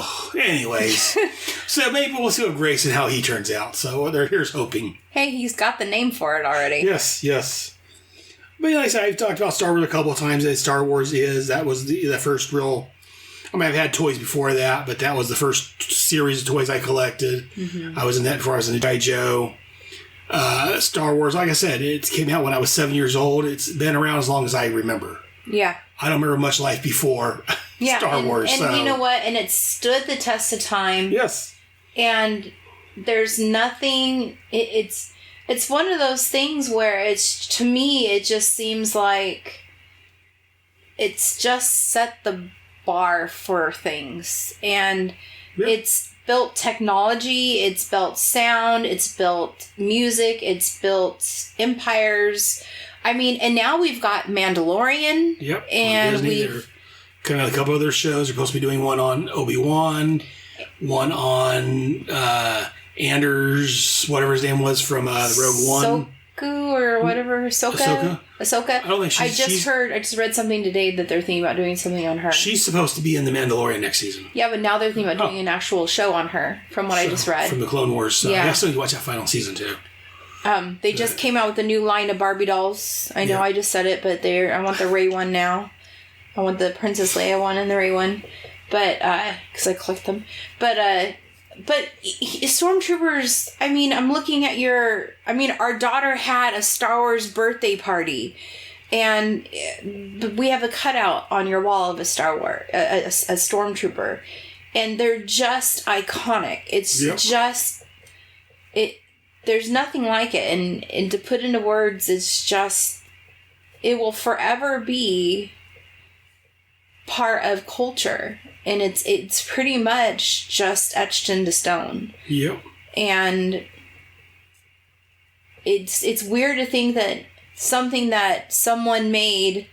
anyways. So maybe we'll see what Grace and how he turns out. So here's hoping. Hey, he's got the name for it already. Yes. But like I said, I've talked about Star Wars a couple of times. That Star Wars that was the first real... I mean, I've had toys before that, but that was the first series of toys I collected. Mm-hmm. I was in that before I was in G.I. Joe. Star Wars, like I said, it came out when I was 7 years old. It's been around as long as I remember. Yeah. I don't remember much life before Star Wars. And so. you know what? And it stood the test of time. Yes. And there's nothing... It's one of those things where to me, it just seems like it's just set the bar for things. And it's built technology, it's built sound, it's built music, it's built empires. I mean, and now we've got Mandalorian. Yep. And Disney, they're kind of a couple other shows. They're supposed to be doing one on Obi-Wan, one on Anders, whatever his name was from Rogue One. Or whatever, Ahsoka. I don't think I just read something today that they're thinking about doing something on her. She's supposed to be in The Mandalorian next season. Yeah, but now they're thinking about doing an actual show on her, from what I just read. From the Clone Wars. So Yeah. I still need to watch that final season too. They just came out with a new line of Barbie dolls. I know I just said it, but I want the Rey one now. I want the Princess Leia one and the Rey one. But, because I clicked them. But Stormtroopers, I mean, I'm looking at our daughter had a Star Wars birthday party. And we have a cutout on your wall of a Star Wars, a stormtrooper, and they're just iconic. It's just it. There's nothing like it, and to put into words, it's just it will forever be part of culture, and it's pretty much just etched into stone. Yep. And it's weird to think that something that someone made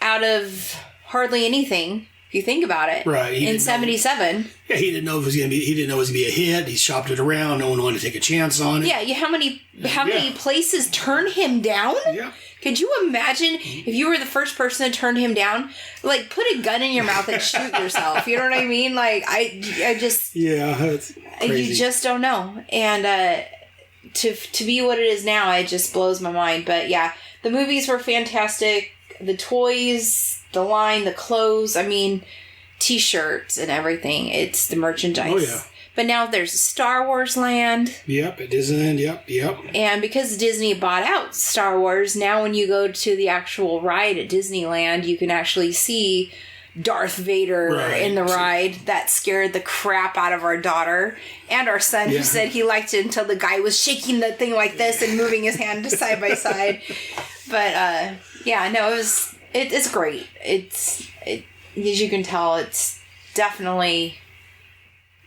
out of hardly anything, if you think about it, right? In '77, yeah, he didn't know it was gonna be. He didn't know it was gonna be a hit. He shopped it around. No one wanted to take a chance on it. Yeah, how many places turned him down? Yeah. Could you imagine if you were the first person to turn him down? Like, put a gun in your mouth and shoot yourself. You know what I mean? Like, I just that's crazy. You just don't know. And to be what it is now, it just blows my mind. But yeah, the movies were fantastic. The toys, the line, the clothes. I mean, T-shirts and everything. It's the merchandise. Oh yeah. But now there's Star Wars Land. Yep, at Disneyland. Yep. And because Disney bought out Star Wars, now when you go to the actual ride at Disneyland, you can actually see Darth Vader in the ride. That scared the crap out of our daughter and our son, who said he liked it until the guy was shaking the thing like this and moving his hand side by side. But it's great. As you can tell, it's definitely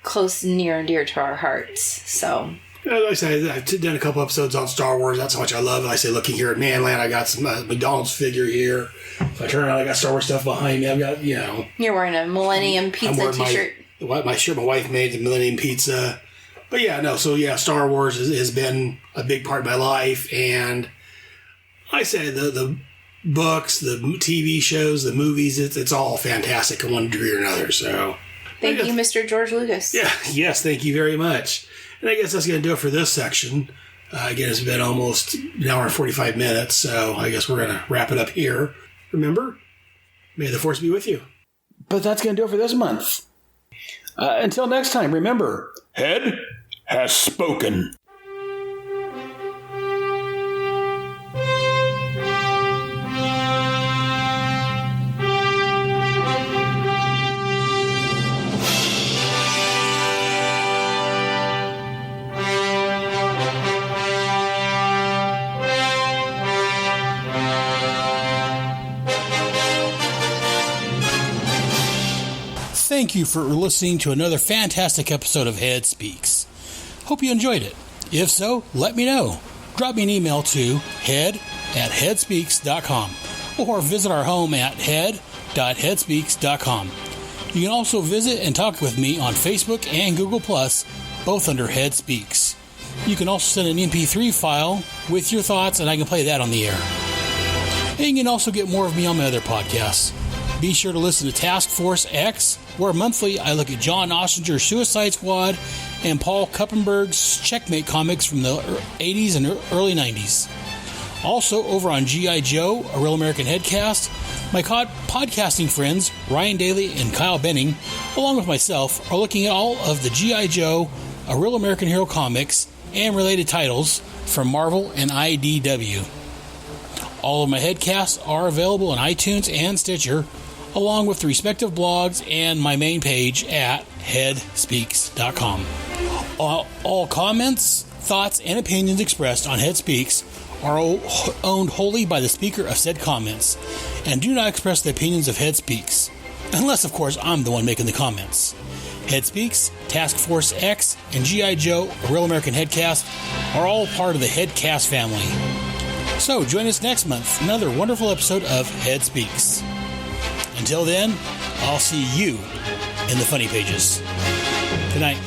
close and near and dear to our hearts. So, like I say, I've done a couple episodes on Star Wars. That's how much I love it. I say, looking here at Manland, I got some McDonald's figure here. If I turn around, I got Star Wars stuff behind me. I've got, You're wearing a Millennium Pizza t-shirt. My shirt my wife made, the Millennium Pizza. But Star Wars has been a big part of my life. And I say the books, the TV shows, the movies, it's all fantastic in one degree or another. So, thank you, Mr. George Lucas. Yeah, yes, thank you very much. And I guess that's going to do it for this section. Again, it's been almost an hour and 45 minutes, so I guess we're going to wrap it up here. Remember, may the force be with you. But that's going to do it for this month. Until next time, remember, Head has spoken. Thank you for listening to another fantastic episode of Head Speaks. Hope you enjoyed it. If so, let me know. Drop me an email to head@headspeaks.com or visit our home at head.headspeaks.com. You can also visit and talk with me on Facebook and Google+, both under Head Speaks. You can also send an MP3 file with your thoughts, and I can play that on the air. And you can also get more of me on my other podcasts. Be sure to listen to Task Force X, where monthly I look at John Ossinger's Suicide Squad and Paul Kuppenberg's Checkmate comics from the 80s and early 90s. Also, over on G.I. Joe, A Real American Headcast, my podcasting friends Ryan Daly and Kyle Benning, along with myself, are looking at all of the G.I. Joe, A Real American Hero comics and related titles from Marvel and IDW. All of my headcasts are available on iTunes and Stitcher, along with the respective blogs and my main page at headspeaks.com. All comments, thoughts, and opinions expressed on Head Speaks are owned wholly by the speaker of said comments and do not express the opinions of Head Speaks, unless, of course, I'm the one making the comments. Head Speaks, Task Force X, and G.I. Joe, A Real American Headcast are all part of the Headcast family. So join us next month, another wonderful episode of Head Speaks. Until then, I'll see you in the funny pages. Good night.